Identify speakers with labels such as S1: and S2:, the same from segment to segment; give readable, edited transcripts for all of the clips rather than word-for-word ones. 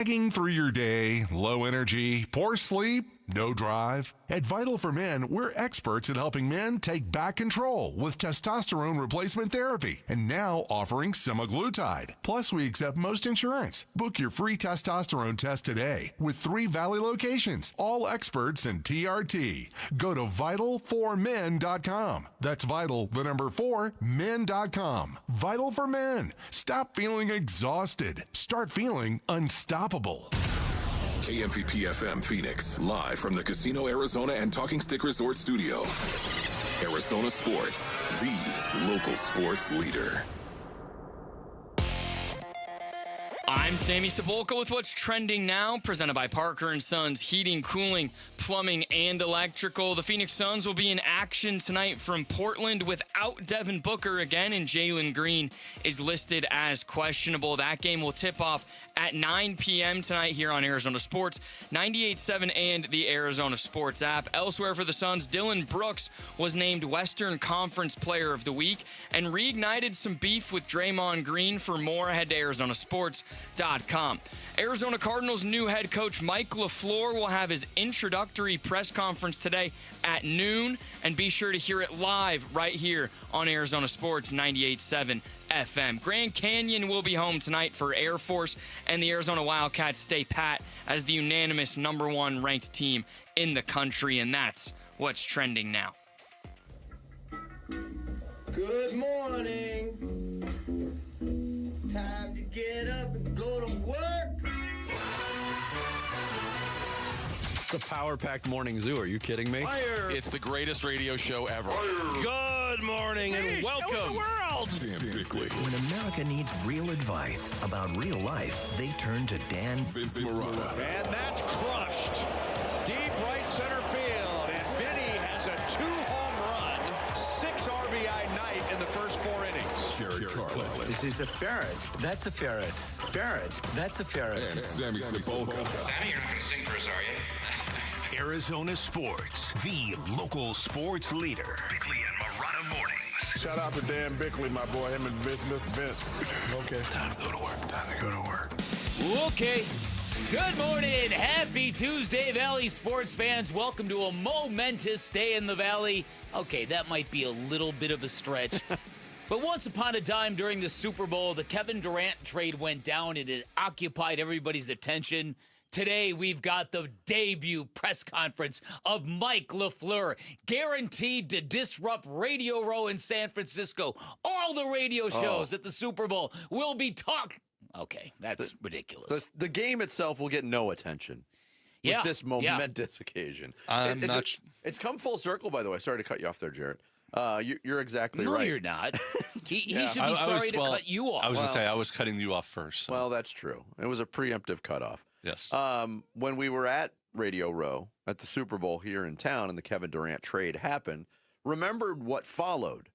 S1: Dragging through your day, low energy, poor sleep, no drive? At Vital for Men, we're experts in helping men take back control with testosterone replacement therapy and now offering semaglutide. Plus, we accept most insurance. Book your free testosterone test today with 3 Valley locations, all experts in TRT. Go to vital4men.com. That's vital, the number 4, men.com. Vital for Men. Stop feeling exhausted. Start feeling unstoppable.
S2: KMVP FM Phoenix, live from the Casino Arizona and Talking Stick Resort Studio. Arizona Sports, the local sports leader.
S3: I'm Sammy Cebulka with what's trending now, presented by Parker & Sons Heating, Cooling, Plumbing, and Electrical. The Phoenix Suns will be in action tonight from Portland without Devin Booker again, and Jalen Green is listed as questionable. That game will tip off at 9 p.m. tonight here on Arizona Sports, 98.7 and the Arizona Sports app. Elsewhere for the Suns, Dylan Brooks was named Western Conference Player of the Week and reignited some beef with Draymond Green. For more, head to arizonasports.com. Arizona Cardinals' new head coach Mike LaFleur will have his introductory press conference today at noon, and be sure to hear it live right here on Arizona Sports 98.7 FM. Grand Canyon will be home tonight for Air Force, and the Arizona Wildcats stay pat as the unanimous number 1 ranked team in the country, and that's what's trending now.
S4: Good morning. Time to get up and go to work.
S5: The power-packed morning zoo. Are you kidding me?
S6: Fire. It's the greatest radio show ever.
S5: Fire.
S6: Good morning and welcome.
S2: Dan Bickley.
S7: When America needs real advice about real life, they turn to Dan
S2: Vince Marotta.
S8: And that's crushed. Deep right center field. And Vinny has a 2-home run, 6 RBI night in the first 4 innings.
S2: Jerry Carlin.
S7: This is a ferret. That's a ferret. Ferret. That's a ferret.
S2: And Sammy Cebulka.
S9: Sammy, you're not going to sing for us, are you?
S10: Arizona Sports, the local sports leader. Bickley and Marotta mornings.
S11: Shout out to Dan Bickley, my boy, him and Vince. Okay.
S10: Time to go to work. Time to go to work.
S12: Okay. Good morning. Happy Tuesday, Valley sports fans. Welcome to a momentous day in the Valley. Okay, that might be a little bit of a stretch. But once upon a time during the Super Bowl, the Kevin Durant trade went down and it occupied everybody's attention. Today, we've got the debut press conference of Mike LaFleur, guaranteed to disrupt Radio Row in San Francisco. All the radio shows at the Super Bowl will be talking. Okay, that's ridiculous.
S5: The game itself will get no attention with this momentous occasion. It's come full circle, by the way. Sorry to cut you off there, Jarrett. You're exactly right.
S12: No, you're not. He should be sorry to cut you off.
S6: I was going to say, I was cutting you off first. So.
S5: Well, that's true. It was a preemptive cutoff.
S6: Yes.
S5: When we were at Radio Row at the Super Bowl here in town and the Kevin Durant trade happened, remember what followed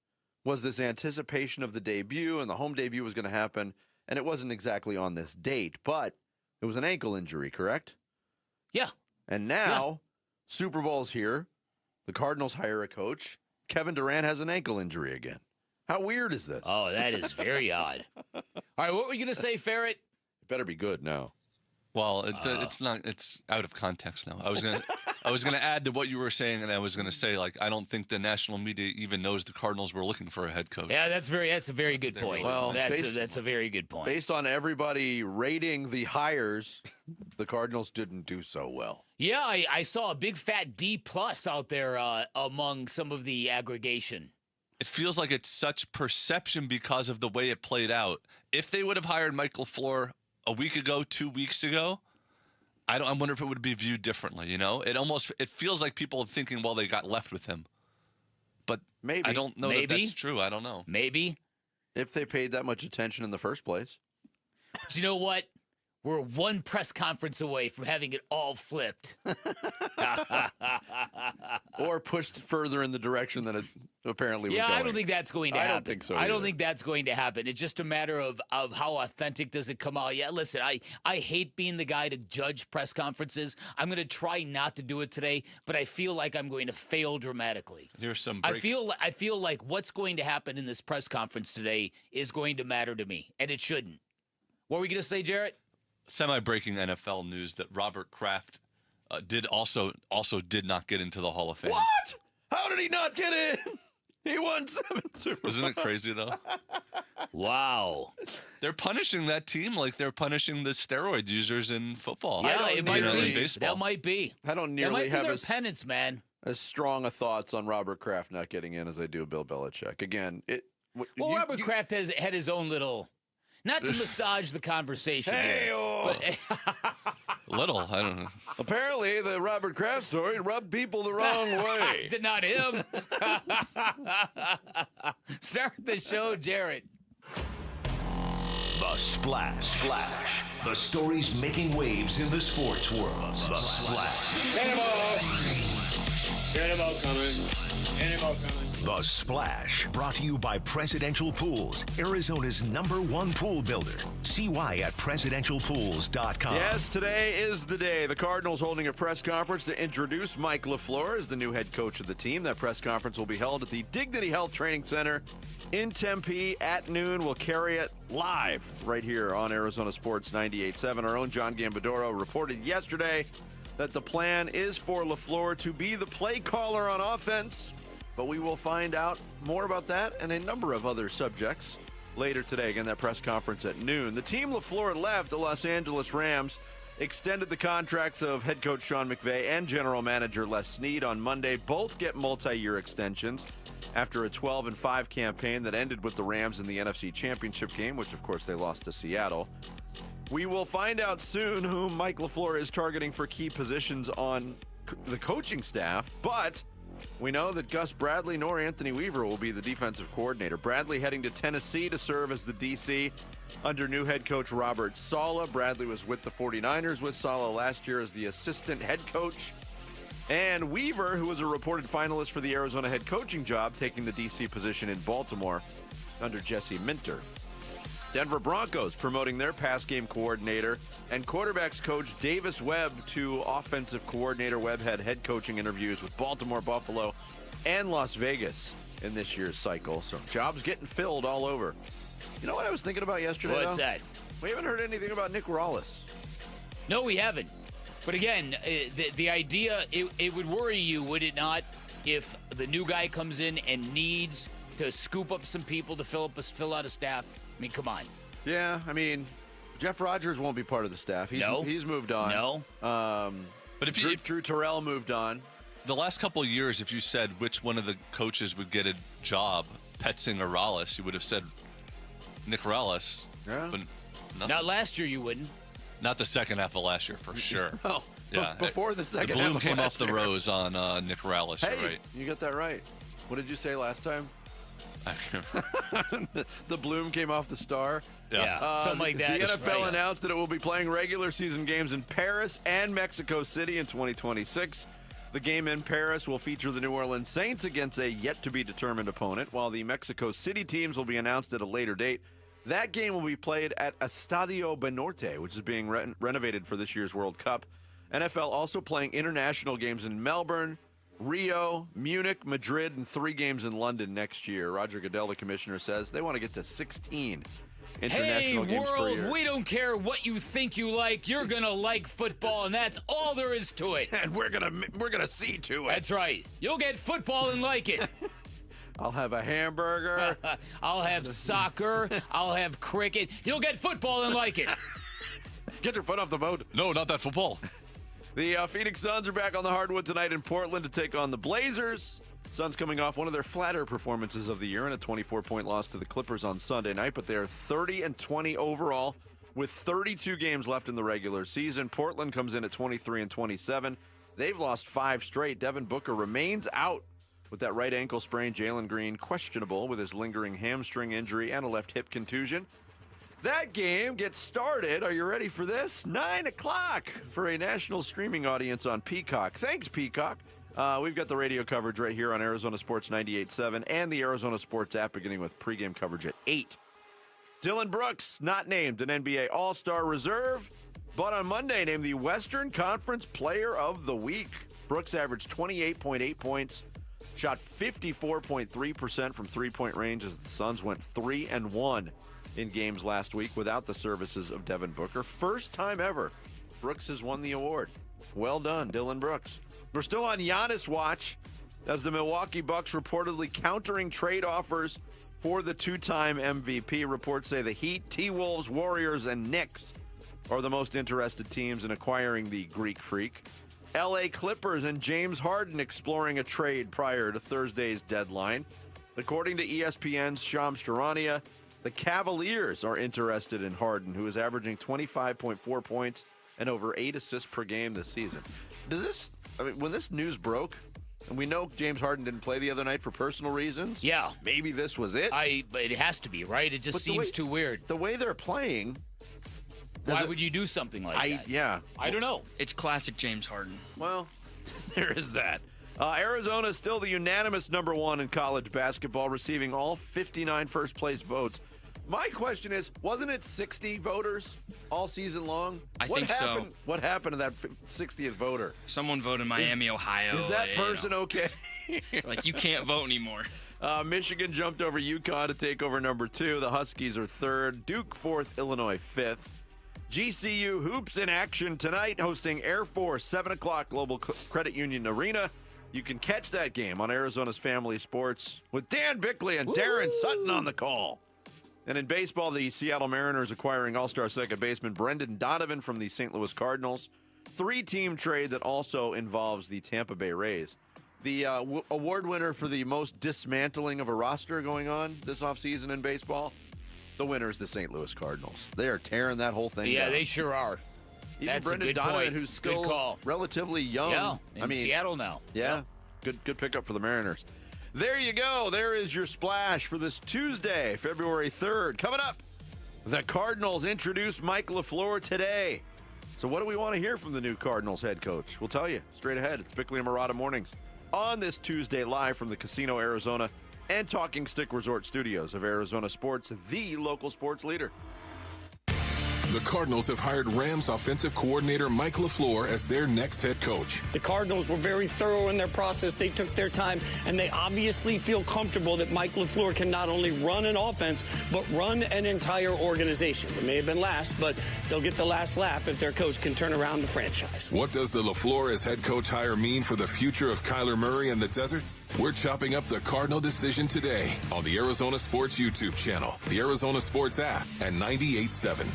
S5: was this anticipation of the debut, and the home debut was going to happen, and it wasn't exactly on this date, but it was an ankle injury, correct?
S12: Yeah.
S5: And now, Super Bowl's here, the Cardinals hire a coach, Kevin Durant has an ankle injury again. How weird is this?
S12: Oh, that is very odd. All right, what were you going to say, Ferret?
S5: It better be good now.
S6: Well, it's not. It's out of context now. I was gonna add to what you were saying, and I was gonna say, like, I don't think the national media even knows the Cardinals were looking for a head coach.
S12: Yeah, that's a very good point. Well, that's a very good point.
S5: Based on everybody rating the hires, the Cardinals didn't do so well.
S12: Yeah, I saw a big fat D+ out there among some of the aggregation.
S6: It feels like it's such perception because of the way it played out. If they would have hired Mike LaFleur a week ago, 2 weeks ago, I wonder if it would be viewed differently. You know, it feels like people are thinking, well, they got left with him, but
S5: maybe
S6: I don't know that that's true. I don't know.
S12: Maybe
S5: if they paid that much attention in the first place.
S12: But you know what? We're one press conference away from having it all flipped.
S5: Or pushed further in the direction that it apparently was going.
S12: I don't think that's going to happen.
S5: I don't think so
S12: I
S5: either.
S12: don't think that's going to happen. It's just a matter of how authentic does it come out. Yeah, listen, I hate being the guy to judge press conferences. I'm going to try not to do it today, but I feel like I'm going to fail dramatically.
S6: Here's some
S12: I feel like what's going to happen in this press conference today is going to matter to me, and it shouldn't. What were we going to say, Jarrett?
S6: semi-breaking NFL news that Robert Kraft did not get into the Hall of Fame.
S5: What? How did he not get in? He won 7 Super Bowls.
S6: Isn't it crazy, though?
S12: Wow.
S6: They're punishing that team like they're punishing the steroid users in football.
S12: Yeah, it might be.
S6: In baseball.
S12: That might be.
S5: I don't
S12: That might
S5: nearly
S12: be
S5: have
S12: their penance, man.
S5: as strong a thoughts on Robert Kraft not getting in as I do Bill Belichick. Again,
S12: Robert Kraft had his own little, not to massage the conversation here, but
S6: Little, I don't know.
S5: Apparently, the Robert Kraft story rubbed people the wrong way.
S12: not him. Start the show, Jarrett.
S10: The Splash. The stories making waves in the sports world. The Splash.
S9: Cannonball coming.
S10: The Splash. Brought to you by Presidential Pools, Arizona's #1 pool builder. See why at presidentialpools.com.
S5: Yes, today is the day. The Cardinals holding a press conference to introduce Mike LaFleur as the new head coach of the team. That press conference will be held at the Dignity Health Training Center in Tempe at noon. We'll carry it live right here on Arizona Sports 98.7. Our own John Gambadoro reported yesterday that the plan is for LaFleur to be the play caller on offense, but we will find out more about that and a number of other subjects later today. Again, that press conference at noon. The team LaFleur left, the Los Angeles Rams, extended the contracts of head coach Sean McVay and general manager Les Snead on Monday. Both get multi-year extensions after a 12-5 campaign that ended with the Rams in the NFC Championship game, which, of course, they lost to Seattle. We will find out soon whom Mike LaFleur is targeting for key positions on the coaching staff, but we know that Gus Bradley nor Anthony Weaver will be the defensive coordinator. Bradley heading to Tennessee to serve as the DC under new head coach Robert Saleh. Bradley was with the 49ers with Saleh last year as the assistant head coach. And Weaver, who was a reported finalist for the Arizona head coaching job, taking the DC position in Baltimore under Jesse Minter. Denver Broncos promoting their pass game coordinator and quarterbacks coach Davis Webb to offensive coordinator. Webb had head coaching interviews with Baltimore, Buffalo, and Las Vegas in this year's cycle. So jobs getting filled all over. You know what I was thinking about yesterday?
S12: What's that?
S5: We haven't heard anything about Nick Rallis.
S12: No, we haven't. But again, the idea, it would worry you, would it not, if the new guy comes in and needs to scoop up some people to fill out a staff? I mean, come on.
S5: Yeah, I mean, Jeff Rodgers won't be part of the staff. He's moved on.
S12: No.
S6: But if
S5: Drew Terrell moved on.
S6: The last couple of years, if you said which one of the coaches would get a job, Petzing or Rallis, you would have said Nick Rallis.
S5: Yeah.
S6: But
S12: not last year, you wouldn't.
S6: Not the second half of last year, for sure.
S5: Oh, yeah. Before the second
S6: half. The bloom
S5: half
S6: came
S5: of
S6: off the rose on Nick Rallis.
S5: Hey,
S6: you're right.
S5: You got that right. What did you say last time? The bloom came off the star.
S12: Yeah, something like that.
S5: The NFL announced that it will be playing regular season games in Paris and Mexico City in 2026. The game in Paris will feature the New Orleans Saints against a yet-to-be-determined opponent, while the Mexico City teams will be announced at a later date. That game will be played at Estadio Banorte, which is being renovated for this year's World Cup. NFL also playing international games in Melbourne, Rio, Munich, Madrid, and 3 games in London next year. Roger Goodell, the commissioner, says they want to get to 16 international games per year.
S12: Hey, world, we don't care what you think you like. You're going to like football, and that's all there is to it.
S5: And we're gonna see to it.
S12: That's right. You'll get football and like it.
S5: I'll have a hamburger.
S12: I'll have soccer. I'll have cricket. You'll get football and like it.
S5: Get your foot off the boat.
S6: No, not that football.
S5: The Phoenix Suns are back on the hardwood tonight in Portland to take on the Blazers. Suns coming off one of their flatter performances of the year in a 24-point loss to the Clippers on Sunday night, but they are 30-20 overall with 32 games left in the regular season. Portland comes in at 23-27. They've lost 5 straight. Devin Booker remains out with that right ankle sprain. Jalen Green questionable with his lingering hamstring injury and a left hip contusion. That game gets started, are you ready for this? 9 o'clock for a national streaming audience on Peacock. Thanks, Peacock. We've got the radio coverage right here on Arizona Sports 98.7 and the Arizona Sports app, beginning with pregame coverage at 8. Dylan Brooks, not named an NBA All-Star reserve, but on Monday named the Western Conference Player of the Week. Brooks averaged 28.8 points, shot 54.3% from three-point range as the Suns went 3-1 in games last week without the services of Devin Booker. First time ever, Brooks has won the award. Well done, Dylan Brooks. We're still on Giannis watch as the Milwaukee Bucks reportedly countering trade offers for the two-time MVP. Reports say the Heat, T-Wolves, Warriors, and Knicks are the most interested teams in acquiring the Greek freak. L.A. Clippers and James Harden exploring a trade prior to Thursday's deadline. According to ESPN's Shams Charania, the Cavaliers are interested in Harden, who is averaging 25.4 points and over 8 assists per game this season. When this news broke, and we know James Harden didn't play the other night for personal reasons.
S12: Yeah.
S5: Maybe this was it.
S12: But it has to be, right? It just seems too weird.
S5: The way they're playing.
S12: Why would you do something like that?
S5: Yeah.
S12: I don't know.
S3: It's classic James Harden.
S5: Well, there is that. Arizona is still the unanimous number one in college basketball, receiving all 59 first-place votes. My question is, wasn't it 60 voters all season long?
S3: I think so.
S5: What happened to that 60th voter?
S3: Someone voted Miami, Ohio.
S5: Is that person okay?
S3: Like, you can't vote anymore.
S5: Michigan jumped over UConn to take over number 2. The Huskies are 3rd. Duke 4th. Illinois 5th. GCU hoops in action tonight, hosting Air Force, 7 o'clock, Global Credit Union Arena. You can catch that game on Arizona's Family Sports with Dan Bickley and Darren Sutton on the call. And in baseball, the Seattle Mariners acquiring all-star second baseman Brendan Donovan from the St. Louis Cardinals. 3-team trade that also involves the Tampa Bay Rays. The award winner for the most dismantling of a roster going on this offseason in baseball, the winner is the St. Louis Cardinals. They are tearing that whole thing down.
S12: Yeah, they sure are.
S5: Even
S12: That's
S5: Brendan
S12: a good
S5: Donovan,
S12: point.
S5: who's still
S12: good call.
S5: relatively young.
S12: Yeah, in Seattle now.
S5: Yeah, good pickup for the Mariners. There you go. There is your splash for this Tuesday, February 3rd. Coming up, the Cardinals introduced Mike LaFleur today. So what do we want to hear from the new Cardinals head coach? We'll tell you straight ahead. It's Bickley and Murata Mornings on this Tuesday, live from the Casino Arizona and Talking Stick Resort Studios of Arizona Sports, the local sports leader.
S2: The Cardinals have hired Rams offensive coordinator Mike LaFleur as their next head coach.
S13: The Cardinals were very thorough in their process. They took their time, and they obviously feel comfortable that Mike LaFleur can not only run an offense, but run an entire organization. They may have been last, but they'll get the last laugh if their coach can turn around the franchise.
S2: What does the LaFleur as head coach hire mean for the future of Kyler Murray and the desert? We're chopping up the Cardinal decision today on the Arizona Sports YouTube channel, the Arizona Sports app, and 98.7.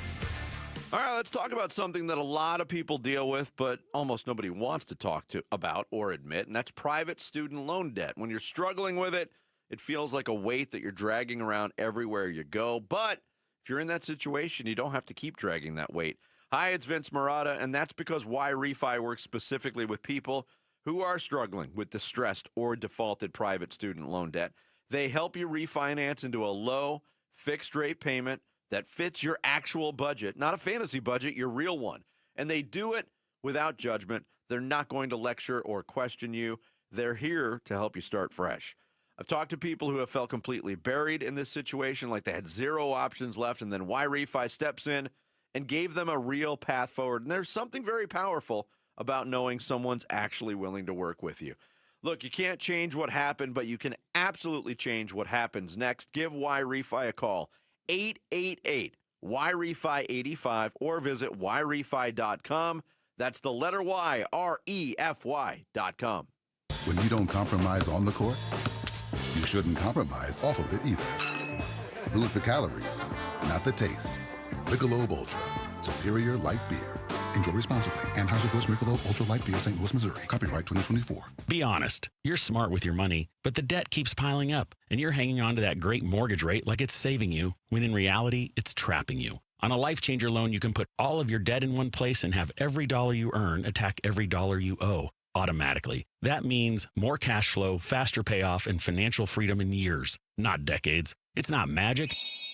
S5: All right, let's talk about something that a lot of people deal with, but almost nobody wants to talk about or admit, and that's private student loan debt. When you're struggling with it, it feels like a weight that you're dragging around everywhere you go. But if you're in that situation, you don't have to keep dragging that weight. Hi, it's Vince Murata, and that's because Why Refi works specifically with people who are struggling with distressed or defaulted private student loan debt. They help you refinance into a low, fixed-rate payment that fits your actual budget, not a fantasy budget, your real one. And they do it without judgment. They're not going to lecture or question you. They're here to help you start fresh. I've talked to people who have felt completely buried in this situation, like they had zero options left, and then Why Refi steps in and gave them a real path forward. And there's something very powerful about knowing someone's actually willing to work with you. Look, you can't change what happened, but you can absolutely change what happens next. Give Why Refi a call. 888-YREFI85 or visit YREFI.com. That's the letter Y, REFY.com.
S14: When you don't compromise on the court, you shouldn't compromise off of it either. Lose the calories, not the taste. Michelob Ultra, superior light beer. Enjoy responsibly. Anheuser-Busch Michelob Ultra Light Beer, St. Louis, Missouri. Copyright 2024.
S15: Be honest. You're smart with your money, but the debt keeps piling up, and you're hanging on to that great mortgage rate like it's saving you, when in reality, it's trapping you. On a Life Changer loan, you can put all of your debt in one place and have every dollar you earn attack every dollar you owe automatically. That means more cash flow, faster payoff, and financial freedom in years, not decades. It's not magic.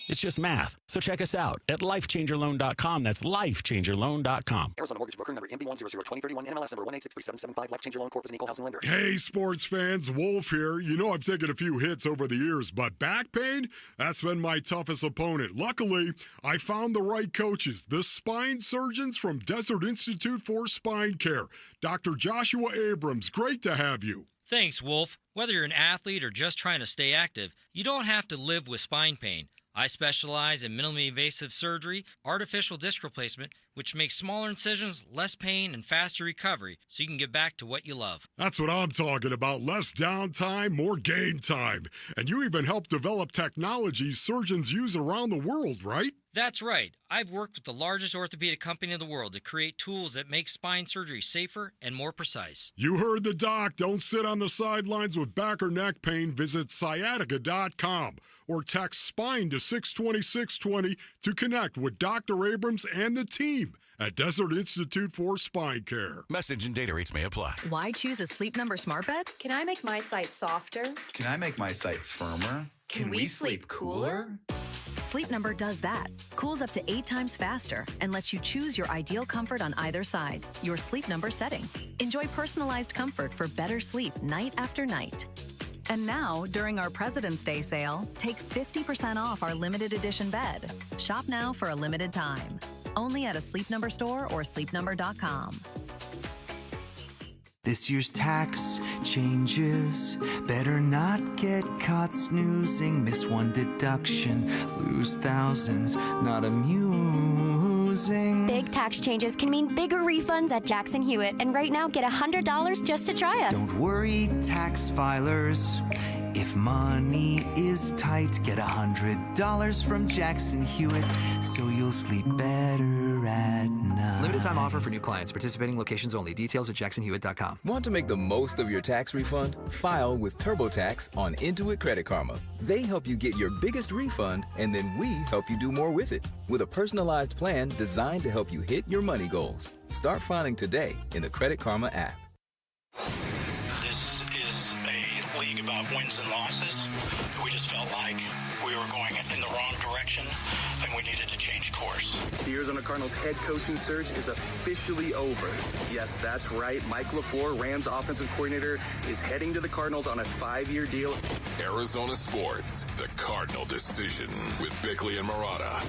S15: It's just math. So check us out at lifechangerloan.com. That's lifechangerloan.com.
S16: Arizona Mortgage Broker number MB1002031, NMLS number 1863775. Life Changer Loan Corp is an equal housing lender.
S17: Hey, sports fans, Wolf here. You know I've taken a few hits over the years, but back pain, that's been my toughest opponent. Luckily, I found the right coaches, the spine surgeons from Desert Institute for Spine Care. Dr. Joshua Abrams, great to have you.
S18: Thanks, Wolf. Whether you're an athlete or just trying to stay active, you don't have to live with spine pain. I specialize in minimally invasive surgery, artificial disc replacement, which makes smaller incisions, less pain, and faster recovery, so you can get back to what you love.
S17: That's what I'm talking about. Less downtime, more game time. And you even help develop technologies surgeons use around the world, right?
S18: That's right. I've worked with the largest orthopedic company in the world to create tools that make spine surgery safer and more precise.
S17: You heard the doc. Don't sit on the sidelines with back or neck pain. Visit sciatica.com or text SPINE to 620-620 to connect with Dr. Abrams and the team at Desert Institute for Spine Care.
S19: Message and data rates may apply.
S20: Why choose a Sleep Number smart bed?
S21: Can I make my site softer?
S22: Can I make my site firmer?
S21: Can we sleep cooler?
S20: Sleep Number does that. Cools up to 8 times faster and lets you choose your ideal comfort on either side. Your Sleep Number setting. Enjoy personalized comfort for better sleep night after night. And now, during our President's Day sale, take 50% off our limited edition bed. Shop now for a limited time. Only at a Sleep Number store or sleepnumber.com.
S23: This year's tax changes. Better not get caught snoozing. Miss one deduction, lose thousands. Not amusing.
S24: Big tax changes can mean bigger refunds at Jackson Hewitt. And right now, get $100 just to try us.
S23: Don't worry, tax filers. If money is tight, get $100 from Jackson Hewitt, so you'll sleep better at night.
S16: Limited time offer for new clients. Participating locations only. Details at jacksonhewitt.com.
S25: Want to make the most of your tax refund? File with TurboTax on Intuit Credit Karma. They help you get your biggest refund, and then we help you do more with it. With a personalized plan designed to help you hit your money goals. Start filing today in the Credit Karma app.
S26: This is a league about wins and losses. We just felt like we were going in the wrong direction and we needed to change course.
S27: The Arizona Cardinals head coaching surge is officially over. Yes, that's right. Mike LaFleur, Rams offensive coordinator, is heading to the Cardinals on a 5-year deal.
S2: Arizona Sports, the Cardinal Decision with Bickley and Murata.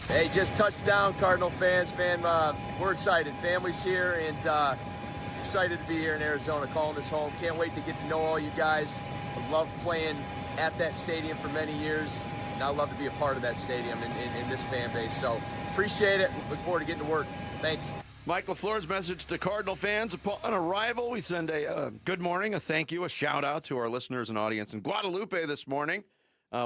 S28: Hey, just touchdown, Cardinal fans, man. We're excited. Family's here and excited to be here in Arizona, calling this home. Can't wait to get to know all you guys. I love playing at that stadium for many years, and I love to be a part of that stadium in this fan base. So appreciate it. Look forward to getting to work. Thanks.
S5: Mike LaFleur's message to Cardinal fans upon arrival. We send a good morning, a thank you, a shout out to our listeners and audience in Guadalupe this morning.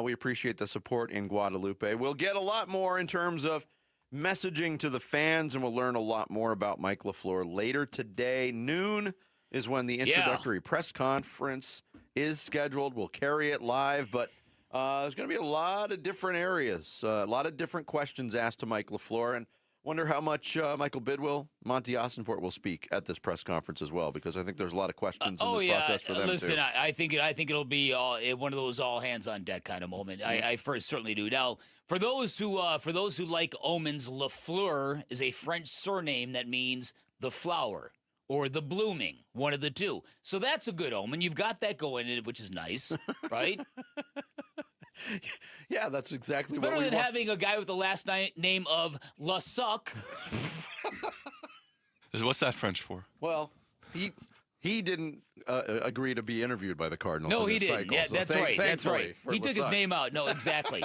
S5: We appreciate the support in Guadalupe. We'll get a lot more in terms of messaging to the fans, and we'll learn a lot more about Mike LaFleur later today. Noon is when the introductory press conference is scheduled. We'll carry it live, but there's going to be a lot of different areas, a lot of different questions asked to Mike LaFleur, and wonder how much Michael Bidwill, Monty Ossenfort will speak at this press conference as well, because I think there's a lot of questions in the process for them
S12: Listen,
S5: too.
S12: I think it'll be one of those all hands on deck kind of moment. I first certainly do. Now, for those who like omens, LaFleur is a French surname that means the flower or the blooming, one of the two. So that's a good omen. You've got that going in it, which is nice, right?
S5: Yeah, that's exactly
S12: it's
S5: what
S12: better
S5: we
S12: than
S5: want.
S12: having a guy with the last name of La Suck.
S6: What's that French for?
S5: Well, he didn't agree to be interviewed by the Cardinals.
S12: No,
S5: in
S12: he
S5: this
S12: didn't.
S5: cycle,
S12: Yeah,
S5: so
S12: that's right. That's right.
S5: for
S12: He took his
S5: Lasak.
S12: name out. No, exactly.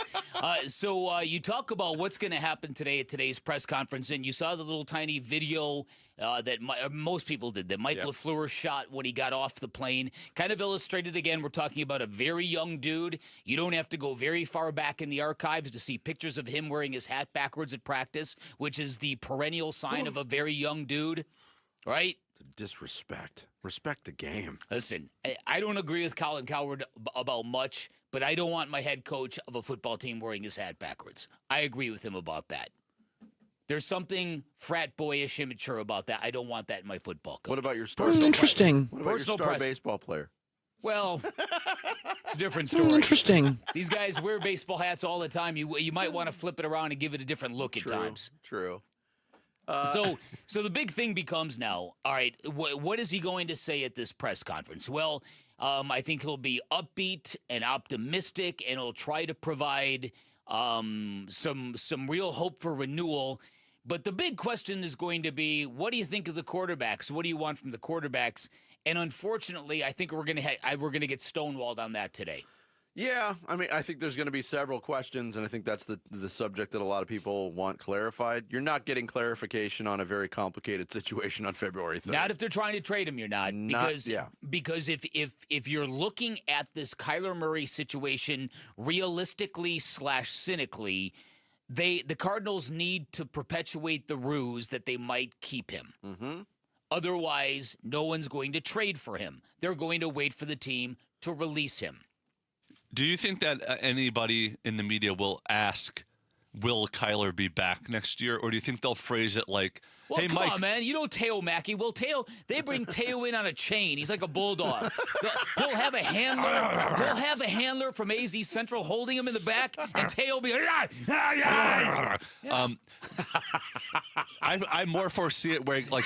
S12: So you talk about what's going to happen today at today's press conference, and you saw the little tiny video that most people did that Mike LaFleur shot when he got off the plane. Kind of illustrated, again, we're talking about a very young dude. You don't have to go very far back in the archives to see pictures of him wearing his hat backwards at practice, which is the perennial sign of a very young dude, right?
S5: Disrespect. Respect the game.
S12: Listen, I don't agree with Colin Cowherd about much, but I don't want my head coach of a football team wearing his hat backwards. I agree with him about that. There's something frat boyish immature about that. I don't want that in my football coach.
S5: What about your star?
S12: Interesting.
S5: What about your star baseball player?
S12: Well, it's a different story.
S29: Interesting.
S12: These guys wear baseball hats all the time. You might want to flip it around and give it a different look at times.
S5: True.
S12: So the big thing becomes now, all right, what is he going to say at this press conference? Well, I think he'll be upbeat and optimistic, and he'll try to provide some real hope for renewal. But the big question is going to be, what do you think of the quarterbacks? What do you want from the quarterbacks? And unfortunately, I think we're going to get stonewalled on that today.
S5: Yeah, I mean, I think there's going to be several questions, and I think that's the subject that a lot of people want clarified. You're not getting clarification on a very complicated situation on February 3rd.
S12: Not if they're trying to trade him, you're not. Because if you're looking at this Kyler Murray situation realistically / cynically, the Cardinals need to perpetuate the ruse that they might keep him.
S5: Mm-hmm.
S12: Otherwise, no one's going to trade for him. They're going to wait for the team to release him.
S6: Do you think that anybody in the media will ask, will Kyler be back next year? Or do you think they'll phrase it like,
S12: well,
S6: hey,
S12: come
S6: Mike.
S12: on, man. You know Teo Mackey. Well, they bring Teo in on a chain. He's like a bulldog. He'll have a handler. He'll have a handler from AZ Central holding him in the back, and Teo will be like,
S6: I more foresee it where, like,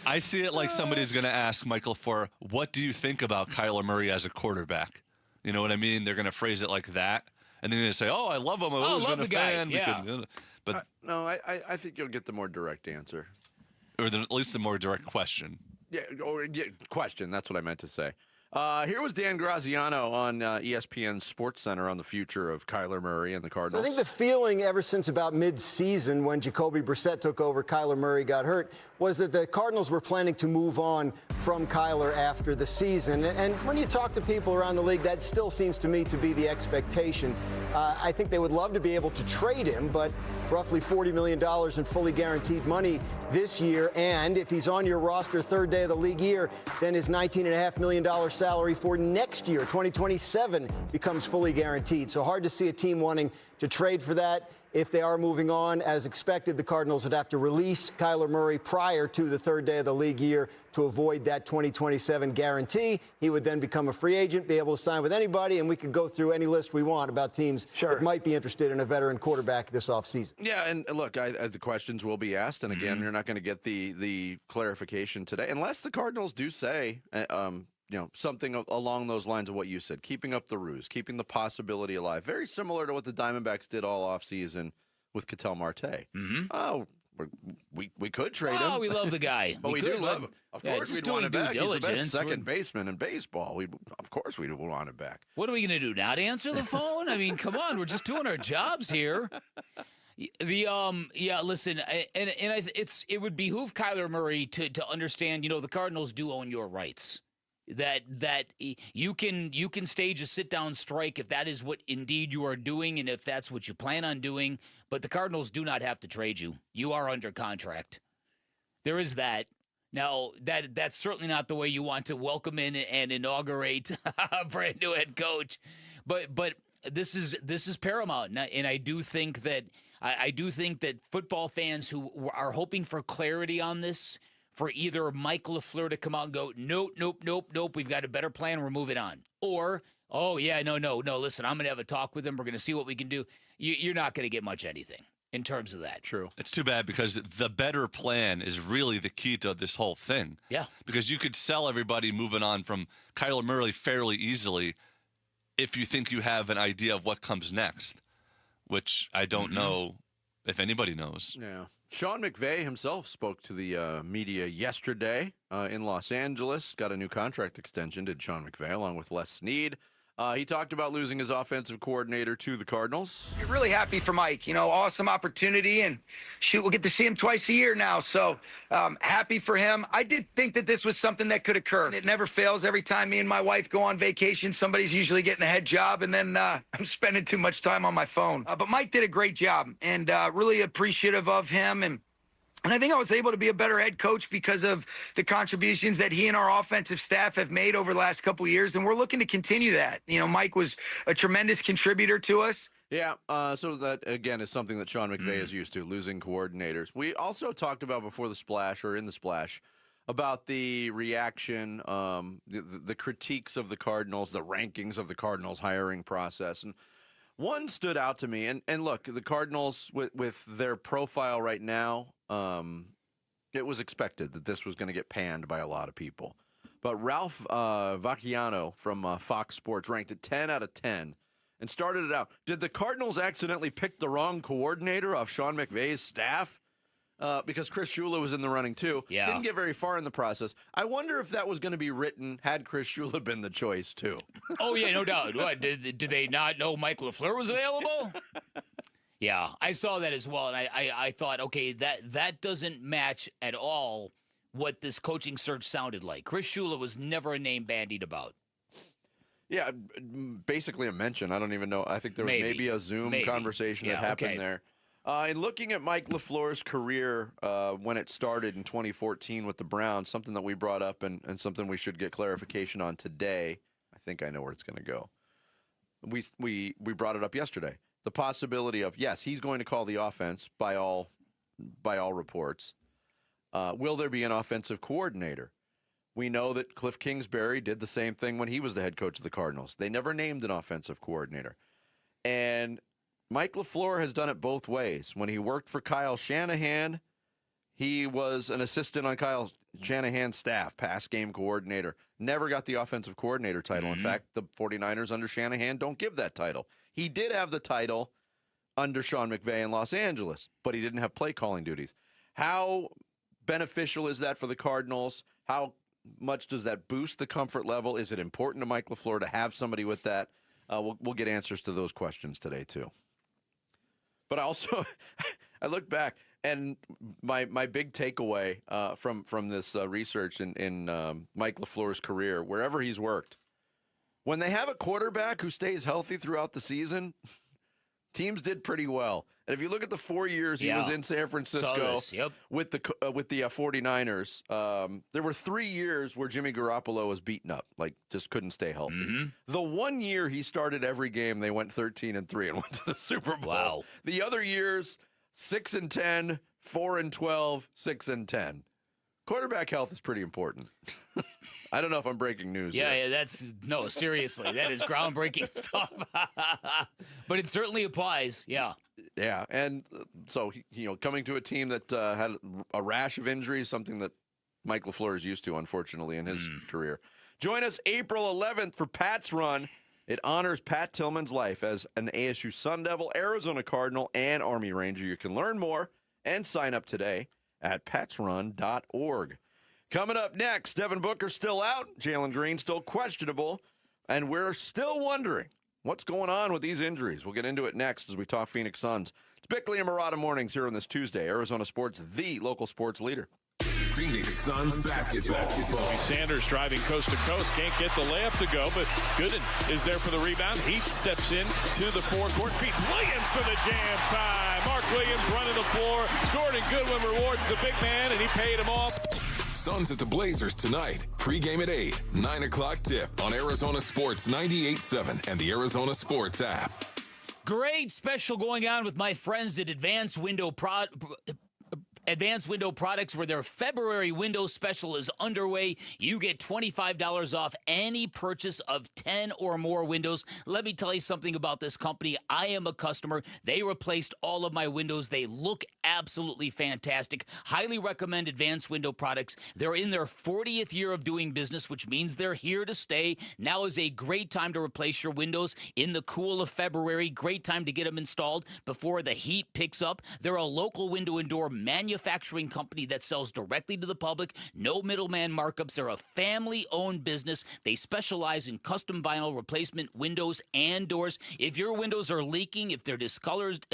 S6: I see it like somebody's going to ask Mike LaFleur, what do you think about Kyler Murray as a quarterback? You know what I mean? They're going to phrase it like that. And then they say, "Oh, I love him. I've always been a fan."
S12: Yeah.
S6: But
S5: no, I think you'll get the more direct answer,
S6: or at least the more direct question.
S5: Question. That's what I meant to say. Here was Dan Graziano on ESPN SportsCenter on the future of Kyler Murray and the Cardinals.
S1: So I think the feeling ever since about mid-season when Jacoby Brissett took over, Kyler Murray got hurt, was that the Cardinals were planning to move on from Kyler after the season. And when you talk to people around the league, that still seems to me to be the expectation. I think they would love to be able to trade him, but roughly $40 million in fully guaranteed money this year. And if he's on your roster third day of the league year, then his $19.5 million salary for next year, 2027, becomes fully guaranteed. So hard to see a team wanting to trade for that. If they are moving on, as expected, the Cardinals would have to release Kyler Murray prior to the third day of the league year to avoid that 2027 guarantee. He would then become a free agent, be able to sign with anybody, and we could go through any list we want about teams that might be interested in a veteran quarterback this offseason.
S5: Yeah, and look, the questions will be asked, and again, you're not going to get the clarification today, unless the Cardinals do say, something along those lines of what you said, keeping up the ruse, keeping the possibility alive. Very similar to what the Diamondbacks did all offseason with Ketel Marte.
S12: Mm-hmm.
S5: Oh, we could trade him.
S12: Oh, we love the guy.
S5: But we do love him. Of course we'd want him back. He's the best second baseman in baseball. Of course we'd want him back.
S12: What are we going to do, not answer the phone? I mean, come on. We're just doing our jobs here. Listen, it would behoove Kyler Murray to understand, the Cardinals do own your rights. That you can stage a sit-down strike if that is what indeed you are doing and if that's what you plan on doing, but the Cardinals do not have to trade you. You are under contract. There is that. Now, that's certainly not the way you want to welcome in and inaugurate a brand new head coach, but this is paramount, and I do think that football fans who are hoping for clarity on this, for either Mike LaFleur to come out and go, nope, we've got a better plan, we're moving on. Or, no, listen, I'm going to have a talk with him, we're going to see what we can do. You're not going to get much anything in terms of that.
S5: True.
S6: It's too bad because the better plan is really the key to this whole thing.
S12: Yeah.
S6: Because you could sell everybody moving on from Kyler Murray fairly easily if you think you have an idea of what comes next, which I don't know if anybody knows.
S5: Yeah. Sean McVay himself spoke to the media yesterday in Los Angeles. Got a new contract extension, did Sean McVay, along with Les Snead. He talked about losing his offensive coordinator to the Cardinals.
S4: You're really happy for Mike. Awesome opportunity. And shoot, we'll get to see him twice a year now. So happy for him. I did think that this was something that could occur. It never fails. Every time me and my wife go on vacation, somebody's usually getting a head job. And then I'm spending too much time on my phone. But Mike did a great job and really appreciative of him. And I think I was able to be a better head coach because of the contributions that he and our offensive staff have made over the last couple of years, and we're looking to continue that. Mike was a tremendous contributor to us.
S5: Yeah, so that, again, is something that Sean McVay is used to, losing coordinators. We also talked about before the splash, or in the splash, about the reaction, the critiques of the Cardinals, the rankings of the Cardinals hiring process. And one stood out to me, and look, the Cardinals, with their profile right now, it was expected that this was going to get panned by a lot of people. But Ralph Vacchiano from Fox Sports ranked it 10 out of 10 and started it out. Did the Cardinals accidentally pick the wrong coordinator off Sean McVay's staff? because Chris Shula was in the running too.
S12: Yeah.
S5: Didn't get very far in the process. I wonder if that was going to be written had Chris Shula been the choice too.
S12: Oh, yeah, no doubt. What, did they not know Mike LaFleur was available? Yeah, I saw that as well, and I thought, okay, that doesn't match at all what this coaching search sounded like. Chris Shula was never a name bandied about.
S5: Yeah, basically a mention. I don't even know. I think there was maybe a Zoom conversation that happened there. In looking at Mike LaFleur's career when it started in 2014 with the Browns, something that we brought up and something we should get clarification on today. I think I know where it's going to go. We brought it up yesterday. The possibility of, yes, he's going to call the offense by all reports. Will there be an offensive coordinator? We know that Cliff Kingsbury did the same thing when he was the head coach of the Cardinals. They never named an offensive coordinator. And Mike LaFleur has done it both ways. When he worked for Kyle Shanahan, he was an assistant on Kyle Shanahan's staff, pass game coordinator. Never got the offensive coordinator title. In fact, the 49ers under Shanahan don't give that title. He did have the title under Sean McVay in Los Angeles, but he didn't have play calling duties. How beneficial is that for the Cardinals? How much does that boost the comfort level? Is it important to Mike LaFleur to have somebody with that? We'll get answers to those questions today, too. But also, I look back, and my big takeaway from this research in Mike LaFleur's career, wherever he's worked, when they have a quarterback who stays healthy throughout the season, teams did pretty well. And if you look at the 4 years he was in San Francisco with the 49ers, there were 3 years where Jimmy Garoppolo was beaten up, like just couldn't stay healthy. The 1 year he started every game, they went 13-3 and went to the Super Bowl.
S12: Wow.
S5: The other years, 6-10, 4-12, 6-10. Quarterback health is pretty important. I don't know if I'm breaking news.
S12: Yeah, no, seriously, that is groundbreaking stuff. But it certainly applies. Yeah.
S5: Yeah, and so coming to a team that had a rash of injuries, something that Mike LaFleur is used to, unfortunately, in his career. Join us April 11th for Pat's Run. It honors Pat Tillman's life as an ASU Sun Devil, Arizona Cardinal, and Army Ranger. You can learn more and sign up today at patsrun.org. Coming up next, Devin Booker's still out, Jalen Green still questionable, and we're still wondering what's going on with these injuries. We'll get into it next as we talk Phoenix Suns. It's Bickley and Murata Mornings here on this Tuesday. Arizona Sports, the local sports leader.
S2: Phoenix Suns basketball.
S3: Sanders driving coast to coast. Can't get the layup to go, but Gooden is there for the rebound. He steps in to the forecourt. Feeds Williams for the jam time. Mark Williams running the floor. Jordan Goodwin rewards the big man, and he paid him off.
S2: Suns at the Blazers tonight. Pre-game at 8, 9 o'clock tip on Arizona Sports 98.7 and the Arizona Sports app.
S12: Great special going on with my friends at Advanced Window Products, where their February window special is underway. You get $25 off any purchase of 10 or more windows. Let me tell you something about this company. I am a customer. They replaced all of my windows. They look absolutely fantastic. Highly recommend Advanced Window Products. They're in their 40th year of doing business, which means they're here to stay. Now is a great time to replace your windows in the cool of February. Great time to get them installed before the heat picks up. They're a local window and door manufacturing company that sells directly to the public. No middleman markups. They're a family-owned business. They specialize in custom vinyl replacement windows and doors. If your windows are leaking, if they're discolored,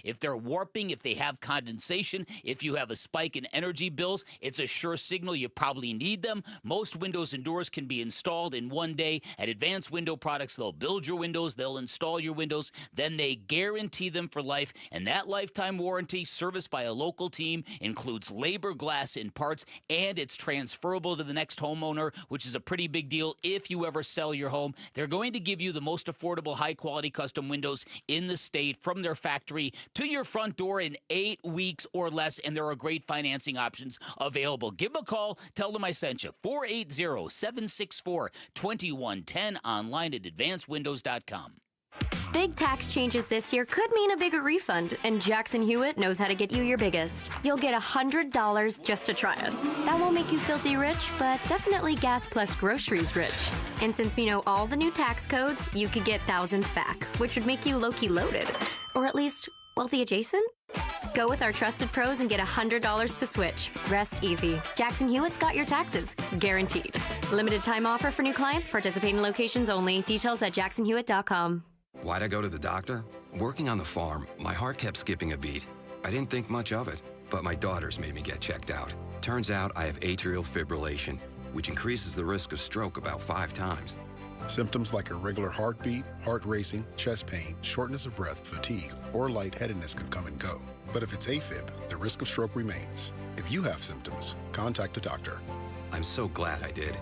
S12: if they're warping, if they have condensation, if you have a spike in energy bills, it's a sure signal you probably need them. Most windows and doors can be installed in one day. At Advanced Window Products, they'll build your windows, they'll install your windows, then they guarantee them for life. And that lifetime warranty, serviced by a local team, includes labor, glass, and parts, and it's transferable to the next homeowner, which is a pretty big deal if you ever sell your home. They're going to give you the most affordable, high-quality custom windows in the state from their factory to your front door in 8 weeks or less, and there are great financing options available. Give them a call. Tell them I sent you. 480-764-2110, online at advancedwindows.com.
S24: Big tax changes this year could mean a bigger refund, and Jackson Hewitt knows how to get you your biggest. You'll get $100 just to try us. That won't make you filthy rich, but definitely gas plus groceries rich. And since we know all the new tax codes, you could get thousands back, which would make you low-key loaded. Or at least wealthy adjacent? Go with our trusted pros and get $100 to switch. Rest easy. Jackson Hewitt's got your taxes. Guaranteed. Limited time offer for new clients. Participating locations only. Details at jacksonhewitt.com.
S7: Why'd I go to the doctor? Working on the farm, my heart kept skipping a beat. I didn't think much of it, but my daughters made me get checked out. Turns out I have atrial fibrillation, which increases the risk of stroke about 5 times.
S8: Symptoms like irregular heartbeat, heart racing, chest pain, shortness of breath, fatigue, or lightheadedness can come and go. But if it's AFib, the risk of stroke remains. If you have symptoms, contact a doctor.
S7: I'm so glad I did.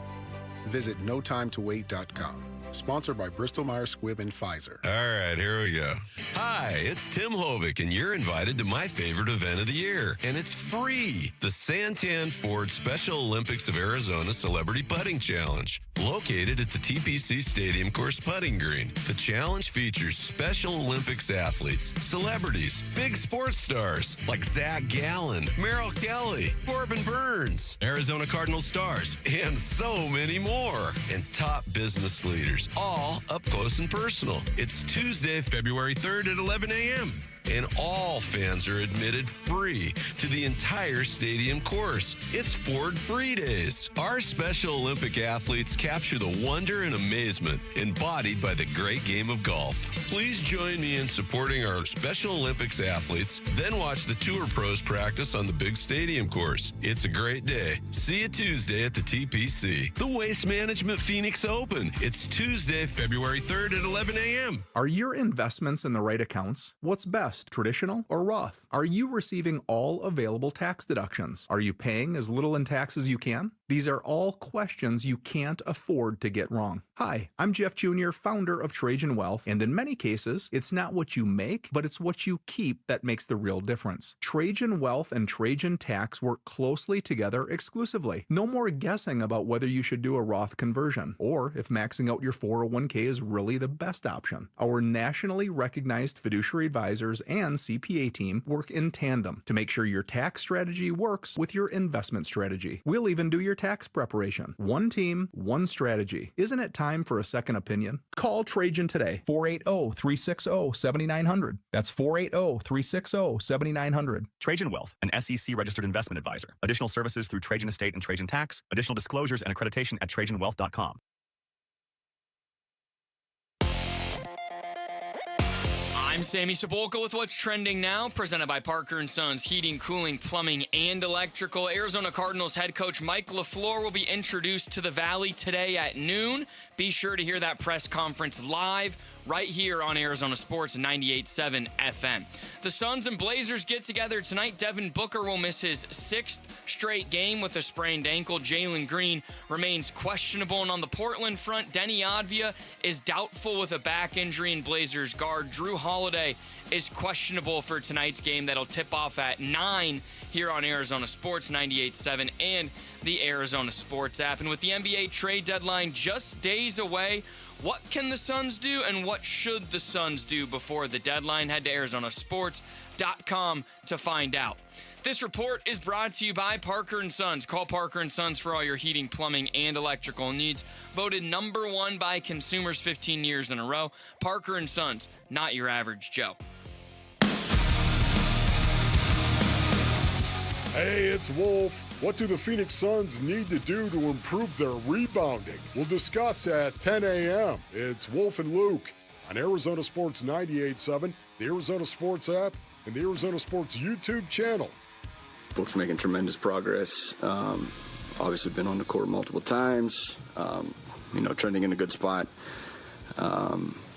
S8: Visit notimetowait.com. Sponsored by Bristol-Myers Squibb and Pfizer.
S9: All right, here we go. Hi, it's Tim Hovick, and you're invited to my favorite event of the year, and it's free. The Santan Ford Special Olympics of Arizona Celebrity Putting Challenge, located at the TPC Stadium Course Putting Green. The challenge features Special Olympics athletes, celebrities, big sports stars like Zach Gallen, Merrill Kelly, Corbin Burns, Arizona Cardinals stars, and so many more. And top business leaders, all up close and personal. It's Tuesday, February 3rd at 11 a.m. And all fans are admitted free to the entire stadium course. It's Ford Free Days. Our Special Olympic athletes capture the wonder and amazement embodied by the great game of golf. Please join me in supporting our Special Olympics athletes, then watch the Tour Pros practice on the big stadium course. It's a great day. See you Tuesday at the TPC. The Waste Management Phoenix Open. It's Tuesday, February 3rd at 11 a.m.
S10: Are your investments in the right accounts? What's best, traditional or Roth? Are you receiving all available tax deductions? Are you paying as little in tax as you can? These are all questions you can't afford to get wrong. Hi, I'm Jeff Jr., founder of Trajan Wealth, and in many cases, it's not what you make, but it's what you keep that makes the real difference. Trajan Wealth and Trajan Tax work closely together exclusively. No more guessing about whether you should do a Roth conversion, or if maxing out your 401k is really the best option. Our nationally recognized fiduciary advisors and CPA team work in tandem to make sure your tax strategy works with your investment strategy. We'll even do your tax preparation. One team, one strategy. Isn't it time for a second opinion? Call Trajan today, 480-360-7900. That's 480-360-7900.
S11: Trajan Wealth, an SEC registered investment advisor. Additional services through Trajan Estate and Trajan Tax. Additional disclosures and accreditation at trajanwealth.com.
S13: I'm Sammy Sabolka with What's Trending Now, presented by Parker & Sons Heating, Cooling, Plumbing, and Electrical. Arizona Cardinals head coach Mike LaFleur will be introduced to the Valley today at noon. Be sure to hear that press conference live right here on Arizona Sports 98.7 FM. The Suns and Blazers get together tonight. Devin Booker will miss his 6th straight game with a sprained ankle. Jalen Green remains questionable. And on the Portland front, Denny Advia is doubtful with a back injury, and Blazers guard Drew Holiday is questionable for tonight's game. That'll tip off at 9 here on Arizona Sports 98.7 and the Arizona Sports app. And with the NBA trade deadline just days away, what can the Suns do and what should the Suns do before the deadline? Head to arizonasports.com to find out. This report is brought to you by Parker & Sons. Call Parker & Sons for all your heating, plumbing, and electrical needs. Voted number 1 by consumers 15 years in a row. Parker & Sons, not your average Joe.
S17: Hey, it's Wolf. What do the Phoenix Suns need to do to improve their rebounding? We'll discuss at 10 a.m. It's Wolf and Luke on Arizona Sports 98.7, the Arizona Sports app, and the Arizona Sports YouTube channel.
S14: Book's making tremendous progress. Obviously been on the court multiple times, trending in a good spot.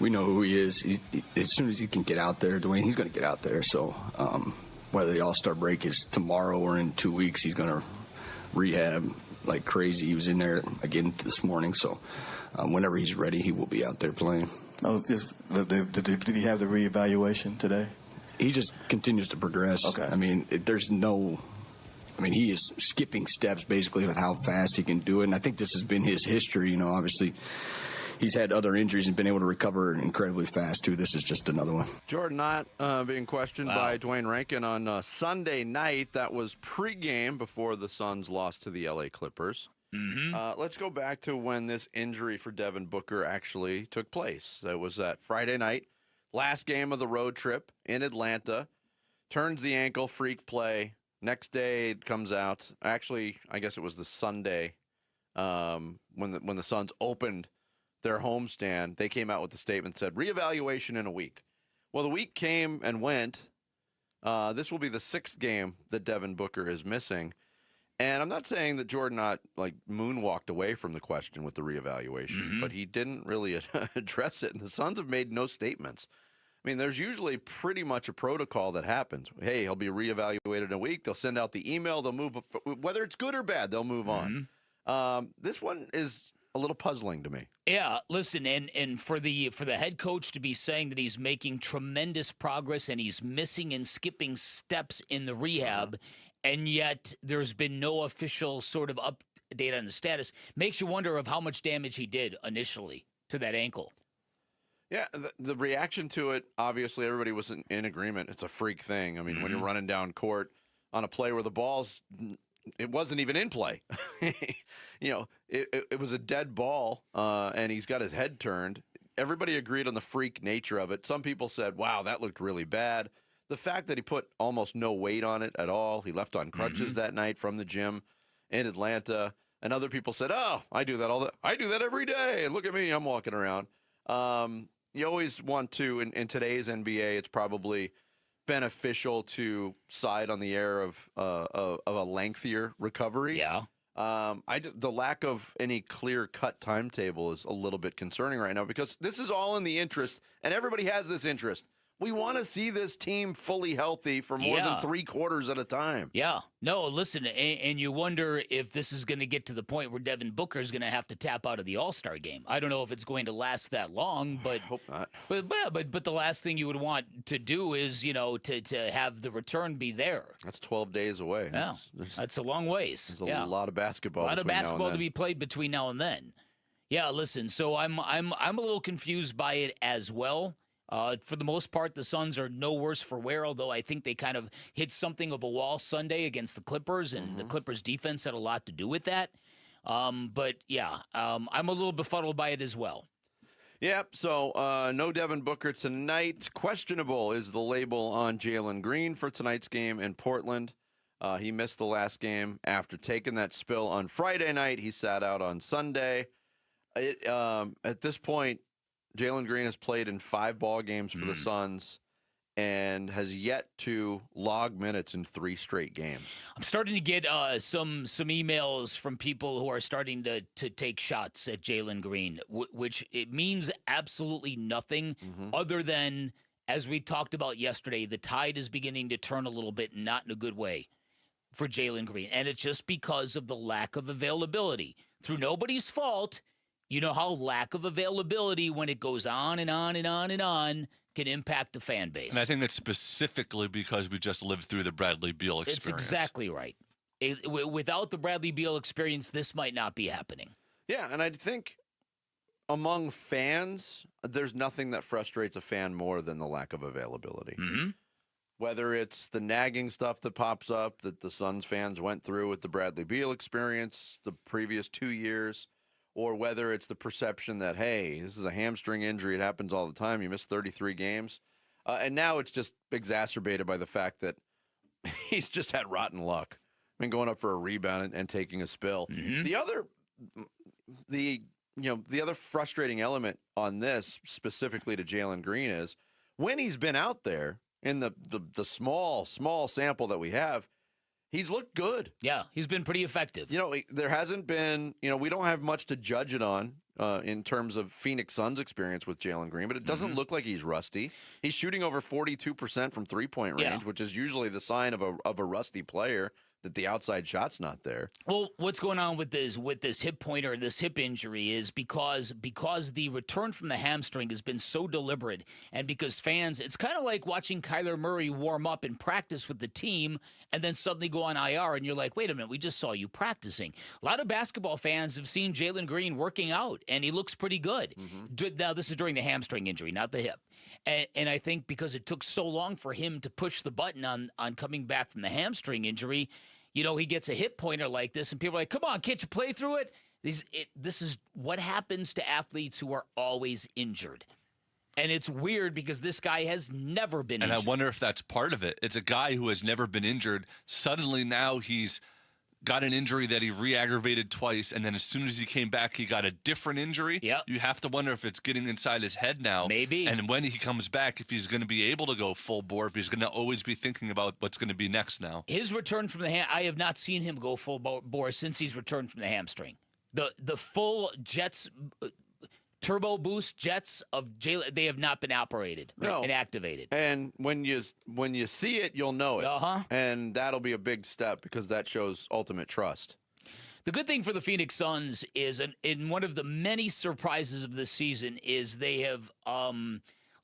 S14: We know who he is. As soon as he can get out there, Dwayne, he's going to get out there. So whether the All-Star break is tomorrow or in 2 weeks, he's going to rehab like crazy. He was in there again this morning. So whenever he's ready, he will be out there playing.
S19: Did he have the reevaluation today?
S14: He just continues to progress.
S19: Okay.
S14: He is skipping steps basically with how fast he can do it. And I think this has been his history. Obviously he's had other injuries and been able to recover incredibly fast too. This is just another one.
S5: Jordan Knott being questioned by Dwayne Rankin on Sunday night. That was pregame before the Suns lost to the LA Clippers.
S12: Mm-hmm.
S5: Let's go back to when this injury for Devin Booker actually took place. It was that Friday night, last game of the road trip in Atlanta. turns the ankle, freak play. Next day it comes out. Actually, I guess it was the Sunday when the Suns opened their homestand. They came out with the statement that said reevaluation in a week. Well, the week came and went. This will be the 6th game that Devin Booker is missing. And I'm not saying that Jordan moonwalked away from the question with the reevaluation, but he didn't really address it. And the Suns have made no statements. I mean, there's usually pretty much a protocol that happens. Hey, he'll be reevaluated in a week. They'll send out the email. They'll move, whether it's good or bad, they'll move on. This one is a little puzzling to me.
S12: Yeah, listen, and for the head coach to be saying that he's making tremendous progress and he's missing and skipping steps in the rehab, and yet there's been no official sort of update on the status, makes you wonder of how much damage he did initially to that ankle.
S5: Yeah, the reaction to it, obviously everybody was in agreement. It's a freak thing. I mean, when you're running down court on a play where it wasn't even in play. It was a dead ball, and he's got his head turned. Everybody agreed on the freak nature of it. Some people said, wow, that looked really bad. The fact that he put almost no weight on it at all, he left on crutches that night from the gym in Atlanta, and other people said, oh, I do that every day, and look at me, I'm walking around. You always want to, in today's NBA, it's probably beneficial to side on the air of a lengthier recovery.
S12: Yeah.
S5: The lack of any clear-cut timetable is a little bit concerning right now because this is all in the interest, and everybody has this interest. We want to see this team fully healthy for more than 3 quarters at a time.
S12: Yeah. No, listen, and you wonder if this is going to get to the point where Devin Booker is going to have to tap out of the All-Star game. I don't know if it's going to last that long, but
S5: hope not.
S12: But the last thing you would want to do is, to have the return be there.
S5: That's 12 days away.
S12: Yeah. That's a long ways.
S5: There's a lot of basketball.
S12: A lot of basketball to be played between now and then. Yeah, listen, so I'm a little confused by it as well. For the most part, the Suns are no worse for wear, although I think they kind of hit something of a wall Sunday against the Clippers, and the Clippers' defense had a lot to do with that. But, yeah, I'm a little befuddled by it as well.
S5: Yep, so no Devin Booker tonight. Questionable is the label on Jalen Green for tonight's game in Portland. He missed the last game after taking that spill on Friday night. He sat out on Sunday. At this point, Jalen Green has played in 5 ball games for the Suns and has yet to log minutes in 3 straight games.
S12: I'm starting to get some emails from people who are starting to take shots at Jalen Green, which it means absolutely nothing other than, as we talked about yesterday, the tide is beginning to turn a little bit, not in a good way for Jalen Green. And it's just because of the lack of availability. Through nobody's fault. You know how lack of availability, when it goes on and on and on and on, can impact the fan base.
S6: And I think that's specifically because we just lived through the Bradley Beal experience.
S12: It's exactly right. Without the Bradley Beal experience, this might not be happening.
S5: Yeah, and I think among fans, there's nothing that frustrates a fan more than the lack of availability. Whether it's the nagging stuff that pops up that the Suns fans went through with the Bradley Beal experience the previous 2 years, or whether it's the perception that, hey, this is a hamstring injury. It happens all the time. You miss 33 games. And now it's just exacerbated by the fact that he's just had rotten luck. I mean, going up for a rebound and taking a spill. The other frustrating element on this, specifically to Jalen Green, is when he's been out there in the small sample that we have, he's looked good.
S12: Yeah, he's been pretty effective.
S5: There hasn't been, we don't have much to judge it on in terms of Phoenix Suns experience with Jalen Green, but it doesn't look like he's rusty. He's shooting over 42% from three-point range, which is usually the sign of a rusty player, that the outside shot's not there.
S12: Well, what's going on with this hip pointer, this hip injury, is because the return from the hamstring has been so deliberate, and because fans, it's kind of like watching Kyler Murray warm up and practice with the team and then suddenly go on IR, and you're like, wait a minute, we just saw you practicing. A lot of basketball fans have seen Jalen Green working out, and he looks pretty good. Now, this is during the hamstring injury, not the hip. And I think because it took so long for him to push the button on coming back from the hamstring injury, he gets a hip pointer like this, and people are like, come on, can't you play through it? This is what happens to athletes who are always injured. And it's weird because this guy has never been
S6: injured.
S12: And
S6: I wonder if that's part of it. It's a guy who has never been injured. Suddenly now he's got an injury that he re-aggravated twice, and then as soon as he came back, he got a different injury.
S12: Yep.
S6: You have to wonder if it's getting inside his head now.
S12: Maybe.
S6: And when he comes back, if he's going to be able to go full bore, if he's going to always be thinking about what's going to be next now.
S12: His return from the I have not seen him go full bore since he's returned from the hamstring. The full Jets turbo boost jets of Jalen, they have not been operated and activated.
S5: And when you see it, you'll know it.
S12: Uh-huh.
S5: And that'll be a big step because that shows ultimate trust.
S12: The good thing for the Phoenix Suns is, in one of the many surprises of this season, is they have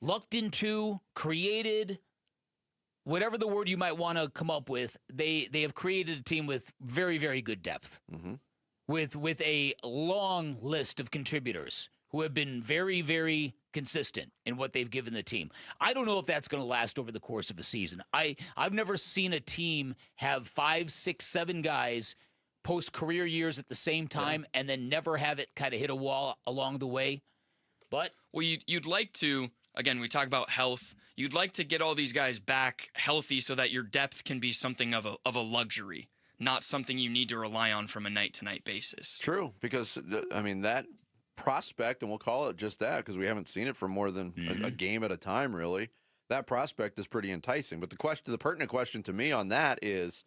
S12: lucked into, created, whatever the word you might want to come up with, they have created a team with very, very good depth, with a long list of contributors who have been very, very consistent in what they've given the team. I don't know if that's going to last over the course of a season. I've never seen a team have 5, 6, 7 guys post-career years at the same time and then never have it kind of hit a wall along the way. But
S13: well, you'd like to, again, we talk about health. You'd like to get all these guys back healthy so that your depth can be something of a luxury, not something you need to rely on from a night-to-night basis.
S5: True, because, I mean, that prospect, and we'll call it just that because we haven't seen it for more than a game at a time, really. That prospect is pretty enticing. But the pertinent question to me on that is,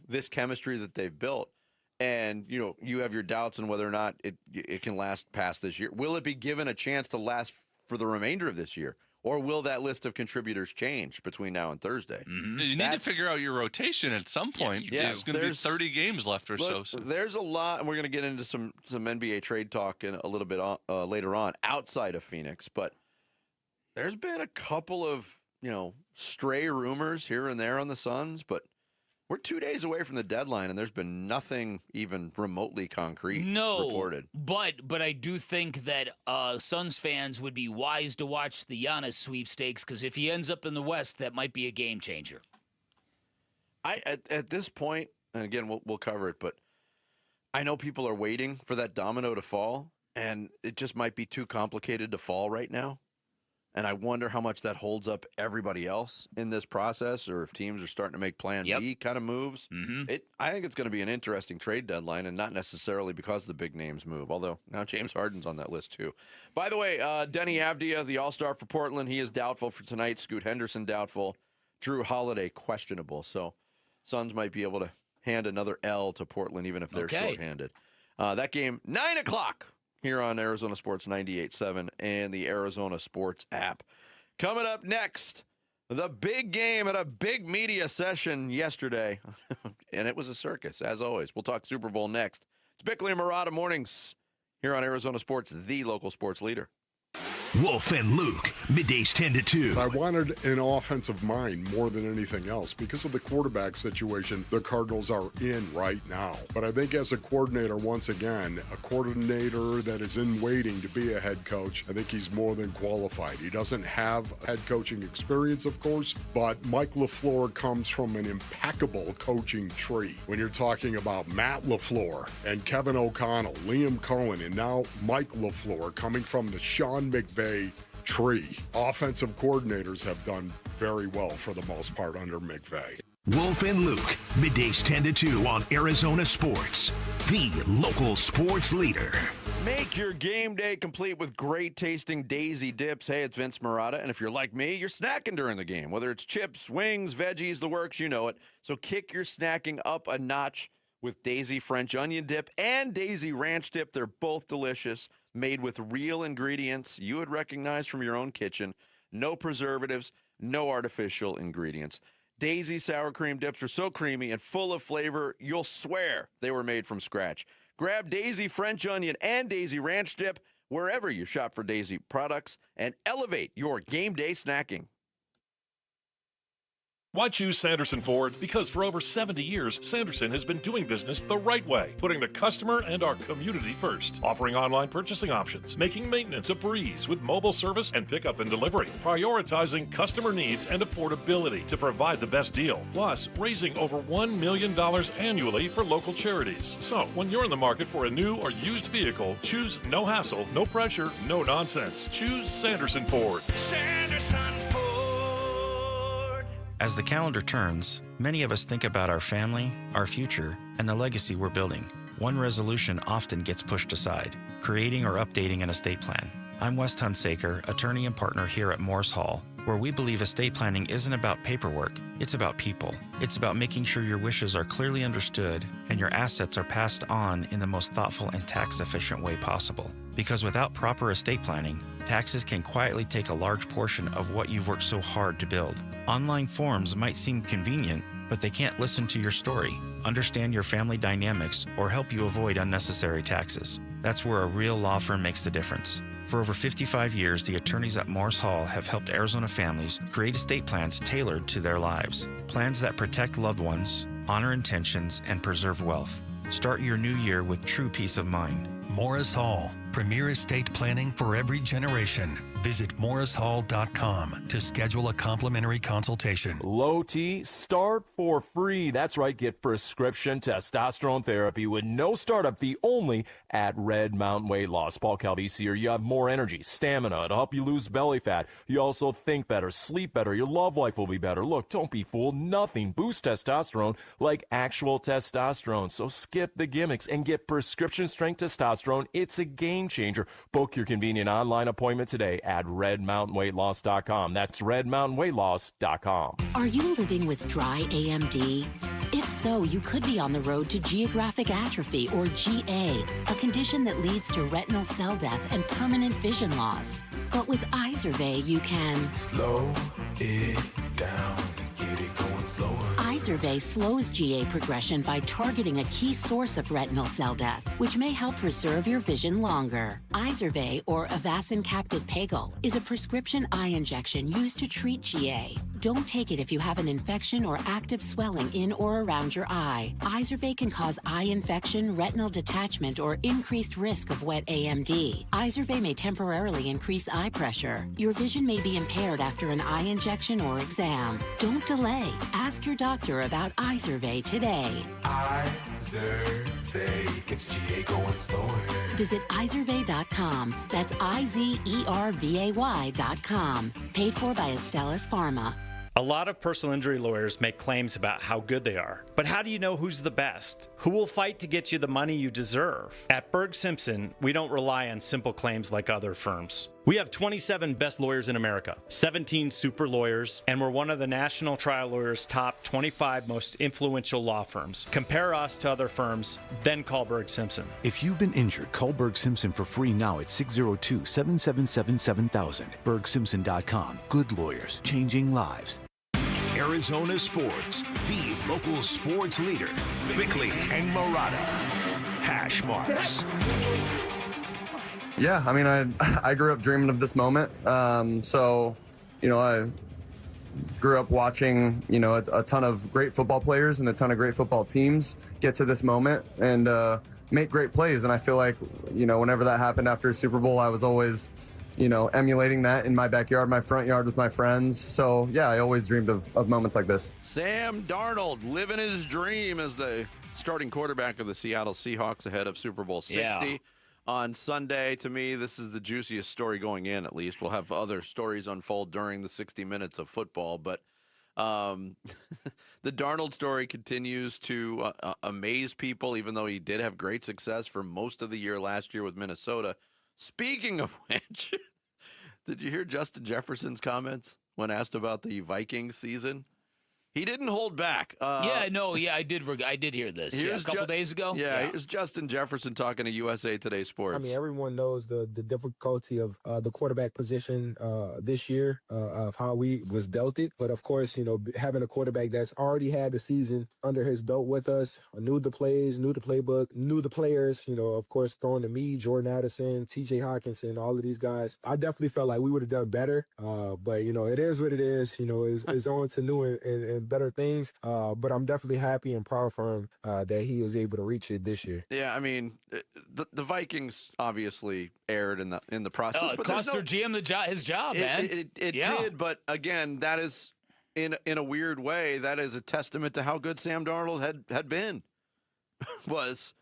S5: this chemistry that they've built, and, you have your doubts on whether or not it can last past this year. Will it be given a chance to last for the remainder of this year? Or will that list of contributors change between now and Thursday?
S6: You need to figure out your rotation at some point.
S5: Yeah,
S6: There's going to be 30 games left or so.
S5: There's a lot, and we're going to get into some NBA trade talk in a little bit later on outside of Phoenix. But there's been a couple of stray rumors here and there on the Suns, but we're 2 days away from the deadline, and there's been nothing even remotely concrete reported.
S12: But I do think that Suns fans would be wise to watch the Giannis sweepstakes, because if he ends up in the West, that might be a game changer.
S5: At this point, and again, we'll cover it, but I know people are waiting for that domino to fall, and it just might be too complicated to fall right now. And I wonder how much that holds up everybody else in this process, or if teams are starting to make plan B kind of moves. I think it's going to be an interesting trade deadline, and not necessarily because the big names move, although now James Harden's on that list too. By the way, Denny Avdia, the All-Star for Portland, he is doubtful for tonight. Scoot Henderson doubtful. Drew Holiday questionable. So Suns might be able to hand another L to Portland even if they're shorthanded. That game, 9 o'clock. Here on Arizona Sports 98.7 and the Arizona Sports app. Coming up next, the big game at a big media session yesterday. And it was a circus, as always. We'll talk Super Bowl next. It's Bickley and Murata Mornings here on Arizona Sports, the local sports leader.
S15: Wolf and Luke, middays 10 to 2.
S17: I wanted an offensive mind more than anything else because of the quarterback situation the Cardinals are in right now. But I think as a coordinator, once again, a coordinator that is in waiting to be a head coach, I think he's more than qualified. He doesn't have head coaching experience, of course, but Mike LaFleur comes from an impeccable coaching tree. When you're talking about Matt LaFleur and Kevin O'Connell, Liam Cohen, and now Mike LaFleur coming from the Sean McVay tree. Offensive coordinators have done very well for the most part under McVay.
S15: Wolf and Luke, middays 10 to 2 on Arizona Sports, the local sports leader.
S5: Make your game day complete with great tasting Daisy dips. Hey, it's Vince Murata, and if you're like me, you're snacking during the game. Whether it's chips, wings, veggies, the works, you know it. So kick your snacking up a notch with Daisy French onion dip and Daisy ranch dip. They're both delicious, made with real ingredients you would recognize from your own kitchen. No preservatives, no artificial ingredients. Daisy sour cream dips are so creamy and full of flavor, you'll swear they were made from scratch. Grab Daisy French onion and Daisy ranch dip wherever you shop for Daisy products and elevate your game day snacking.
S16: Why choose Sanderson Ford? Because for over 70 years, Sanderson has been doing business the right way, putting the customer and our community first, offering online purchasing options, making maintenance a breeze with mobile service and pickup and delivery, prioritizing customer needs and affordability to provide the best deal, plus raising over $1 million annually for local charities. So, when you're in the market for a new or used vehicle, choose no hassle, no pressure, no nonsense. Choose Sanderson Ford.
S15: Sanderson Ford.
S18: As the calendar turns, many of us think about our family, our future, and the legacy we're building. One resolution often gets pushed aside, creating or updating an estate plan. I'm Wes Hunsaker, attorney and partner here at Morris Hall, where we believe estate planning isn't about paperwork, it's about people. It's about making sure your wishes are clearly understood and your assets are passed on in the most thoughtful and tax-efficient way possible. Because without proper estate planning, taxes can quietly take a large portion of what you've worked so hard to build. Online forms might seem convenient, but they can't listen to your story, understand your family dynamics, or help you avoid unnecessary taxes. That's where a real law firm makes the difference. For over 55 years, the attorneys at Morris Hall have helped Arizona families create estate plans tailored to their lives. Plans that protect loved ones, honor intentions, and preserve wealth. Start your new year with true peace of mind.
S20: Morris Hall, premier estate planning for every generation. Visit morrishall.com to schedule a complimentary consultation.
S21: Low T, start for free. That's right, get prescription testosterone therapy with no startup fee only at Red Mountain Weight Loss. Paul Calvisi here. You have more energy, stamina to help you lose belly fat. You also think better, sleep better, your love life will be better. Look, don't be fooled. Nothing boosts testosterone like actual testosterone. So skip the gimmicks and get prescription strength testosterone. It's a game changer. Book your convenient online appointment today at redmountainweightloss.com. That's redmountainweightloss.com.
S22: Are you living with dry AMD? If so, you could be on the road to geographic atrophy, or GA, a condition that leads to retinal cell death and permanent vision loss. But with Izervay, you can
S15: slow it down and get it going slower.
S22: Izervay slows GA progression by targeting a key source of retinal cell death, which may help preserve your vision longer. Izervay, or Avastin Capted Pagel, is a prescription eye injection used to treat GA. Don't take it if you have an infection or active swelling in or around your eye. Izervay can cause eye infection, retinal detachment, or increased risk of wet AMD. Izervay may temporarily increase eye pressure. Your vision may be impaired after an eye injection or exam. Don't delay. Ask your doctor about Izervay today.
S15: Izervay gets GA going slower.
S22: Visit Izervay.com. That's IZERVAY.com. Paid for by Astellas Pharma.
S23: A lot of personal injury lawyers make claims about how good they are. But how do you know who's the best? Who will fight to get you the money you deserve? At Berg Simpson, we don't rely on simple claims like other firms. We have 27 best lawyers in America, 17 super lawyers, and we're one of the National Trial Lawyers' top 25 most influential law firms. Compare us to other firms, then call Berg Simpson.
S25: If you've been injured, call Berg Simpson for free now at 602-777-7000. BergSimpson.com. Good lawyers, changing lives.
S15: Arizona Sports, the local sports leader. Bickley and Murata. Hash marks.
S26: Yeah, I mean, I grew up dreaming of this moment. So, you know, I grew up watching, you know, a ton of great football players and a ton of great football teams get to this moment and make great plays. And I feel like, you know, whenever that happened after a Super Bowl, I was always, you know, emulating that in my backyard, my front yard with my friends. So, yeah, I always dreamed of moments like this.
S5: Sam Darnold living his dream as the starting quarterback of the Seattle Seahawks ahead of Super Bowl 60.
S12: Yeah.
S5: On Sunday. To me, this is the juiciest story going in, at least. We'll have other stories unfold during the 60 minutes of football, but the Darnold story continues to amaze people, even though he did have great success for most of the year last year with Minnesota. Speaking of which, did you hear Justin Jefferson's comments when asked about the Vikings season? He didn't hold back.
S12: I did hear this a couple days ago.
S5: Yeah, here's Justin Jefferson talking to USA Today Sports.
S29: I mean, everyone knows the difficulty of the quarterback position this year, of how we was dealt it. But of course, you know, having a quarterback that's already had the season under his belt with us, knew the plays, knew the playbook, knew the players, you know, of course, throwing to me, Jordan Addison, TJ Hawkinson, all of these guys. I definitely felt like we would have done better. But, you know, it is what it is. You know, it's on to new and and better things. But I'm definitely happy and proud for him that he was able to reach it this year.
S5: Yeah, I mean, the Vikings obviously erred in the process.
S12: It
S5: but
S12: cost their GM his job, man.
S5: It did, but again, that is in a weird way. That is a testament to how good Sam Darnold had been. Was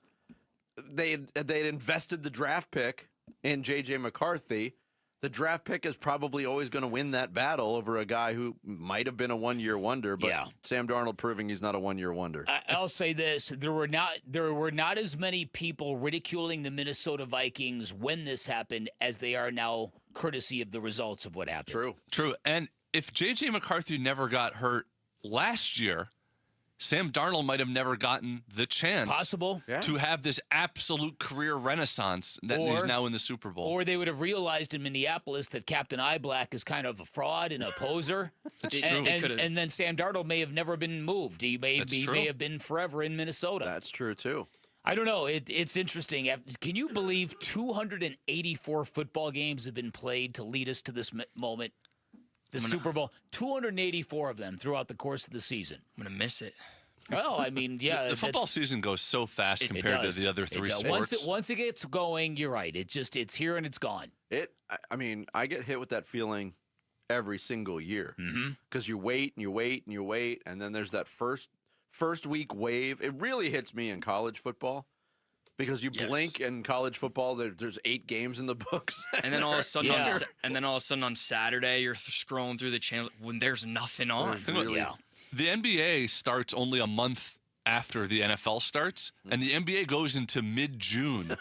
S5: they'd invested the draft pick in J.J. McCarthy. The draft pick is probably always going to win that battle over a guy who might have been a one-year wonder, but Sam Darnold proving he's not a one-year wonder.
S12: I'll say this: there were not as many people ridiculing the Minnesota Vikings when this happened as they are now, courtesy of the results of what happened.
S6: True. And if J.J. McCarthy never got hurt last year, Sam Darnold might have never gotten the chance to have this absolute career renaissance that he's now in the Super Bowl.
S12: Or they would have realized in Minneapolis that Captain Eyeblack is kind of a fraud and a poser. And then Sam Darnold may have never been moved. He may have been forever in Minnesota.
S5: That's true, too.
S12: I don't know. It's interesting. Can you believe 284 football games have been played to lead us to this moment? The Super Bowl, 284 of them throughout the course of the season.
S13: I'm going to miss it.
S12: Well, I mean, yeah.
S6: The football season goes so fast compared to the other three sports.
S12: Once it gets going, you're right. It's here and it's gone.
S5: I mean, I get hit with that feeling every single year. Because you wait and you wait and you wait, and then there's that first week wave. It really hits me in college football. Because you blink in college football, there's 8 games in the books,
S13: and then all of a sudden, on Saturday, you're scrolling through the channels when there's nothing on.
S6: The NBA starts only a month after the NFL starts, and the NBA goes into mid-June.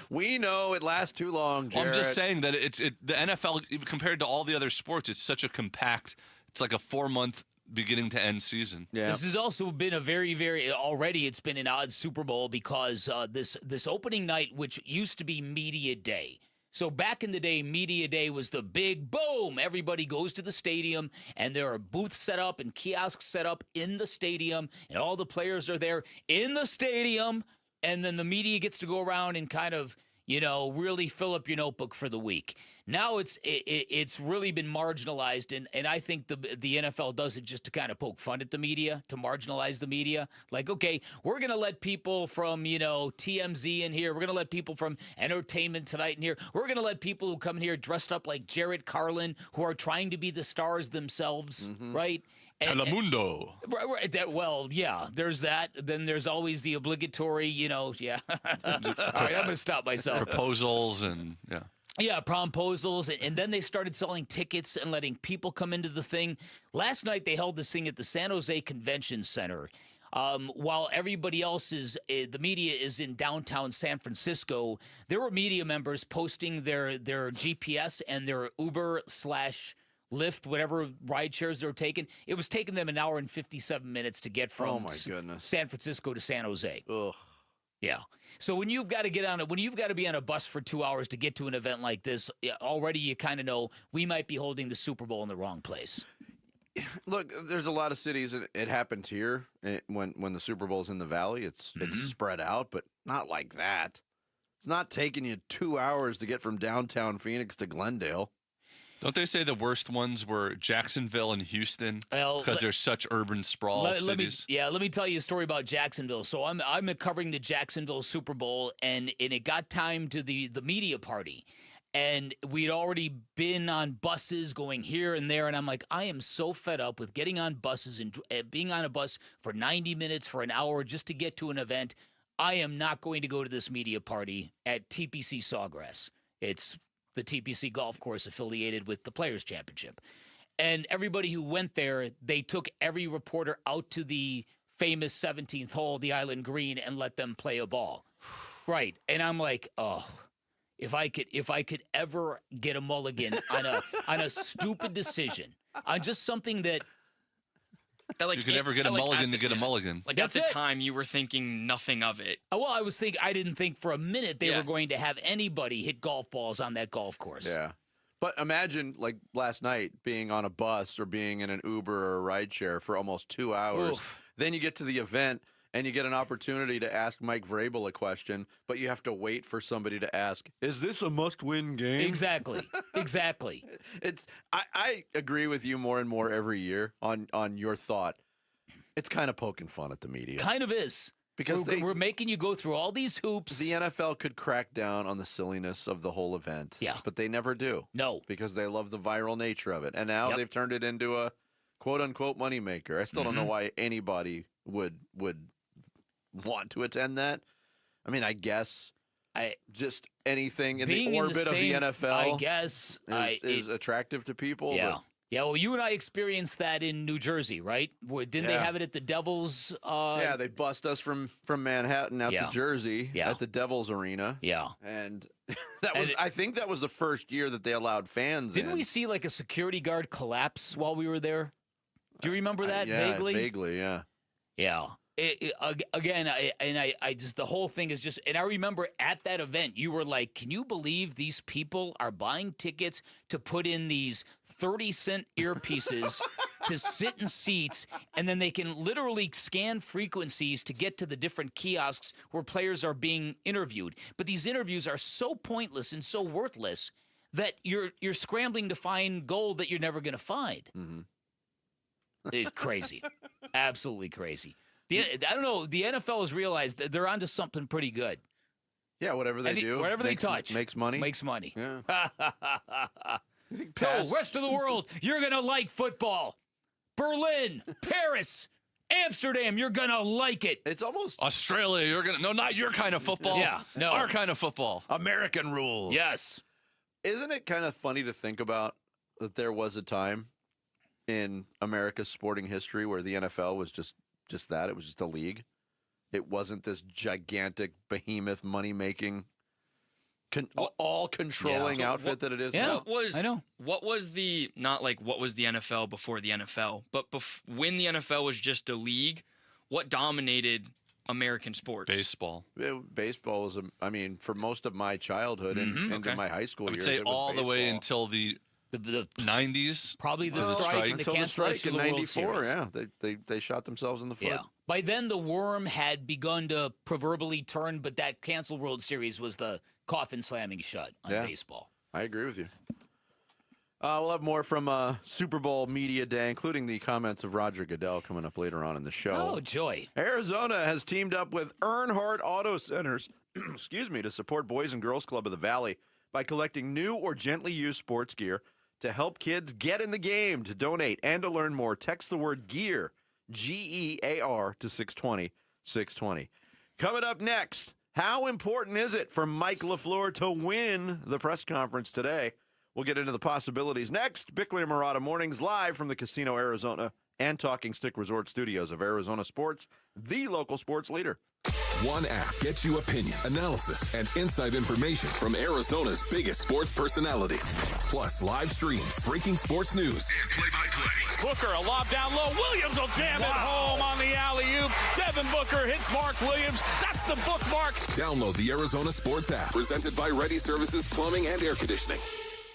S5: We know it lasts too long, Jared.
S6: I'm just saying that the NFL, compared to all the other sports, it's such a compact. It's like a 4-month beginning to end season.
S5: Yeah.
S12: This has also been a already it's been an odd Super Bowl because this opening night, which used to be Media Day. So back in the day, Media Day was the big boom. Everybody goes to the stadium, and there are booths set up and kiosks set up in the stadium, and all the players are there in the stadium, and then the media gets to go around and kind of, really fill up your notebook for the week. Now it's really been marginalized, and I think the NFL does it just to kind of poke fun at the media, to marginalize the media. Like, okay, we're going to let people from, TMZ in here. We're going to let people from Entertainment Tonight in here. We're going to let people who come in here dressed up like Jared Carlin, who are trying to be the stars themselves, right?
S6: Telemundo.
S12: Well, yeah, there's that. Then there's always the obligatory, All right, I'm going to stop myself.
S6: Proposals and,
S12: Yeah, promposals, and then they started selling tickets and letting people come into the thing. Last night they held this thing at the San Jose Convention Center. While everybody else the media is in downtown San Francisco, there were media members posting their GPS and their Uber/Lyft, whatever ride shares they were taking. It was taking them an hour and 57 minutes to get from San Francisco to San Jose.
S5: Ugh.
S12: Yeah. So when you've got to be on a bus for 2 hours to get to an event like this, already you kind of know we might be holding the Super Bowl in the wrong place.
S5: Look, there's a lot of cities, and it happens here when the Super Bowl's in the Valley. It's spread out, but not like that. It's not taking you 2 hours to get from downtown Phoenix to Glendale.
S6: Don't they say the worst ones were Jacksonville and Houston because they're such urban sprawl cities?
S12: Let me tell you a story about Jacksonville. So I'm covering the Jacksonville Super Bowl, and it got time to the media party. And we'd already been on buses going here and there, and I'm like, I am so fed up with getting on buses and being on a bus for 90 minutes, for an hour, just to get to an event. I am not going to go to this media party at TPC Sawgrass. It's the TPC golf course affiliated with the Players Championship. And everybody who went there, they took every reporter out to the famous 17th hole, the Island Green, and let them play a ball. Right. And I'm like, oh, if I could ever get a mulligan on a stupid decision, on just something that
S6: you could never get a mulligan to get a mulligan.
S13: Like at the time, you were thinking nothing of it.
S12: Well, I didn't think for a minute they were going to have anybody hit golf balls on that golf course.
S5: Yeah. But imagine, like, last night being on a bus or being in an Uber or a rideshare for almost 2 hours. Oof. Then you get to the event, and you get an opportunity to ask Mike Vrabel a question, but you have to wait for somebody to ask, is this a must-win game?
S12: Exactly.
S5: I agree with you more and more every year on your thought. It's kind of poking fun at the media.
S12: Kind of is.
S5: Because
S12: we're making you go through all these hoops.
S5: The NFL could crack down on the silliness of the whole event.
S12: Yeah.
S5: But they never do.
S12: No.
S5: Because they love the viral nature of it. And now they've turned it into a quote-unquote moneymaker. I still don't know why anybody would want to attend that. I mean, I guess just anything in the orbit of the NFL
S12: I guess,
S5: is attractive to people.
S12: Yeah.
S5: But
S12: Yeah, well, you and I experienced that in New Jersey, right? Didn't they have it at the Devils?
S5: Yeah, they bust us from Manhattan out to Jersey at the Devils Arena.
S12: Yeah.
S5: And I think that was the first year that they allowed fans in.
S12: Didn't we see like a security guard collapse while we were there? Do you remember that vaguely?
S5: Vaguely, yeah.
S12: Yeah. I just, the whole thing is just, and I remember at that event, you were like, can you believe these people are buying tickets to put in these 30-cent earpieces to sit in seats, and then they can literally scan frequencies to get to the different kiosks where players are being interviewed. But these interviews are so pointless and so worthless that you're scrambling to find gold that you're never going to find.
S5: Mm-hmm.
S12: It's crazy. Absolutely crazy. I don't know. The NFL has realized that they're onto something pretty good.
S5: Yeah, whatever they do.
S12: Whatever they touch.
S5: Makes money.
S12: Makes money.
S5: Yeah.
S12: So, rest of the world, you're going to like football. Berlin, Paris, Amsterdam, you're going to like it.
S5: It's almost
S6: Australia, you're going to... No, not your kind of football.
S12: Yeah, no.
S6: Our kind of football.
S5: American rules.
S12: Yes.
S5: Isn't it kind of funny to think about that there was a time in America's sporting history where the NFL was just that? It was just a league. It wasn't this gigantic behemoth money-making, all-controlling outfit that it is now.
S12: I know.
S13: What was the, not like what was the NFL before the NFL, but when the NFL was just a league, what dominated American sports?
S6: Baseball.
S5: Baseball was, for most of my childhood and into my high school years,
S6: say
S5: it was
S6: all
S5: baseball.
S6: the way until the 90s.
S12: Probably the strike and the cancellation
S5: in
S12: of the World
S5: 94,
S12: Series.
S5: yeah. They shot themselves in the foot.
S12: Yeah. By then, the worm had begun to proverbially turn, but that canceled World Series was the coffin slamming shut on baseball.
S5: I agree with you. We'll have more from Super Bowl Media Day, including the comments of Roger Goodell coming up later on in the show.
S12: Oh, joy.
S5: Arizona has teamed up with Earnhardt Auto Centers, to support Boys and Girls Club of the Valley by collecting new or gently used sports gear to help kids get in the game. To donate and to learn more, text the word GEAR, GEAR, to 620-620. Coming up next, how important is it for Mike LaFleur to win the press conference today? We'll get into the possibilities next. Bickley and Murata Mornings live from the Casino Arizona and Talking Stick Resort Studios of Arizona Sports, the local sports leader.
S1: One app gets you opinion, analysis, and inside information from Arizona's biggest sports personalities. Plus live streams, breaking sports news, and play-by-play.
S2: Booker, a lob down low. Williams will jam it home on the alley-oop. Devin Booker hits Mark Williams. That's the bookmark.
S1: Download the Arizona Sports app, presented by Ready Services Plumbing and Air Conditioning.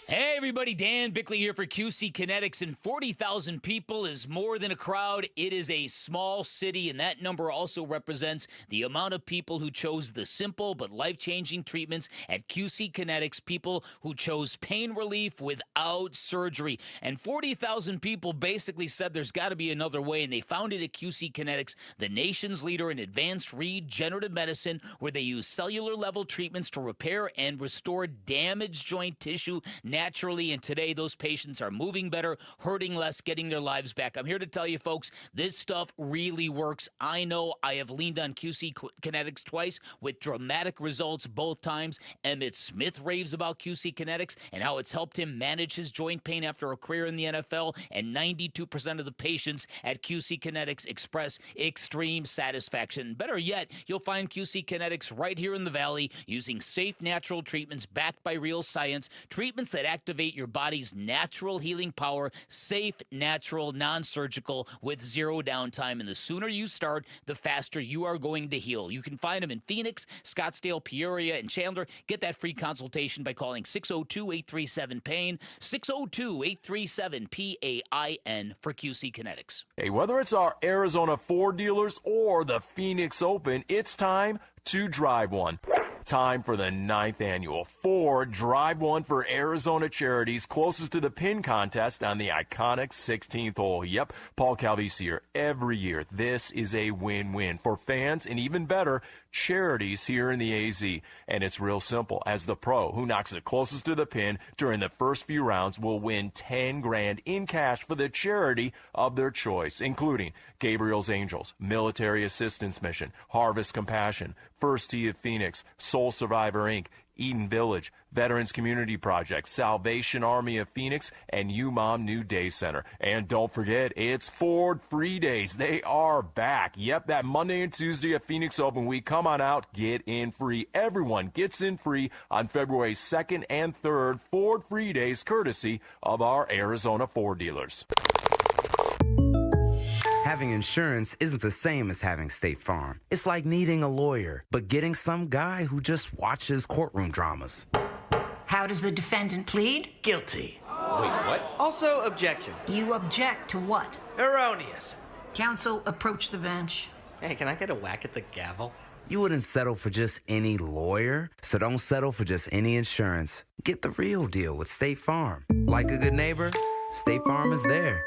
S12: Hey, everybody, Dan Bickley here for QC Kinetics, and 40,000 people is more than a crowd. It is a small city, and that number also represents the amount of people who chose the simple but life-changing treatments at QC Kinetics, people who chose pain relief without surgery. And 40,000 people basically said there's got to be another way, and they found it at QC Kinetics, the nation's leader in advanced regenerative medicine, where they use cellular-level treatments to repair and restore damaged joint tissue naturally, and today those patients are moving better, hurting less, getting their lives back. I'm here to tell you, folks, this stuff really works. I know I have leaned on QC Kinetics twice with dramatic results both times. Emmitt Smith raves about QC Kinetics and how it's helped him manage his joint pain after a career in the NFL, and 92% of the patients at QC Kinetics express extreme satisfaction. Better yet, you'll find QC Kinetics right here in the Valley using safe, natural treatments backed by real science, treatments that that activate your body's natural healing power, safe, natural, non-surgical, with zero downtime. And the sooner you start, the faster you are going to heal. You can find them in Phoenix, Scottsdale, Peoria, and Chandler. Get that free consultation by calling 602-837-PAIN, 602-837-PAIN for QC Kinetics.
S21: Hey, whether it's our Arizona Ford dealers or the Phoenix Open, it's time to drive one. Time for the 9th annual Ford Drive One for Arizona Charities, closest to the pin contest on the iconic 16th hole. Yep, Paul Calvisi here. Every year, this is a win-win for fans and even better, charities here in the AZ. And it's real simple. As the pro who knocks it closest to the pin during the first few rounds will win $10,000 in cash for the charity of their choice, including Gabriel's Angels, Military Assistance Mission, Harvest Compassion, First Tee of Phoenix, Soul Survivor Inc., Eden Village, Veterans Community Project, Salvation Army of Phoenix, and UMOM New Day Center. And don't forget, it's Ford Free Days. They are back. Yep, that Monday and Tuesday of Phoenix Open Week. Come on out, get in free. Everyone gets in free on February 2nd and 3rd. Ford Free Days, courtesy of our Arizona Ford dealers.
S3: Having insurance isn't the same as having State Farm. It's like needing a lawyer, but getting some guy who just watches courtroom dramas.
S4: How does the defendant plead?
S7: Guilty. Wait, what? Also, objection.
S4: You object to what?
S7: Erroneous.
S4: Counsel, approach the bench.
S7: Hey, can I get a whack at the gavel?
S3: You wouldn't settle for just any lawyer, so don't settle for just any insurance. Get the real deal with State Farm. Like a good neighbor, State Farm is there.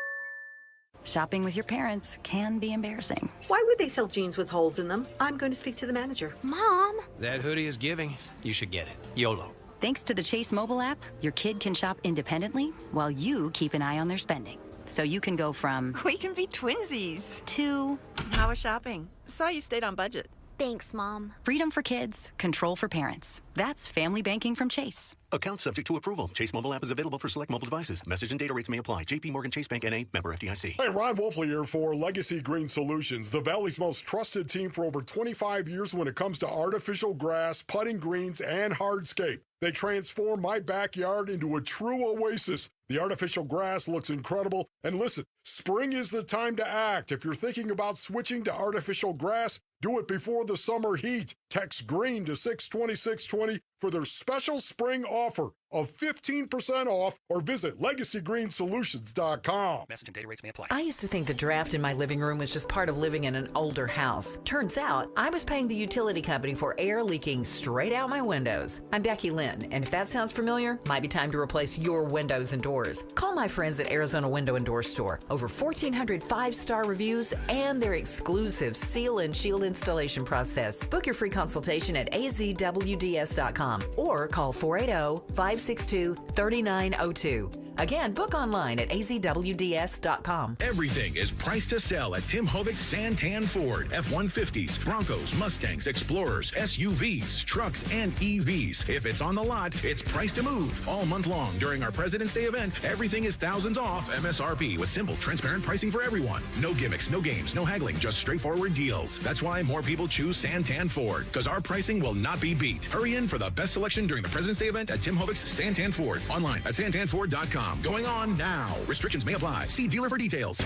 S8: Shopping with your parents can be embarrassing.
S9: Why would they sell jeans with holes in them? I'm going to speak to the manager.
S8: Mom!
S10: That hoodie is giving. You should get it. YOLO.
S8: Thanks to the Chase mobile app, your kid can shop independently while you keep an eye on their spending. So you can go from...
S24: We can be twinsies.
S8: ...to...
S24: How was shopping? Saw you stayed on budget.
S8: Thanks, Mom. Freedom for kids, control for parents. That's family banking from Chase.
S11: Account subject to approval. Chase mobile app is available for select mobile devices. Message and data rates may apply. JP Morgan Chase Bank N.A. member FDIC.
S17: Hey, Ron Wolfley here for Legacy Green Solutions, the Valley's most trusted team for over 25 years when it comes to artificial grass, putting greens, and hardscape. They transform my backyard into a true oasis. The artificial grass looks incredible. And listen, spring is the time to act. If you're thinking about switching to artificial grass, do it before the summer heat. Text GREEN to 620-620 for their special spring offer of 15% off or visit LegacyGreenSolutions.com.
S11: Message and data rates may apply.
S27: I used to think the draft in my living room was just part of living in an older house. Turns out, I was paying the utility company for air leaking straight out my windows. I'm Becky Lynn, and if that sounds familiar, might be time to replace your windows and doors. Call my friends at Arizona Window and Door Store. Over 1,400 five-star reviews and their exclusive seal and shield installation process. Book your free consultation at azwds.com or call 480-562-3902. Again, book online at azwds.com.
S15: Everything is priced to sell at Tim Hovig's Santan Ford. F-150s, Broncos, Mustangs, Explorers, SUVs, trucks, and EVs. If it's on the lot, it's priced to move. All month long during our President's Day event, everything is thousands off MSRP with simple, transparent pricing for everyone. No gimmicks, no games, no haggling, just straightforward deals. That's why more people choose Santan Ford, because our pricing will not be beat. Hurry in for the best selection during the President's Day event at Tim Hovig's Santan Ford. Online at santanford.com. Going on now. Restrictions may apply. See dealer for details.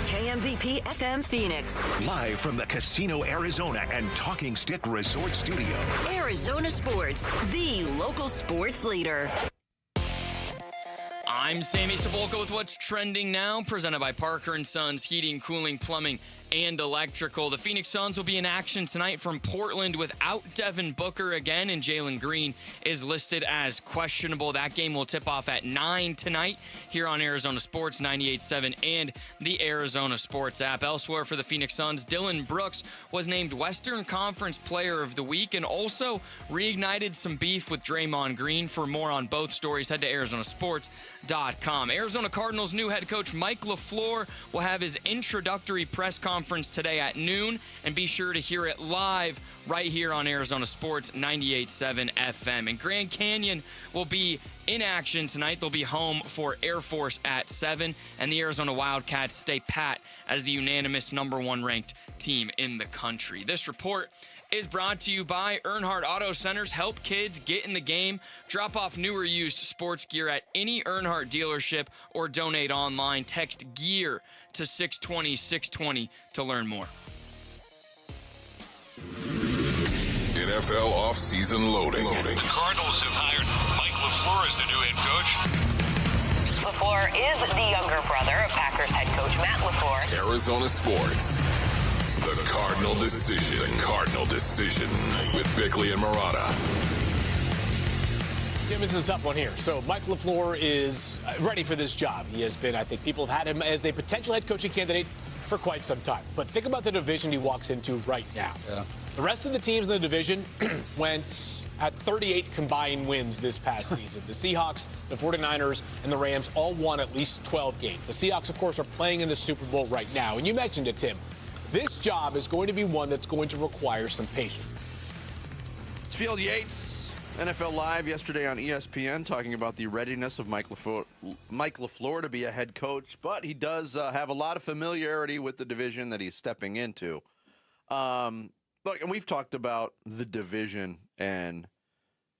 S28: KMVP FM Phoenix.
S15: Live from the Casino Arizona and Talking Stick Resort Studio.
S28: Arizona Sports, the local sports leader.
S13: I'm Sammy Cebulka with what's trending now, presented by Parker & Sons Heating, Cooling, Plumbing, and Electrical. The Phoenix Suns will be in action tonight from Portland without Devin Booker again, and Jalen Green is listed as questionable. That game will tip off at 9 tonight here on Arizona Sports 98.7 and the Arizona Sports app. Elsewhere for the Phoenix Suns, Dylan Brooks was named Western Conference Player of the Week and also reignited some beef with Draymond Green. For more on both stories, head to arizonasports.com. Arizona Cardinals new head coach Mike LaFleur will have his introductory press conference today at noon, and be sure to hear it live right here on Arizona Sports 98.7 FM. And Grand Canyon will be in action tonight. They'll be home for Air Force at 7, and the Arizona Wildcats stay pat as the unanimous #1 ranked team in the country. This report is brought to you by Earnhardt Auto Centers. Help kids get in the game. Drop off new or used sports gear at any Earnhardt dealership or donate online. Text GEAR to 620-620 to learn more.
S1: NFL offseason loading.
S14: The Cardinals have hired Mike LaFleur as the new head coach.
S16: LaFleur is the younger brother of Packers head coach Matt LaFleur.
S1: Arizona Sports. The Cardinal Decision. The Cardinal Decision with Bickley and Murata.
S18: Jim, this is a tough one here. So Mike LaFleur is ready for this job. He has been, I think people have had him as a potential head coaching candidate for quite some time. But think about the division he walks into right now. Yeah. The rest of the teams in the division went at 38 combined wins this past season. The Seahawks, the 49ers, and the Rams all won at least 12 games. The Seahawks, of course, are playing in the Super Bowl right now. And you mentioned it, Tim. This job is going to be one that's going to require some patience.
S5: It's Field Yates, NFL Live yesterday on ESPN, talking about the readiness of Mike LaFleur to be a head coach. But he does have a lot of familiarity with the division that he's stepping into. Look, and we've talked about the division and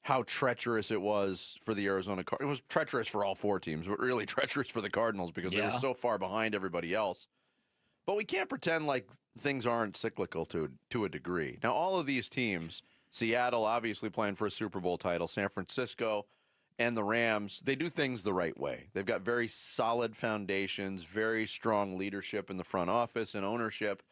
S5: how treacherous it was for the Arizona Cardinals. It was treacherous for all four teams, but really treacherous for the Cardinals because they were so far behind everybody else. But we can't pretend like things aren't cyclical to a degree. Now, all of these teams, Seattle obviously playing for a Super Bowl title, San Francisco, and the Rams, they do things the right way. They've got very solid foundations, very strong leadership in the front office and ownership.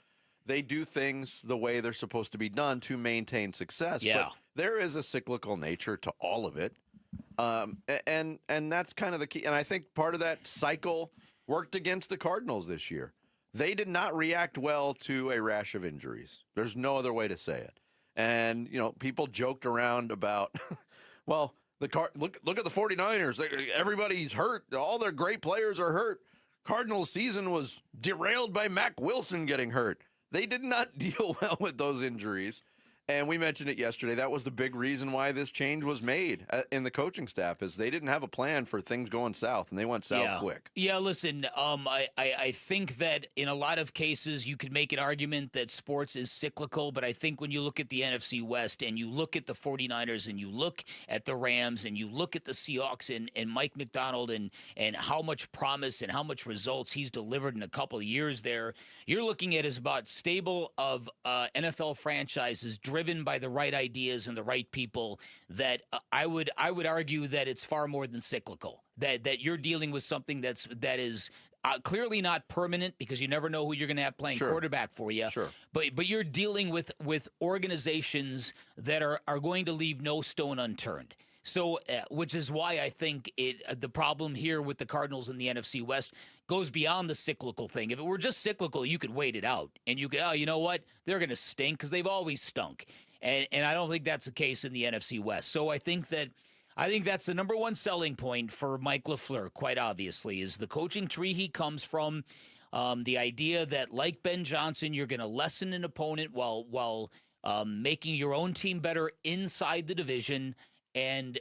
S5: They do things the way they're supposed to be done to maintain success.
S12: Yeah.
S5: But there is a cyclical nature to all of it. And that's kind of the key. And I think part of that cycle worked against the Cardinals this year. They did not react well to a rash of injuries. There's no other way to say it. And, you know, people joked around about, well, look at the 49ers. Everybody's hurt. All their great players are hurt. Cardinals' season was derailed by Mack Wilson getting hurt. They did not deal well with those injuries. And we mentioned it yesterday. That was the big reason why this change was made in the coaching staff, is they didn't have a plan for things going south, and they went south quick.
S12: Yeah, listen, I think that in a lot of cases you could make an argument that sports is cyclical, but I think when you look at the NFC West and you look at the 49ers and you look at the Rams and you look at the Seahawks and Mike McDonald and how much promise and how much results he's delivered in a couple of years there, you're looking at is about stable of NFL franchises driven by the right ideas and the right people, that I would argue that it's far more than cyclical. That you're dealing with something that is clearly not permanent, because you never know who you're going to have playing quarterback for you.
S5: Sure.
S12: But you're dealing with organizations that are going to leave no stone unturned. So, which is why I think the problem here with the Cardinals in the NFC West goes beyond the cyclical thing. If it were just cyclical, you could wait it out. And you could, you know what? They're going to stink because they've always stunk. And I don't think that's the case in the NFC West. So I think that's the number one selling point for Mike LaFleur, quite obviously, is the coaching tree he comes from. The idea that, like Ben Johnson, you're going to lessen an opponent while making your own team better inside the division. And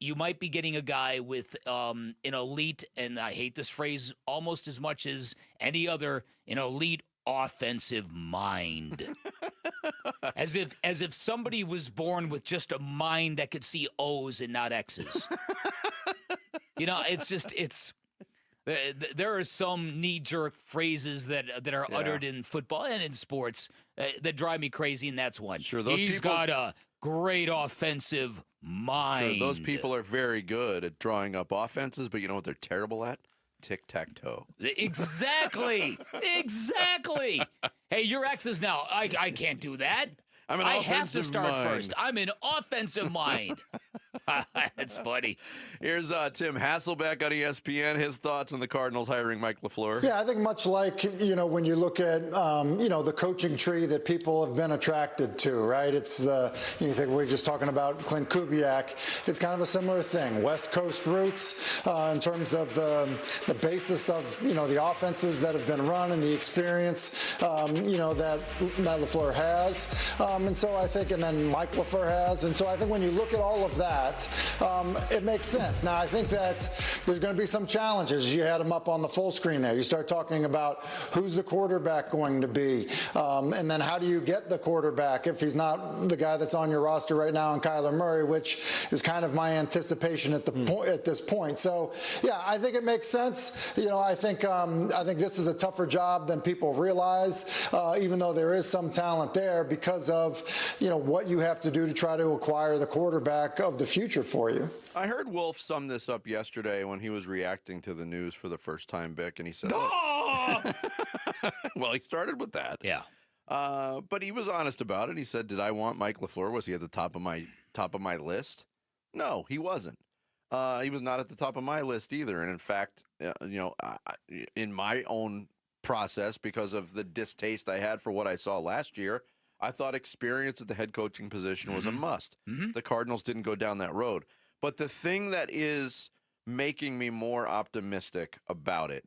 S12: you might be getting a guy with an elite, and I hate this phrase almost as much as any other, an elite offensive mind. as if somebody was born with just a mind that could see O's and not X's. You know, there are some knee-jerk phrases that are uttered in football and in sports that drive me crazy, and that's one.
S5: Sure,
S12: He's got a great offensive mind.
S5: Sure, those people are very good at drawing up offenses, but you know what they're terrible at? Tic-tac-toe.
S12: Exactly. Exactly. Hey, your X's now. I can't do that.
S5: I
S12: have to start first. I'm an offensive mind. That's funny.
S5: Here's Tim Hasselbeck on ESPN. His thoughts on the Cardinals hiring Mike LaFleur.
S19: Yeah, I think much like, when you look at, the coaching tree that people have been attracted to, right? It's you think we're just talking about Clint Kubiak. It's kind of a similar thing. West Coast roots in terms of the basis of, the offenses that have been run and the experience, that Matt LaFleur has. And so I think, and then Mike LaFleur has. And so I think when you look at all of that, that, it makes sense. Now, I think that there's going to be some challenges. You had them up on the full screen there. You start talking about who's the quarterback going to be, and then how do you get the quarterback if he's not the guy that's on your roster right now in Kyler Murray, which is kind of my anticipation at this point. So, yeah, I think it makes sense. I think this is a tougher job than people realize, even though there is some talent there because of, what you have to do to try to acquire the quarterback of the future for you.
S5: I heard Wolf sum this up yesterday when he was reacting to the news for the first time, Bick, and he said, well, he started with that.
S12: Yeah.
S5: But he was honest about it. He said, did I want Mike LaFleur? Was he at the top of my list? No, he wasn't. He was not at the top of my list either. And in fact, in my own process, because of the distaste I had for what I saw last year, I thought experience at the head coaching position was a must. The Cardinals didn't go down that road. But the thing that is making me more optimistic about it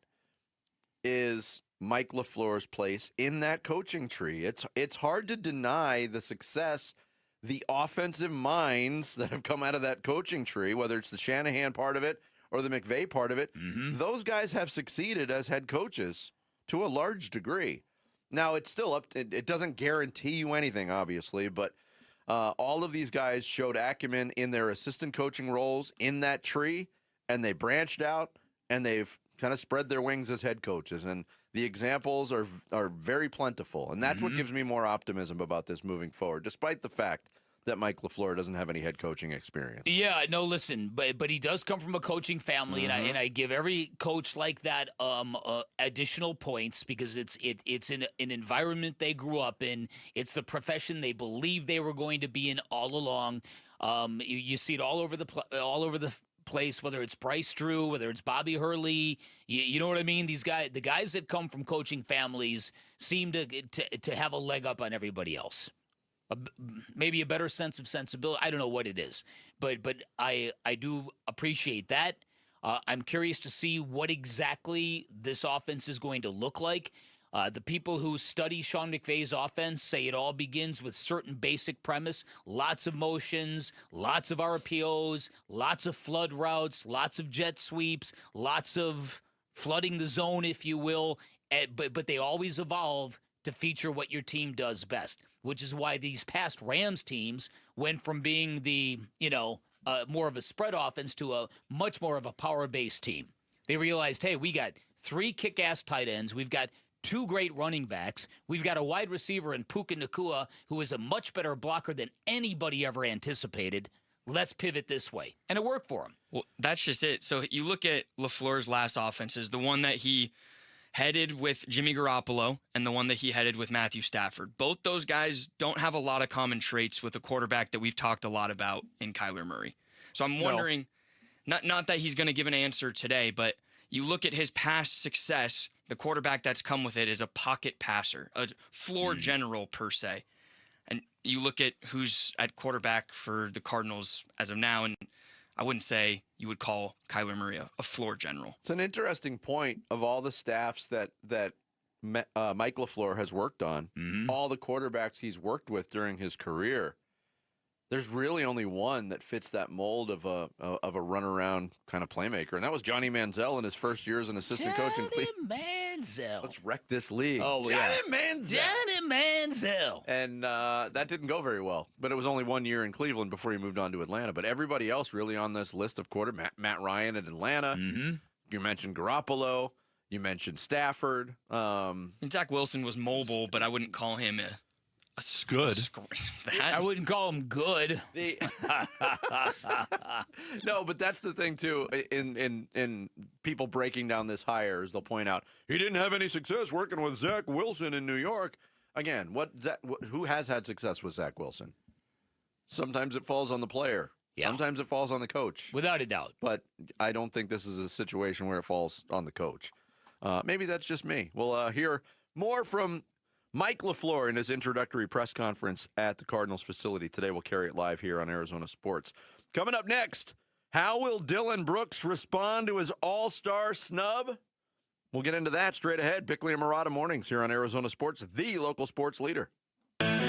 S5: is Mike LaFleur's place in that coaching tree. It's hard to deny the success, the offensive minds that have come out of that coaching tree, whether it's the Shanahan part of it or the McVay part of it. Those guys have succeeded as head coaches to a large degree. Now, it's still up. It doesn't guarantee you anything, obviously, but all of these guys showed acumen in their assistant coaching roles in that tree, and they branched out, and they've kind of spread their wings as head coaches. And the examples are very plentiful, and that's what gives me more optimism about this moving forward, despite the fact that Mike LaFleur doesn't have any head coaching experience.
S12: Yeah, no, listen, but he does come from a coaching family, and I give every coach like that additional points because it's in an environment they grew up in. It's the profession they believe they were going to be in all along. You see it all over the place, whether it's Bryce Drew, whether it's Bobby Hurley. You know what I mean? The guys that come from coaching families seem to have a leg up on everybody else. Maybe a better sense of sensibility. I don't know what it is, but I do appreciate that. I'm curious to see what exactly this offense is going to look like. The people who study Sean McVay's offense say it all begins with certain basic premise, lots of motions, lots of RPOs, lots of flood routes, lots of jet sweeps, lots of flooding the zone, if you will, but they always evolve to feature what your team does best, which is why these past Rams teams went from being the, more of a spread offense to a much more of a power-based team. They realized, hey, we got 3 kick-ass tight ends. We've got 2 great running backs. We've got a wide receiver in Puka Nacua who is a much better blocker than anybody ever anticipated. Let's pivot this way. And it worked for him.
S13: Well, that's just it. So you look at LaFleur's last offenses, the one that he headed with Jimmy Garoppolo and the one that he headed with Matthew Stafford. Both those guys don't have a lot of common traits with a quarterback that we've talked a lot about in Kyler Murray. So I'm wondering, not that he's going to give an answer today, but you look at his past success, the quarterback that's come with it is a pocket passer, a floor general per se. And you look at who's at quarterback for the Cardinals as of now, and I wouldn't say you would call Kyler Murray a floor general.
S5: It's an interesting point of all the staffs that Mike LaFleur has worked on, all the quarterbacks he's worked with during his career. There's really only one that fits that mold of a runaround kind of playmaker, and that was Johnny Manziel in his first year as an assistant coach in Cleveland.
S12: Manziel.
S5: Let's wreck this league.
S12: Oh,
S5: Johnny Manziel.
S12: Johnny Manziel.
S5: And that didn't go very well, but it was only 1 year in Cleveland before he moved on to Atlanta. But everybody else really on this list of Matt Ryan at Atlanta. You mentioned Garoppolo. You mentioned Stafford.
S13: And Zach Wilson was mobile, but I wouldn't call him a
S11: good.
S12: I wouldn't call him good.
S5: No, but that's the thing too. In people breaking down this hires, they'll point out he didn't have any success working with Zach Wilson in New York. Again, who has had success with Zach Wilson? Sometimes it falls on the player.
S12: Yeah.
S5: Sometimes it falls on the coach.
S12: Without a doubt.
S5: But I don't think this is a situation where it falls on the coach. Maybe that's just me. We'll hear more from Mike LaFleur in his introductory press conference at the Cardinals facility. Today we'll carry it live here on Arizona Sports. Coming up next, how will Dylan Brooks respond to his all-star snub? We'll get into that straight ahead. Bickley and Murata mornings here on Arizona Sports, the local sports leader.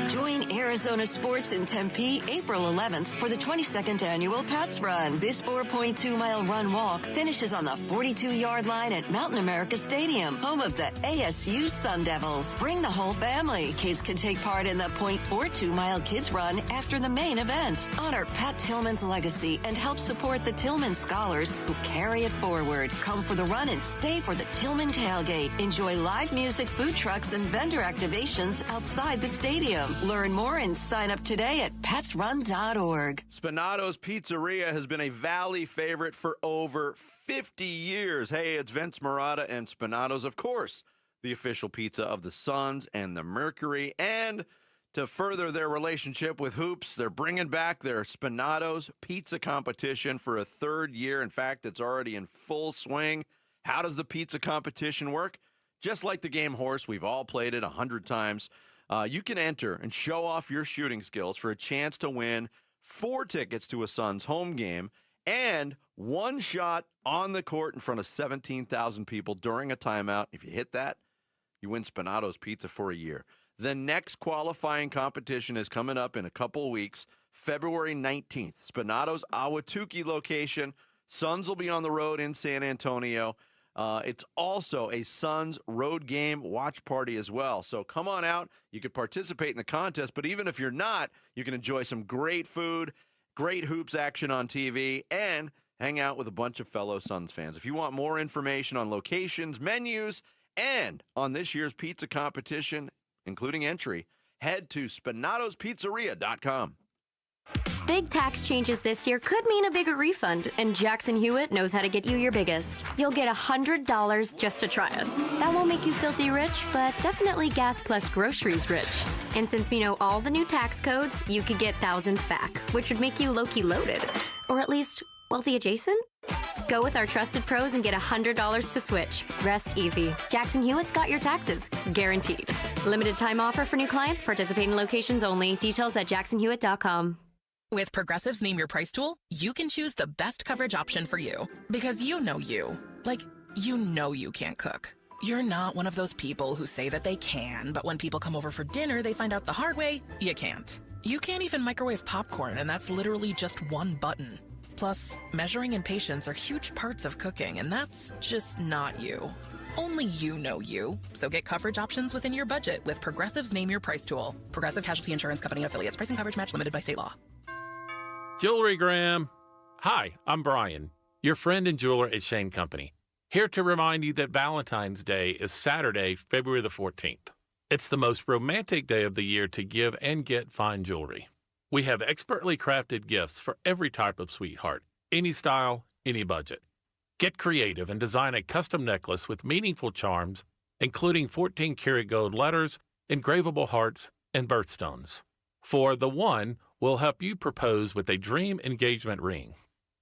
S28: Join Arizona Sports in Tempe, April 11th for the 22nd annual Pats Run. This 4.2-mile run-walk finishes on the 42-yard line at Mountain America Stadium, home of the ASU Sun Devils. Bring the whole family. Kids can take part in the 0.42-mile Kids Run after the main event. Honor Pat Tillman's legacy and help support the Tillman scholars who carry it forward. Come for the run and stay for the Tillman tailgate. Enjoy live music, food trucks, and vendor activations outside the stadium. Learn more and sign up today at patsrun.org.
S5: Spinato's Pizzeria has been a Valley favorite for over 50 years. Hey, it's Vince Marotta and Spinato's, of course, the official pizza of the Suns and the Mercury. And to further their relationship with hoops, they're bringing back their Spinato's pizza competition for a third year. In fact, it's already in full swing. How does the pizza competition work? Just like the game horse, we've all played it 100 times. You can enter and show off your shooting skills for a chance to win 4 tickets to a Suns home game and 1 shot on the court in front of 17,000 people during a timeout. If you hit that, you win Spinato's Pizza for a year. The next qualifying competition is coming up in a couple of weeks, February 19th. Spinato's Ahwatukee location. Suns will be on the road in San Antonio. It's also a Suns road game watch party as well. So come on out. You could participate in the contest, but even if you're not, you can enjoy some great food, great hoops action on TV, and hang out with a bunch of fellow Suns fans. If you want more information on locations, menus, and on this year's pizza competition, including entry, head to spinatospizzeria.com.
S2: Big tax changes this year could mean a bigger refund, and Jackson Hewitt knows how to get you your biggest. You'll get $100 just to try us. That won't make you filthy rich, but definitely gas plus groceries rich. And since we know all the new tax codes, you could get thousands back, which would make you low-key loaded. Or at least wealthy adjacent? Go with our trusted pros and get $100 to switch. Rest easy. Jackson Hewitt's got your taxes. Guaranteed. Limited time offer for new clients. Participating locations only. Details at jacksonhewitt.com.
S6: With Progressive's Name Your Price tool, you can choose the best coverage option for you. Because you know you. Like, you know you can't cook. You're not one of those people who say that they can, but when people come over for dinner, they find out the hard way, you can't. You can't even microwave popcorn, and that's literally just one button. Plus, measuring and patience are huge parts of cooking, and that's just not you. Only you know you. So get coverage options within your budget with Progressive's Name Your Price tool. Progressive Casualty Insurance Company affiliates. Price and coverage match limited by state law.
S20: Jewelry Graham. Hi, I'm Brian, your friend and jeweler at Shane Company, here to remind you that Valentine's Day is Saturday, February the 14th. It's the most romantic day of the year to give and get fine jewelry. We have expertly crafted gifts for every type of sweetheart, any style, any budget. Get creative and design a custom necklace with meaningful charms, including 14-karat gold letters, engravable hearts, and birthstones. For the one, we'll help you propose with a dream engagement ring.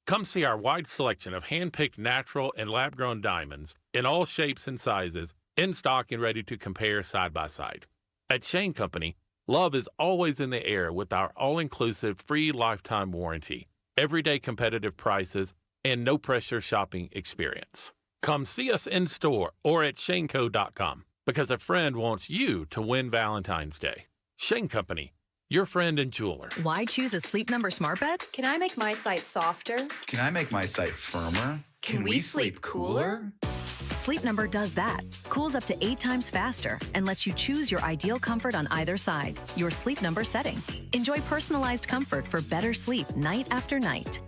S20: Come see our wide selection of hand-picked natural and lab-grown diamonds in all shapes and sizes, in stock and ready to compare side by side. At Shane Company, love is always in the air with our all-inclusive free lifetime warranty, everyday competitive prices, and no-pressure shopping experience. Come see us in store or at shaneco.com because a friend wants you to win Valentine's Day. Shane Company, your friend and jeweler.
S21: Why choose a Sleep Number smart bed?
S22: Can I make my site softer?
S23: Can I make my site firmer?
S22: Can we sleep cooler?
S21: Sleep Number does that. Cools up to 8 times faster and lets you choose your ideal comfort on either side. Your Sleep Number setting. Enjoy personalized comfort for better sleep night after night.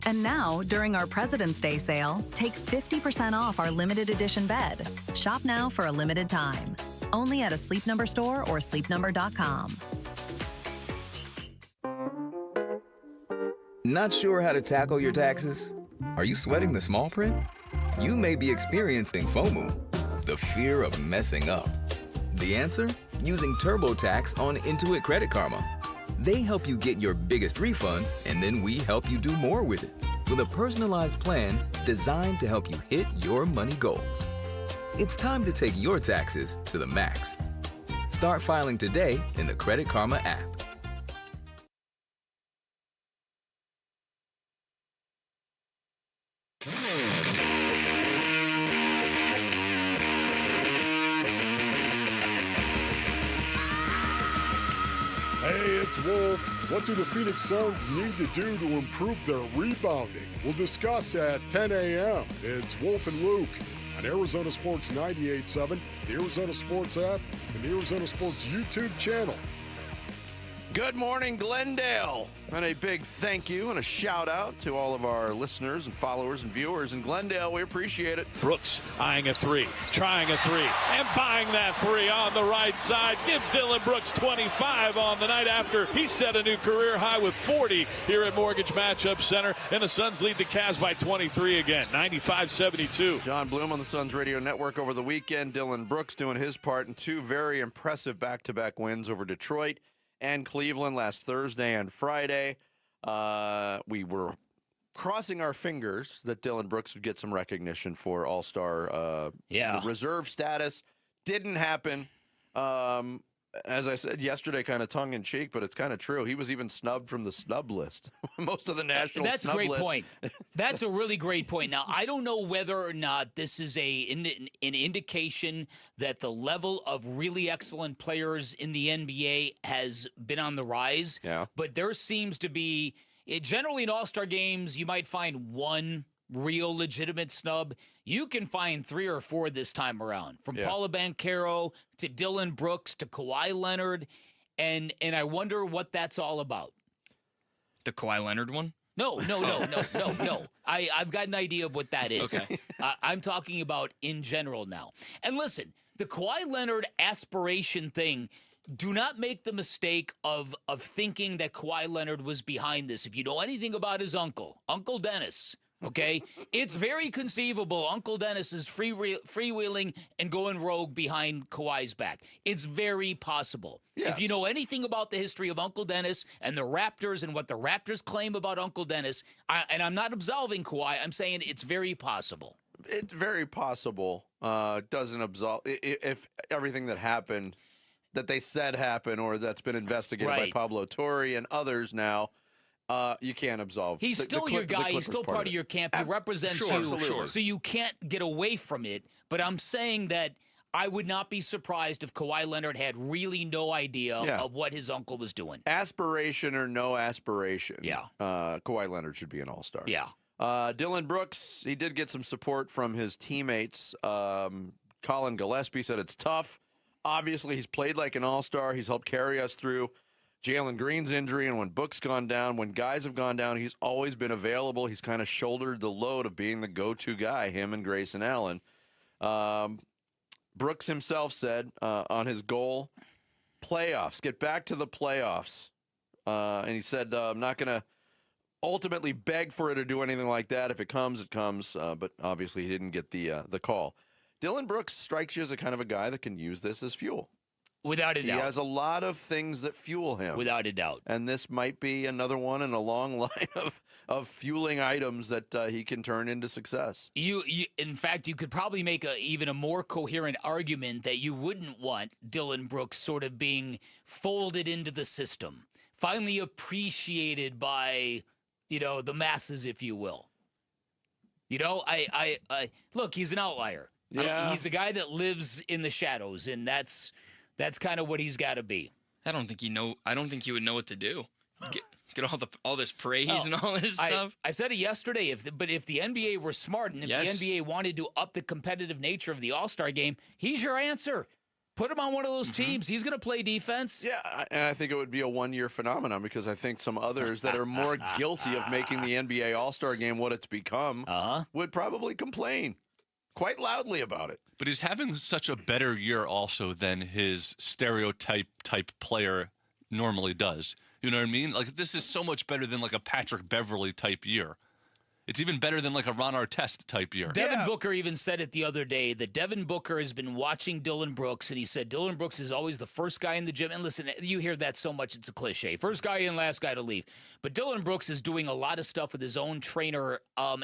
S21: And now, during our President's Day sale, take 50% off our limited edition bed. Shop now for a limited time. Only at a Sleep Number store or sleepnumber.com.
S25: Not sure how to tackle your taxes? Are you sweating the small print? You may be experiencing FOMO, the fear of messing up. The answer? Using TurboTax on Intuit Credit Karma. They help you get your biggest refund, and then we help you do more with it with a personalized plan designed to help you hit your money goals. It's time to take your taxes to the max. Start filing today in the Credit Karma app.
S17: Hey, it's Wolf. What do the Phoenix Suns need to do to improve their rebounding? We'll discuss at 10 a.m. It's Wolf and Luke on Arizona Sports 98.7, the Arizona Sports app, and the Arizona Sports YouTube channel.
S5: Good morning, Glendale. And a big thank you and a shout out to all of our listeners and followers and viewers in Glendale. We appreciate it.
S20: Brooks eyeing a three, trying a three, and buying that three on the right side. Give Dylan Brooks 25 on the night after he set a new career high with 40 here at Mortgage Matchup Center. And the Suns lead the Cavs by 23 again, 95-72.
S5: John Bloom on the Suns Radio Network over the weekend. Dylan Brooks doing his part in two very impressive back-to-back wins over Detroit and Cleveland last Thursday and Friday. We were crossing our fingers that Dylan Brooks would get some recognition for All-Star reserve status. Didn't happen. As I said yesterday, kind of tongue-in-cheek, but it's kind of true. He was even snubbed from the snub list. Most of the national
S12: That's
S5: snub
S12: a great
S5: list.
S12: point. That's a really great point. Now, I don't know whether or not this is an indication that the level of really excellent players in the NBA has been on the rise.
S5: Yeah.
S12: But there seems to be, generally in All-Star games, you might find one real legitimate snub. You can find 3 or 4 this time around, from Paolo Banchero to Dylan Brooks to Kawhi Leonard, and I wonder what that's all about.
S13: The Kawhi Leonard one?
S12: No. I've got an idea of what that is.
S13: Okay.
S12: I'm talking about in general now. And listen, the Kawhi Leonard aspiration thing, do not make the mistake of thinking that Kawhi Leonard was behind this. If you know anything about his uncle, Uncle Dennis, okay, it's very conceivable Uncle Dennis is freewheeling and going rogue behind Kawhi's back. It's very possible.
S5: Yes.
S12: If you know anything about the history of Uncle Dennis and the Raptors and what the Raptors claim about Uncle Dennis, and I'm not absolving Kawhi, I'm saying it's very possible.
S5: It's very possible. Doesn't absolve if everything that happened, that they said happened, or that's been investigated by Pablo Torre and others now. You can't absolve.
S12: He's still your guy. He's still part of your camp. He represents you.
S5: Sure.
S12: So you can't get away from it. But I'm saying that I would not be surprised if Kawhi Leonard had really no idea of what his uncle was doing.
S5: Aspiration or no aspiration. Yeah. Kawhi Leonard should be an all-star.
S12: Yeah.
S5: Dylan Brooks, he did get some support from his teammates. Colin Gillespie said it's tough. Obviously, he's played like an all-star. He's helped carry us through Jalen Green's injury, and when Book's gone down, when guys have gone down, he's always been available. He's kind of shouldered the load of being the go-to guy, him and Grayson Allen. Brooks himself said on his goal, playoffs, get back to the playoffs. And he said, I'm not going to ultimately beg for it or do anything like that. If it comes, it comes. But obviously he didn't get the call. Dylan Brooks strikes you as a kind of a guy that can use this as fuel.
S12: Without a doubt.
S5: He has a lot of things that fuel him.
S12: Without a doubt.
S5: And this might be another one in a long line of fueling items that he can turn into success.
S12: In fact, you could probably make even a more coherent argument that you wouldn't want Dylan Brooks sort of being folded into the system, finally appreciated by, the masses, if you will. I look, he's an outlier.
S5: Yeah.
S12: He's a guy that lives in the shadows, and that's kind of what he's got to be.
S13: I don't think he would know what to do. Get all this praise and all this stuff.
S12: I said it yesterday. If the NBA were smart and if the NBA wanted to up the competitive nature of the All-Star game, he's your answer. Put him on one of those teams. He's going to play defense.
S5: Yeah, and I think it would be a one-year phenomenon because I think some others that are more guilty of making the NBA All-Star game what it's become would probably complain quite loudly about it.
S3: But he's having such a better year also than his stereotype type player normally does. You know what I mean? Like, this is so much better than like a Patrick Beverly type year. It's even better than like a Ron Artest type year.
S12: Devin Booker even said it the other day that Devin Booker has been watching Dylan Brooks, and he said Dylan Brooks is always the first guy in the gym. And listen, you hear that so much, it's a cliche. First guy in, last guy to leave. But Dylan Brooks is doing a lot of stuff with his own trainer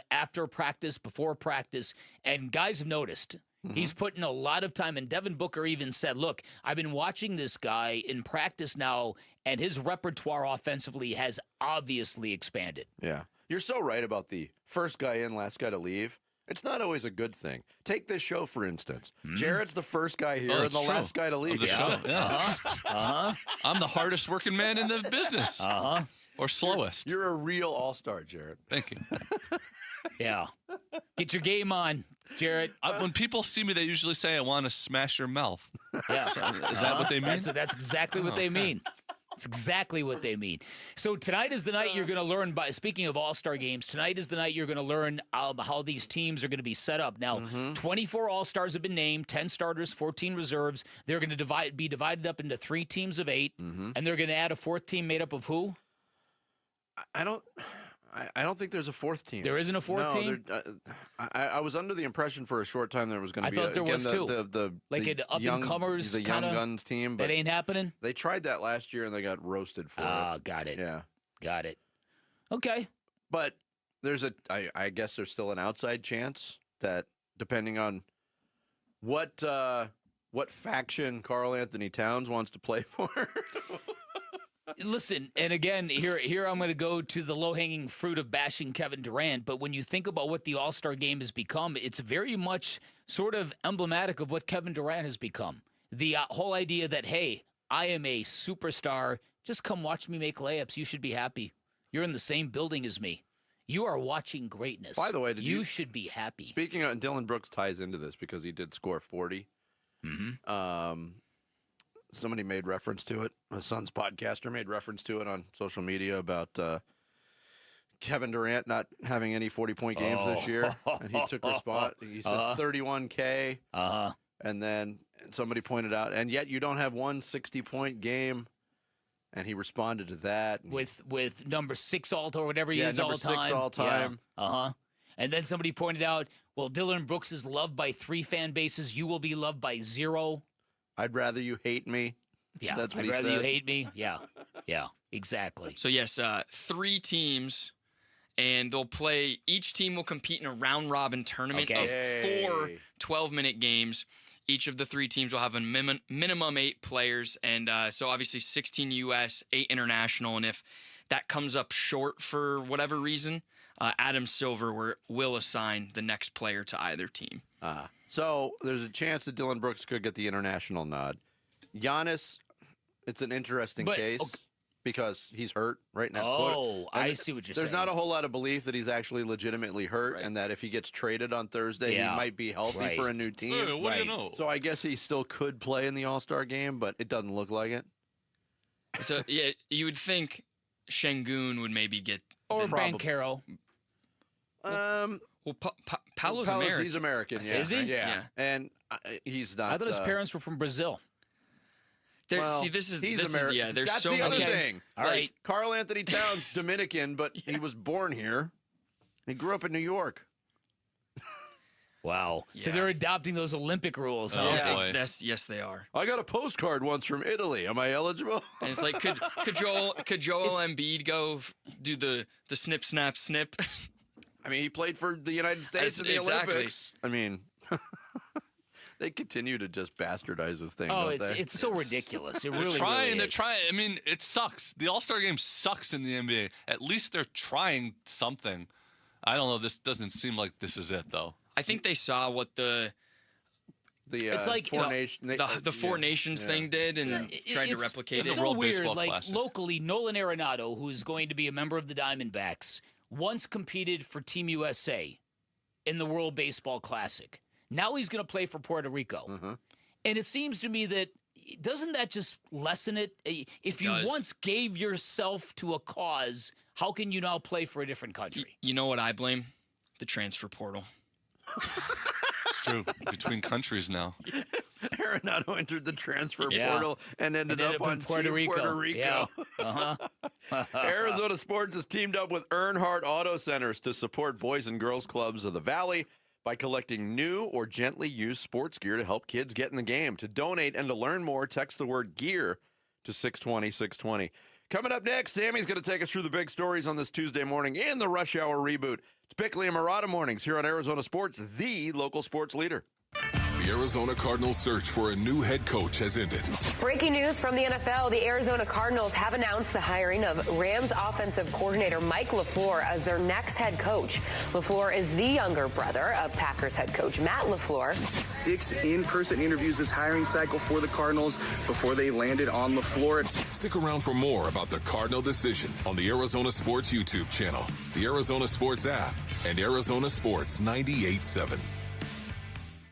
S12: after practice, before practice, and guys have noticed. He's putting a lot of time, and Devin Booker even said, look, I've been watching this guy in practice now, and his repertoire offensively has obviously expanded.
S5: Yeah. You're so right about the first guy in, last guy to leave. It's not always a good thing. Take this show, for instance. Jared's the first guy here and the
S3: true.
S5: last guy to leave.
S3: Of the show. Yeah. I'm the hardest working man in the business. Or slowest.
S5: You're a real all-star, Jared.
S3: Thank you.
S12: Yeah. Get your game on, Jared.
S3: When people see me, they usually say, I want to smash your mouth.
S12: Yeah.
S3: Is that what they mean?
S12: That's exactly what they mean. That's exactly what they mean. So tonight is the night you're going to learn, speaking of all-star games, tonight is the night you're going to learn how these teams are going to be set up. Now, 24 all-stars have been named, 10 starters, 14 reserves. They're going to be divided up into 3 teams of 8, and they're going to add a 4th team made up of who?
S5: I don't think there's a 4th team.
S12: There isn't a 4th team?
S5: I was under the impression for a short time there was going to be
S12: I thought there was too.
S5: The
S12: an up-and-comers
S5: the young guns team. But
S12: that ain't happening?
S5: They tried that last year and they got roasted for it.
S12: Ah, got it.
S5: Yeah.
S12: Got it. Okay.
S5: But there's I guess there's still an outside chance that depending on what faction Karl Anthony Towns wants to play for.
S12: Listen, and again, here I'm going to go to the low-hanging fruit of bashing Kevin Durant, but when you think about what the All-Star game has become, it's very much sort of emblematic of what Kevin Durant has become. The whole idea that, hey, I am a superstar, just come watch me make layups, you should be happy. You're in the same building as me. You are watching greatness.
S5: By the way,
S12: you should be happy.
S5: Speaking of, Dylan Brooks ties into this because he did score 40. Somebody made reference to it. My son's podcaster made reference to it on social media about Kevin Durant not having any 40-point games this year. And he took a spot. He said 31K. And then somebody pointed out, and yet you don't have one 60-point game. And he responded to that.
S12: With number 6 or whatever he is all time.
S5: Number 6 all time.
S12: Yeah. And then somebody pointed out, well, Dylan Brooks is loved by 3 fan bases. You will be loved by 0.
S5: I'd rather you hate me.
S12: Yeah,
S5: that's what
S12: I'd
S5: he
S12: rather
S5: said.
S12: you hate me. Yeah, yeah, exactly.
S13: So, yes, 3 teams, and they'll play. Each team will compete in a round-robin tournament of 4 12-minute games. Each of the 3 teams will have a minimum 8 players, and so obviously 16 U.S., 8 international, and if that comes up short for whatever reason, Adam Silver will assign the next player to either team.
S5: So there's a chance that Dylan Brooks could get the international nod. Giannis, it's an interesting case because he's hurt right now.
S12: Oh, I see what you're saying.
S5: There's not a whole lot of belief that he's actually legitimately hurt and that if he gets traded on Thursday, he might be healthy for a new team.
S3: Hey, what do you know?
S5: So I guess he still could play in the All-Star game, but it doesn't look like it.
S13: So, yeah, you would think Şengün would maybe get...
S12: Or Banchero.
S13: Well, Paolo's American.
S5: He's American, yeah.
S12: Is he?
S5: Yeah. And he's not...
S12: I thought his parents were from Brazil.
S13: See, this is
S5: American.
S13: Yeah, there's
S5: That's
S13: so
S5: the other
S13: many.
S5: thing.
S12: All right.
S5: Karl Anthony Towns, Dominican, but he was born here. He grew up in New York.
S12: Wow. So they're adopting those Olympic rules, huh?
S13: Yeah, yes, they are.
S5: I got a postcard once from Italy. Am I eligible?
S13: And it's like, could Joel Embiid go do the snip, snap, snip?
S5: I mean, he played for the United States in the Olympics. I mean, they continue to just bastardize this thing.
S12: Oh,
S5: don't they?
S12: it's so ridiculous. It really,
S3: They're trying.
S12: really is.
S3: I mean, it sucks. The All-Star game sucks in the NBA. At least they're trying something. I don't know. This doesn't seem like this is it, though.
S13: I think they saw what the
S12: it's like
S13: the Four Nations thing did and tried to replicate
S12: it's
S13: it.
S12: so weird. Like locally, Nolan Arenado, who is going to be a member of the Diamondbacks, once competed for Team USA in the World Baseball Classic. Now he's going to play for Puerto Rico. And it seems to me that doesn't that just lessen it? If you once gave yourself to a cause, how can you now play for a different country?
S13: You know what I blame? The transfer portal.
S3: It's true. Between countries now.
S5: Arenado entered the transfer portal and ended up on
S12: Puerto Rico.
S5: Puerto Rico.
S12: Yeah.
S5: Arizona Sports has teamed up with Earnhardt Auto Centers to support boys and girls clubs of the Valley by collecting new or gently used sports gear to help kids get in the game. To donate and to learn more, text the word GEAR to 620-620. Coming up next, Sammy's going to take us through the big stories on this Tuesday morning in the Rush Hour reboot. It's Bickley and Murata mornings here on Arizona Sports, the local sports leader.
S1: The Arizona Cardinals' search for a new head coach has ended.
S16: Breaking news from the NFL. The Arizona Cardinals have announced the hiring of Rams offensive coordinator Mike LaFleur as their next head coach. LaFleur is the younger brother of Packers head coach Matt LaFleur.
S4: 6 in-person interviews this hiring cycle for the Cardinals before they landed on LaFleur.
S1: Stick around for more about the Cardinal decision on the Arizona Sports YouTube channel, the Arizona Sports app, and Arizona Sports 98.7.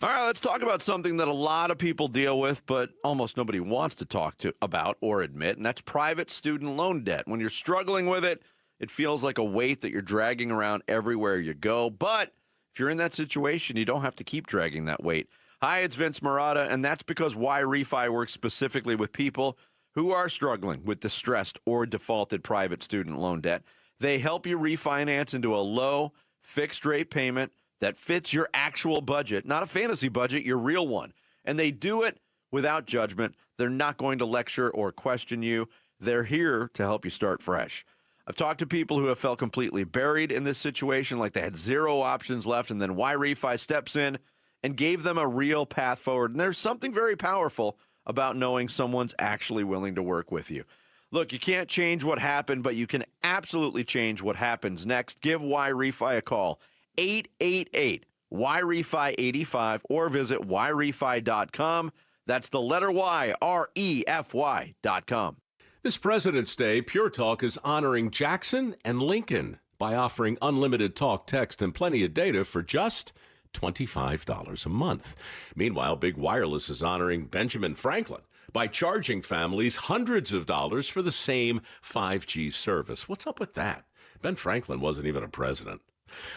S5: All right, let's talk about something that a lot of people deal with, but almost nobody wants to talk about or admit, and that's private student loan debt. When you're struggling with it, it feels like a weight that you're dragging around everywhere you go. But if you're in that situation, you don't have to keep dragging that weight. Hi, it's Vince Marotta, and that's because Y-Refi works specifically with people who are struggling with distressed or defaulted private student loan debt. They help you refinance into a low, fixed-rate payment that fits your actual budget, not a fantasy budget, your real one. And they do it without judgment. They're not going to lecture or question you. They're here to help you start fresh. I've talked to people who have felt completely buried in this situation, like they had zero options left, and then Y-Refi steps in and gave them a real path forward. And there's something very powerful about knowing someone's actually willing to work with you. Look, you can't change what happened, but you can absolutely change what happens next. Give Y-Refi a call. 888-YREFI85 or visit YREFI.com. That's the letter Y, REFY.com.
S7: This President's Day, Pure Talk is honoring Jackson and Lincoln by offering unlimited talk, text, and plenty of data for just $25 a month. Meanwhile, Big Wireless is honoring Benjamin Franklin by charging families hundreds of dollars for the same 5G service. What's up with that? Ben Franklin wasn't even a president.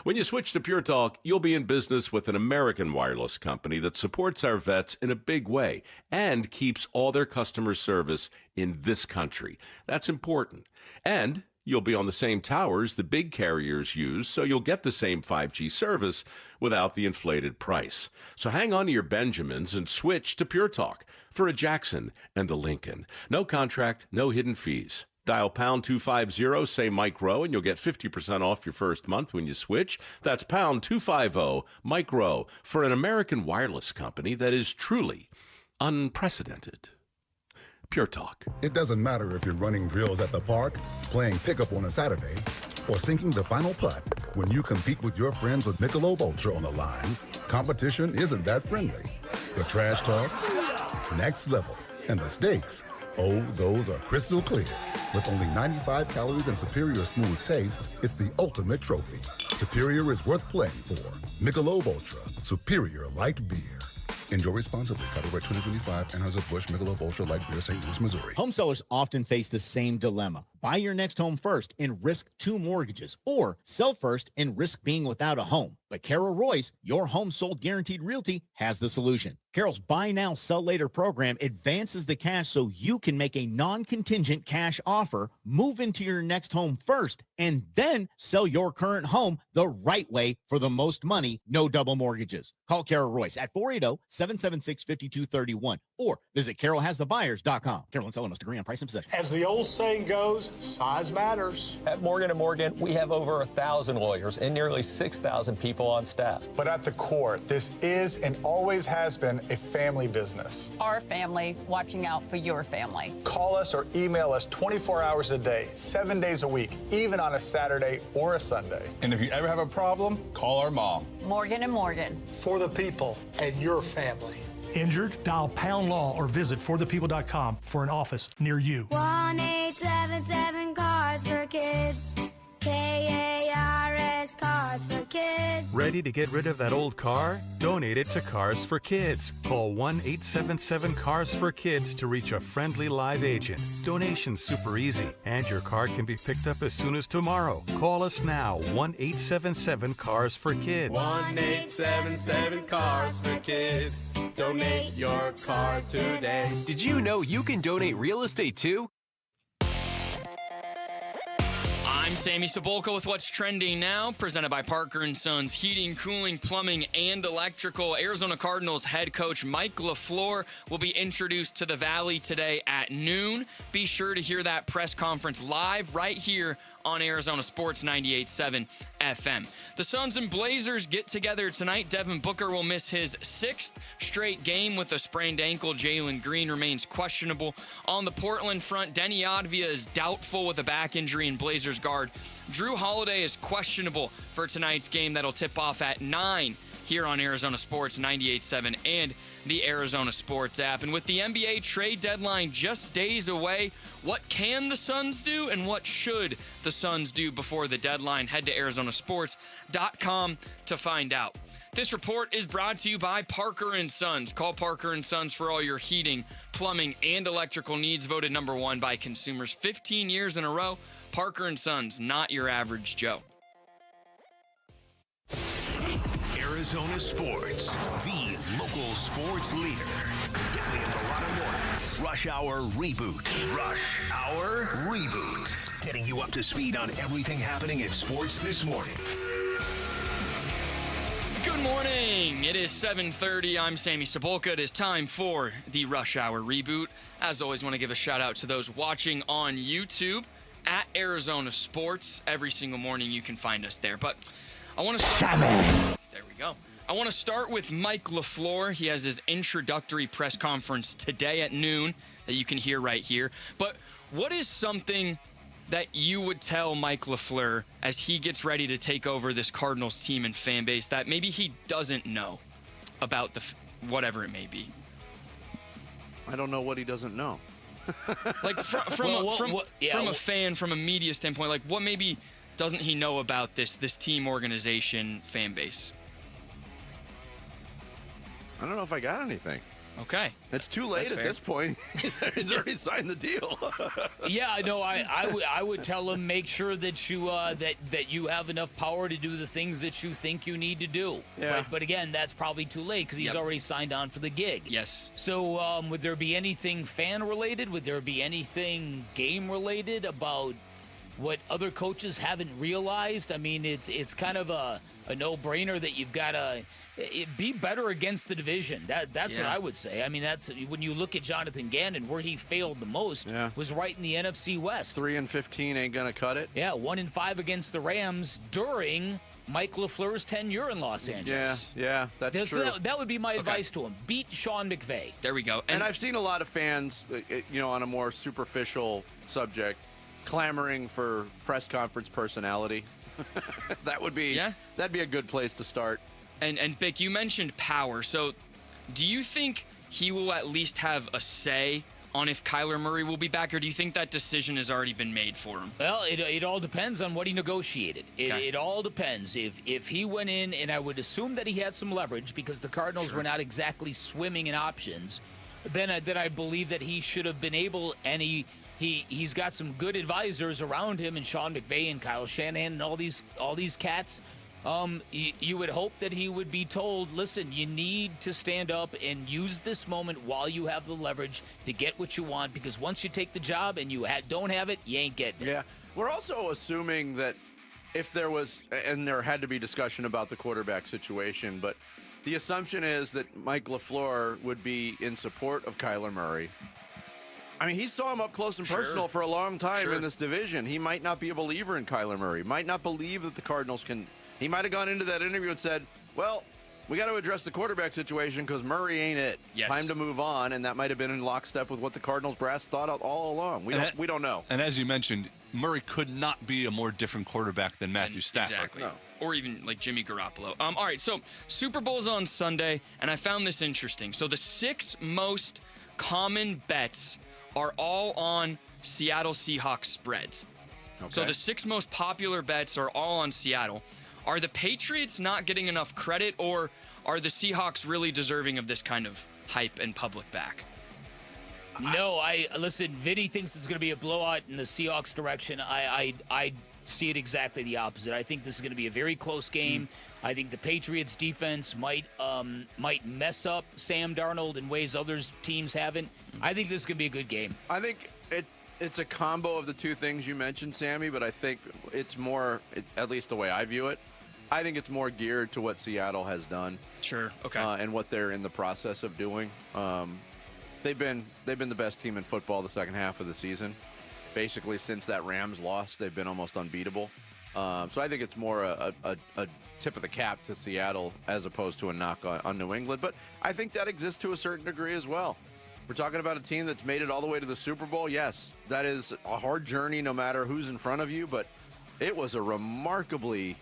S7: When you switch to Pure Talk, you'll be in business with an American wireless company that supports our vets in a big way and keeps all their customer service in this country. That's important. And you'll be on the same towers the big carriers use, so you'll get the same 5G service without the inflated price. So hang on to your Benjamins and switch to Pure Talk for a Jackson and a Lincoln. No contract, no hidden fees. Dial pound 250, say Mike Rowe, and you'll get 50% off your first month when you switch. That's pound 250, Mike Rowe, for an American wireless company that is truly unprecedented. Pure Talk.
S8: It doesn't matter if you're running drills at the park, playing pickup on a Saturday, or sinking the final putt. When you compete with your friends with Michelob Ultra on the line, competition isn't that friendly. The trash talk, next level, and the stakes, oh, those are crystal clear. With only 95 calories and superior smooth taste, it's the ultimate trophy. Superior is worth playing for. Michelob Ultra, superior light beer. Enjoy responsibly. Copyright 2025, Anheuser-Busch Michelob Ultra Light Beer, St. Louis, Missouri.
S9: Home sellers often face the same dilemma. Buy your next home first and risk 2 mortgages, or sell first and risk being without a home. But Carol Royce, your home sold guaranteed realty, has the solution. Carol's Buy Now, Sell Later program advances the cash so you can make a non-contingent cash offer, move into your next home first, and then sell your current home the right way for the most money, no double mortgages. Call Carol Royce at 480-776-5231 or visit carolhasthebuyers.com. Carol and seller must agree on price and possession.
S10: As the old saying goes, size matters.
S24: At Morgan & Morgan, we have over 1,000 lawyers and nearly 6,000 people on staff.
S10: But at the core, this is and always has been a family business.
S26: Our family watching out for your family.
S10: Call us or email us 24 hours a day, 7 days a week, even on a Saturday or a Sunday.
S27: And if you ever have a problem, call our mom.
S26: Morgan & Morgan.
S10: For the people and your family.
S29: Injured? Dial Pound Law or visit forthepeople.com for an office near you.
S30: 1-877 Cards for Kids. KARS Cards for Kids.
S31: Ready to get rid of that old car? Donate it to Cars for Kids. Call 1-877-CARS for Kids to reach a friendly live agent. Donation's super easy, and your car can be picked up as soon as tomorrow. Call us now, 1-877-CARS for Kids.
S32: 1-877-CARS for Kids. Donate your car today. Did you know you can donate real estate too?
S13: I'm Sammy Cebulka with what's trending now, presented by Parker & Sons Heating, Cooling, Plumbing, and Electrical. Arizona Cardinals head coach Mike LaFleur will be introduced to the Valley today at noon. Be sure to hear that press conference live right here on Arizona Sports 98.7 FM. The Suns and Blazers get together tonight. Devin Booker will miss his 6th straight game with a sprained ankle. Jalen Green remains questionable. On the Portland front, Denny Advia is doubtful with a back injury, and Blazers guard Drew Holiday is questionable for tonight's game that'll tip off at 9 here on Arizona Sports 98.7 and the Arizona Sports app. And with the NBA trade deadline just days away, what can the Suns do and what should the Suns do before the deadline? Head to arizonasports.com to find out. This report is brought to you by Parker & Sons. Call Parker & Sons for all your heating, plumbing, and electrical needs. Voted #1 by consumers 15 years in a row. Parker & Sons, not your average Joe.
S2: Arizona Sports, the local sports leader. Daily in Colorado mornings. Rush Hour Reboot. Rush Hour Reboot. Getting you up to speed on everything happening in sports this morning.
S13: Good morning. It is 7:30. I'm Sammy Cebulka. It is time for the Rush Hour Reboot. As always, want to give a shout out to those watching on YouTube at Arizona Sports. Every single morning you can find us there. But I want to start. There we go. I want to start with Mike LaFleur. He has his introductory press conference today at noon that you can hear right here. But what is something that you would tell Mike LaFleur as he gets ready to take over this Cardinals team and fan base that maybe he doesn't know about whatever it may be?
S5: I don't know what he doesn't know.
S13: Like from a fan, from a media standpoint, like what maybe doesn't he know about this team, organization, fan base?
S5: I don't know if I got anything.
S13: Okay.
S5: It's too late at this point. He's already signed the deal.
S12: Yeah, no, I would tell him, make sure that you that you have enough power to do the things that you think you need to do.
S5: Yeah.
S12: But again, that's probably too late because he's already signed on for the gig.
S13: Yes.
S12: So would there be anything fan related? Would there be anything game related about what other coaches haven't realized? I mean, it's kind of a no-brainer that you've got to be better against the division. That's what I would say. I mean, that's when you look at Jonathan Gannon, where he failed the most was right in the NFC West.
S5: 3-15 ain't gonna cut it.
S12: Yeah, 1-5 against the Rams during Mike LaFleur's tenure in Los Angeles.
S5: Yeah, that's true.
S12: That would be my advice to him. Beat Sean McVay.
S13: There we go.
S5: And I've seen a lot of fans, on a more superficial subject, clamoring for press conference personality. That'd be a good place to start.
S13: And Bick, you mentioned power. So do you think he will at least have a say on if Kyler Murray will be back, or do you think that decision has already been made for him?
S12: Well, it all depends on what he negotiated. It all depends. If he went in, and I would assume that he had some leverage because the Cardinals were not exactly swimming in options, then I believe that he should have been able, and he's got some good advisors around him, and Sean McVay and Kyle Shanahan and all these cats. You would hope that he would be told, listen, you need to stand up and use this moment while you have the leverage to get what you want, because once you take the job and you don't have it, you ain't getting it.
S5: Yeah. We're also assuming that if there was, and there had to be discussion about the quarterback situation, but the assumption is that Mike LaFleur would be in support of Kyler Murray. I mean, he saw him up close and personal for a long time in this division. He might not be a believer in Kyler Murray, might not believe that the Cardinals can. He might have gone into that interview and said, well, we got to address the quarterback situation because Murray ain't it.
S13: Yes.
S5: Time to move on, and that might have been in lockstep with what the Cardinals brass thought all along. We don't know.
S3: And as you mentioned, Murray could not be a more different quarterback than Matthew Stafford.
S13: Exactly. No. Or even like Jimmy Garoppolo. All right, so Super Bowl's on Sunday, and I found this interesting. So the 6 most common bets are all on Seattle Seahawks spreads. Okay. So the 6 most popular bets are all on Seattle. Are the Patriots not getting enough credit, or are the Seahawks really deserving of this kind of hype and public back?
S12: No, listen, Vinny thinks it's going to be a blowout in the Seahawks direction. I see it exactly the opposite. I think this is going to be a very close game. I think the Patriots defense might mess up Sam Darnold in ways other teams haven't. I think this is going to be a good game.
S5: I think it's a combo of the two things you mentioned, Sammy, but I think it's more, at least the way I view it, I think it's more geared to what Seattle has done.
S13: Sure. Okay.
S5: And what they're in the process of doing. They've been the best team in football the second half of the season. Basically, since that Rams loss, they've been almost unbeatable. So I think it's more a tip of the cap to Seattle as opposed to a knock on New England. But I think that exists to a certain degree as well. We're talking about a team that's made it all the way to the Super Bowl. Yes, that is a hard journey no matter who's in front of you, but it was a remarkably,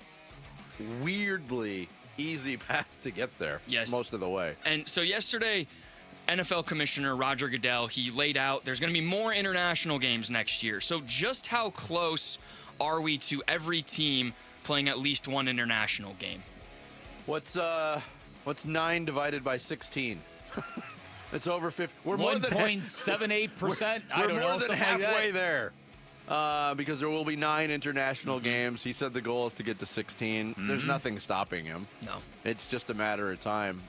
S5: weirdly easy path to get there most of the way.
S13: And so yesterday, NFL Commissioner Roger Goodell, he laid out there's going to be more international games next year. So just how close are we to every team playing at least one international game?
S5: What's 9 divided by 16? It's over 50. We're
S12: 1.78%.
S5: We're more than halfway there. Because there will be 9 international games. He said the goal is to get to 16. There's nothing stopping him.
S13: No.
S5: It's just a matter of time.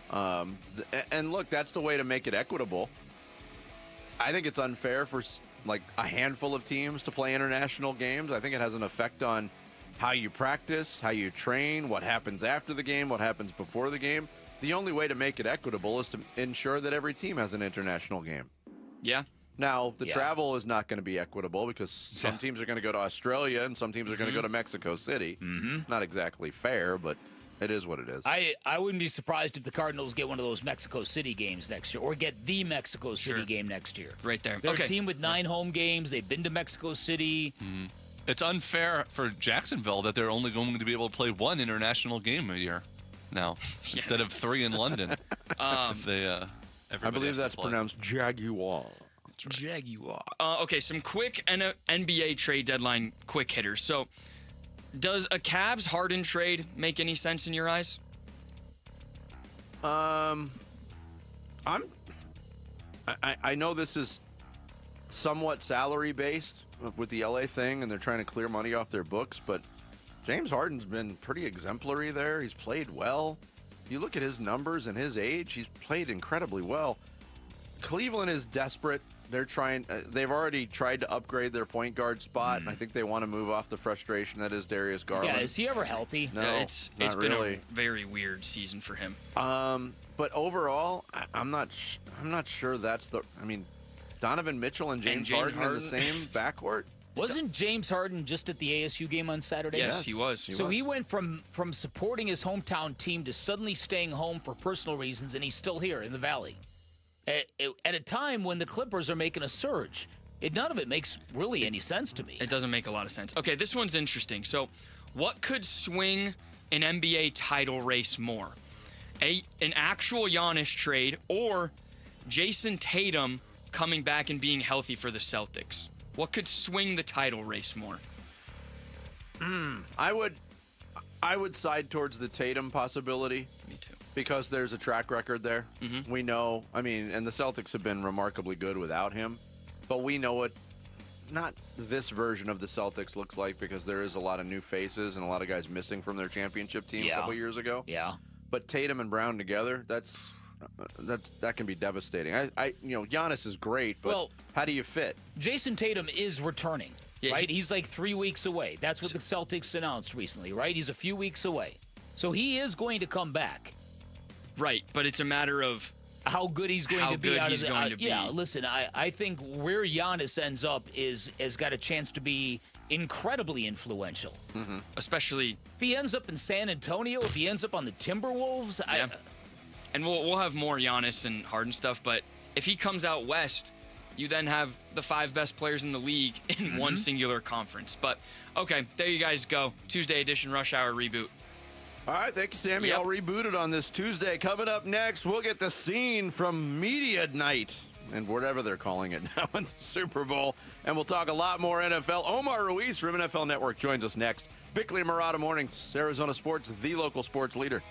S5: And look, that's the way to make it equitable. I think it's unfair for like a handful of teams to play international games. I think it has an effect on how you practice, how you train, what happens after the game, what happens before the game. The only way to make it equitable is to ensure that every team has an international game.
S13: Yeah.
S5: Now, the travel is not going to be equitable because some teams are going to go to Australia and some teams are going to go to Mexico City. Not exactly fair, but it is what it is.
S12: I wouldn't be surprised if the Cardinals get one of those Mexico City games next year or get the Mexico City game next year.
S13: Right there.
S12: They're a team with 9 home games. They've been to Mexico City.
S3: It's unfair for Jacksonville that they're only going to be able to play 1 international game a year now instead of 3 in London. If they,
S5: I believe that's pronounced Jaguar.
S13: Right. Jaguar. Okay, some quick NBA trade deadline quick hitters. So, does a Cavs Harden trade make any sense in your eyes?
S5: I know this is somewhat salary based with the LA thing, and they're trying to clear money off their books, but James Harden's been pretty exemplary there. He's played well. You look at his numbers and his age, he's played incredibly well. Cleveland is desperate. They've already tried to upgrade their point guard spot, and I think they want to move off the frustration that is Darius Garland.
S12: Yeah, is he ever healthy?
S5: No,
S13: it's been a very weird season for him.
S5: But overall, I'm not sure that's the. I mean, Donovan Mitchell and James Harden in the same backcourt.
S12: Wasn't James Harden just at the ASU game on Saturday?
S13: Yes, he was.
S12: So he went from supporting his hometown team to suddenly staying home for personal reasons, and he's still here in the Valley. At a time when the Clippers are making a surge. None of it makes really any sense to me.
S13: It doesn't make a lot of sense. Okay, this one's interesting. So, what could swing an NBA title race more? An actual Giannis trade or Jason Tatum coming back and being healthy for the Celtics? What could swing the title race more?
S5: I would side towards the Tatum possibility.
S13: Me too.
S5: Because there's a track record there. We know, and the Celtics have been remarkably good without him, but we know what not this version of the Celtics looks like because there is a lot of new faces and a lot of guys missing from their championship team a couple years ago.
S12: Yeah.
S5: But Tatum and Brown together, that can be devastating. Giannis is great, but how do you fit?
S12: Jason Tatum is returning, right? He's like 3 weeks away. That's what the Celtics announced recently, right? He's a few weeks away. So he is going to come back.
S13: Right, but it's a matter of
S12: how good he's going to be. Yeah, listen, I think where Giannis ends up has got a chance to be incredibly influential.
S13: Especially
S12: if he ends up in San Antonio, if he ends up on the Timberwolves.
S13: Yeah. And we'll have more Giannis and Harden stuff, but if he comes out west, you then have the 5 best players in the league in one singular conference. But, okay, there you guys go. Tuesday edition Rush Hour Reboot.
S5: All right, thank you, Sammy. I'll reboot it on this Tuesday. Coming up next, we'll get the scene from Media Night and whatever they're calling it now in the Super Bowl. And we'll talk a lot more NFL. Omar Ruiz from NFL Network joins us next. Bickley and Murata Mornings, Arizona Sports, the local sports leader.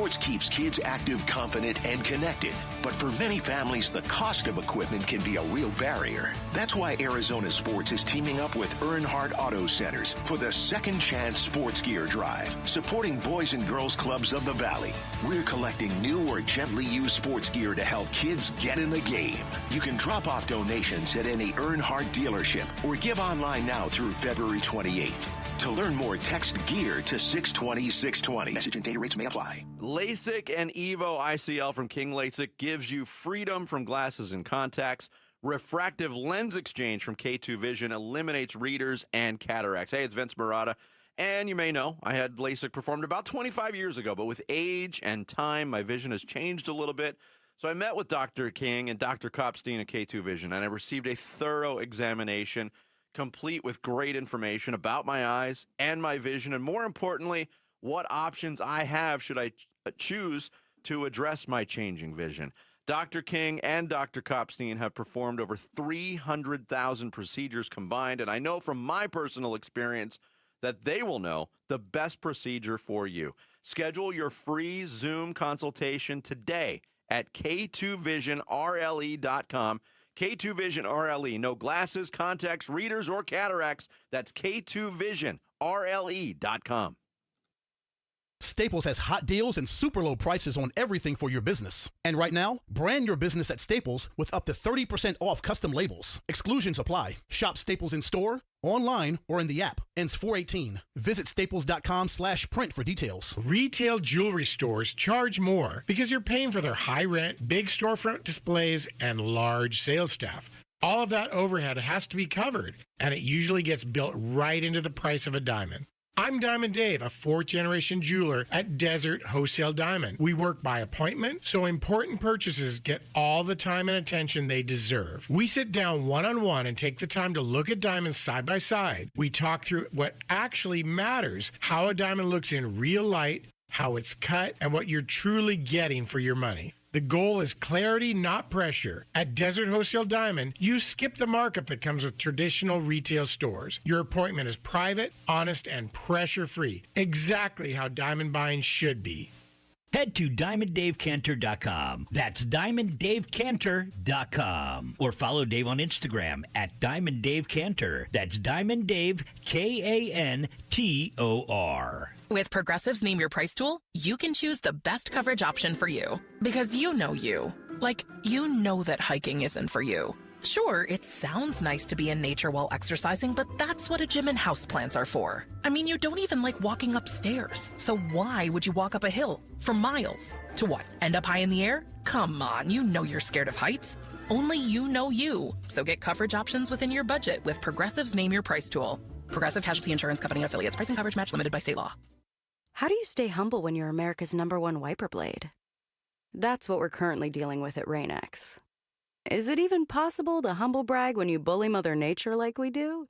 S2: Sports keeps kids active, confident, and connected. But for many families, the cost of equipment can be a real barrier. That's why Arizona Sports is teaming up with Earnhardt Auto Centers for the Second Chance Sports Gear Drive, supporting boys and girls clubs of the Valley. We're collecting new or gently used sports gear to help kids get in the game. You can drop off donations at any Earnhardt dealership or give online now through February 28th. To learn more, text GEAR to 620-620. Message and data rates may apply.
S5: LASIK and EVO ICL from King LASIK gives you freedom from glasses and contacts. Refractive lens exchange from K2 Vision eliminates readers and cataracts. Hey, it's Vince Marotta. And you may know I had LASIK performed about 25 years ago, but with age and time, my vision has changed a little bit. So I met with Dr. King and Dr. Kopstein at K2 Vision, and I received a thorough examination, complete with great information about my eyes and my vision, and more importantly, what options I have should I choose to address my changing vision. Dr. King and Dr. Kopstein have performed over 300,000 procedures combined, and I know from my personal experience that they will know the best procedure for you. Schedule your free Zoom consultation today at K2VisionRLE.com. K2 Vision RLE. No glasses, contacts, readers, or cataracts. That's K2VisionRLE.com.
S6: Staples has hot deals and super low prices on everything for your business. And right now, brand your business at Staples with up to 30% off custom labels. Exclusions apply. Shop Staples in store, online, or in the app. Ends 4/18. Visit staples.com/print for details.
S11: Retail jewelry stores charge more because you're paying for their high rent, big storefront displays, and large sales staff. All of that overhead has to be covered, and it usually gets built right into the price of a diamond. I'm Diamond Dave, a fourth-generation jeweler at Desert Wholesale Diamond. We work by appointment, so important purchases get all the time and attention they deserve. We sit down one-on-one and take the time to look at diamonds side by side. We talk through what actually matters, how a diamond looks in real light, how it's cut, and what you're truly getting for your money. The goal is clarity, not pressure. At Desert Wholesale Diamond, you skip the markup that comes with traditional retail stores. Your appointment is private, honest, and pressure-free. Exactly how diamond buying should be.
S14: Head to DiamondDaveCantor.com. That's DiamondDaveCantor.com. Or follow Dave on Instagram at DiamondDaveCantor. That's DiamondDave, Kantor.
S15: With Progressive's Name Your Price tool, you can choose the best coverage option for you. Because you know you. Like, you know that hiking isn't for you. Sure, it sounds nice to be in nature while exercising, but that's what a gym and houseplants are for. I mean, you don't even like walking upstairs. So why would you walk up a hill for miles? To what, end up high in the air? Come on, you know you're scared of heights. Only you know you. So get coverage options within your budget with Progressive's Name Your Price tool. Progressive Casualty Insurance Company and Affiliates. Price and coverage match limited by state law.
S17: How do you stay humble when you're America's #1 wiper blade? That's what we're currently dealing with at Rain-X. Is it even possible to humble brag when you bully Mother Nature like we do?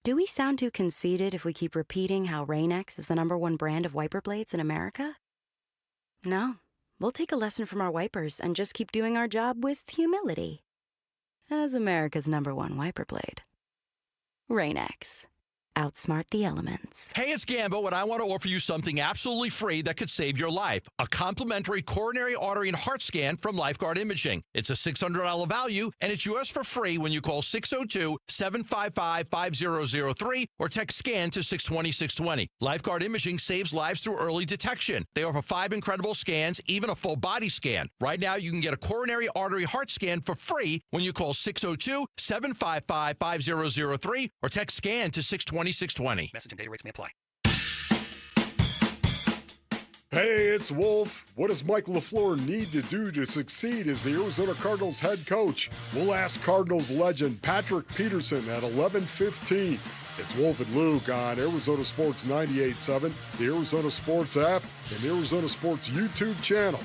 S17: Do we sound too conceited if we keep repeating how Rain-X is the #1 brand of wiper blades in America? No, we'll take a lesson from our wipers and just keep doing our job with humility. As America's #1 wiper blade. Rain-X. Outsmart the elements.
S18: Hey, it's Gambo, and I want to offer you something absolutely free that could save your life. A complimentary coronary artery and heart scan from Lifeguard Imaging. It's a $600 value, and it's yours for free when you call 602-755-5003 or text SCAN to 620-620. Lifeguard Imaging saves lives through early detection. They offer 5 incredible scans, even a full body scan. Right now, you can get a coronary artery heart scan for free when you call 602-755-5003 or text SCAN to 620-620.
S2: Message and data rates may apply.
S19: Hey, it's Wolf. What does Mike LaFleur need to do to succeed as the Arizona Cardinals head coach? We'll ask Cardinals legend Patrick Peterson at 11:15. It's Wolf and Luke on Arizona Sports 98.7, the Arizona Sports app, and the Arizona Sports YouTube channel.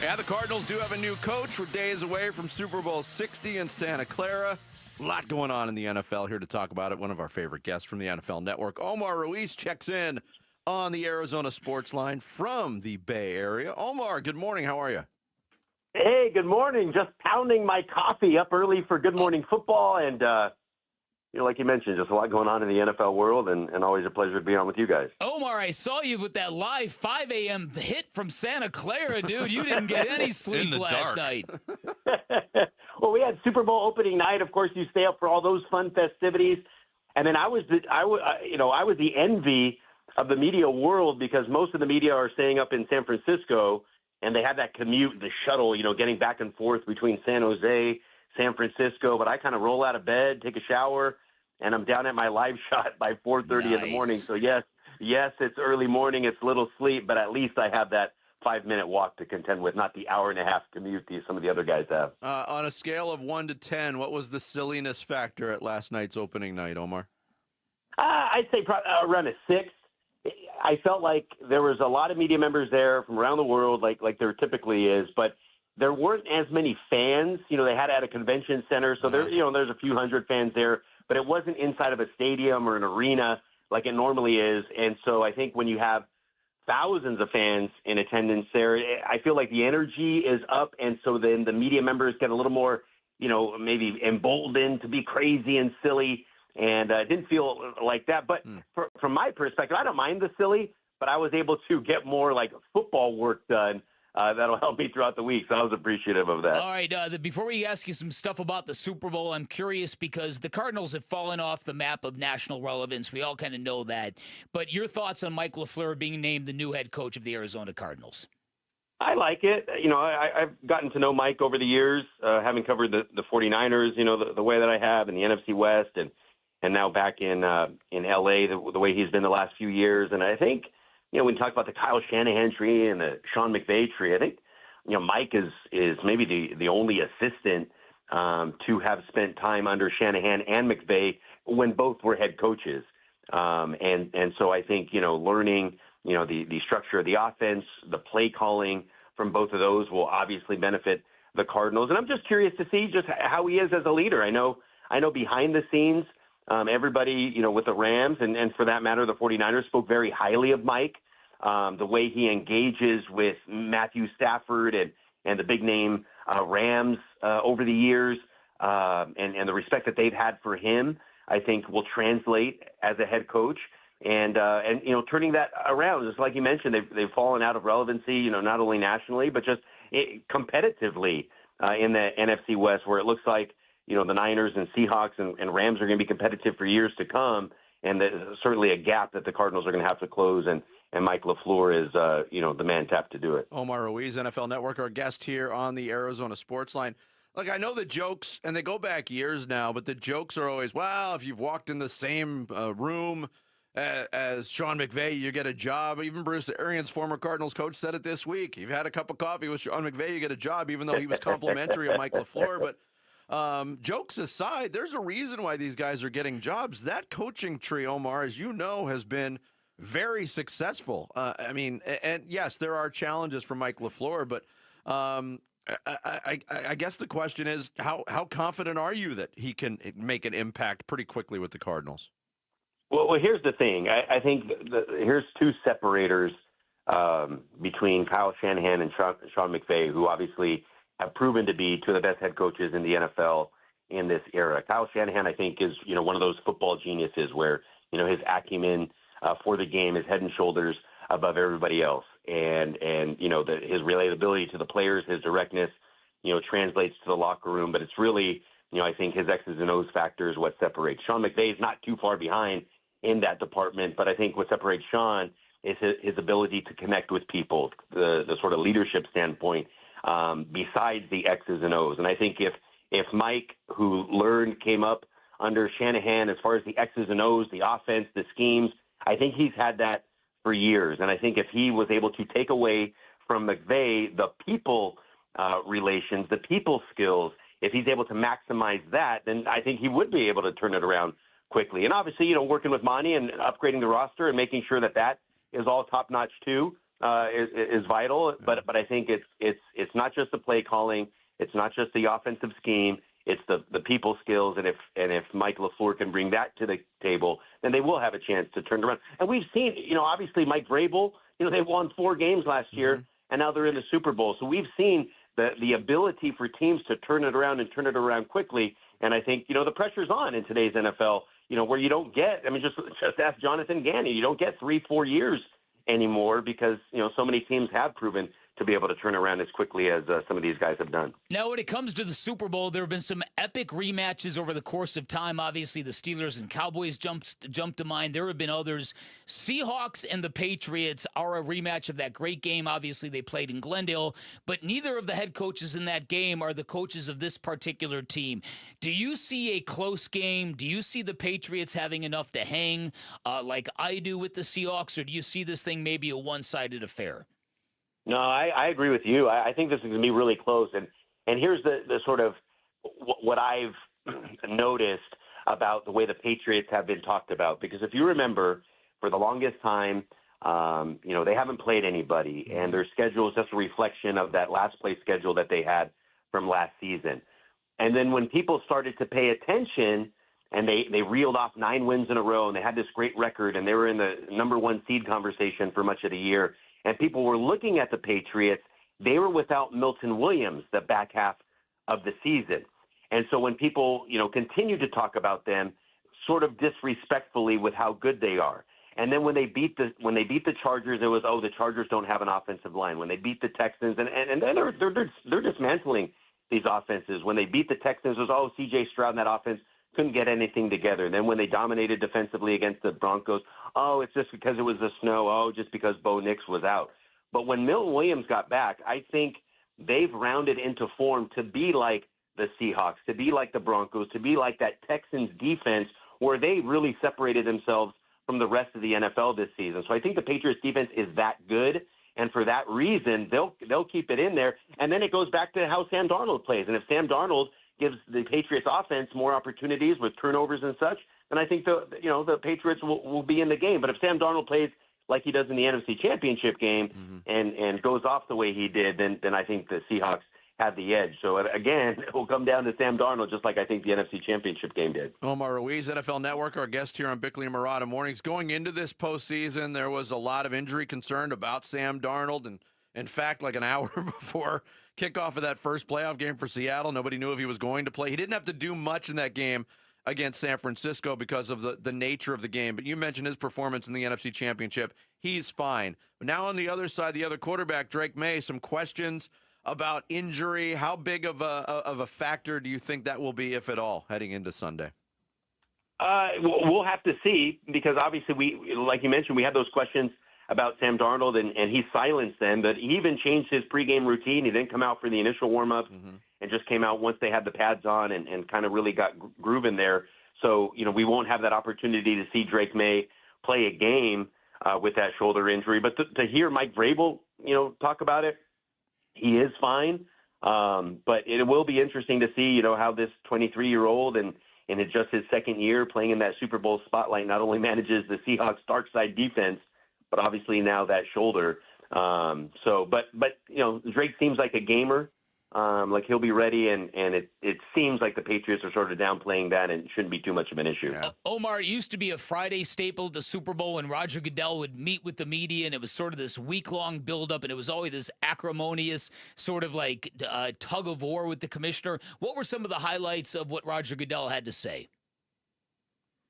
S5: Yeah, the Cardinals do have a new coach. We're days away from Super Bowl 60 in Santa Clara. A lot going on in the NFL. Here to talk about it, one of our favorite guests from the NFL Network, Omar Ruiz, checks in on the Arizona Sports Line from the Bay Area. Omar, good morning. How are you?
S21: Hey, good morning. Just pounding my coffee up early for Good Morning Football. And
S1: like you mentioned, just a lot going on in the NFL world, and always a pleasure to be on with you guys.
S12: Omar, I saw you with that live 5 a.m. hit from Santa Clara, dude. You didn't get any sleep last night.
S1: Well, we had Super Bowl opening night. Of course, you stay up for all those fun festivities. And then I was the envy of the media world because most of the media are staying up in San Francisco, and they have that commute, the shuttle, getting back and forth between San Jose, San Francisco. But I kind of roll out of bed, take a shower, and I'm down at my live shot by 4:30 in the morning. So yes, it's early morning, it's little sleep, but at least I have that 5-minute walk to contend with, not the 1.5-hour commute some of the other guys have.
S5: On a scale of 1 to 10, what was the silliness factor at last night's opening night, Omar?
S1: I'd say probably around a 6. I felt like there was a lot of media members there from around the world, like there typically is, but there weren't as many fans. They had at a convention center, so there's a few hundred fans there, but it wasn't inside of a stadium or an arena like it normally is. And so I think when you have thousands of fans in attendance there, I feel like the energy is up, and so then the media members get a little more, maybe emboldened to be crazy and silly. And it didn't feel like that. But from my perspective, I don't mind the silly, but I was able to get more like football work done that'll help me throughout the week. So I was appreciative of that.
S12: All right. Before we ask you some stuff about the Super Bowl, I'm curious because the Cardinals have fallen off the map of national relevance. We all kind of know that. But your thoughts on Mike LaFleur being named the new head coach of the Arizona Cardinals?
S1: I like it. I've gotten to know Mike over the years, having covered the 49ers, the way that I have in the NFC West and now back in L.A., the way he's been the last few years. And I think, when you talk about the Kyle Shanahan tree and the Sean McVay tree, I think, Mike is maybe the only assistant to have spent time under Shanahan and McVay when both were head coaches. And so I think, learning, the structure of the offense, the play calling from both of those will obviously benefit the Cardinals. And I'm just curious to see just how he is as a leader. I know behind the scenes, everybody, with the Rams and for that matter, the 49ers spoke very highly of Mike, the way he engages with Matthew Stafford and the big name Rams over the years and the respect that they've had for him, I think will translate as a head coach and turning that around. Just like you mentioned, they've fallen out of relevancy, not only nationally, but just competitively in the NFC West where it looks like, the Niners and Seahawks and Rams are going to be competitive for years to come, and there's certainly a gap that the Cardinals are going to have to close, and Mike LaFleur is, the man tapped to do it.
S5: Omar Ruiz, NFL Network, our guest here on the Arizona Sports Line. Look, I know the jokes, and they go back years now, but the jokes are always, well, if you've walked in the same room as Sean McVay, you get a job. Even Bruce Arians, former Cardinals coach, said it this week. You've had a cup of coffee with Sean McVay, you get a job, even though he was complimentary of Mike LaFleur. But jokes aside, there's a reason why these guys are getting jobs. That coaching tree, Omar, as you know, has been very successful. And yes, there are challenges for Mike LaFleur, but I guess the question is, how confident are you that he can make an impact pretty quickly with the Cardinals?
S1: Well, here's the thing. I think here's two separators between Kyle Shanahan and Sean McVay, who obviously have proven to be two of the best head coaches in the NFL in this era. Kyle Shanahan, I think, is one of those football geniuses where his acumen for the game is head and shoulders above everybody else, and his relatability to the players, his directness, translates to the locker room. But it's really, I think his X's and O's factor is what separates. Sean McVay is not too far behind in that department, but I think what separates Sean is his ability to connect with people, the sort of leadership standpoint, besides the X's and O's. And I think if Mike, who came up under Shanahan as far as the X's and O's, the offense, the schemes, I think he's had that for years. And I think if he was able to take away from McVay the people relations, the people skills, if he's able to maximize that, then I think he would be able to turn it around quickly. And obviously, working with Monty and upgrading the roster and making sure that is all top notch too is vital. But I think it's not just the play calling, it's not just the offensive scheme, it's the people skills. And if Mike LaFleur can bring that to the table, then they will have a chance to turn it around. And we've seen, obviously Mike Vrabel, they won 4 games last year, and now they're in the Super Bowl. So we've seen the ability for teams to turn it around and turn it around quickly. And I think, the pressure's on in today's NFL, where you don't get, just ask Jonathan Gannon, you don't get 3-4 years anymore because, so many teams have proven to be able to turn around as quickly as some of these guys have done.
S12: Now, when it comes to the Super Bowl, there have been some epic rematches over the course of time. Obviously, the Steelers and Cowboys jumped to mind. There have been others. Seahawks and the Patriots are a rematch of that great game. Obviously, they played in Glendale, but neither of the head coaches in that game are the coaches of this particular team. Do you see a close game? Do you see the Patriots having enough to hang like I do with the Seahawks, or do you see this thing maybe a one-sided affair?
S1: No, I agree with you. I think this is going to be really close. And here's the sort of what I've noticed about the way the Patriots have been talked about. Because if you remember, for the longest time, they haven't played anybody. And their schedule is just a reflection of that last place schedule that they had from last season. And then when people started to pay attention and they reeled off 9 wins in a row and they had this great record and they were in the number 1 seed conversation for much of the year, and people were looking at the Patriots, they were without Milton Williams the back half of the season. And so when people, continue to talk about them sort of disrespectfully with how good they are. And then when they beat the Chargers, it was, the Chargers don't have an offensive line. When they beat the Texans, and then they're dismantling these offenses. When they beat the Texans, it was, C.J. Stroud and that offense couldn't get anything together. And then when they dominated defensively against the Broncos, it's just because it was the snow. Just because Bo Nix was out. But when Milton Williams got back, I think they've rounded into form to be like the Seahawks, to be like the Broncos, to be like that Texans defense where they really separated themselves from the rest of the NFL this season. So I think the Patriots defense is that good. And for that reason, they'll keep it in there. And then it goes back to how Sam Darnold plays. And if Sam Darnold gives the Patriots offense more opportunities with turnovers and such, then I think the Patriots will be in the game. But if Sam Darnold plays like he does in the NFC Championship game and goes off the way he did, then I think the Seahawks have the edge. So again, it will come down to Sam Darnold, just like I think the NFC Championship game did.
S5: Omar Ruiz, NFL Network, our guest here on Bickley and Murata Mornings. Going into this postseason, there was a lot of injury concern about Sam Darnold, and in fact, like an hour before kickoff of that first playoff game for Seattle, nobody knew if he was going to play. He didn't have to do much in that game against San Francisco because of the nature of the game. But you mentioned his performance in the NFC Championship. He's fine. But now on the other side, the other quarterback, Drake May, some questions about injury. How big of a factor do you think that will be, if at all, heading into Sunday?
S1: We'll have to see, because obviously like you mentioned, we have those questions about Sam Darnold, and he silenced them. But he even changed his pregame routine. He didn't come out for the initial warm-up and just came out once they had the pads on and kind of really got grooving there. So, we won't have that opportunity to see Drake May play a game with that shoulder injury. But to hear Mike Vrabel, talk about it, he is fine. But it will be interesting to see, how this 23-year-old and it's just his second year playing in that Super Bowl spotlight not only manages the Seahawks' dark side defense, but obviously now that shoulder. But Drake seems like a gamer. Like he'll be ready, and it seems like the Patriots are sort of downplaying that, and it shouldn't be too much of an issue.
S12: Omar, it used to be a Friday staple at the Super Bowl when Roger Goodell would meet with the media, and it was sort of this week-long buildup, and it was always this acrimonious sort of like tug of war with the commissioner. What were some of the highlights of what Roger Goodell had to say?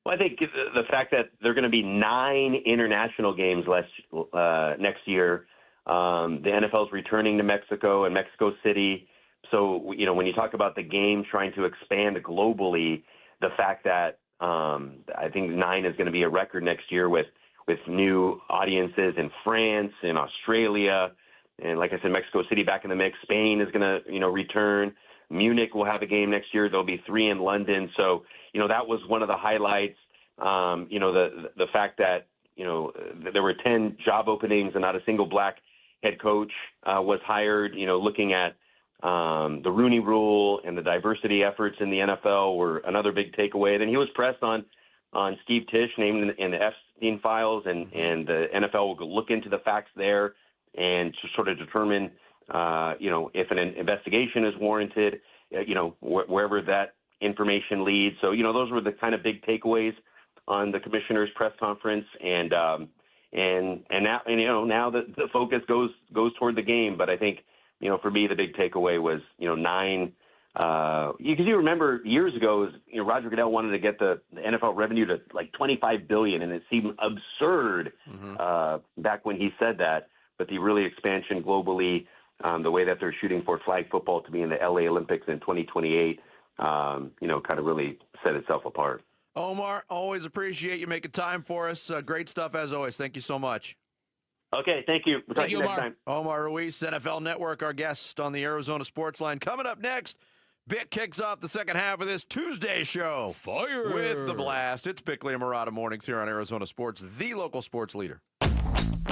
S1: Well, I think the fact that there are going to be 9 international games next year. The NFL is returning to Mexico and Mexico City. So, when you talk about the game trying to expand globally, the fact that I think 9 is going to be a record next year with new audiences in France, in Australia, and like I said, Mexico City back in the mix. Spain is going to, return. Munich will have a game next year. There'll be 3 in London. So, that was one of the highlights. The fact that, there were 10 job openings and not a single black head coach was hired, looking at the Rooney Rule and the diversity efforts in the NFL were another big takeaway. Then he was pressed on Steve Tisch, named in the Epstein files, and the NFL will look into the facts there and to sort of determine, if an investigation is warranted, wherever that information leads. So, those were the kind of big takeaways on the commissioner's press conference. And now, now the focus goes toward the game. But I think, for me, the big takeaway was, 9 Because you remember years ago, Roger Goodell wanted to get the NFL revenue to like $25 billion, and it seemed absurd back when he said that. But the really expansion globally, the way that they're shooting for flag football to be in the LA Olympics in 2028, kind of really set itself apart.
S5: Omar, always appreciate you making time for us. Great stuff as always. Thank you so much.
S1: Okay, thank you. We'll talk to you next
S5: Omar.
S1: time.
S5: Omar Ruiz, NFL Network, our guest on the Arizona Sports Line. Coming up next, Bick kicks off the second half of this Tuesday show.
S12: Fire!
S5: With the blast. It's Bickley and Murata mornings here on Arizona Sports, the local sports leader.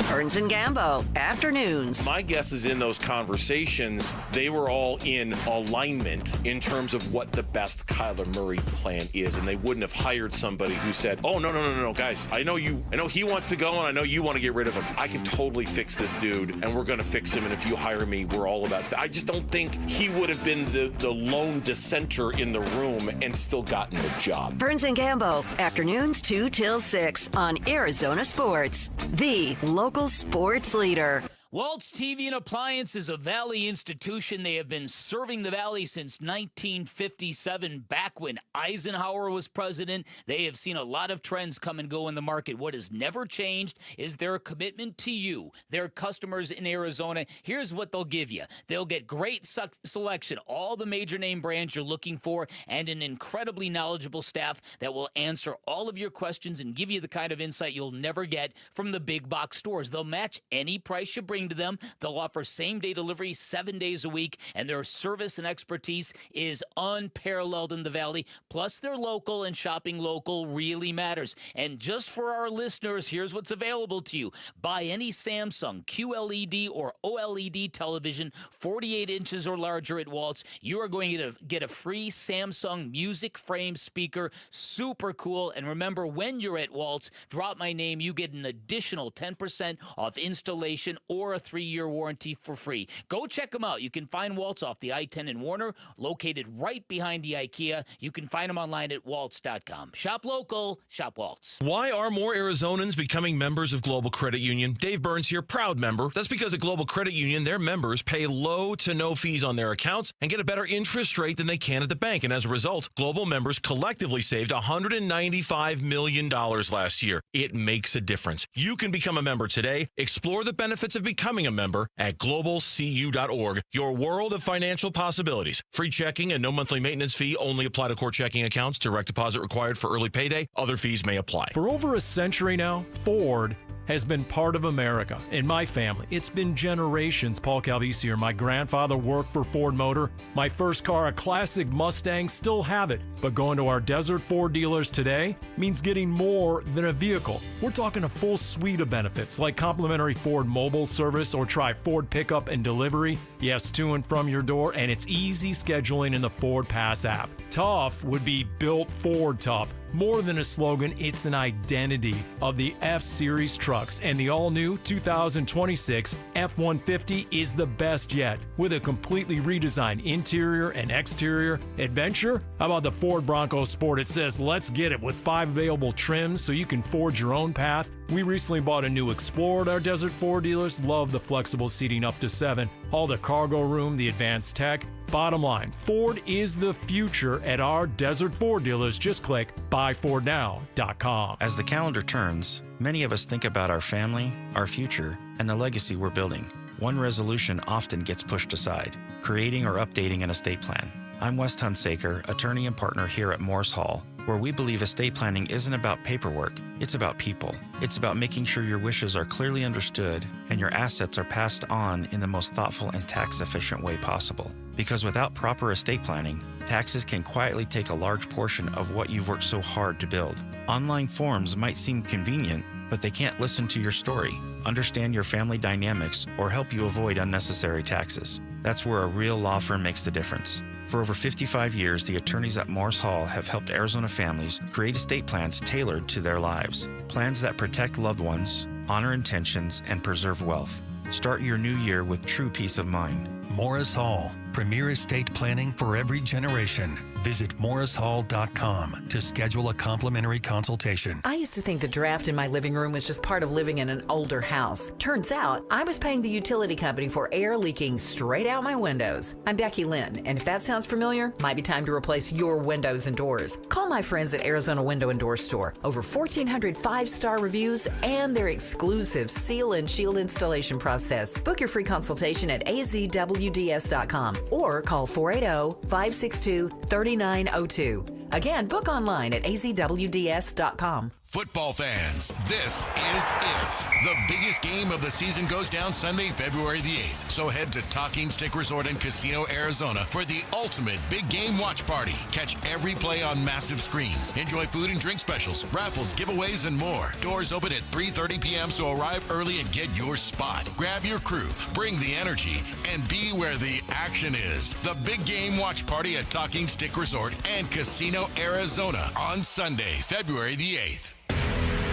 S4: Burns and Gambo, afternoons.
S7: My guess is in those conversations, they were all in alignment in terms of what the best Kyler Murray plan is, and they wouldn't have hired somebody who said, "Oh, no, guys, I know he wants to go, and I know you want to get rid of him. I can totally fix this dude, and we're going to fix him, and if you hire me, we're all about it." I just don't think he would have been the lone dissenter in the room and still gotten the job.
S4: Burns and Gambo, afternoons 2 till 6 on Arizona Sports, the local sports leader.
S12: Waltz TV and Appliance is a Valley institution. They have been serving the Valley since 1957, back when Eisenhower was president. They have seen a lot of trends come and go in the market. What has never changed is their commitment to you, their customers in Arizona. Here's what they'll give you. They'll get great selection, all the major name brands you're looking for, and an incredibly knowledgeable staff that will answer all of your questions and give you the kind of insight you'll never get from the big box stores. They'll match any price you bring to them. They'll offer same-day delivery 7 days a week, and their service and expertise is unparalleled in the Valley. Plus, they're local, and shopping local really matters. And just for our listeners, here's what's available to you. Buy any Samsung QLED or OLED television, 48 inches or larger at Waltz. You are going to get a free Samsung music frame speaker. Super cool. And remember, when you're at Waltz, drop my name. You get an additional 10% off installation or a 3-year warranty for free. Go check them out. You can find Waltz off the I-10 in Warner, located right behind the IKEA. You can find them online at waltz.com. Shop local, shop Waltz.
S18: Why are more Arizonans becoming members of Global Credit Union? Dave Burns here, proud member. That's because at Global Credit Union, their members pay low to no fees on their accounts and get a better interest rate than they can at the bank. And as a result, Global members collectively saved $195 million last year. It makes a difference. You can become a member today. Explore the benefits of becoming a member at globalcu.org. Your world of financial possibilities. Free checking and no monthly maintenance fee only apply to core checking accounts. Direct deposit required for early payday. Other fees may apply.
S8: For over a century now, Ford has been part of America. In my family, it's been generations. Paul Calvisi here. My grandfather worked for Ford Motor. My first car, a classic Mustang, still have it. But going to our Desert Ford dealers today means getting more than a vehicle. We're talking a full suite of benefits like complimentary Ford mobile service or try Ford pickup and delivery. Yes, to and from your door, and it's easy scheduling in the Ford Pass app. Tough would be built Ford tough. More than a slogan, it's an identity of the F-Series trucks, and the all-new 2026 F-150 is the best yet. With a completely redesigned interior and exterior adventure, how about the Ford Bronco Sport? It says, let's get it, with 5 available trims so you can forge your own path. We recently bought a new Explorer at our Desert Ford dealers. Love the flexible seating up to 7. All the cargo room, the advanced tech. Bottom line, Ford is the future at our Desert Ford dealers. Just click buyfordnow.com.
S9: As the calendar turns, many of us think about our family, our future, and the legacy we're building. One resolution often gets pushed aside: creating or updating an estate plan. I'm Wes Hunsaker, attorney and partner here at Morse Hall, where we believe estate planning isn't about paperwork, it's about people. It's about making sure your wishes are clearly understood and your assets are passed on in the most thoughtful and tax-efficient way possible. Because without proper estate planning, taxes can quietly take a large portion of what you've worked so hard to build. Online forms might seem convenient, but they can't listen to your story, understand your family dynamics, or help you avoid unnecessary taxes. That's where a real law firm makes the difference. For over 55 years, the attorneys at Morse Hall have helped Arizona families create estate plans tailored to their lives. Plans that protect loved ones, honor intentions, and preserve wealth. Start your new year with true peace of mind.
S16: Morris Hall,
S10: Premier estate planning for every generation. Visit morrishall.com to schedule a complimentary consultation.
S16: I used to think the draft in my living room was just part of living in an older house. Turns out, I was paying the utility company for air leaking straight out my windows. I'm Becky Lynn, and if that sounds familiar, might be time to replace your windows and doors. Call my friends at Arizona Window and Door Store. Over 1,400 five-star reviews and their exclusive seal and shield installation process. Book your free consultation at azwds.com or call 480-562-3902. Again, book online at azwds.com.
S2: Football fans, this is it. The biggest game of the season goes down Sunday, February the 8th. So head to Talking Stick Resort and Casino, Arizona for the ultimate big game watch party. Catch every play on massive screens. Enjoy food and drink specials, raffles, giveaways, and more. Doors open at 3:30 p.m., so arrive early and get your spot. Grab your crew, bring the energy, and be where the action is. The big game watch party at Talking Stick Resort and Casino, Arizona on Sunday, February the 8th.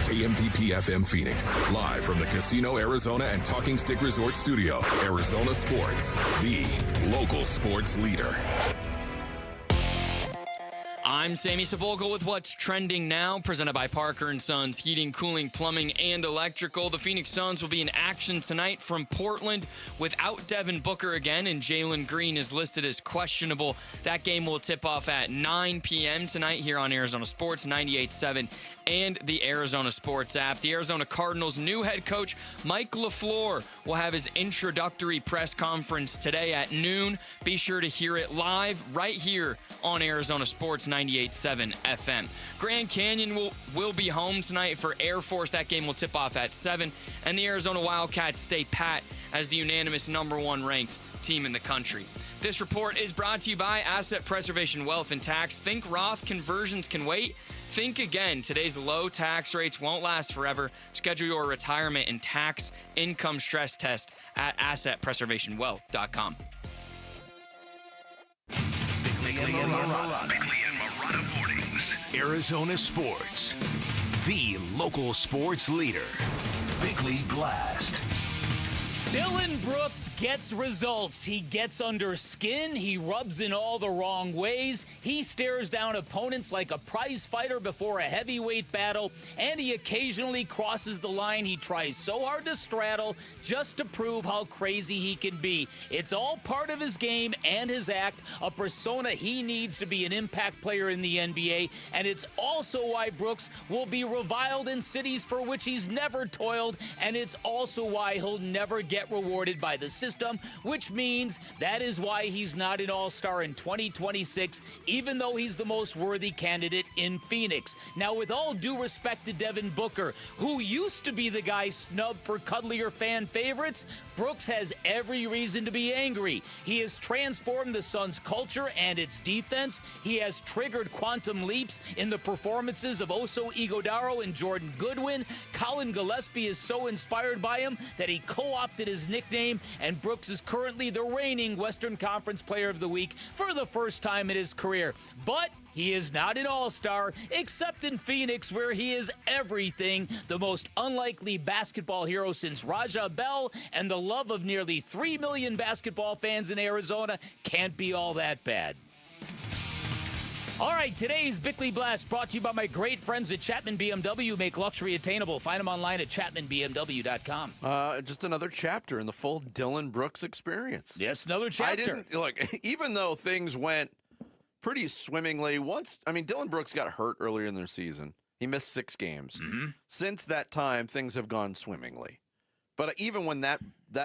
S20: KMVP FM Phoenix, live from the Casino, Arizona and Talking Stick Resort Studio. Arizona Sports, the local sports leader.
S13: I'm Sammy Sepulka with what's trending now, presented by Parker & Sons Heating, Cooling, Plumbing, and Electrical. The Phoenix Suns will be in action tonight from Portland without Devin Booker again, and Jalen Green is listed as questionable. That game will tip off at 9 p.m. tonight here on Arizona Sports 98.7 and the Arizona Sports app. The Arizona Cardinals' new head coach, Mike LaFleur, will have his introductory press conference today at noon. Be sure to hear it live right here on Arizona Sports 98.7 FM. Grand Canyon will be home tonight for Air Force. That game will tip off at 7. And the Arizona Wildcats stay pat as the unanimous number 1 ranked team in the country. This report is brought to you by Asset Preservation Wealth and Tax. Think Roth conversions can wait. Think again. Today's low tax rates won't last forever. Schedule your retirement and tax income stress test at assetpreservationwealth.com.
S2: Bickley and Marotta mornings. Arizona Sports, the local sports leader. Bickley Blast.
S12: Dylan Brooks gets results. He gets under skin. He rubs in all the wrong ways. He stares down opponents like a prize fighter before a heavyweight battle, and he occasionally crosses the line he tries so hard to straddle just to prove how crazy he can be. It's all part of his game and his act, a persona he needs to be an impact player in the NBA, and it's also why Brooks will be reviled in cities for which he's never toiled, and it's also why he'll never get rewarded by the system, which means that is why he's not an all-star in 2026, even though he's the most worthy candidate in Phoenix. Now, with all due respect to Devin Booker, who used to be the guy snubbed for cuddlier fan favorites, Brooks has every reason to be angry. He has transformed the Suns' culture and its defense. He has triggered quantum leaps in the performances of Oso Ighodaro and Jordan Goodwin. Colin Gillespie is so inspired by him that he co-opted his nickname, and Brooks is currently the reigning Western Conference Player of the Week for the first time in his career. But he is not an all-star, except in Phoenix, where he is everything. The most unlikely basketball hero since Raja Bell, and the love of nearly 3 million basketball fans in Arizona can't be all that bad. All right, today's Bickley Blast brought to you by my great friends at Chapman BMW. Make luxury attainable. Find them online at chapmanbmw.com.
S5: Just another chapter in the full Dylan Brooks experience.
S12: Yes, another chapter.
S5: Look, even though things went pretty swimmingly, Dylan Brooks got hurt earlier in their season. He missed 6 games.
S12: Mm-hmm.
S5: Since that time, things have gone swimmingly. But even when that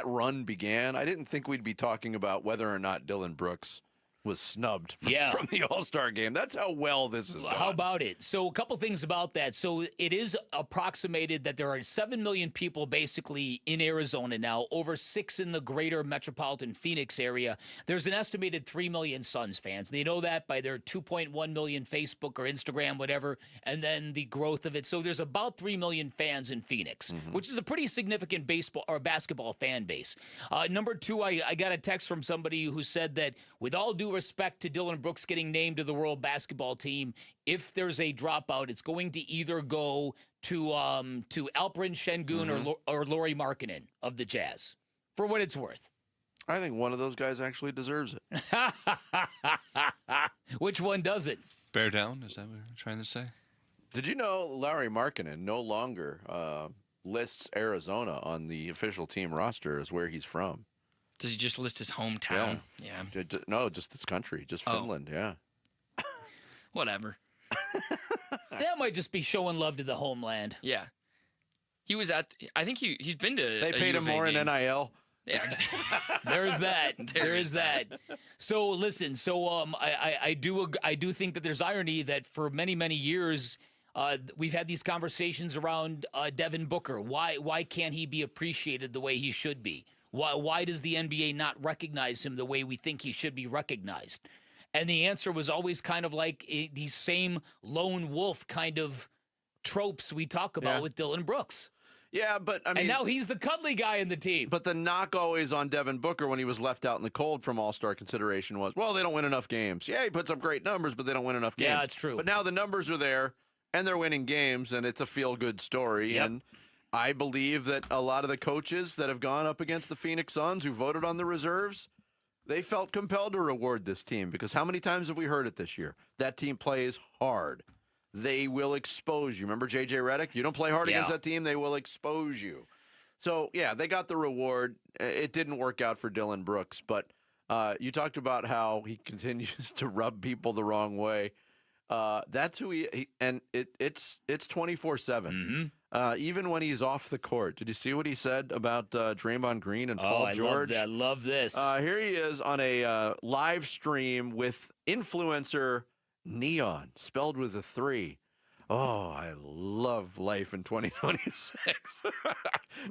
S5: run began, I didn't think we'd be talking about whether or not Dylan Brooks was snubbed from the All-Star game. That's how well this is gone.
S12: How about it? So a couple things about that. So it is approximated that there are 7 million people basically in Arizona now, over 6 in the greater metropolitan Phoenix area. There's an estimated 3 million Suns fans. They know that by their 2.1 million Facebook or Instagram, whatever, and then the growth of it. So there's about 3 million fans in Phoenix, which is a pretty significant baseball or basketball fan base. Number 2, I got a text from somebody who said that with all due respect to Dylan Brooks getting named to the World Basketball Team, if there's a dropout, it's going to either go to Alperen Şengün or Lauri Markkanen of the Jazz, for what it's worth.
S5: I think one of those guys actually deserves it.
S12: Which one does it?
S3: Bear down, is that what you're trying to say?
S5: Did you know Larry Markkinen no longer lists Arizona on the official team roster as where he's from?
S13: Does he just list his hometown? Yeah.
S5: No, just this country, just Finland, yeah.
S13: Whatever.
S12: That might just be showing love to the homeland.
S13: Yeah. He was I think he's been to
S5: They paid him more in NIL.
S13: Yeah, exactly.
S12: There is that. So listen. So I do think that there's irony that for many years we've had these conversations around Devin Booker. Why can't he be appreciated the way he should be? Why does the NBA not recognize him the way we think he should be recognized? And the answer was always kind of like these same lone wolf kind of tropes we talk about with Dylan Brooks.
S5: Yeah, but I mean,
S12: and now he's the cuddly guy in the team.
S5: But the knock always on Devin Booker when he was left out in the cold from All-Star consideration was, well, they don't win enough games. Yeah, he puts up great numbers, but they don't win enough games.
S12: Yeah, it's true.
S5: But now the numbers are there, and they're winning games, and it's a feel-good story.
S12: Yep.
S5: And I believe that a lot of the coaches that have gone up against the Phoenix Suns who voted on the reserves, they felt compelled to reward this team because how many times have we heard it this year? That team plays hard. They will expose you. Remember J.J. Redick? You don't play hard against that team, they will expose you. So, yeah, they got the reward. It didn't work out for Dylan Brooks, but you talked about how he continues to rub people the wrong way. That's who he and it's 24/7. Even when he's off the court. Did you see what he said about Draymond Green and Paul George?
S12: I love this.
S5: Here he is on a live stream with influencer Neon, spelled with a 3. Oh, I love life in 2026.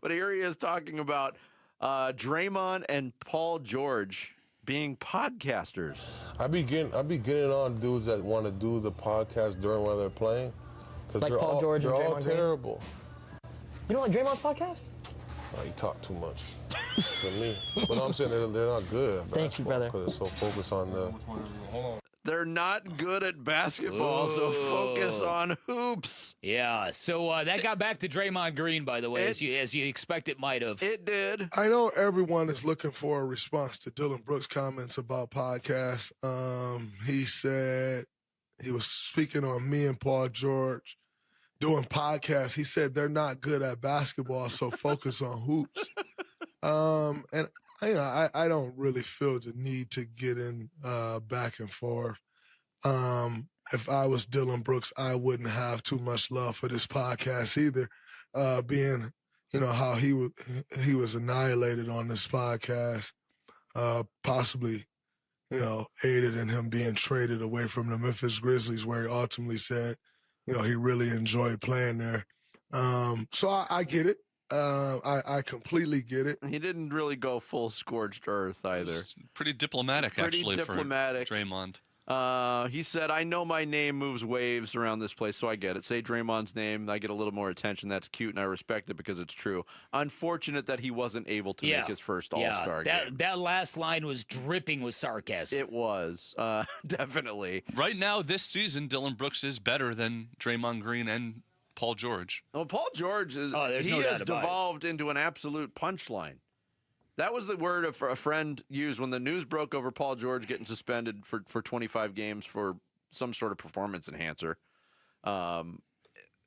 S5: But here he is talking about Draymond and Paul George being podcasters.
S21: I be getting on dudes that want to do the podcast during while they're playing.
S22: Like Paul George and Draymond
S21: They're all
S22: Green?
S21: terrible.
S22: You don't like Draymond's podcast?
S21: Oh, he talk too much for me. But I'm saying they're not good at
S22: Thank you, brother.
S21: Because they're so focused on the...
S5: They're not good at basketball, so focus on hoops.
S12: Yeah, so that got back to Draymond Green, by the way, as you expect it might have.
S5: It did.
S23: I know everyone is looking for a response to Dylan Brooks' comments about podcasts. He said he was speaking on me and Paul George doing podcasts. He said they're not good at basketball, so focus on hoops. And I don't really feel the need to get in back and forth. If I was Dylan Brooks, I wouldn't have too much love for this podcast either, being, how he was annihilated on this podcast, possibly, aided in him being traded away from the Memphis Grizzlies, where he ultimately said, he really enjoyed playing there. So I get it. I completely get it.
S5: He didn't really go full scorched earth either.
S3: Pretty diplomatic, for Draymond.
S5: He said, I know my name moves waves around this place, so I get it. Say Draymond's name, I get a little more attention. That's cute, and I respect it because it's true. Unfortunate that he wasn't able to make his first All-Star game.
S12: That last line was dripping with sarcasm.
S5: It was, definitely.
S3: Right now, this season, Dylan Brooks is better than Draymond Green and Paul George.
S5: Well, Paul George, has devolved into an absolute punchline. That was the word a friend used when the news broke over Paul George getting suspended for 25 games for some sort of performance enhancer.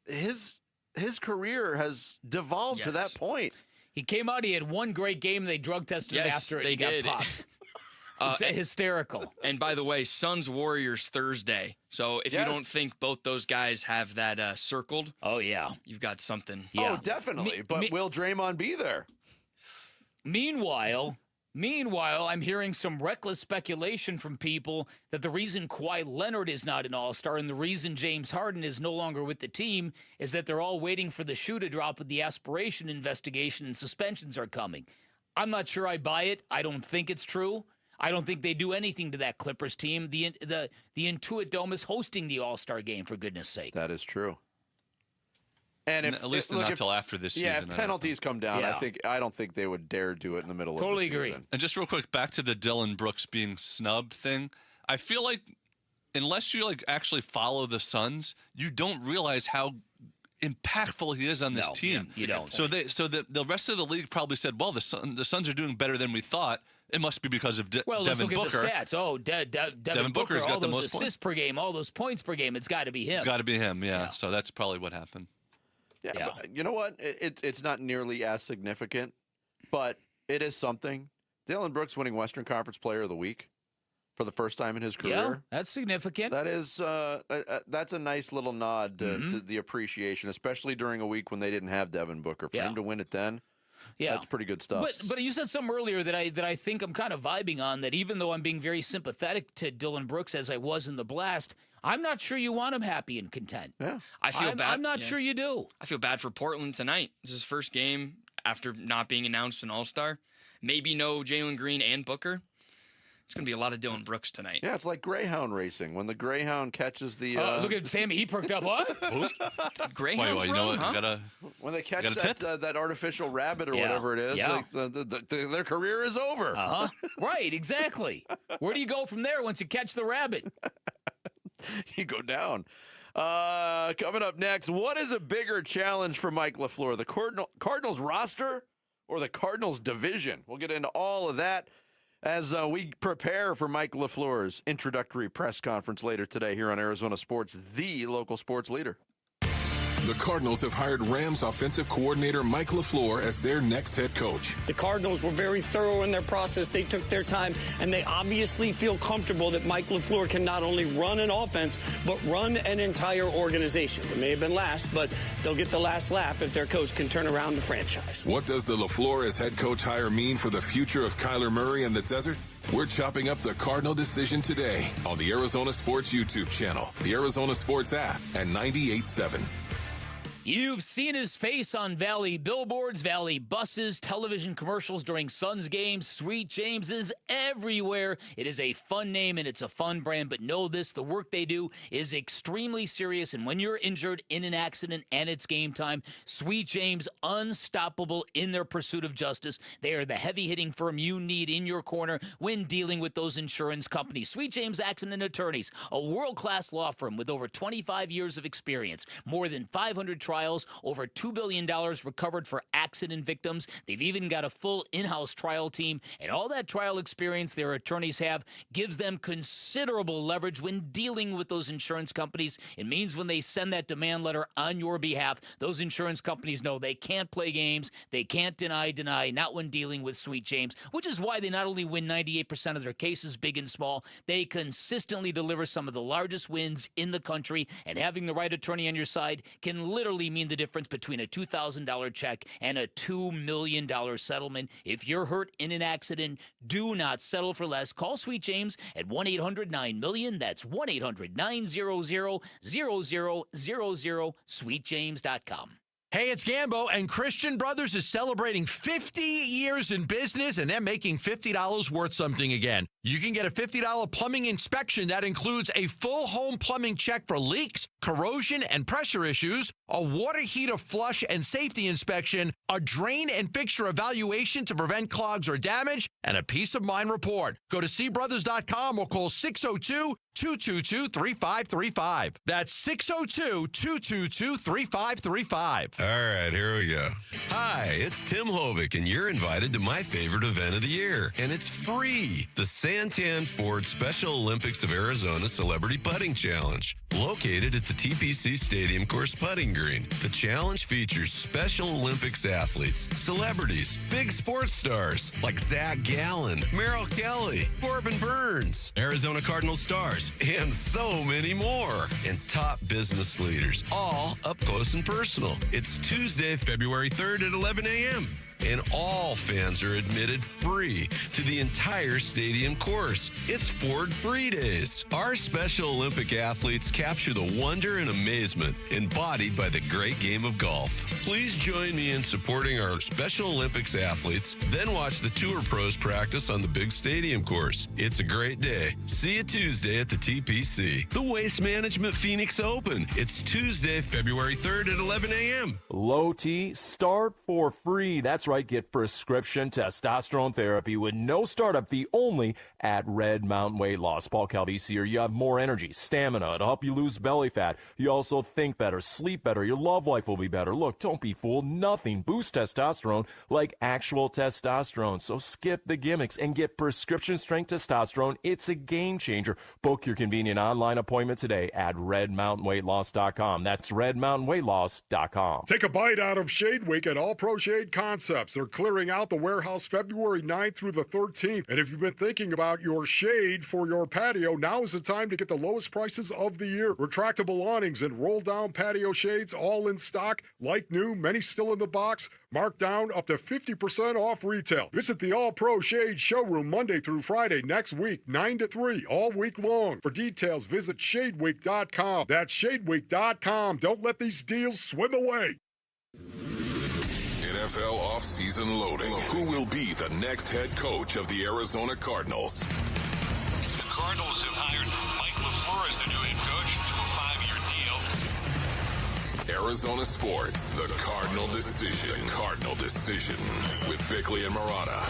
S5: His career has devolved to that point.
S12: He came out, he had one great game, they drug tested him after it, he got popped. It's hysterical.
S13: And by the way, Suns-Warriors Thursday. So if you don't think both those guys have that circled, you've got something.
S5: Yeah. Oh, definitely. But will Draymond be there?
S12: Meanwhile, I'm hearing some reckless speculation from people that the reason Kawhi Leonard is not an All-Star and the reason James Harden is no longer with the team is that they're all waiting for the shoe to drop with the aspiration investigation and suspensions are coming. I'm not sure I buy it. I don't think it's true. I don't think they do anything to that Clippers team. The Intuit Dome is hosting the All-Star game, for goodness sake.
S5: That is true. And if,
S3: at least not till after this season.
S5: Yeah, if penalties come down, I don't think they would dare do it in the middle of the season.
S12: Totally agree.
S3: And just real quick, back to the Dylan Brooks being snubbed thing. I feel like unless you actually follow the Suns, you don't realize how impactful he is on this team.
S12: You don't.
S3: So the rest of the league probably said, well, the Suns are doing better than we thought. It must be because of
S12: Well, let's
S3: Devin
S12: look
S3: Booker.
S12: at the stats. Oh, Devin
S3: Booker's
S12: Booker, all
S3: got the
S12: those
S3: most
S12: assists per game, all those points per game. It's got to be him.
S3: It's got to be him, yeah. So that's probably what happened.
S5: Yeah. But you know what? It's not nearly as significant, but it is something. Dillon Brooks winning Western Conference Player of the Week for the first time in his career.
S12: Yeah, that's significant.
S5: That is, that's a nice little nod to the appreciation, especially during a week when they didn't have Devin Booker. For him to win it then, that's pretty good stuff.
S12: But you said something earlier that I think I'm kind of vibing on, that even though I'm being very sympathetic to Dillon Brooks as I was in the Blast, I'm not sure you want him happy and content.
S5: Yeah,
S13: I feel bad.
S12: I'm not sure you do.
S13: I feel bad for Portland tonight. This is his first game after not being announced an All-Star. Maybe no Jalen Green and Booker. It's going to be a lot of Dillon Brooks tonight.
S5: Yeah, it's like Greyhound racing. When the Greyhound catches the...
S12: look at Sammy. He perked up. What?
S13: Greyhound's
S3: you know what?
S13: huh?
S5: When they catch that artificial rabbit or whatever it is, their career is over.
S12: Right, exactly. Where do you go from there once you catch the rabbit?
S5: You go down. Coming up next, what is a bigger challenge for Mike LaFleur, the Cardinals roster or the Cardinals division? We'll get into all of that as we prepare for Mike LaFleur's introductory press conference later today here on Arizona Sports, the local sports leader.
S20: The Cardinals have hired Rams offensive coordinator Mike LaFleur as their next head coach.
S6: The Cardinals were very thorough in their process. They took their time, and they obviously feel comfortable that Mike LaFleur can not only run an offense, but run an entire organization. They may have been last, but they'll get the last laugh if their coach can turn around the franchise.
S20: What does the LaFleur as head coach hire mean for the future of Kyler Murray and the desert? We're chopping up the Cardinal decision today on the Arizona Sports YouTube channel, the Arizona Sports app, and 98.7.
S12: You've seen his face on Valley billboards, Valley buses, television commercials during Suns games. Sweet James is everywhere. It is a fun name and it's a fun brand, but know this, the work they do is extremely serious, and when you're injured in an accident and it's game time, Sweet James, unstoppable in their pursuit of justice. They are the heavy-hitting firm you need in your corner when dealing with those insurance companies. Sweet James Accident Attorneys, a world-class law firm with over 25 years of experience, more than 500 trials, over $2 billion recovered for accident victims. They've even got a full in-house trial team, and all that trial experience their attorneys have gives them considerable leverage when dealing with those insurance companies. It means when they send that demand letter on your behalf, those insurance companies know they can't play games, they can't deny, not when dealing with Sweet James, which is why they not only win 98% of their cases, big and small, they consistently deliver some of the largest wins in the country, and having the right attorney on your side can literally mean the difference between a $2,000 check and a $2 million settlement. If you're hurt in an accident, do not settle for less. Call Sweet James at 1-800-9-MILLION. That's 1-800-900-0000, sweetjames.com.
S18: Hey, it's Gambo, and Christian Brothers is celebrating 50 years in business, and they're making $50 worth something again. You can get a $50 plumbing inspection that includes a full home plumbing check for leaks, corrosion, and pressure issues, a water heater flush and safety inspection, a drain and fixture evaluation to prevent clogs or damage, and a peace of mind report. Go to cbrothers.com or call 602-222-3535. That's 602-222-3535.
S11: All right, here we go. Hi, it's Tim Hovick, and you're invited to my favorite event of the year, and it's free. The Santan Ford Special Olympics of Arizona Celebrity Putting Challenge, located at the TPC Stadium Course Putting Green. The challenge features Special Olympics athletes, celebrities, big sports stars like Zach Gallen, Merrill Kelly, Corbin Burns, Arizona Cardinals stars, and so many more. And top business leaders, all up close and personal. It's Tuesday, February 3rd at 11 a.m. And all fans are admitted free to the entire stadium course. It's Ford Free Days. Our Special Olympic athletes capture the wonder and amazement embodied by the great game of golf. Please join me in supporting our Special Olympics athletes, then watch the Tour Pros practice on the big stadium course. It's a great day. See you Tuesday at the TPC. The Waste Management Phoenix Open. It's Tuesday, February 3rd at 11 a.m.
S14: Low T, start for free. That's right, get prescription testosterone therapy with no startup fee only at Red Mountain Weight Loss. Paul Calvisier, you have more energy, stamina to help you lose belly fat. You also think better, sleep better, your love life will be better. Look, don't be fooled. Nothing boosts testosterone like actual testosterone. So skip the gimmicks and get prescription strength testosterone. It's a game changer. Book your convenient online appointment today at redmountainweightloss.com. That's redmountainweightloss.com.
S15: Take a bite out of Shade Week at All Pro Shade Concepts. They're clearing out the warehouse February 9th through the 13th. And if you've been thinking about your shade for your patio, now is the time to get the lowest prices of the year. Retractable awnings and roll-down patio shades, all in stock, like new, many still in the box, marked down up to 50% off retail. Visit the All Pro Shade showroom Monday through Friday next week, 9 to 3, all week long. For details, visit shadeweek.com. That's shadeweek.com. Don't let these deals swim away.
S20: NFL offseason loading. Who will be the next head coach of the Arizona Cardinals?
S17: The Cardinals have hired Mike LaFleur as the new head coach to a 5-year deal.
S20: Arizona Sports, the Cardinal Decision. The Cardinal Decision with Bickley and Murata.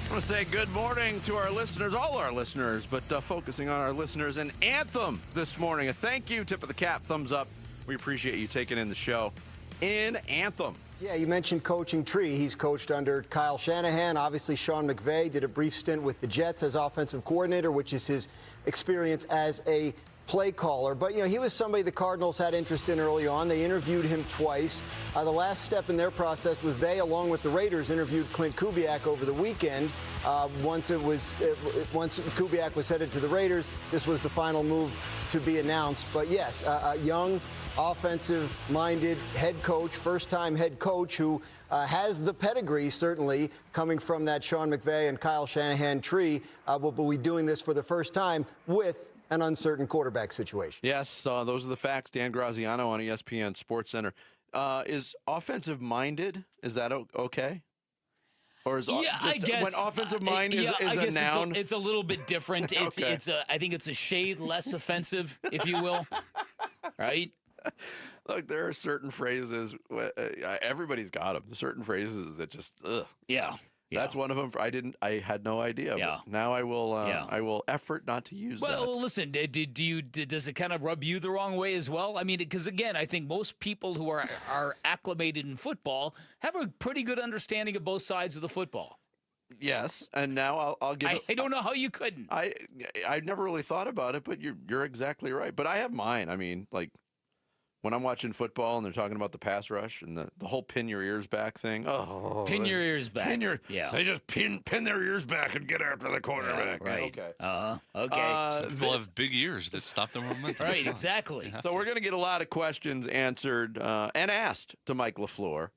S5: I want to say good morning to our listeners, all our listeners, but focusing on our listeners. An anthem this morning. A thank you, tip of the cap, thumbs up. We appreciate you taking in the show. In Anthem.
S19: Yeah, you mentioned coaching tree. He's coached under Kyle Shanahan. Obviously, Sean McVay did a brief stint with the Jets as offensive coordinator, which is his experience as a play caller. But, you know, he was somebody the Cardinals had interest in early on. They interviewed him twice. The last step in their process was they, along with the Raiders, interviewed Clint Kubiak over the weekend. Once Kubiak was headed to the Raiders, this was the final move to be announced. But, yes, a young, offensive-minded head coach, first-time head coach who has the pedigree, certainly, coming from that Sean McVay and Kyle Shanahan tree, will be doing this for the first time with an uncertain quarterback situation.
S5: Yes, those are the facts. Dan Graziano on ESPN SportsCenter. Is offensive-minded, is that okay? Or is
S12: I guess
S5: when offensive mind is a noun?
S12: It's a little bit different.
S5: Okay.
S12: I think it's a shade less offensive, if you will. Right?
S5: Look, there are certain phrases. Everybody's got them. Certain phrases that just, ugh.
S12: Yeah.
S5: That's one of them. I had no idea.
S12: Yeah.
S5: But now I will effort not to use that.
S12: Well, listen, does it kind of rub you the wrong way as well? I mean, because again, I think most people who are acclimated in football have a pretty good understanding of both sides of the football.
S5: Yes, and now I'll give.
S12: I don't know how you couldn't.
S5: I never really thought about it, but you're exactly right. But I have mine. I mean, like, when I'm watching football and they're talking about the pass rush and the whole pin your ears back thing. Oh,
S12: pin your ears back.
S5: They just pin their ears back and get after the quarterback.
S12: Yeah, right.
S5: Okay.
S12: Okay.
S3: Some people have big ears that stop their momentum.
S12: Right, exactly.
S5: So we're going to get a lot of questions answered and asked to Mike LaFleur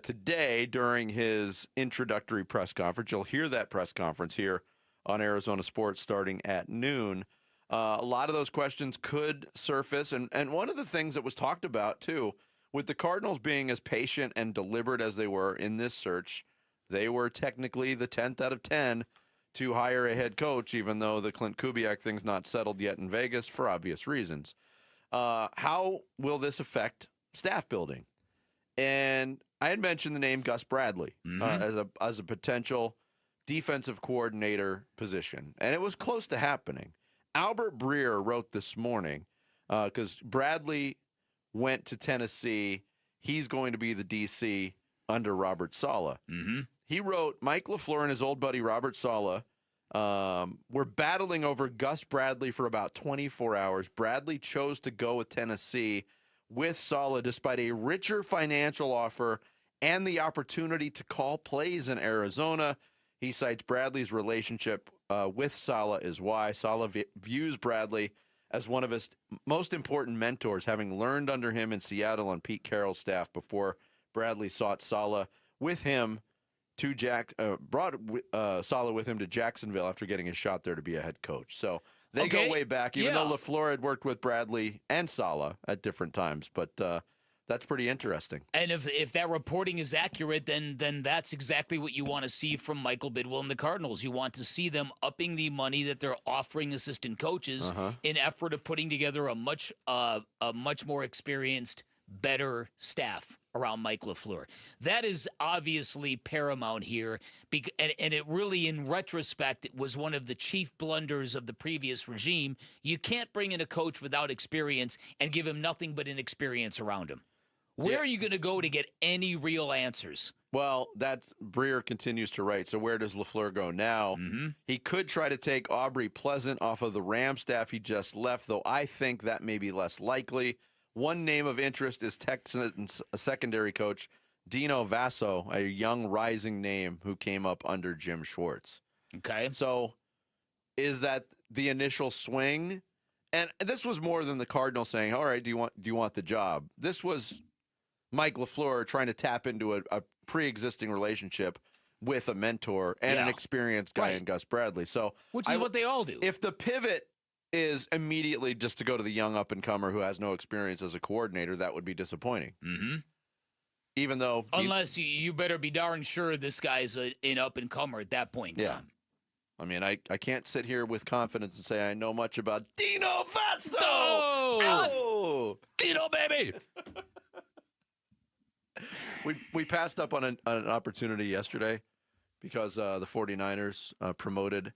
S5: today during his introductory press conference. You'll hear that press conference here on Arizona Sports starting at noon. A lot of those questions could surface. And one of the things that was talked about, too, with the Cardinals being as patient and deliberate as they were in this search, they were technically the 10th out of 10 to hire a head coach, even though the Clint Kubiak thing's not settled yet in Vegas for obvious reasons. How will this affect staff building? And I had mentioned the name Gus Bradley as a potential defensive coordinator position, and it was close to happening. Albert Breer wrote this morning, because Bradley went to Tennessee. He's going to be the DC under Robert Saleh.
S12: Mm-hmm.
S5: He wrote, Mike LaFleur and his old buddy Robert Saleh were battling over Gus Bradley for about 24 hours. Bradley chose to go with Tennessee with Saleh despite a richer financial offer and the opportunity to call plays in Arizona. He cites Bradley's relationship with Saleh is why. Saleh views Bradley as one of his most important mentors, having learned under him in Seattle on Pete Carroll's staff before Bradley sought Saleh with him to brought Saleh with him to Jacksonville after getting a shot there to be a head coach. So they go way back, even though LaFleur had worked with Bradley and Saleh at different times. But that's pretty interesting.
S12: And if that reporting is accurate, then that's exactly what you want to see from Michael Bidwill and the Cardinals. You want to see them upping the money that they're offering assistant coaches in effort of putting together a much more experienced, better staff. around Mike LaFleur. That is obviously paramount here, and it really, in retrospect, it was one of the chief blunders of the previous regime. You can't bring in a coach without experience and give him nothing but inexperience around him. Where are you going to go to get any real answers?
S5: Well, Breer continues to write. So where does LaFleur go now? He could try to take Aubrey Pleasant off of the Ram staff he just left, though I think that may be less likely. One name of interest is Texans secondary coach Dino Vasso, a young rising name who came up under Jim Schwartz.
S12: Okay.
S5: So is that the initial swing? And this was more than the Cardinals saying, all right, do you want the job? This was Mike LaFleur trying to tap into a pre-existing relationship with a mentor and an experienced guy in Gus Bradley. So
S12: which is what they all do.
S5: If the pivot is immediately just to go to the young up-and-comer who has no experience as a coordinator, that would be disappointing. Even though...
S12: Unless you better be darn sure this guy's an up-and-comer at that point in time.
S5: I mean, I can't sit here with confidence and say I know much about Dino Vasto!
S3: Oh! Dino, baby!
S5: We passed up on an opportunity yesterday because the 49ers promoted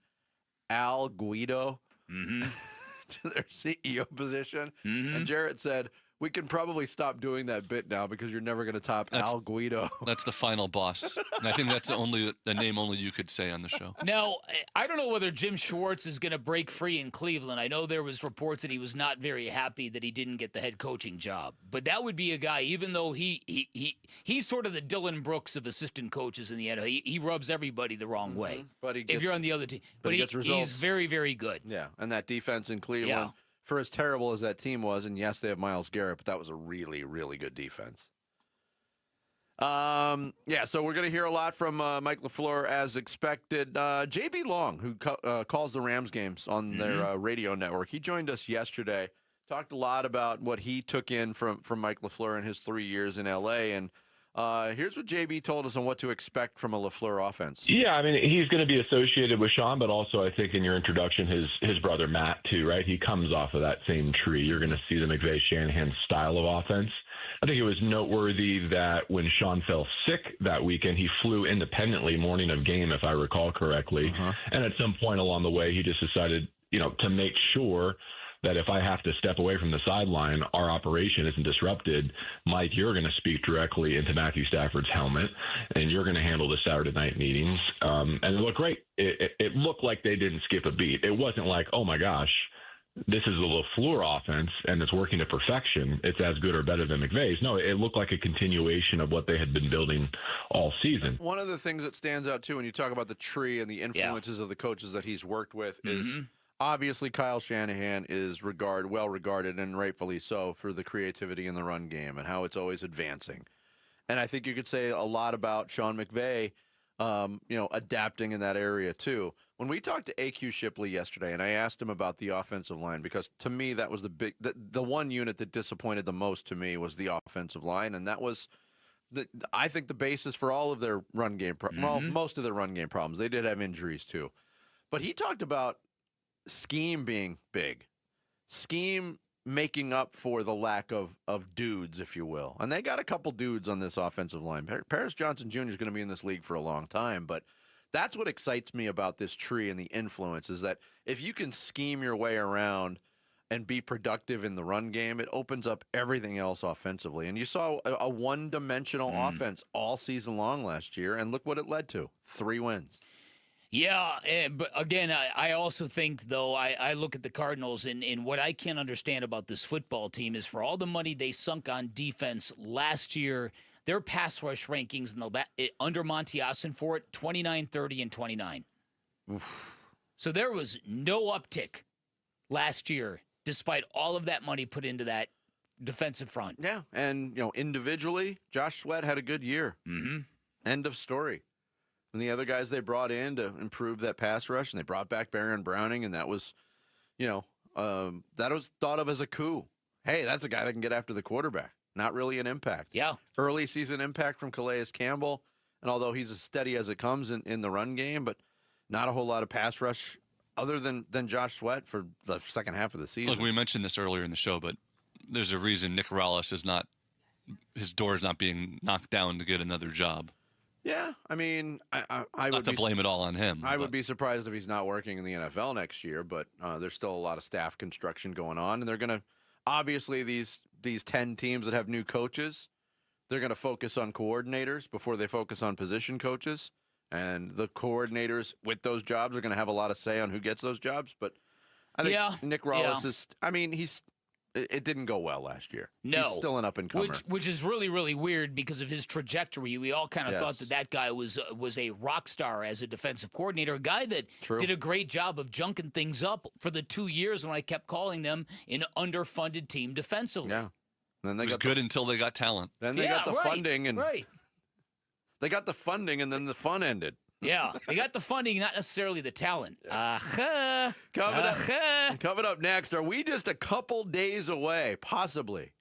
S5: Al Guido to their CEO position. And Jarrett said, we can probably stop doing that bit now because you're never going to top Al Guido.
S3: That's the final boss. And I think that's the name only you could say on the show.
S12: Now, I don't know whether Jim Schwartz is going to break free in Cleveland. I know there was reports that he was not very happy that he didn't get the head coaching job. But that would be a guy, even though he's sort of the Dylan Brooks of assistant coaches in the NFL. He rubs everybody the wrong way.
S5: But
S12: if you're on the other team.
S5: But he gets results.
S12: He's very, very good.
S5: Yeah, and that defense in Cleveland, for as terrible as that team was, and yes, they have Myles Garrett, but that was a really, really good defense. So we're going to hear a lot from Mike LaFleur as expected. J.B. Long, who calls the Rams games on their radio network, he joined us yesterday, talked a lot about what he took in from Mike LaFleur in his 3 years in L.A., and here's what JB told us on what to expect from a LaFleur offense.
S1: Yeah, I mean, he's going to be associated with Sean, but also I think in your introduction, his brother Matt too, right? He comes off of that same tree. You're going to see the McVay-Shanahan style of offense. I think it was noteworthy that when Sean fell sick that weekend, he flew independently morning of game, if I recall correctly. And at some point along the way, he just decided, to make sure that if I have to step away from the sideline, our operation isn't disrupted. Mike, you're going to speak directly into Matthew Stafford's helmet, and you're going to handle the Saturday night meetings. And it looked great. It looked like they didn't skip a beat. It wasn't like, oh, my gosh, this is the LaFleur offense, and it's working to perfection. It's as good or better than McVay's. No, it looked like a continuation of what they had been building all season.
S5: One of the things that stands out, too, when you talk about the tree and the influences of the coaches that he's worked with is – obviously, Kyle Shanahan is well regarded, and rightfully so, for the creativity in the run game and how it's always advancing. And I think you could say a lot about Sean McVay, adapting in that area too. When we talked to AQ Shipley yesterday, and I asked him about the offensive line, because to me that was the one unit that disappointed the most to me was the offensive line, and that was I think the basis for all of their run game. Well, most of their run game problems. They did have injuries too, but he talked about scheme being big, scheme making up for the lack of dudes, if you will. And they got a couple dudes on this offensive line. Paris Johnson Jr. is going to be in this league for a long time, but that's what excites me about this tree and the influence is that if you can scheme your way around and be productive in the run game, it opens up everything else offensively. And you saw a one-dimensional offense all season long last year, and look what it led to, 3 wins.
S12: Yeah, but again, I also think, though, I look at the Cardinals, and what I can't understand about this football team is for all the money they sunk on defense last year, their pass rush rankings under Monty Ossenfort, 29, 30, and 29. So there was no uptick last year, despite all of that money put into that defensive front.
S5: Yeah, and individually, Josh Sweat had a good year. End of story. And the other guys they brought in to improve that pass rush, and they brought back Baron Browning, and that was, that was thought of as a coup. Hey, that's a guy that can get after the quarterback. Not really an impact.
S12: Yeah.
S5: Early season impact from Calais Campbell, and although he's as steady as it comes in the run game, but not a whole lot of pass rush other than Josh Sweat for the second half of the season.
S3: Look, we mentioned this earlier in the show, but there's a reason Nick Rallis is not his door's not being knocked down to get another job.
S5: Yeah, I mean, I would
S3: not to blame it all on him.
S5: I would be surprised if he's not working in the NFL next year, but there's still a lot of staff construction going on, and they're going to obviously these 10 teams that have new coaches, they're going to focus on coordinators before they focus on position coaches, and the coordinators with those jobs are going to have a lot of say on who gets those jobs. But I think Nick Rawls is. I mean, it didn't go well last year.
S12: No.
S5: He's still an up-and-comer.
S12: Which is really, really weird because of his trajectory. We all kind of thought that guy was a rock star as a defensive coordinator, a guy that did a great job of junking things up for the 2 years when I kept calling them an underfunded team defensively.
S5: Yeah. And then
S3: it was good until they got talent.
S5: Then they got the funding. They got the funding, and then the fun ended.
S12: Yeah, they got the funding, not necessarily the talent.
S5: Coming up next, are we just a couple days away, possibly,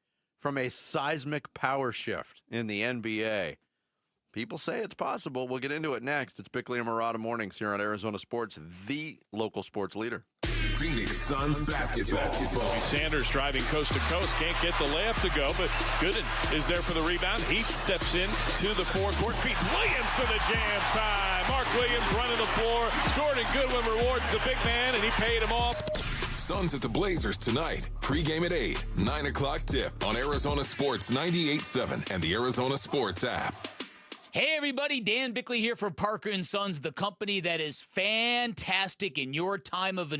S5: from a seismic power shift in the NBA? People say it's possible. We'll get into it next. It's Bickley and Murata Mornings here on Arizona Sports, the local sports leader.
S20: Phoenix Suns basketball.
S4: Sanders driving coast to coast, can't get the layup to go, but Gooden is there for the rebound. Heath steps in to the forecourt, feeds Williams for the jam time. Mark Williams running the floor. Jordan Goodwin rewards the big man, and he paid him off.
S20: Suns at the Blazers tonight. Pre-game at 8, 9 o'clock tip on Arizona Sports 98.7 and the Arizona Sports app.
S12: Hey everybody, Dan Bickley here for Parker & Sons, the company that is fantastic in your time of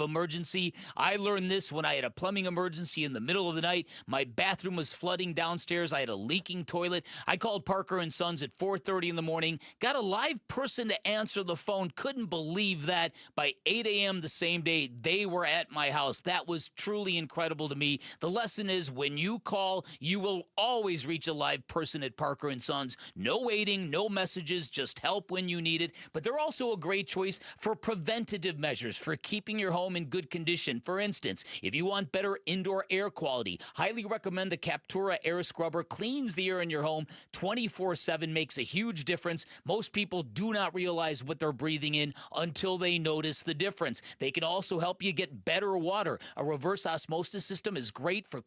S12: emergency. I learned this when I had a plumbing emergency in the middle of the night. My bathroom was flooding downstairs. I had a leaking toilet. I called Parker & Sons at 4:30 in the morning, got a live person to answer the phone. Couldn't believe that. By 8 a.m. the same day, they were at my house. That was truly incredible to me. The lesson is when you call, you will always reach a live person at Parker & Sons. No waiting, no messages, just help when you need it. But they're also a great choice for preventative measures for keeping your home in good condition. For instance, if you want better indoor air quality, highly recommend the Captura Air Scrubber. Cleans the air in your home 24/7, makes a huge difference. Most people do not realize what they're breathing in until they notice the difference. They can also help you get better water. A reverse osmosis system is great for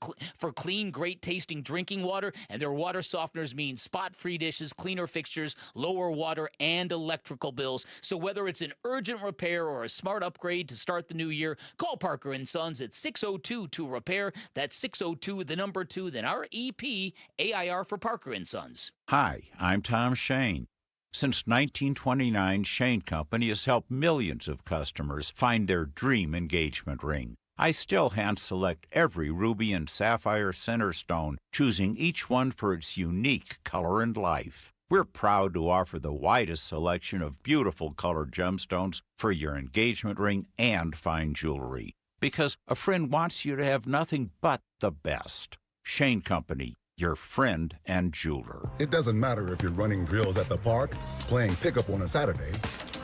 S12: clean, great tasting drinking water, and their water softeners mean spot-free dishes, cleaner fixtures, lower water and electrical bills. So whether it's an urgent repair or a smart upgrade to start the new year, call Parker & Sons at 602-2-REPAIR. That's 602, the number 2, then REP, AIR for Parker & Sons.
S7: Hi, I'm Tom Shane. Since 1929, Shane Company has helped millions of customers find their dream engagement ring. I still hand-select every ruby and sapphire center stone, choosing each one for its unique color and life. We're proud to offer the widest selection of beautiful colored gemstones for your engagement ring and fine jewelry. Because a friend wants you to have nothing but the best. Shane Company, your friend and jeweler.
S8: It doesn't matter if you're running drills at the park, playing pickup on a Saturday,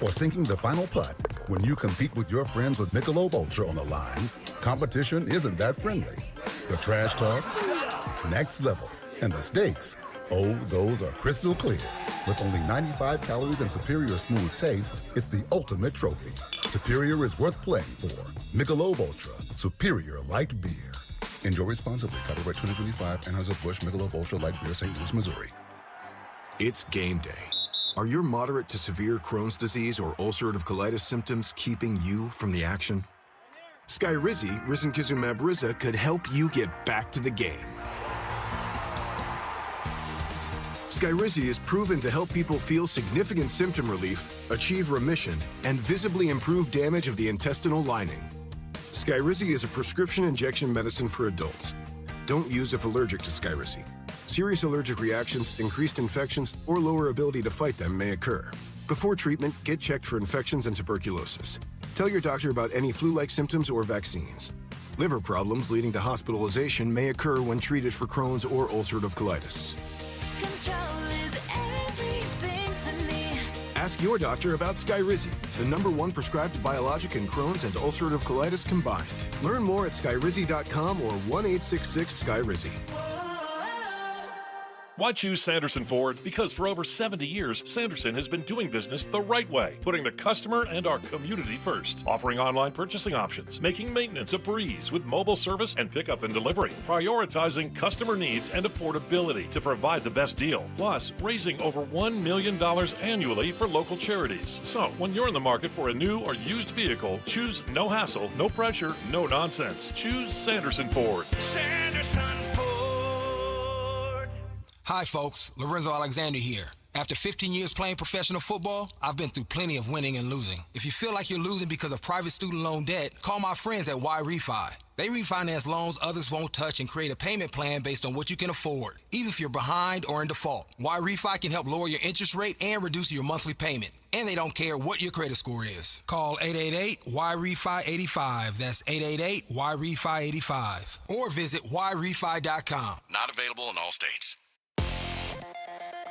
S8: or sinking the final putt. When you compete with your friends with Michelob Ultra on the line, competition isn't that friendly. The trash talk, next level. And the stakes, oh, those are crystal clear. With only 95 calories and superior smooth taste, it's the ultimate trophy. Superior is worth playing for. Michelob Ultra, superior light beer. Enjoy responsibly. Copyright 2025, Anheuser-Busch Michelob Ultra Light Beer, St. Louis, Missouri.
S24: It's game day. Are your moderate to severe Crohn's disease or ulcerative colitis symptoms keeping you from the action? Skyrizi, risankizumab Riza, could help you get back to the game. Skyrizi is proven to help people feel significant symptom relief, achieve remission, and visibly improve damage of the intestinal lining. Skyrizi is a prescription injection medicine for adults. Don't use if allergic to Skyrizi. Serious allergic reactions, increased infections, or lower ability to fight them may occur. Before treatment, get checked for infections and tuberculosis. Tell your doctor about any flu-like symptoms or vaccines. Liver problems leading to hospitalization may occur when treated for Crohn's or ulcerative colitis.
S25: Control is everything to me.
S24: Ask your doctor about Skyrizi, the #1 prescribed biologic in Crohn's and ulcerative colitis combined. Learn more at skyrizi.com or 1-866-SKYRIZI.
S2: Why choose Sanderson Ford? Because for over 70 years, Sanderson has been doing business the right way, putting the customer and our community first, offering online purchasing options, making maintenance a breeze with mobile service and pickup and delivery, prioritizing customer needs and affordability to provide the best deal, plus raising over $1 million annually for local charities. So, when you're in the market for a new or used vehicle, choose no hassle, no pressure, no nonsense. Choose Sanderson Ford.
S9: Sanderson Ford. Hi, folks. Lorenzo Alexander here. After 15 years playing professional football, I've been through plenty of winning and losing. If you feel like you're losing because of private student loan debt, call my friends at Y-Refi. They refinance loans others won't touch and create a payment plan based on what you can afford, even if you're behind or in default. Y-Refi can help lower your interest rate and reduce your monthly payment. And they don't care what your credit score is. Call 888-Y-REFI-85. That's 888-Y-REFI-85. Or visit yrefi.com.
S10: Not available in all states.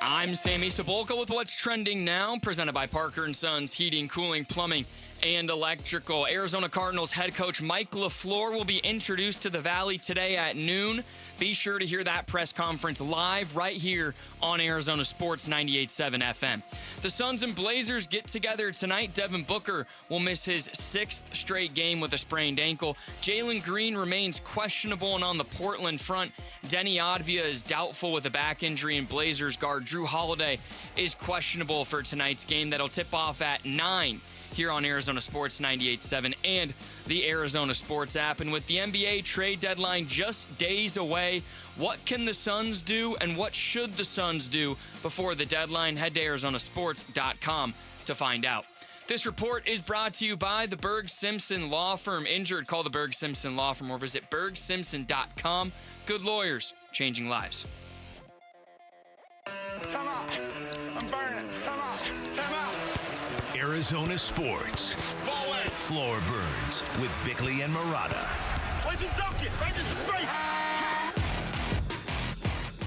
S13: I'm Sammy Sabolka with What's Trending Now, presented by Parker & Sons Heating, Cooling, Plumbing, and Electrical. Arizona Cardinals head coach Mike LaFleur will be introduced to the Valley today at noon. Be sure to hear that press conference live right here on Arizona Sports 98.7 FM. The Suns and Blazers get together tonight. Devin Booker will miss his 6th straight game with a sprained ankle. Jalen Green remains questionable, and on the Portland front, Denny Advia is doubtful with a back injury, and Blazers guard Drew Holiday is questionable for tonight's game. That'll tip off at 9 here on Arizona Sports 98.7 and the Arizona Sports app. And with the NBA trade deadline just days away, what can the Suns do and what should the Suns do before the deadline? Head to arizonasports.com to find out. This report is brought to you by the Berg Simpson Law Firm. Injured? Call the Berg Simpson Law Firm or visit bergsimpson.com. Good lawyers, changing lives.
S9: Come on. I'm burning. Come on. Come on.
S10: Arizona Sports. Floor Burns with Bickley and Murata.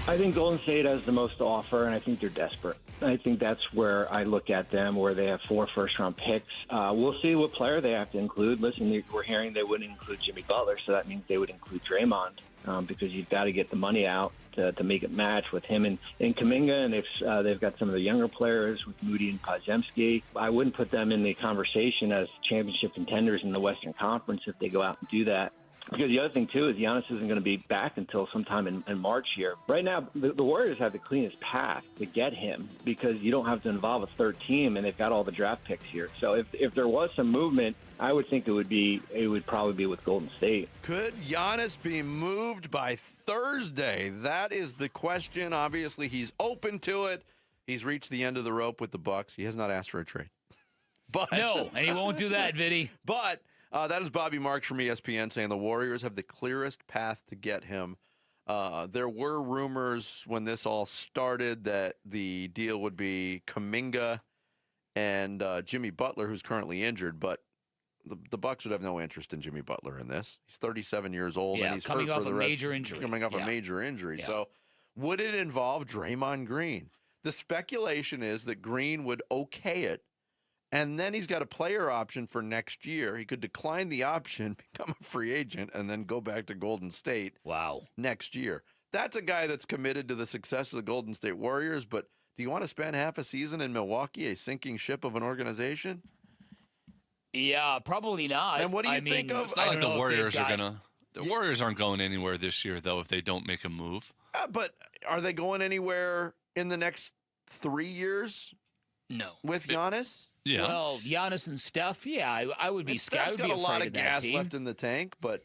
S16: I think Golden State has the most to offer, and I think they're desperate. I think that's where I look at them, where they have 4 first-round picks. We'll see what player they have to include. Listen, we're hearing they wouldn't include Jimmy Butler, so that means they would include Draymond because you've got to get the money out to make it match with him and Kuminga, and they've got some of the younger players with Moody and Podziemski. I wouldn't put them in the conversation as championship contenders in the Western Conference if they go out and do that. Because the other thing, too, is Giannis isn't going to be back until sometime in March here. Right now, the Warriors have the cleanest path to get him because you don't have to involve a third team, and they've got all the draft picks here. So if there was some movement, I would think it would probably be with Golden State.
S5: Could Giannis be moved by Thursday? That is the question. Obviously, he's open to it. He's reached the end of the rope with the Bucks. He has not asked for a trade. But
S12: no, and he won't do that, Vinny.
S5: But that is Bobby Marks from ESPN saying the Warriors have the clearest path to get him. There were rumors when this all started that the deal would be Kuminga and Jimmy Butler, who's currently injured, but the Bucks would have no interest in Jimmy Butler in this. He's 37 years old, and he's
S12: coming
S5: hurt
S12: off
S5: for
S12: a
S5: the rest,
S12: major injury.
S5: Coming off a major injury.
S12: Yeah.
S5: So would it involve Draymond Green? The speculation is that Green would okay it, and then he's got a player option for next year. He could decline the option, become a free agent, and then go back to Golden State next year. That's a guy that's committed to the success of the Golden State Warriors, but do you want to spend half a season in Milwaukee, a sinking ship of an organization?
S12: Yeah, probably not.
S5: And what do you think of?
S3: It's not like the Warriors are going to. The Warriors aren't going anywhere this year, though, if they don't make a move.
S5: But are they going anywhere in the next 3 years?
S12: No.
S5: With Giannis?
S3: Yeah.
S12: Well, Giannis and Steph, I would be scared.
S5: Steph's got a lot of gas left in the tank, but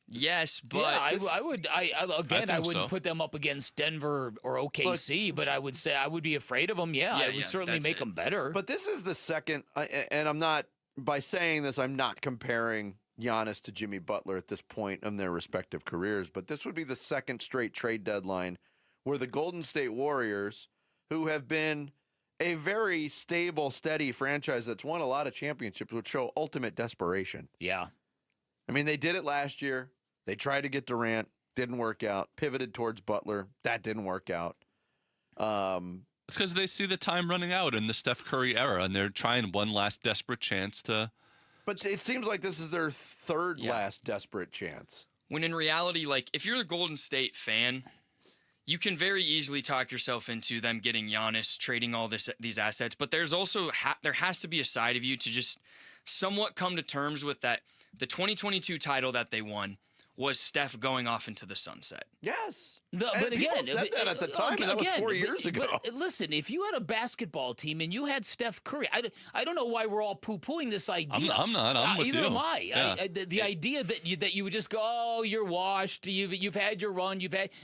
S13: yes, but
S12: I wouldn't put them up against Denver or OKC, but I would say I would be afraid of them. I would certainly make them better.
S5: But this is the second, and I'm not, by saying this, I'm not comparing Giannis to Jimmy Butler at this point in their respective careers, but this would be the second straight trade deadline where the Golden State Warriors, who have been a very stable, steady franchise that's won a lot of championships, would show ultimate desperation.
S12: Yeah.
S5: I mean, they did it last year. They tried to get Durant, didn't work out. Pivoted towards Butler, that didn't work out.
S3: It's because they see the time running out in the Steph Curry era, and they're trying one last desperate chance to.
S5: But it seems like this is their third last desperate chance.
S13: When in reality, like, if you're a Golden State fan, you can very easily talk yourself into them getting Giannis, trading all these assets. But there's also there has to be a side of you to just somewhat come to terms with that. The 2022 title that they won was Steph going off into the sunset.
S5: Yes.
S12: But
S5: people
S12: again,
S5: said that at the time, and that was 4 years ago.
S12: But listen, if you had a basketball team and you had Steph Curry, I don't know why we're all poo-pooing this idea.
S3: I'm not. I'm with
S12: either
S3: you.
S12: am I.
S3: Yeah.
S12: The idea that you would just go, oh, you're washed. You've had your run.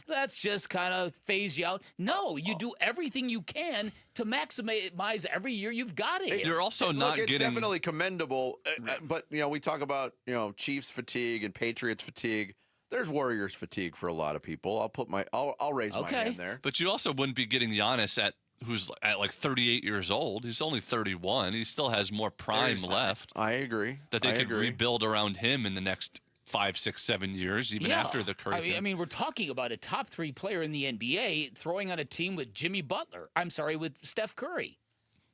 S12: Let's just kind of phase you out. No, you do everything you can to maximize every year you've got it.
S3: You're also not
S5: it's
S3: getting.
S5: definitely commendable, but we talk about Chiefs fatigue and Patriots fatigue. There's Warriors fatigue for a lot of people. I'll raise my hand there.
S3: But you also wouldn't be getting Giannis who's at like 38 years old. He's only 31. He still has more prime left.
S5: I agree.
S3: That they could rebuild around him in the next 5, 6, 7 years, even after the Curry thing.
S12: I mean, we're talking about a top 3 player in the NBA throwing on a team with with Steph Curry.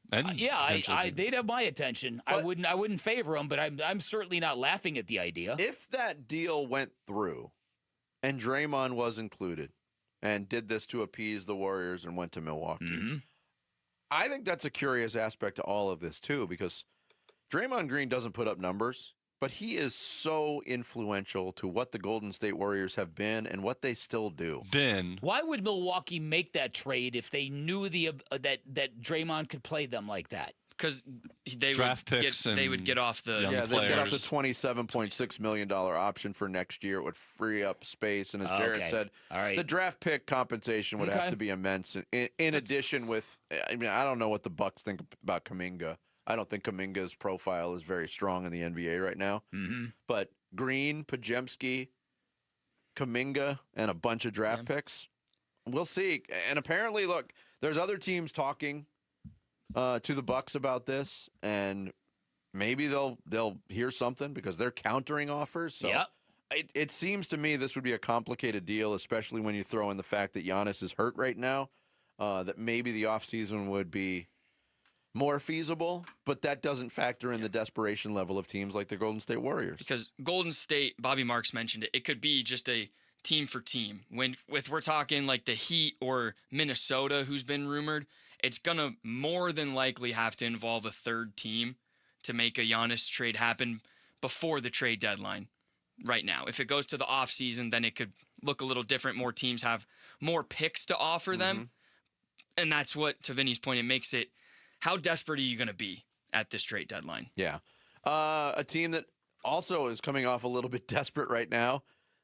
S3: And
S12: they'd have my attention. But I wouldn't favor them, but I'm certainly not laughing at the idea.
S5: If that deal went through, and Draymond was included, and did this to appease the Warriors and went to Milwaukee, I think that's a curious aspect to all of this too, because Draymond Green doesn't put up numbers, but he is so influential to what the Golden State Warriors have been and what they still do.
S12: Why would Milwaukee make that trade if they knew that Draymond could play them like that?
S13: Because they would get off the
S5: they'd get off the $27.6 million option for next year. It would free up space, and as Jared said, the draft pick compensation would have to be immense. In addition, I don't know what the Bucks think about Kuminga. I don't think Kuminga's profile is very strong in the NBA right now. But Green, Podziemski, Kuminga, and a bunch of draft picks, we'll see. And apparently, look, there's other teams talking to the Bucks about this, and maybe they'll hear something because they're countering offers. So it seems to me this would be a complicated deal, especially when you throw in the fact that Giannis is hurt right now, that maybe the offseason would be more feasible, but that doesn't factor in the desperation level of teams like the Golden State Warriors.
S13: Because Golden State, Bobby Marks mentioned it could be just a team for team. We're talking like the Heat or Minnesota, who's been rumored, it's going to more than likely have to involve a third team to make a Giannis trade happen before the trade deadline right now. If it goes to the offseason, then it could look a little different. More teams have more picks to offer them. And that's what, to Vinny's point, it makes it, how desperate are you going to be at this trade deadline?
S5: Yeah. A team that also is coming off a little bit desperate right now,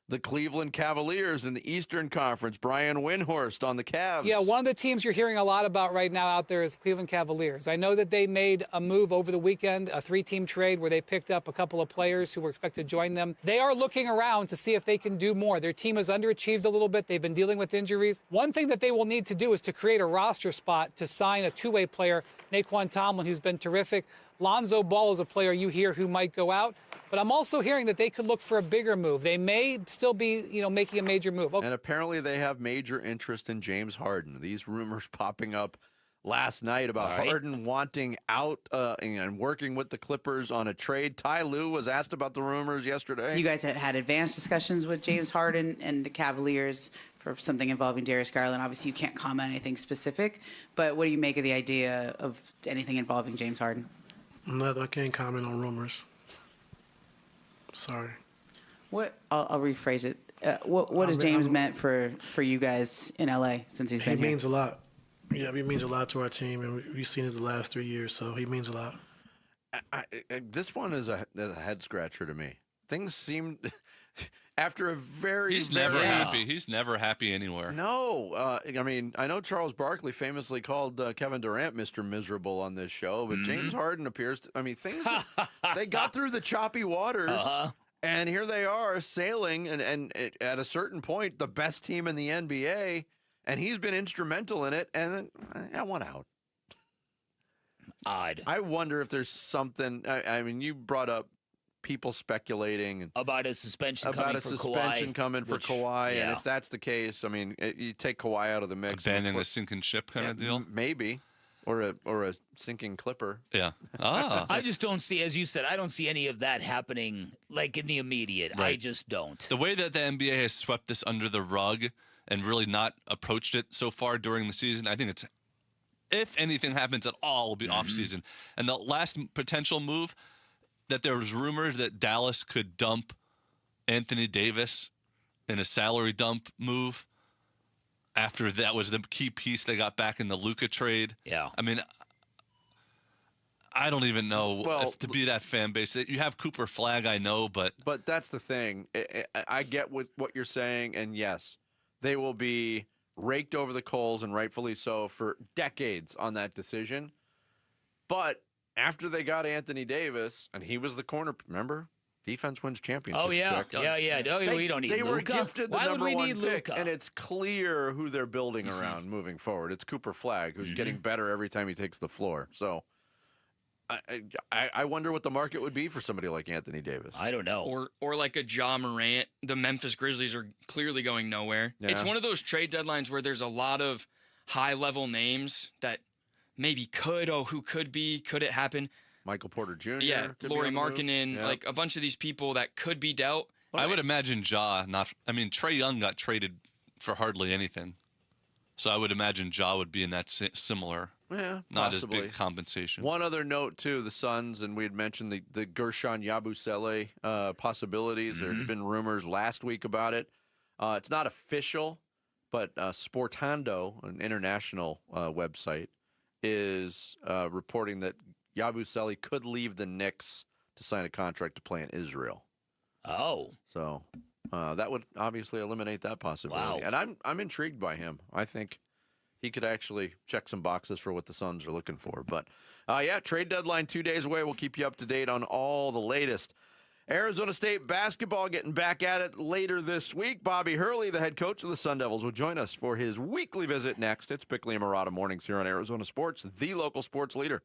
S5: the Cleveland Cavaliers in the Eastern Conference. Brian Windhorst on the Cavs.
S6: Yeah, one of the teams you're hearing a lot about right now out there is Cleveland Cavaliers. I know that they made a move over the weekend, a 3-team trade where they picked up a couple of players who were expected to join them. They are looking around to see if they can do more. Their team has underachieved a little bit. They've been dealing with injuries. One thing that they will need to do is to create a roster spot to sign a two-way player, Naquan Tomlin, who's been terrific. Lonzo Ball is a player you hear who might go out, but I'm also hearing that they could look for a bigger move. They may still be, making a major move.
S5: And apparently they have major interest in James Harden. These rumors popping up last night about Harden wanting out and working with the Clippers on a trade. Ty Lue was asked about the rumors yesterday.
S18: You guys had advanced discussions with James Harden and the Cavaliers for something involving Darius Garland. Obviously, you can't comment on anything specific, but what do you make of the idea of anything involving James Harden?
S21: I can't comment on rumors. Sorry.
S18: I'll rephrase it. What has James meant for you guys in LA since he's been here?
S21: He means a lot. Yeah, he means a lot to our team, and we've seen it the last 3 years, so he means a lot.
S5: This one is a head scratcher to me. Things seem after a very
S3: He's never happy. He's never happy anywhere.
S5: No, I know Charles Barkley famously called Kevin Durant Mr. Miserable on this show, but James Harden appears to. Things they got through the choppy waters, and here they are sailing, and at a certain point, the best team in the NBA, and he's been instrumental in it, and then I want out.
S12: Odd.
S5: I wonder if there's something. You brought up people speculating
S12: about a suspension coming for
S5: Kawhi, and if that's the case, you take Kawhi out of the mix,
S3: abandoning the sinking ship kind of deal.
S5: Maybe, Or a sinking clipper.
S3: Yeah. Ah.
S12: I just don't see, as you said, I don't see any of that happening like in the immediate.
S3: Right.
S12: I just don't.
S3: The way that the NBA has swept this under the rug and really not approached it so far during the season, I think it's, if anything happens at all, will be off season. And the last potential move, that there was rumors that Dallas could dump Anthony Davis in a salary dump move. After that was the key piece they got back in the Luka trade.
S12: Yeah.
S3: I mean, I don't even know if to be that fan base. You have Cooper Flag, I know, but
S5: that's the thing. I get what you're saying, and yes, they will be raked over the coals, and rightfully so, for decades on that decision. But after they got Anthony Davis, and he was the corner, remember? Defense wins championships.
S12: Oh, yeah.
S5: Quick.
S12: Yeah. No, we don't need
S5: They
S12: Luka.
S5: were gifted the
S12: Why
S5: number
S12: would we
S5: one
S12: need
S5: pick,
S12: Luka?
S5: and it's clear who they're building around moving forward. It's Cooper Flag, who's getting better every time he takes the floor. So I wonder what the market would be for somebody like Anthony Davis.
S12: I don't know.
S13: Or like a Ja Morant. The Memphis Grizzlies are clearly going nowhere.
S5: Yeah.
S13: It's one of those trade deadlines where there's a lot of high-level names that maybe who could it happen?
S5: Michael Porter Jr.
S13: Yeah,
S5: could be
S13: Lauri
S5: on the move.
S13: Markkanen,
S5: Yeah.
S13: like a bunch of these people that could be dealt.
S3: I would imagine Trae Young got traded for hardly anything. So I would imagine Ja would be in that similar, not
S5: possibly.
S3: as big compensation.
S5: One other note, too, the Suns, and we had mentioned the Gershon Yabusele possibilities. There had been rumors last week about it. It's not official, but Sportando, an international website, is reporting that Yabusele could leave the Knicks to sign a contract to play in Israel.
S12: Oh.
S5: So that would obviously eliminate that possibility.
S12: Wow.
S5: And I'm intrigued by him. I think he could actually check some boxes for what the Suns are looking for. But, trade deadline 2 days away. We'll keep you up to date on all the latest. Arizona State basketball getting back at it later this week. Bobby Hurley, the head coach of the Sun Devils, will join us for his weekly visit next. It's Bickley and Murata Mornings here on Arizona Sports, the local sports leader.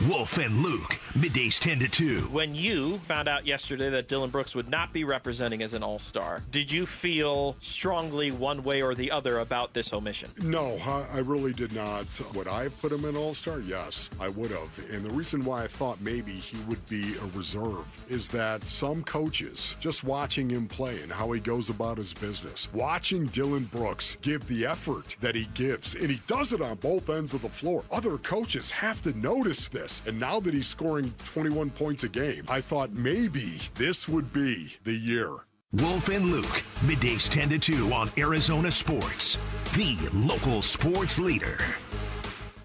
S10: Wolf and Luke, middays 10 to 2.
S11: When you found out yesterday that Dylan Brooks would not be representing as an all-star, did you feel strongly one way or the other about this omission?
S14: No, I really did not. Would I have put him in all-star? Yes, I would have. And the reason why I thought maybe he would be a reserve is that some coaches, just watching him play and how he goes about his business, watching Dylan Brooks give the effort that he gives, and he does it on both ends of the floor. Other coaches have to notice this. And now that he's scoring 21 points a game, I thought maybe this would be the year.
S10: Wolf and Luke, middays 10 to 2 on Arizona Sports, the local sports leader.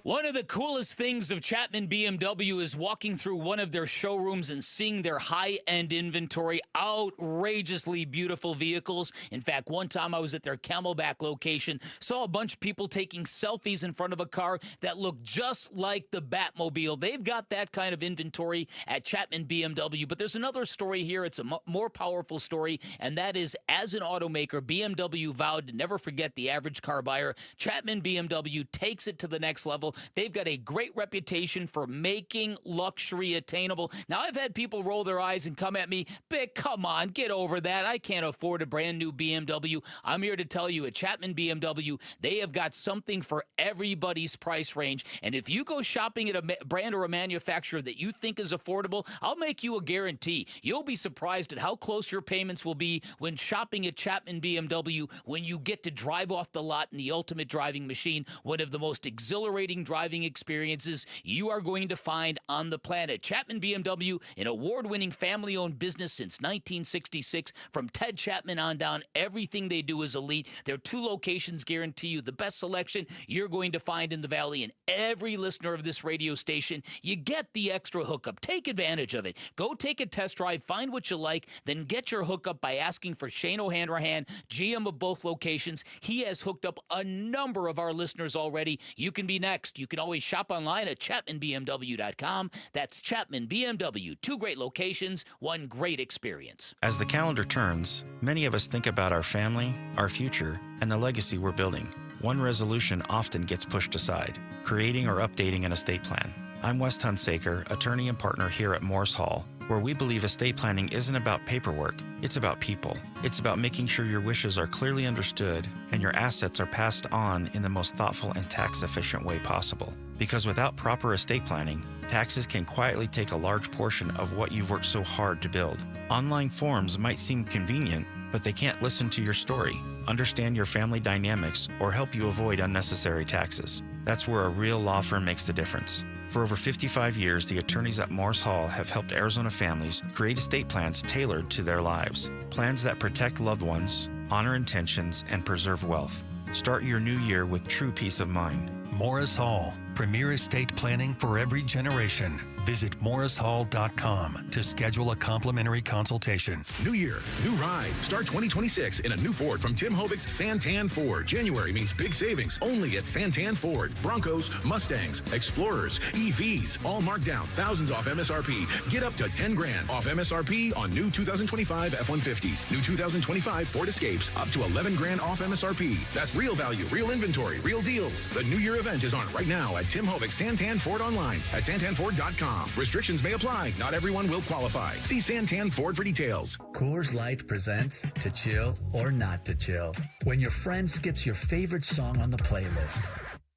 S12: One of the coolest things of Chapman BMW is walking through one of their showrooms and seeing their high-end inventory, outrageously beautiful vehicles. In fact, one time I was at their Camelback location, saw a bunch of people taking selfies in front of a car that looked just like the Batmobile. They've got that kind of inventory at Chapman BMW. But there's another story here. It's a more powerful story, and that is, as an automaker, BMW vowed to never forget the average car buyer. Chapman BMW takes it to the next level. They've got a great reputation for making luxury attainable. Now, I've had people roll their eyes and come at me, Bick, come on, get over that. I can't afford a brand new BMW. I'm here to tell you, at Chapman BMW, they have got something for everybody's price range. And if you go shopping at a brand or a manufacturer that you think is affordable, I'll make you a guarantee. You'll be surprised at how close your payments will be when shopping at Chapman BMW, when you get to drive off the lot in the ultimate driving machine, one of the most exhilarating driving experiences you are going to find on the planet. Chapman BMW, an award-winning family-owned business since 1966. From Ted Chapman on down, everything they do is elite. Their 2 locations guarantee you the best selection you're going to find in the Valley. And every listener of this radio station, you get the extra hookup. Take advantage of it. Go take a test drive, find what you like, then get your hookup by asking for Shane O'Hanrahan, GM of both locations. He has hooked up a number of our listeners already. You can be next. You can always shop online at ChapmanBMW.com. That's Chapman BMW. 2 great locations, 1 great experience.
S15: As the calendar turns, many of us think about our family, our future, and the legacy we're building. One resolution often gets pushed aside: creating or updating an estate plan. I'm Wes Hunsaker, attorney and partner here at Morse Hall, where we believe estate planning isn't about paperwork, it's about people. It's about making sure your wishes are clearly understood and your assets are passed on in the most thoughtful and tax-efficient way possible. Because without proper estate planning, taxes can quietly take a large portion of what you've worked so hard to build. Online forms might seem convenient, but they can't listen to your story, understand your family dynamics, or help you avoid unnecessary taxes. That's where a real law firm makes the difference. For over 55 years, the attorneys at Morris Hall have helped Arizona families create estate plans tailored to their lives. Plans that protect loved ones, honor intentions, and preserve wealth. Start your new year with true peace of mind.
S1: Morris Hall, premier estate planning for every generation. Visit morrishall.com to schedule a complimentary consultation.
S17: New year, new ride. Start 2026 in a new Ford from Tim Hovig's Santan Ford. January means big savings only at Santan Ford. Broncos, Mustangs, Explorers, EVs, all marked down. Thousands off MSRP. Get up to $10,000 off MSRP on new 2025 F-150s. New 2025 Ford Escapes up to $11,000 off MSRP. That's real value, real inventory, real deals. The New Year event is on right now at Tim Hovig's Santan Ford online at santanford.com. Restrictions may apply. Not everyone will qualify. See Santan Ford for details.
S19: Coors Light presents To Chill or Not to Chill. When your friend skips your favorite song on the playlist.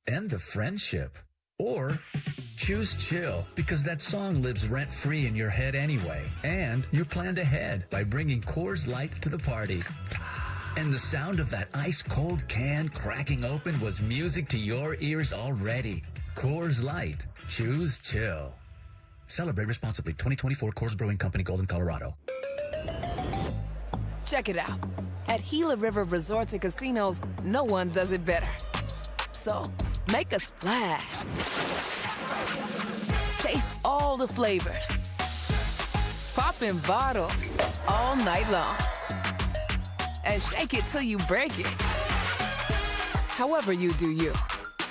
S19: End the friendship. Or choose chill because that song lives rent-free in your head anyway. And you're planned ahead by bringing Coors Light to the party. And the sound of that ice-cold can cracking open was music to your ears already. Coors Light. Choose chill. Celebrate responsibly. 2024 Coors Brewing Company, Golden, Colorado.
S22: Check it out. At Gila River Resorts and Casinos, no one does it better. So, make a splash. Taste all the flavors. Pop in bottles all night long. And shake it till you break it. However you do you.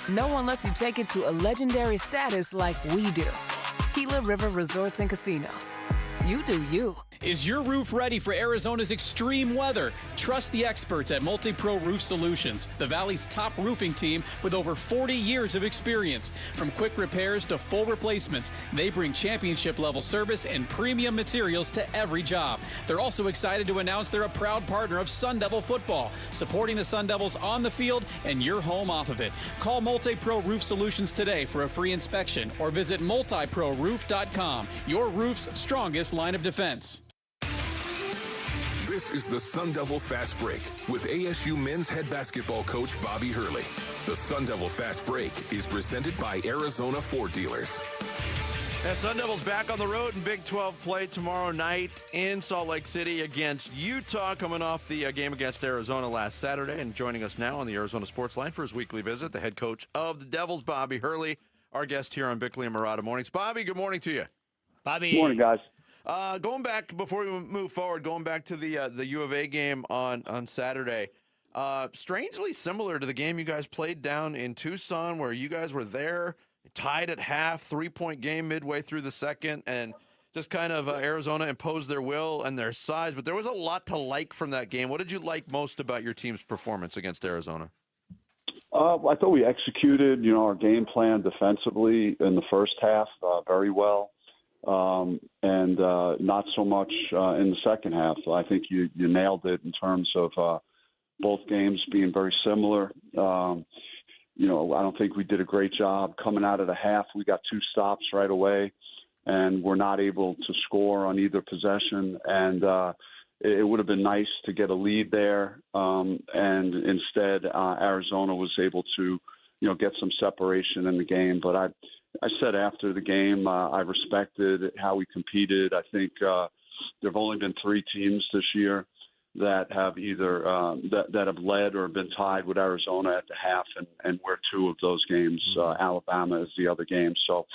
S22: No one lets you take it to a legendary status like we do. Gila River Resorts and Casinos. You do you.
S23: Is your roof ready for Arizona's extreme weather? Trust the experts at Multi-Pro Roof Solutions, the Valley's top roofing team with over 40 years of experience. From quick repairs to full replacements, they bring championship-level service and premium materials to every job. They're also excited to announce they're a proud partner of Sun Devil football, supporting the Sun Devils on the field and your home off of it. Call Multi-Pro Roof Solutions today for a free inspection or visit multiproroof.com, your roof's strongest line of defense.
S20: This is the Sun Devil Fast Break with ASU men's head basketball coach Bobby Hurley. The Sun Devil Fast Break is presented by Arizona Ford Dealers.
S5: And Sun Devils back on the road in Big 12 play tomorrow night in Salt Lake City against Utah, coming off the game against Arizona last Saturday. And joining us now on the Arizona Sports Line for his weekly visit, the head coach of the Devils, Bobby Hurley, our guest here on Bickley and Murata Mornings. Bobby, good morning to you.
S12: Bobby.
S26: Good morning, guys.
S5: Going back, before we move forward, going back to the U of A game on Saturday, strangely similar to the game you guys played down in Tucson, where you guys were there, tied at half, 3-point game midway through the second, and just kind of Arizona imposed their will and their size. But there was a lot to like from that game. What did you like most about your team's performance against Arizona?
S26: I thought we executed, our game plan defensively in the first half very well. And not so much in the second half. I think you nailed it in terms of both games being very similar. I don't think we did a great job coming out of the half. We got 2 stops right away, and we're not able to score on either possession. And it would have been nice to get a lead there. And instead, Arizona was able to, get some separation in the game. But I said after the game, I respected how we competed. I think there have only been 3 teams this year that have either that have led or been tied with Arizona at the half, and we're 2 of those games. Alabama is the other game. So,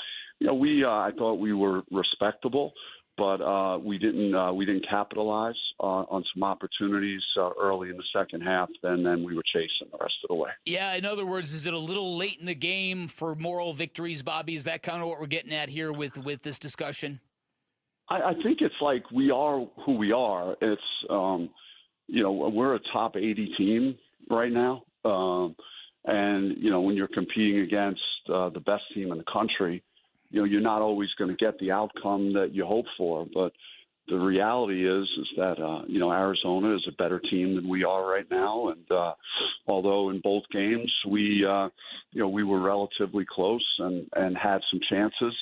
S26: I thought we were respectable, but we didn't capitalize on some opportunities early in the second half, and then we were chasing the rest of the way.
S12: Yeah, in other words, is it a little late in the game for moral victories, Bobby? Is that kind of what we're getting at here with this discussion?
S26: I think it's like we are who we are. It's, we're a top 80 team right now. And, when you're competing against the best team in the country, you're not always going to get the outcome that you hope for. But the reality is that, Arizona is a better team than we are right now. And although in both games we were relatively close and had some chances,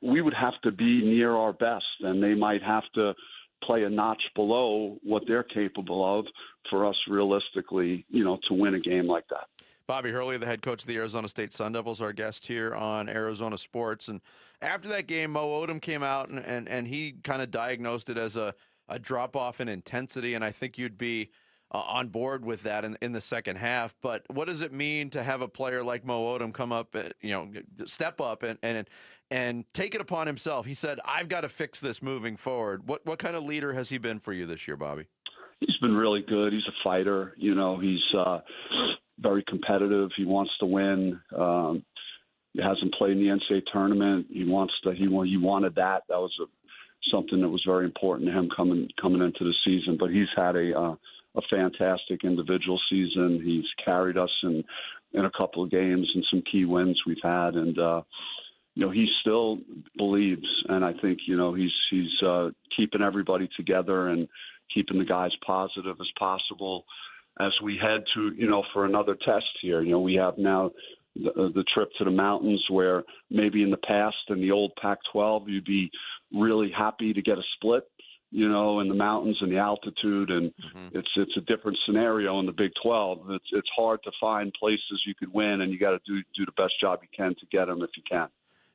S26: we would have to be near our best, and they might have to play a notch below what they're capable of for us realistically, to win a game like that.
S5: Bobby Hurley, the head coach of the Arizona State Sun Devils, our guest here on Arizona Sports. And after that game, Mo Odom came out and he kind of diagnosed it as a drop-off in intensity, and I think you'd be on board with that in the second half. But what does it mean to have a player like Mo Odom come up, step up and take it upon himself? He said, I've got to fix this moving forward. What kind of leader has he been for you this year, Bobby?
S26: He's been really good. He's a fighter. He's very competitive. He wants to win. He hasn't played in the NCAA tournament. He wanted that. That was something that was very important to him coming into the season. But he's had a fantastic individual season. He's carried us in a couple of games and some key wins we've had. And he still believes, and I think he's keeping everybody together and keeping the guys positive as possible as we head to, for another test here. We have now the trip to the mountains, where maybe in the past in the old Pac-12, you'd be really happy to get a split, in the mountains and the altitude. And it's a different scenario in the Big 12. It's hard to find places you could win, and you got to do the best job you can to get them if you can.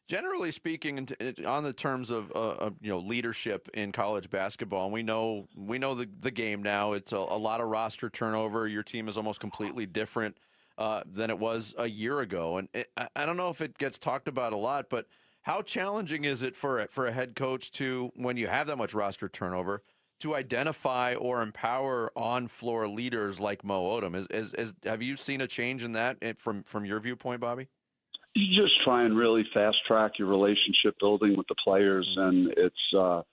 S5: Generally speaking, on the terms of leadership in college basketball, and we know the game now. It's a lot of roster turnover. Your team is almost completely different than it was a year ago, and I don't know if it gets talked about a lot, but how challenging is it for a head coach to, when you have that much roster turnover, to identify or empower on-floor leaders like Mo Odom? Have you seen a change in that from your viewpoint, Bobby?
S26: You just try and really fast track your relationship building with the players, and it's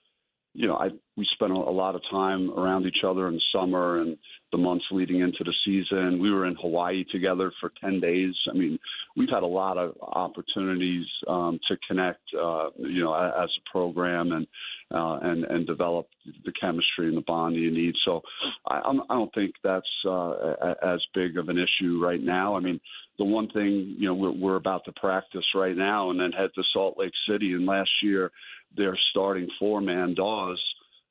S26: we spent a lot of time around each other in the summer and the months leading into the season. We were in Hawaii together for 10 days. I mean, we've had a lot of opportunities to connect, as a program and develop the chemistry and the bond you need. So I don't think that's as big of an issue right now. I mean, the one thing, we're about to practice right now and then head to Salt Lake City. And last year, their starting four-man Dawes,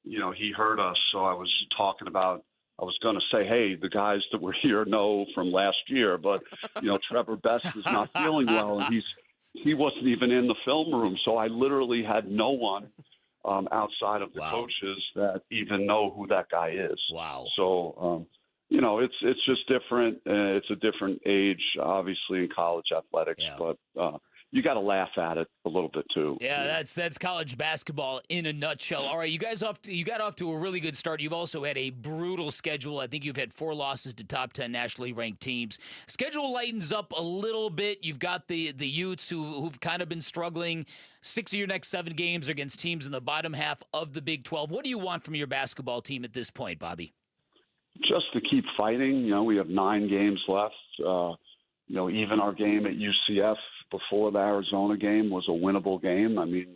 S26: he heard us. So I was going to say, hey, the guys that were here know from last year, but, Trevor Best is not feeling well, and he wasn't even in the film room. So I literally had no one outside of the coaches that even know who that guy is.
S12: Wow.
S26: So, it's just different. It's a different age, obviously, in college athletics, but you got to laugh at it a little bit too.
S12: Yeah, that's college basketball in a nutshell. All right, you got off to a really good start. You've also had a brutal schedule. I think you've had 4 losses to top 10 nationally ranked teams. Schedule lightens up a little bit. You've got the Utes who've kind of been struggling. 6 of your next 7 games are against teams in the bottom half of the Big 12. What do you want from your basketball team at this point, Bobby?
S26: Just to keep fighting. We have 9 games left. Even our game at UCF before the Arizona game was a winnable game. I mean,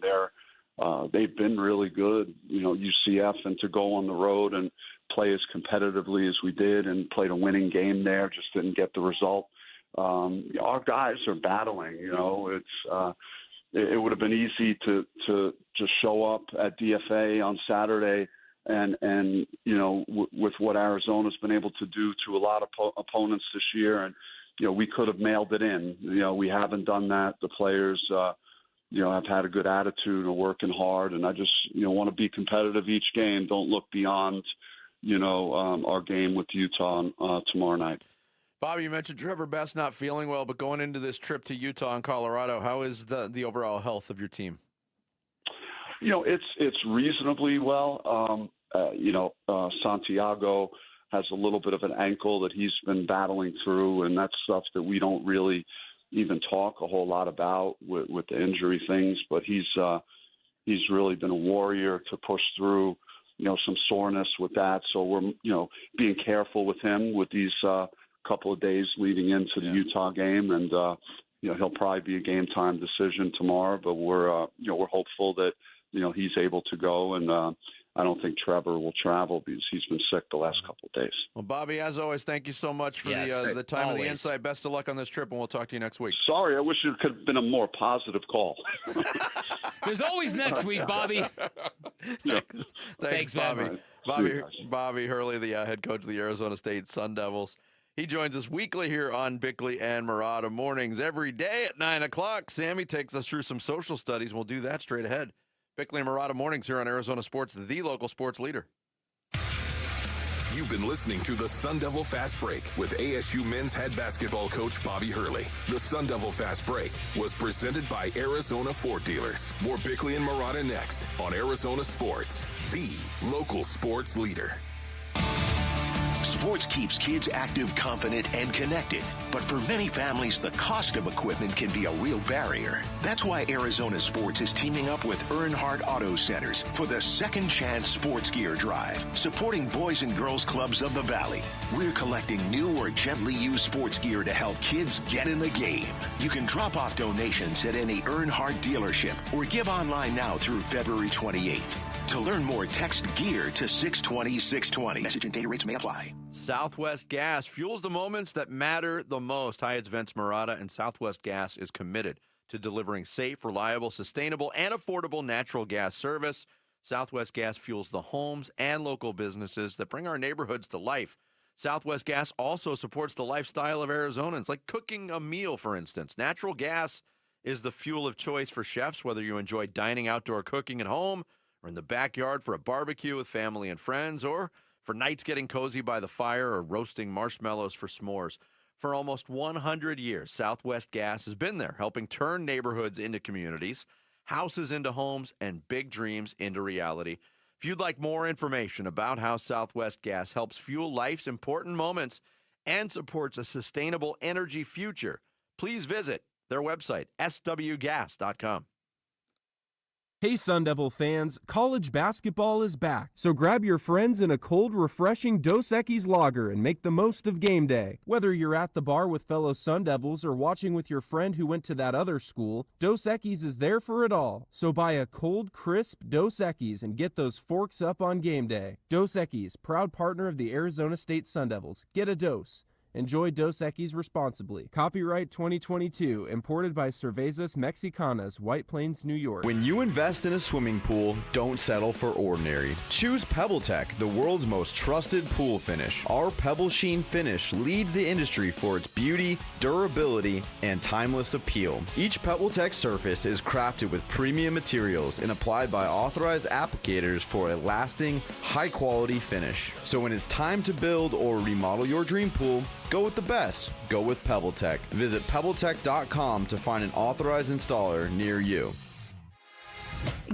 S26: they've been really good, UCF, and to go on the road and play as competitively as we did and played a winning game there, just didn't get the result. Our guys are battling. It would have been easy to just show up at DFA on Saturday and with what Arizona's been able to do to a lot of opponents this year, and we could have mailed it in. We haven't done that. The players, have had a good attitude and are working hard, and I just want to be competitive each game. Don't look beyond our game with Utah tomorrow night.
S5: Bobby, you mentioned Trevor Best not feeling well, but going into this trip to Utah and Colorado, how is the overall health of your team?
S26: It's reasonably well. Santiago has a little bit of an ankle that he's been battling through, and that's stuff that we don't really even talk a whole lot about with the injury things. But he's really been a warrior to push through, some soreness with that. So we're, being careful with him with these couple of days leading into the Utah game, and he'll probably be a game time decision tomorrow, but we're hopeful that, he's able to go. And I don't think Trevor will travel because he's been sick the last couple of days.
S5: Well, Bobby, as always, thank you so much for the time and the insight. Best of luck on this trip, and we'll talk to you next week.
S26: Sorry, I wish it could have been a more positive call.
S12: There's always next week, Bobby.
S5: Thanks, Bobby. Bobby Hurley, the head coach of the Arizona State Sun Devils. He joins us weekly here on Bickley and Murata mornings every day at 9 o'clock. Sammy takes us through some social studies. We'll do that straight ahead. Bickley and Murata mornings here on Arizona Sports, the local sports leader.
S20: You've been listening to the Sun Devil Fast Break with ASU men's head basketball coach Bobby Hurley. The Sun Devil Fast Break was presented by Arizona Ford Dealers. More Bickley and Murata next on Arizona Sports, the local sports leader.
S10: Sports keeps kids active, confident, and connected. But for many families, the cost of equipment can be a real barrier. That's why Arizona Sports is teaming up with Earnhardt Auto Centers for the Second Chance Sports Gear Drive, supporting Boys and Girls Clubs of the Valley. We're collecting new or gently used sports gear to help kids get in the game. You can drop off donations at any Earnhardt dealership or give online now through February 28th. To learn more, text GEAR to 620-620. Message and data rates may apply.
S5: Southwest Gas fuels the moments that matter the most. Hi, it's Vince Murata, and Southwest Gas is committed to delivering safe, reliable, sustainable, and affordable natural gas service. Southwest Gas fuels the homes and local businesses that bring our neighborhoods to life. Southwest Gas also supports the lifestyle of Arizonans, like cooking a meal, for instance. Natural gas is the fuel of choice for chefs, whether you enjoy dining outdoor cooking at home or in the backyard for a barbecue with family and friends, or for nights getting cozy by the fire or roasting marshmallows for s'mores. For almost 100 years, Southwest Gas has been there, helping turn neighborhoods into communities, houses into homes, and big dreams into reality. If you'd like more information about how Southwest Gas helps fuel life's important moments and supports a sustainable energy future, please visit their website, swgas.com.
S2: Hey Sun Devil fans, college basketball is back, so grab your friends in a cold, refreshing Dos Equis lager and make the most of game day. Whether you're at the bar with fellow Sun Devils or watching with your friend who went to that other school, Dos Equis is there for it all. So buy a cold, crisp Dos Equis and get those forks up on game day. Dos Equis, proud partner of the Arizona State Sun Devils. Get a dose. Enjoy Dos Equis responsibly. Copyright 2022, imported by Cervezas Mexicanas, White Plains, New York.
S4: When you invest in a swimming pool, don't settle for ordinary. Choose PebbleTech, the world's most trusted pool finish. Our Pebble Sheen finish leads the industry for its beauty, durability, and timeless appeal. Each PebbleTech surface is crafted with premium materials and applied by authorized applicators for a lasting, high-quality finish. So when it's time to build or remodel your dream pool, go with the best. Go with PebbleTech. Visit pebbletech.com to find an authorized installer near you.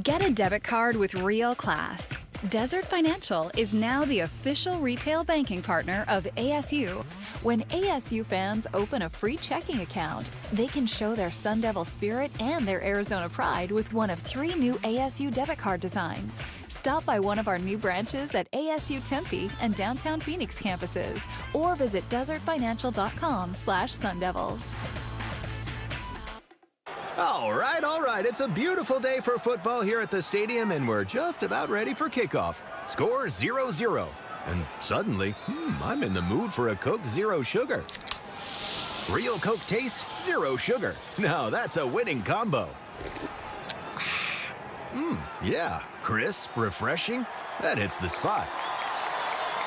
S7: Get a debit card with real class. Desert Financial is now the official retail banking partner of ASU. When ASU fans open a free checking account, they can show their Sun Devil spirit and their Arizona pride with one of 3 new ASU debit card designs. Stop by one of our new branches at ASU Tempe and downtown Phoenix campuses, or visit desertfinancial.com/sundevils.
S8: All right. It's a beautiful day for football here at the stadium, and we're just about ready for kickoff. Score 0-0. And suddenly, I'm in the mood for a Coke Zero Sugar. Real Coke taste, zero sugar. Now that's a winning combo. Yeah, crisp, refreshing. That hits the spot.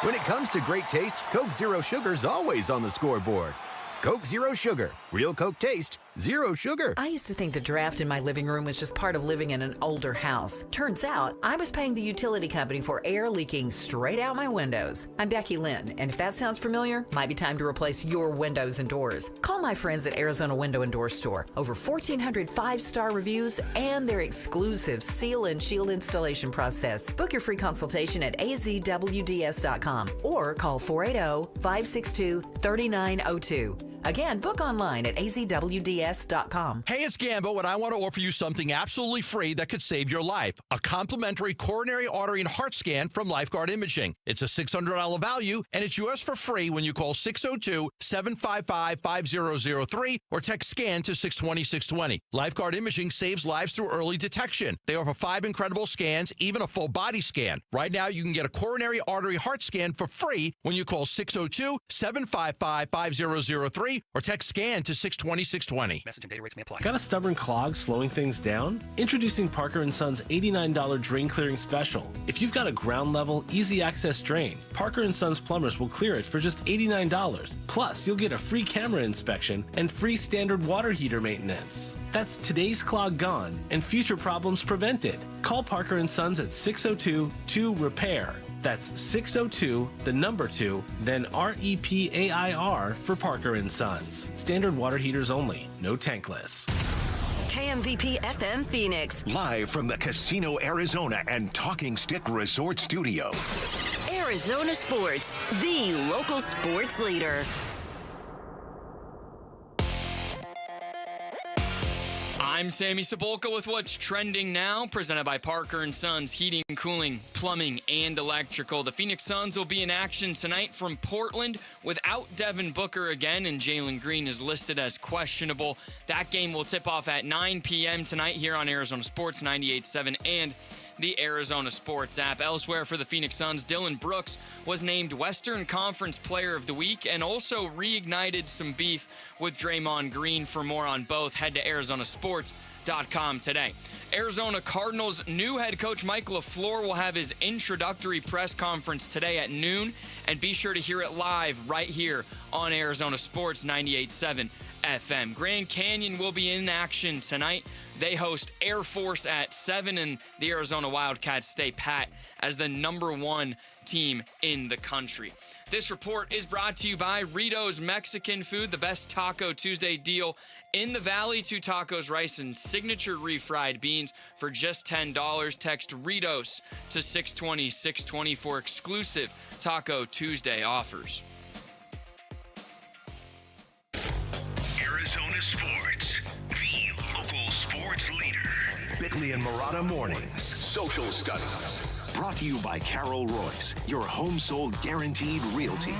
S8: When it comes to great taste, Coke Zero Sugar's always on the scoreboard. Coke Zero Sugar. Real Coke taste, zero sugar.
S24: I used to think the draft in my living room was just part of living in an older house. Turns out, I was paying the utility company for air leaking straight out my windows. I'm Becky Lynn, and if that sounds familiar, might be time to replace your windows and doors. Call my friends at Arizona Window and Door Store. Over 1,400 5-star reviews and their exclusive seal and shield installation process. Book your free consultation at azwds.com or call 480-562-3902. Again, book online at azwds.com.
S6: Hey, it's Gambo, and I want to offer you something absolutely free that could save your life. A complimentary coronary artery and heart scan from Lifeguard Imaging. It's a $600 value, and it's yours for free when you call 602-755-5003 or text SCAN to 620-620. Lifeguard Imaging saves lives through early detection. They offer 5 incredible scans, even a full body scan. Right now, you can get a coronary artery heart scan for free when you call 602-755-5003 or text SCAN to 620-620.
S9: Message and data rates may apply.
S2: Got a stubborn clog slowing things down? Introducing Parker & Son's $89 drain clearing special. If you've got a ground level, easy access drain, Parker & Son's plumbers will clear it for just $89. Plus, you'll get a free camera inspection and free standard water heater maintenance. That's today's clog gone and future problems prevented. Call Parker & Sons at 602-2-REPAIR. That's 602-2, then REPAIR for Parker & Sons. Standard water heaters only, no tankless.
S16: KMVP FM Phoenix.
S10: Live from the Casino Arizona and Talking Stick Resort Studio.
S16: Arizona Sports, the local sports leader.
S13: I'm Sammy Cebulka with what's trending now, presented by Parker & Sons Heating, Cooling, Plumbing, and Electrical. The Phoenix Suns will be in action tonight from Portland without Devin Booker again, and Jalen Green is listed as questionable. That game will tip off at 9 p.m. tonight here on Arizona Sports 98.7 and the Arizona Sports app. Elsewhere for the Phoenix Suns, Dillon Brooks was named Western Conference Player of the Week and also reignited some beef with Draymond Green. For more on both, head to arizonasports.com today. Arizona Cardinals new head coach Mike LaFleur will have his introductory press conference today at noon, and be sure to hear it live right here on Arizona Sports 98.7 FM. Grand Canyon will be in action tonight. They host Air Force at 7, and the Arizona Wildcats stay pat as the #1 team in the country. This report is brought to you by Rito's Mexican Food, the best Taco Tuesday deal in the Valley. 2 tacos, rice, and signature refried beans for just $10. Text Ritos to 620-620 for exclusive Taco Tuesday offers.
S10: Arizona Sports, the local sports leader. Bickley and Murata Mornings. Social Studies. Brought to you by Carol Royce, your home sold guaranteed realty.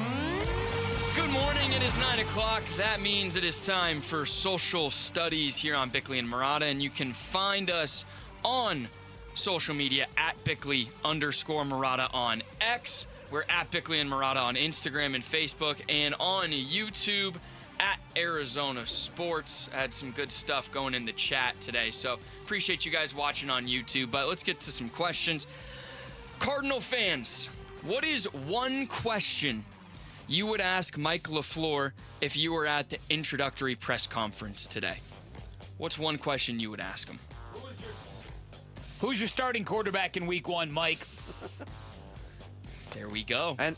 S13: Good morning. It is 9 o'clock. That means it is time for Social Studies here on Bickley and Murata, and you can find us on social media at Bickley_Murata on X. We're at Bickley and Murata on Instagram and Facebook, and on YouTube at Arizona Sports. I had some good stuff going in the chat today, so appreciate you guys watching on YouTube. But let's get to some questions. Cardinal fans, what is one question you would ask Mike LaFleur if you were at the introductory press conference today? What's one question you would ask him?
S12: Who's your starting quarterback in week 1, Mike?
S13: There we go.
S5: And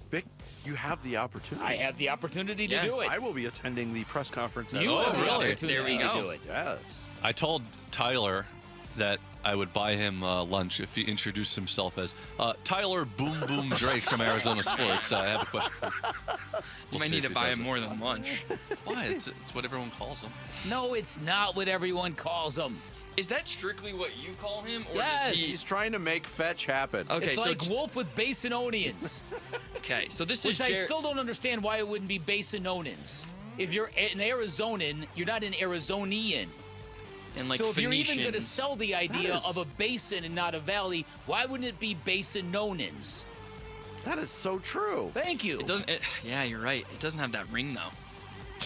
S5: Vic, you have the opportunity.
S12: I have the opportunity to do it.
S5: I will be attending the press conference.
S12: You have the opportunity
S13: there we
S12: to
S13: go.
S12: do it.
S5: Yes.
S3: I told Tyler that I would buy him lunch if he introduced himself as Tyler Boom Boom Drake from Arizona Sports. I have a question.
S13: You might need to buy him more than lunch.
S3: Why? It's what everyone calls him.
S12: No, it's not what everyone calls him.
S13: Is that strictly what you call him? Or
S12: Yes.
S13: does
S5: He's trying to make fetch happen.
S13: Okay,
S12: It's
S13: so
S12: like Wolf with Basinonians.
S13: Okay, so this
S12: Which
S13: is
S12: I still don't understand why it wouldn't be Basinonians. If you're an Arizonan, you're not an Arizonian.
S13: And like
S12: so if you're even
S13: Phoenicians.
S12: going to sell the idea
S5: That is-
S12: of a basin and not a valley, why wouldn't it be Basinonans?
S5: That is so true.
S12: Thank you.
S13: It doesn't. Yeah, you're right. It doesn't have that ring though.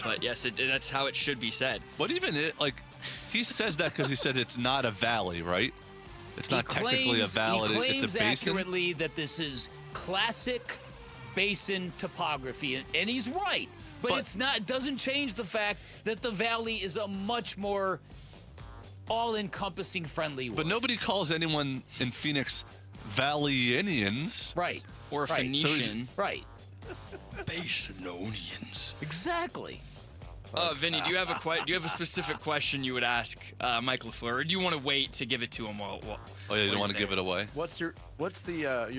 S13: But yes, that's how it should be said.
S3: But even it, like, he says that because he said it's not a valley, right? It's not technically a valley.
S12: He claims
S3: it's a basin.
S12: accurately that this is classic basin topography, and he's right. But it's not. It doesn't change the fact that the valley is a much more all-encompassing friendly word.
S3: But nobody calls anyone in Phoenix Valleyinians.
S12: Right.
S13: Or
S12: Right.
S13: Phoenician.
S12: Right.
S3: Basinonians.
S12: Exactly.
S13: Vinny, do you have a specific question you would ask Mike LaFleur, or do you want to wait to give it to him?
S3: Oh yeah, you don't want to give it away.
S5: What's your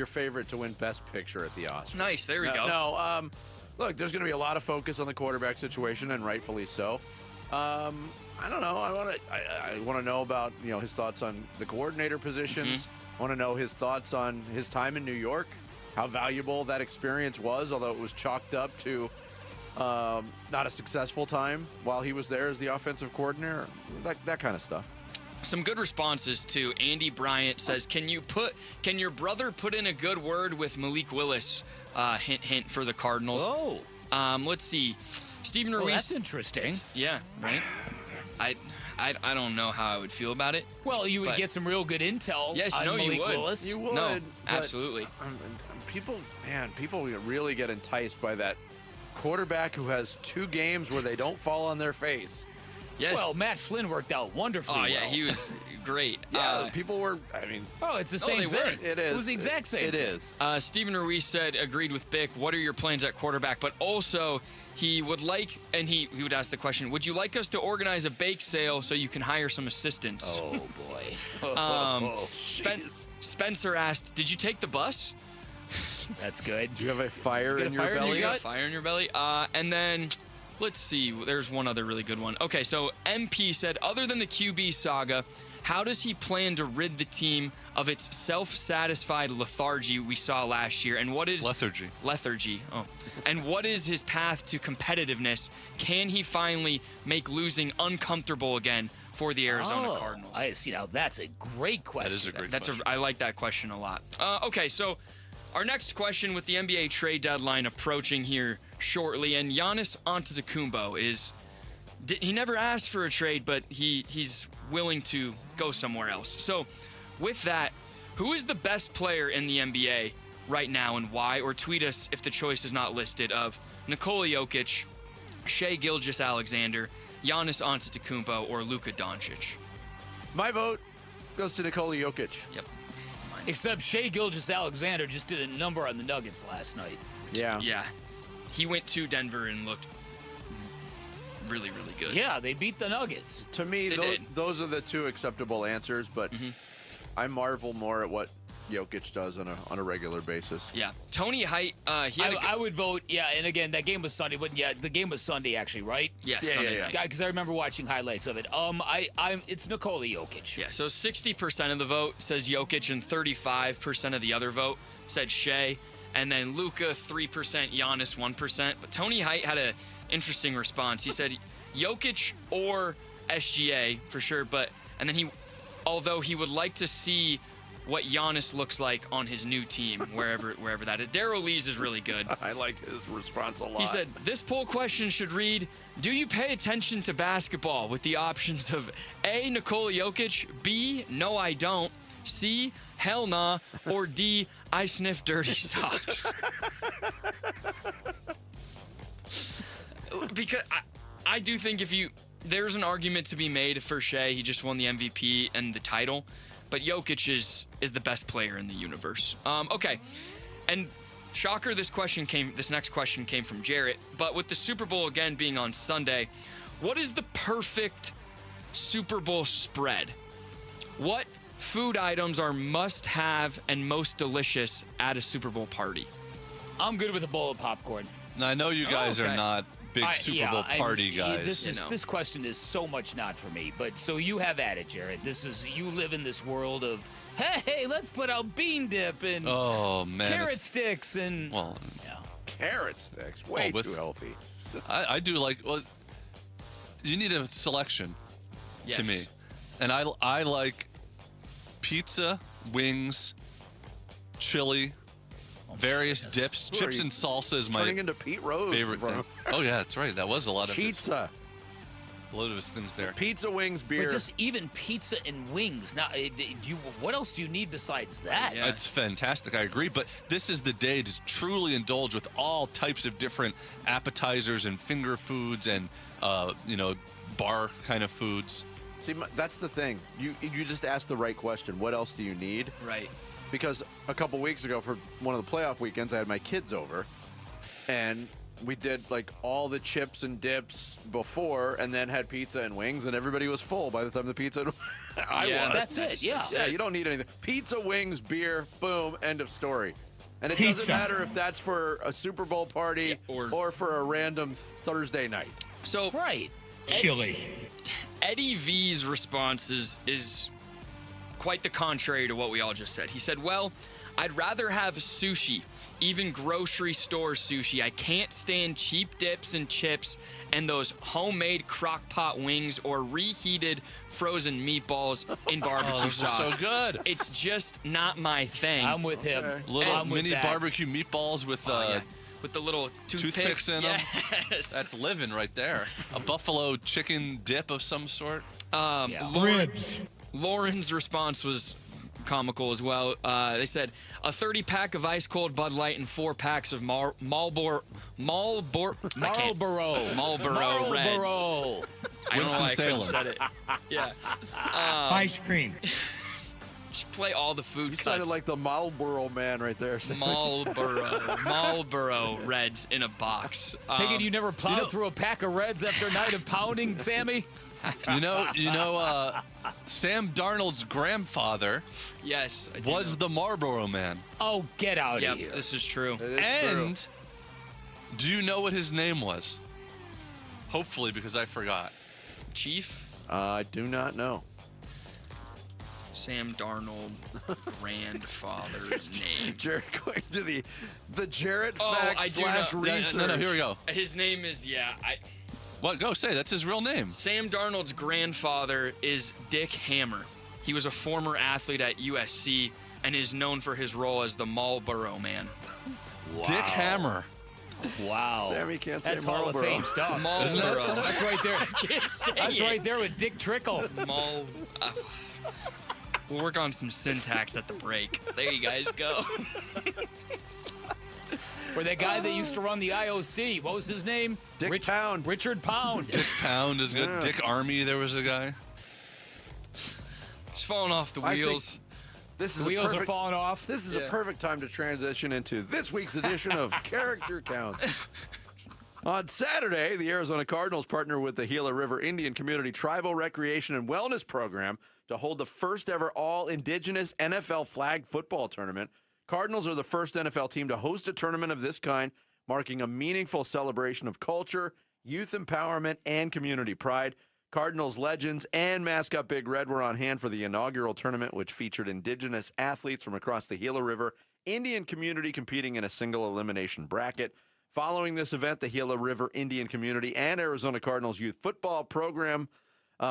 S5: favorite to win Best Picture at the Oscars?
S13: Nice, there we go.
S5: No, look, there's going to be a lot of focus on the quarterback situation, and rightfully so. I don't know. I want to know about his thoughts on the coordinator positions. I want to know his thoughts on his time in New York, how valuable that experience was, although it was chalked up to not a successful time while he was there as the offensive coordinator. That kind of stuff.
S13: Some good responses too. Andy Bryant says, "Can your brother put in a good word with Malik Willis?" Hint, hint for the Cardinals.
S12: Oh.
S13: Let's see. Stephen Ruiz.
S12: That's interesting.
S13: Yeah, right. I don't know how I would feel about it.
S12: Well, you would get some real good intel.
S13: Yes,
S12: on Malik Willis.
S5: You would.
S13: No, absolutely.
S5: People really get enticed by that quarterback who has 2 games where they don't fall on their face.
S13: Yes.
S12: Well, Matt Flynn worked out wonderfully.
S13: Oh, yeah,
S12: well.
S13: he was great.
S5: People were,
S12: Oh, it's the same thing.
S5: It is.
S12: It was the exact same
S5: thing. It is.
S13: Stephen Ruiz said, agreed with Bick, what are your plans at quarterback? But also, he would like, and he would ask the question, would you like us to organize a bake sale so you can hire some assistants?
S12: Oh, boy.
S13: Spencer asked, did you take the bus?
S12: That's good.
S5: Do you have a fire in your belly?
S13: You got a fire in your belly? And then, let's see. There's one other really good one. Okay, so MP said, other than the QB saga, how does he plan to rid the team of its self-satisfied lethargy we saw last year? And what is
S3: lethargy?
S13: Lethargy. Oh. And what is his path to competitiveness? Can he finally make losing uncomfortable again for the Arizona Cardinals?
S12: I see. Now that's a great question.
S3: That is a great question.
S13: I like that question a lot. Okay, so our next question, with the NBA trade deadline approaching here shortly, and Giannis Antetokounmpo he never asked for a trade, but he's willing to go somewhere else. So with that, who is the best player in the NBA right now and why? Or tweet us if the choice is not listed of Nikola Jokic, Shai Gilgeous-Alexander, Giannis Antetokounmpo, or Luka Doncic.
S5: My vote goes to Nikola Jokic.
S13: Yep.
S12: Except Shai Gilgeous-Alexander just did a number on the Nuggets last night.
S5: Yeah.
S13: Yeah. He went to Denver and looked really, really good.
S12: Yeah, they beat the Nuggets.
S5: To me, those are the 2 acceptable answers, but I marvel more at what Jokic does on a regular basis.
S13: Yeah. Tony Height,
S12: I would vote, and again, that game was Sunday, but the game was Sunday actually, right?
S13: Yeah, Sunday night.
S12: Because I remember watching highlights of it. It's Nikola Jokic.
S13: Yeah, so 60% of the vote says Jokic and 35% of the other vote said Shai. And then Luka, 3%, Giannis, 1%. But Tony Height had an interesting response. He said Jokic or SGA for sure, and then although he would like to see what Giannis looks like on his new team, wherever that is. Daryl Lee's is really good.
S5: I like his response a lot.
S13: He said, this poll question should read, do you pay attention to basketball? With the options of A, Nikola Jokic, B, no I don't, C, hell nah, or D, I sniff dirty socks. Because I do think there's an argument to be made for Shai. He just won the MVP and the title, but Jokic is the best player in the universe. Okay, and shocker, this next question came from Jarrett. But with the Super Bowl again being on Sunday, what is the perfect Super Bowl spread? What food items are must-have and most delicious at a Super Bowl party?
S12: I'm good with a bowl of popcorn.
S3: Now, I know you guys are not big Super Bowl party guys.
S12: This question is so much not for me. But so you have at it, Jared. You live in this world of, hey, let's put out bean dip and carrot sticks and
S5: carrot sticks, way too healthy.
S3: I do you need a selection to me, and I like pizza, wings, chili, various dips, chips and salsa is my
S5: turning into Pete Rose
S3: favorite thing. Oh yeah, that's right. That was a lot of
S5: pizza.
S3: A lot of his things there.
S5: Pizza, wings, beer.
S12: But just even pizza and wings. Now, what else do you need besides that?
S3: Yeah. It's fantastic. I agree. But this is the day to truly indulge with all types of different appetizers and finger foods and bar kind of foods.
S5: See, that's the thing. You just asked the right question. What else do you need?
S13: Right.
S5: Because a couple weeks ago, for one of the playoff weekends, I had my kids over, and we did all the chips and dips before, and then had pizza and wings, and everybody was full by the time the pizza.
S12: That's it. Yeah.
S5: Yeah. You don't need anything. Pizza, wings, beer, boom, end of story. And it doesn't matter if that's for a Super Bowl party or for a random Thursday night.
S13: So
S12: right.
S13: Chili. Eddie V's response is quite the contrary to what we all just said. He said, well, I'd rather have sushi, even grocery store sushi. I can't stand cheap dips and chips and those homemade crock pot wings or reheated frozen meatballs in barbecue sauce.
S3: So good.
S13: It's just not my thing.
S12: I'm with him.
S3: Little mini barbecue meatballs with
S13: with the little
S3: toothpicks in them.
S13: Yes.
S3: That's living right there. A buffalo chicken dip of some sort.
S13: Ribs. Lauren's response was comical as well. They said a 30-pack of ice cold Bud Light and 4 packs of Marlboro Reds. I don't know why I couldn't said it. Yeah.
S9: Ice cream.
S13: Just play all the food
S5: You
S13: cuts.
S5: sounded like the Marlboro man right there.
S13: Marlboro Reds in a box.
S12: Take it you never plowed through a pack of Reds after a night of pounding, Sammy?
S3: You know, Sam Darnold's grandfather
S13: yes,
S3: was the Marlboro man.
S12: Oh, get out
S13: Yep,
S12: of here.
S13: this is true.
S3: And do you know what his name was? Hopefully, because I forgot.
S13: Chief?
S5: I do not know.
S13: Sam Darnold, grandfather's name.
S5: Jared going to the Jarrett
S13: I
S5: facts
S13: do
S5: /
S13: know.
S5: research.
S3: No, here we go.
S13: His name is,
S3: What? Go say. That's his real name.
S13: Sam Darnold's grandfather is Dick Hammer. He was a former athlete at USC and is known for his role as the Marlboro Man.
S3: Wow. Dick Hammer.
S12: Wow.
S5: Sammy can't say
S12: That's Hall of
S5: Marlboro.
S12: Fame stuff.
S13: Marlboro.
S12: That's right there.
S13: I can't say
S12: That's
S13: it.
S12: right there with Dick Trickle.
S13: We'll work on some syntax at the break. There you guys go.
S12: Or that guy that used to run the IOC. What was his name?
S5: Pound.
S12: Richard Pound.
S3: Dick Pound is good.
S5: Yeah.
S3: Dick Army, there was a guy.
S13: Just falling off the wheels.
S5: This is
S12: The wheels
S5: a
S12: are
S5: perfect,
S12: falling off.
S5: This is a perfect time to transition into this week's edition of Character Counts. On Saturday, the Arizona Cardinals partner with the Gila River Indian Community Tribal Recreation and Wellness Program to hold the first ever all-indigenous NFL flag football tournament. Cardinals are the first NFL team to host a tournament of this kind, marking a meaningful celebration of culture, youth empowerment, and community pride. Cardinals legends and mascot Big Red were on hand for the inaugural tournament, which featured indigenous athletes from across the Gila River Indian community competing in a single elimination bracket. Following this event, the Gila River Indian Community and Arizona Cardinals youth football program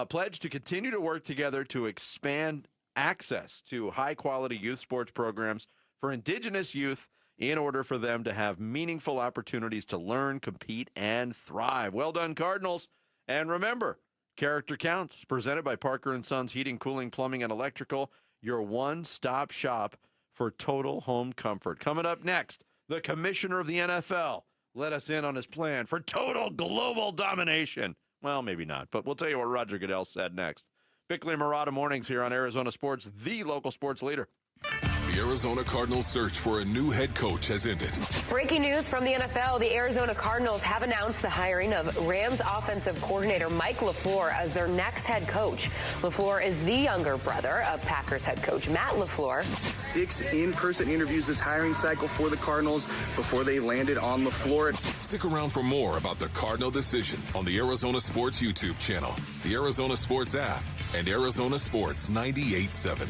S5: pledged to continue to work together to expand access to high-quality youth sports programs for indigenous youth in order for them to have meaningful opportunities to learn, compete, and thrive. Well done, Cardinals. And remember, Character Counts, presented by Parker & Sons Heating, Cooling, Plumbing, and Electrical, your one-stop shop for total home comfort. Coming up next, the commissioner of the NFL let us in on his plan for total global domination. Well, maybe not, but we'll tell you what Roger Goodell said next. Bickley and Murata mornings here on Arizona Sports, the local sports leader.
S20: The Arizona Cardinals' search for a new head coach has ended.
S11: Breaking news from the NFL. The Arizona Cardinals have announced the hiring of Rams offensive coordinator Mike LaFleur as their next head coach. LaFleur is the younger brother of Packers head coach Matt LaFleur.
S14: 6 in-person interviews this hiring cycle for the Cardinals before they landed on LaFleur.
S20: Stick around for more about the Cardinal decision on the Arizona Sports YouTube channel, the Arizona Sports app, and Arizona Sports 98.7.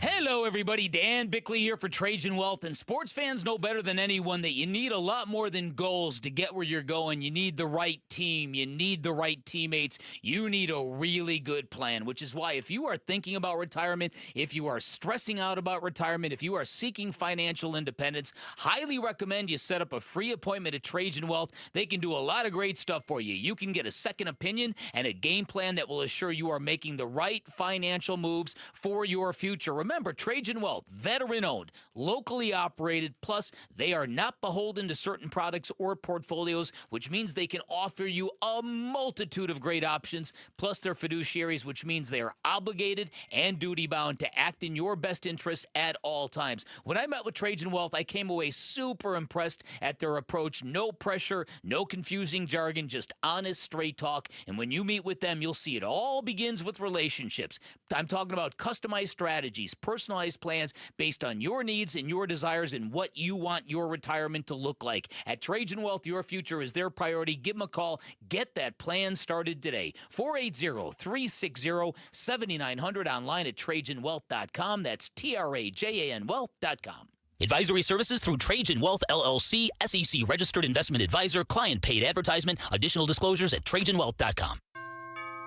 S12: Hello, everybody. Dan Bickley here for Trajan Wealth. And sports fans know better than anyone that you need a lot more than goals to get where you're going. You need the right team. You need the right teammates. You need a really good plan, which is why if you are thinking about retirement, if you are stressing out about retirement, if you are seeking financial independence, highly recommend you set up a free appointment at Trajan Wealth. They can do a lot of great stuff for you. You can get a second opinion and a game plan that will assure you are making the right financial moves for your future. Remember, Trajan Wealth, veteran-owned, locally operated, plus they are not beholden to certain products or portfolios, which means they can offer you a multitude of great options, plus they're fiduciaries, which means they are obligated and duty-bound to act in your best interests at all times. When I met with Trajan Wealth, I came away super impressed at their approach. No pressure, no confusing jargon, just honest, straight talk. And when you meet with them, you'll see it all begins with relationships. I'm talking about customized strategies, personalized plans based on your needs and your desires and what you want your retirement to look like. At Trajan Wealth, your future is their priority. Give them a call. Get that plan started today. 480-360-7900 online at TrajanWealth.com. That's TRAJAN Wealth.com.
S1: Advisory services through Trajan Wealth, LLC, SEC registered investment advisor, client paid advertisement. Additional disclosures at TrajanWealth.com.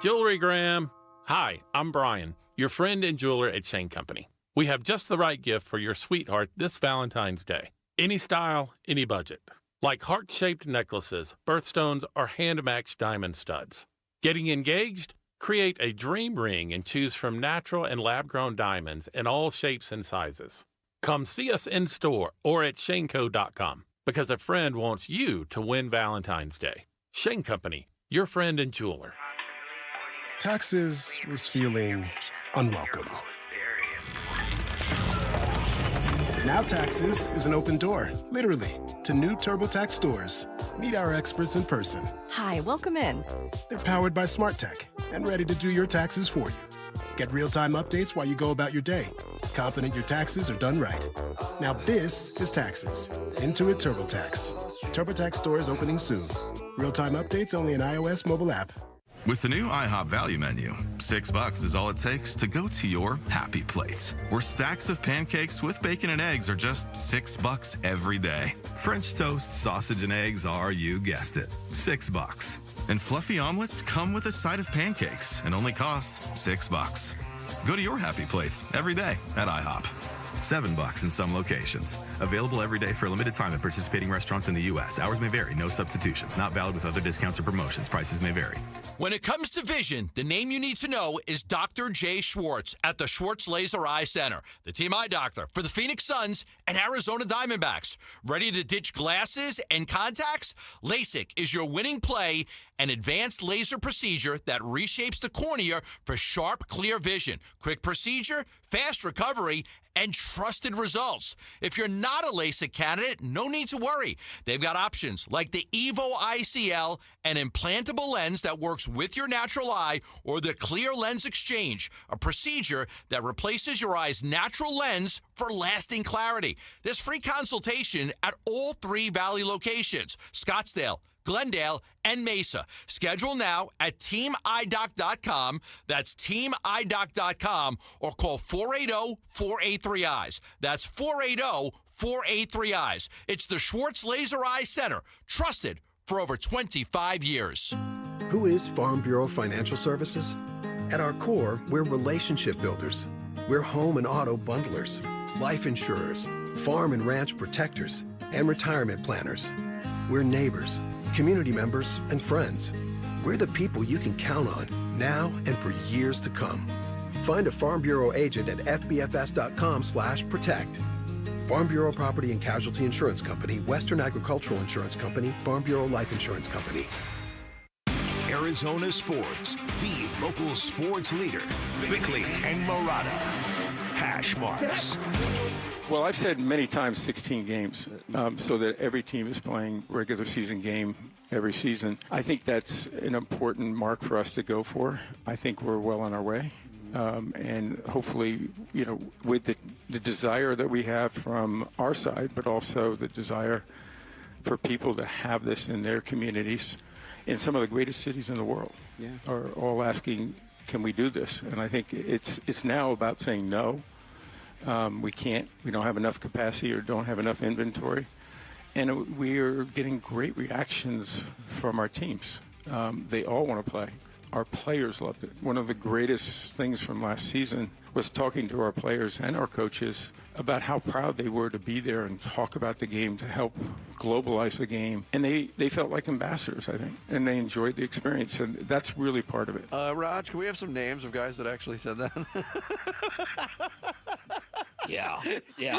S15: Jewelry Graham. Hi, I'm Brian, your friend and jeweler at Shane Company. We have just the right gift for your sweetheart this Valentine's Day. Any style, any budget. Like heart-shaped necklaces, birthstones, or hand-matched diamond studs. Getting engaged? Create a dream ring and choose from natural and lab-grown diamonds in all shapes and sizes. Come see us in store or at shaneco.com because a friend wants you to win Valentine's Day. Shane Company, your friend and jeweler.
S17: Taxes was feeling unwelcome. Now Taxes is an open door, literally, to new TurboTax stores. Meet our experts in person.
S18: Hi, welcome in.
S17: They're powered by smart tech and ready to do your taxes for you. Get real-time updates while you go about your day. Confident your taxes are done right. Now this is Taxes. Intuit TurboTax. TurboTax stores opening soon. Real-time updates only in iOS mobile app.
S21: With the new IHOP value menu, $6 is all it takes to go to your happy place, where stacks of pancakes with bacon and eggs are just $6 every day. French toast, sausage, and eggs are, you guessed it, $6. And fluffy omelets come with a side of pancakes and only cost $6. Go to your happy plates every day at IHOP. $7 in some locations. Available every day for a limited time at participating restaurants in the U.S. Hours may vary. No substitutions. Not valid with other discounts or promotions. Prices may vary.
S6: When it comes to vision, the name you need to know is Dr. Jay Schwartz at the Schwartz Laser Eye Center, the team eye doctor for the Phoenix Suns and Arizona Diamondbacks. Ready to ditch glasses and contacts? LASIK is your winning play, an advanced laser procedure that reshapes the cornea for sharp, clear vision. Quick procedure, fast recovery, and trusted results. If you're not a LASIK candidate, no need to worry. They've got options like the Evo ICL, an implantable lens that works with your natural eye, or the Clear Lens Exchange, a procedure that replaces your eye's natural lens for lasting clarity. There's free consultation at all 3 Valley locations, Scottsdale, Glendale, and Mesa. Schedule now at teamidoc.com. That's teamidoc.com, or call 480-483-EYES. That's 480-483-EYES. It's the Schwartz Laser Eye Center, trusted for over 25 years.
S17: Who is Farm Bureau Financial Services? At our core, we're relationship builders. We're home and auto bundlers, life insurers, farm and ranch protectors, and retirement planners. We're neighbors, community members, and friends. We're the people you can count on now and for years to come. Find a Farm Bureau agent at fbfs.com/protect. Farm Bureau Property and Casualty Insurance Company, Western Agricultural Insurance Company, Farm Bureau Life Insurance Company.
S10: Arizona Sports, the local sports leader. Bickley and Murata. Hash marks.
S25: Well, I've said many times 16 games, so that every team is playing regular season game every season. I think that's an important mark for us to go for. I think we're well on our way. And hopefully, with the desire that we have from our side, but also the desire for people to have this in their communities, in some of the greatest cities in the world, are all asking, can we do this? And I think it's now about saying no. We can't. We don't have enough capacity or don't have enough inventory. And we are getting great reactions from our teams. They all want to play. Our players loved it. One of the greatest things from last season was talking to our players and our coaches about how proud they were to be there and talk about the game, to help globalize the game. And they felt like ambassadors, I think, and they enjoyed the experience, and that's really part of it.
S5: Raj, can we have some names of guys that actually said that?
S12: Yeah,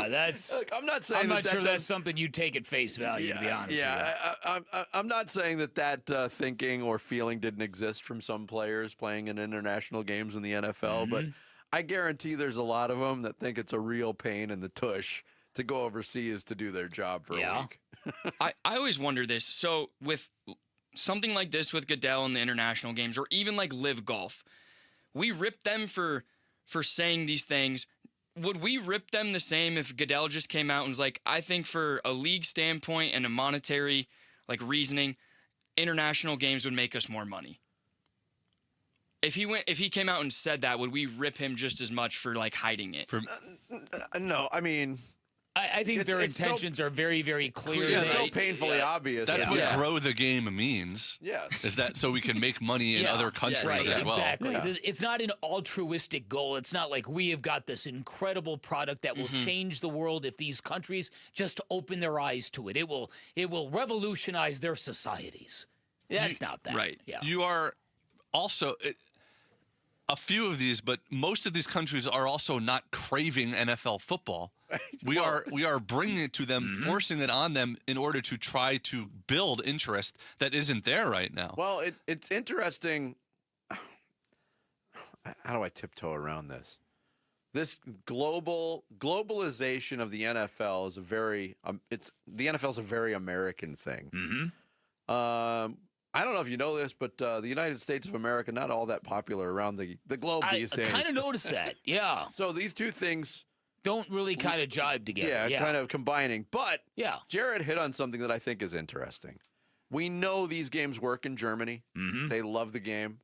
S12: that's.
S5: Look, I'm not saying
S12: I'm not
S5: that
S12: sure that's something you take at face value, to be honest with you.
S5: I'm not saying that thinking or feeling didn't exist from some players playing in international games in the NFL, but I guarantee there's a lot of them that think it's a real pain in the tush to go overseas to do their job for a week.
S13: I always wonder this. So with something like this with Goodell and the international games, or even like Live Golf, we rip them for saying these things. would we rip them the same if Goodell just came out and was like, I think for a league standpoint and a monetary reasoning, international games would make us more money? If he came out and said that, would we rip him just as much for hiding it?
S5: No, I mean,
S12: I think their intentions are very, very clear.
S5: Yeah, so painfully obvious.
S3: That's what grow the game means.
S5: Yes.
S3: Is that so we can make money in other countries as well?
S12: Exactly. Yeah. It's not an altruistic goal. It's not like we have got this incredible product that will change the world if these countries just open their eyes to it. It will revolutionize their societies. That's not that.
S3: Right.
S12: Yeah.
S3: You are also a few of these, but most of these countries are also not craving NFL football. We are bringing it to them, forcing it on them in order to try to build interest that isn't there right now.
S5: Well, it's interesting. How do I tiptoe around this? This globalization of the NFL is a very the NFL is a very American thing. I don't know if you know this, but the United States of America, not all that popular around the globe these days.
S12: I kind of noticed that, yeah.
S5: So these two things
S12: don't really kind of jibe together.
S5: Yeah, kind of combining. But Jared hit on something that I think is interesting. We know these games work in Germany. They love the game.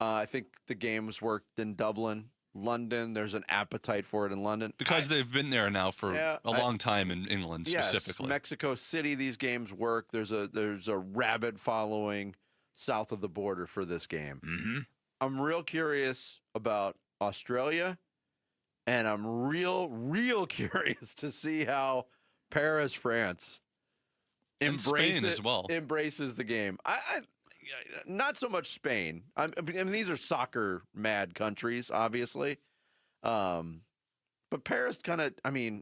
S5: I think the games worked in Dublin. London, there's an appetite for it in London.
S3: Because they've been there now for a long time in England specifically.
S5: Yes, Mexico City, these games work. There's a rabid following south of the border for this game. I'm real curious about Australia, and I'm real curious to see how Paris, France embraces the game. I not so much Spain. I mean, these are soccer-mad countries, obviously. But Paris kind of, I mean,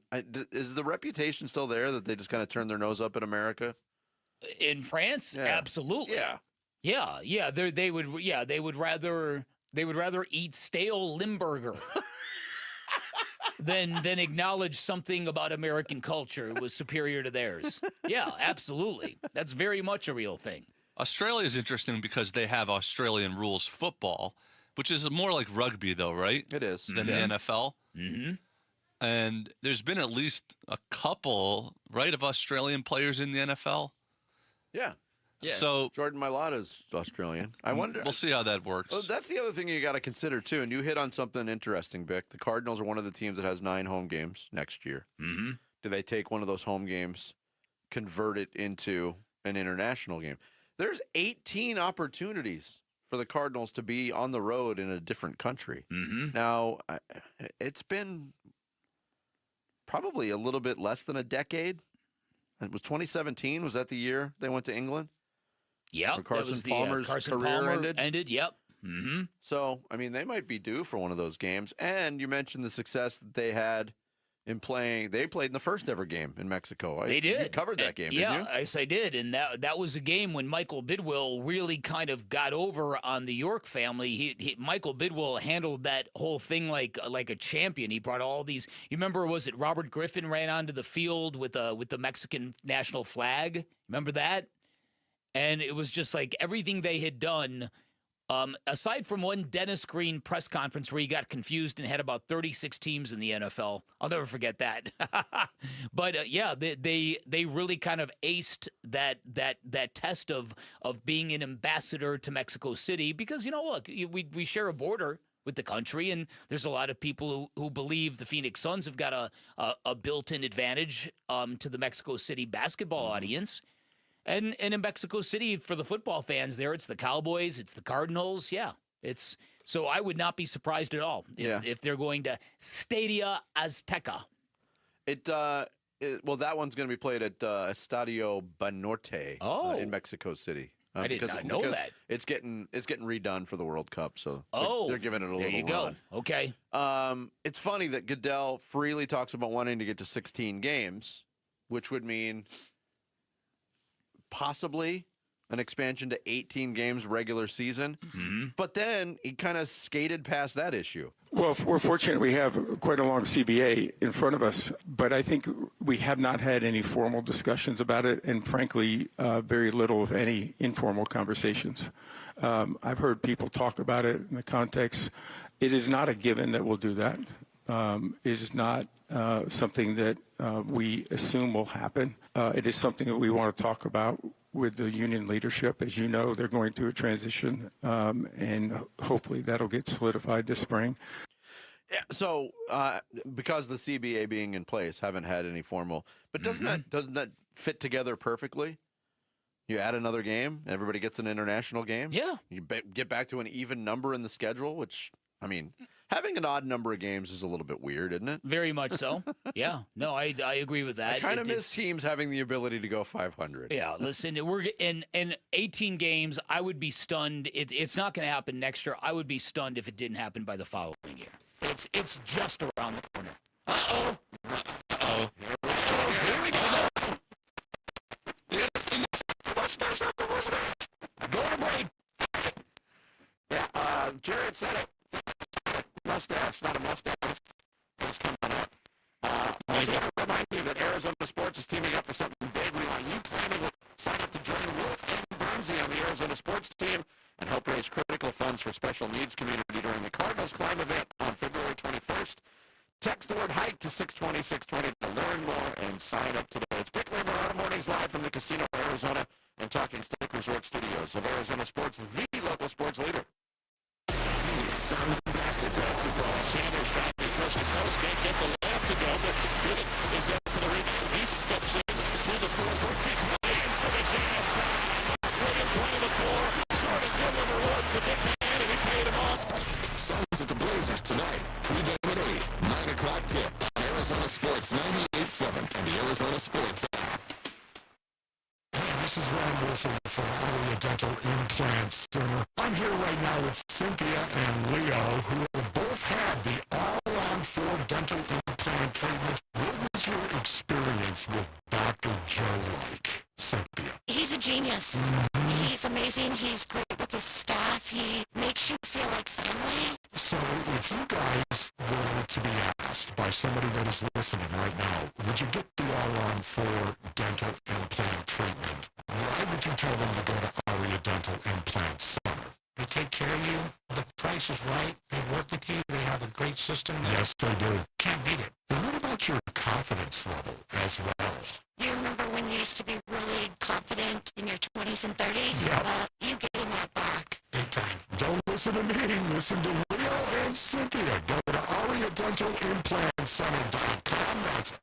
S5: is the reputation still there that they just kind of turn their nose up at America?
S12: In France? Absolutely. Yeah. They would rather eat stale Limburger than acknowledge something about American culture was superior to theirs. Yeah, absolutely. That's very much a real thing.
S3: Australia is interesting because they have Australian rules football, which is more like rugby, though, right?
S5: It is.
S3: Than the NFL. And there's been at least a couple, right, of Australian players in the NFL.
S5: Yeah.
S3: So
S5: Jordan Mailata's Australian. I wonder.
S3: We'll see how that works.
S5: Well, that's the other thing you got to consider too. And you hit on something interesting, Vic. The Cardinals are one of the teams that has 9 home games next year. Do they take one of those home games, convert it into an international game? There's 18 opportunities for the Cardinals to be on the road in a different country. Now, it's been probably a little bit less than a decade. It was 2017. Was that the year they went to England?
S12: Yeah.
S5: Carson Palmer's career ended?
S12: Yep.
S5: So, I mean, they might be due for one of those games. And you mentioned the success that they had in playing. They played in the first ever game in Mexico.
S12: They did.
S5: You covered that game,
S12: yeah,
S5: didn't you?
S12: Yes, I did. And that was a game when Michael Bidwill really kind of got over on the York family. Michael Bidwill handled that whole thing like a champion. He brought all these. You remember, was it Robert Griffin ran onto the field with the Mexican national flag? Remember that? And it was just like everything they had done. Aside from one Dennis Green press conference where he got confused and had about 36 teams in the NFL, I'll never forget that. But they really kind of aced that test of being an ambassador to Mexico City because look, we share a border with the country, and there's a lot of people who believe the Phoenix Suns have got a built-in advantage to the Mexico City basketball audience. And in Mexico City, for the football fans there, it's the Cowboys, it's the Cardinals. Yeah, so I would not be surprised at all if they're going to Stadia Azteca.
S5: Well, that one's going to be played at Estadio Banorte in Mexico City.
S12: I did not know that.
S5: It's getting redone for the World Cup, so they're giving it a little run.
S12: There you go. Okay.
S5: It's funny that Goodell freely talks about wanting to get to 16 games, which would mean possibly an expansion to 18 games regular season. But then he kind of skated past that issue.
S25: Well, we're fortunate we have quite a long CBA in front of us, but I think we have not had any formal discussions about it, and frankly, very little, if any, informal conversations. I've heard people talk about it in the context. It is not a given that we'll do that. is not something that we assume will happen. It is something that we want to talk about with the union leadership. As you know, they're going through a transition, and hopefully that'll get solidified this spring.
S5: Yeah, so because the CBA being in place, haven't had any formal, but doesn't that fit together perfectly? You add another game, everybody gets an international game.
S12: Yeah.
S5: You get back to an even number in the schedule, which, I mean, having an odd number of games is a little bit weird, isn't it?
S12: Very much so. Yeah. No, I agree with that.
S5: I kind of miss teams having the ability to go 500.
S12: Yeah, listen, we're in 18 games. I would be stunned. It's not going to happen next year. I would be stunned if it didn't happen by the following year. It's just around the corner. Uh-oh. Uh-oh. Here we go. Go to break.
S4: Yeah, Jared said it. Mustache, not a mustache. It's coming up. I just want to remind you that Arizona Sports is teaming up for something big. We want you planning to sign up to join Wolf and Bernsey on the Arizona Sports team and help raise critical funds for special needs community during the Cardinals Climb event on February 21st. Text the word HIKE to 620-620 to learn more and sign up today. It's Bickley and Marauder Mornings live from the Casino Arizona and Talking Stick Resort Studios of Arizona Sports, the local sports leader.
S18: Phoenix Suns basketball. Sanders trying to coast to coast. Can't get the layup to go, but Riddick is there for the rebound. He steps in to the floor. Feeds Williams for the jam time. Williams running the floor. Jordan Goodwin rewards the big man, and he paid him off.
S20: Suns at the Blazers tonight. Pre-game at 8. 9 o'clock tip on Arizona Sports 98.7 and the Arizona Sports app.
S19: This is Ryan Wilson from Area Dental Implant Center. I'm here right now with Cynthia and Leo, who both had the all-on-4 dental implant treatment. What was your experience with Dr. Joe like, Cynthia?
S22: He's a genius. He's amazing. He's great with the staff. He makes you feel like family.
S19: So if you guys were to be asked by somebody that is listening right now, would you get the all-on-4 dental implant treatment? Why would you tell them to go to Aria Dental Implant Center?
S9: They take care of you. The price is right. They work with you. They have a great system.
S19: Yes, they do.
S9: Can't beat it.
S19: And what about your confidence level as well?
S22: You remember when you used to be really confident in your 20s and 30s?
S19: Yeah.
S22: Well, you getting that back.
S9: Big time.
S19: Don't listen to me. Listen to Leo and Cynthia. Go to AriaDentalImplantCenter.com. That's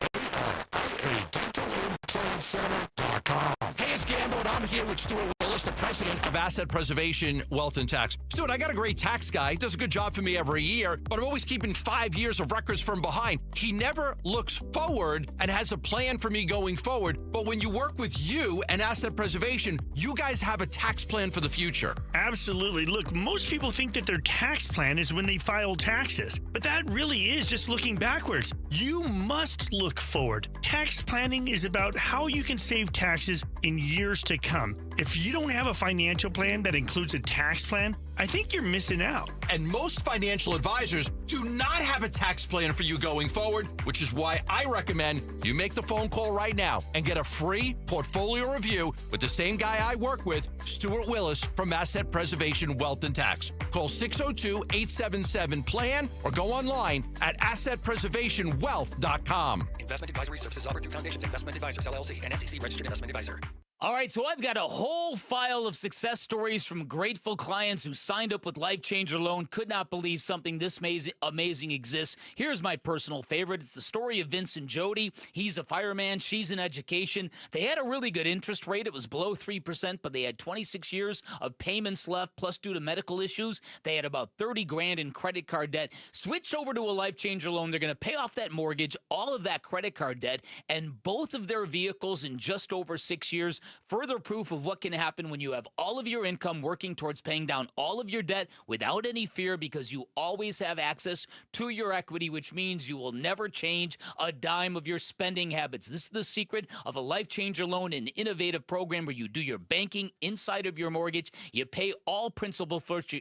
S19: ARIA DentalImplantCenter.com.
S6: Hey, it's Gambo, and I'm here with Stuart Willis, the president of Asset Preservation Wealth and Tax. Stuart, I got a great tax guy. He does a good job for me every year, but I'm always keeping 5 years of records from behind. He never looks forward and has a plan for me going forward. But when you work with you and Asset Preservation, you guys have a tax plan for the future.
S23: Absolutely. Look, most people think that their tax plan is when they file taxes, but that really is just looking backwards. You must look forward. Tax planning is about how you can save taxes in years to come. If you don't have a financial plan that includes a tax plan, I think you're missing out.
S6: And most financial advisors do not have a tax plan for you going forward, which is why I recommend you make the phone call right now and get a free portfolio review with the same guy I work with, Stuart Willis from Asset Preservation Wealth and Tax. Call 602-877-PLAN or go online at assetpreservationwealth.com.
S26: Investment advisory services offered through Foundations Investment Advisors, LLC, an SEC registered investment advisor.
S12: All right, so I've got a whole file of success stories from grateful clients who signed up with Life Changer Loan, could not believe something this amazing exists. Here's my personal favorite. It's the story of Vince and Jody. He's a fireman. She's in education. They had a really good interest rate. It was below 3%, but they had 26 years of payments left, plus due to medical issues, they had about $30,000 in credit card debt. Switched over to a Life Changer Loan. They're going to pay off that mortgage, all of that credit card debt, and both of their vehicles in just over 6 years. Further proof of what can happen when you have all of your income working towards paying down all of your debt without any fear, because you always have access to your equity, which means you will never change a dime of your spending habits. This is the secret of a Life Changer Loan, an innovative program where you do your banking inside of your mortgage. You pay all principal first.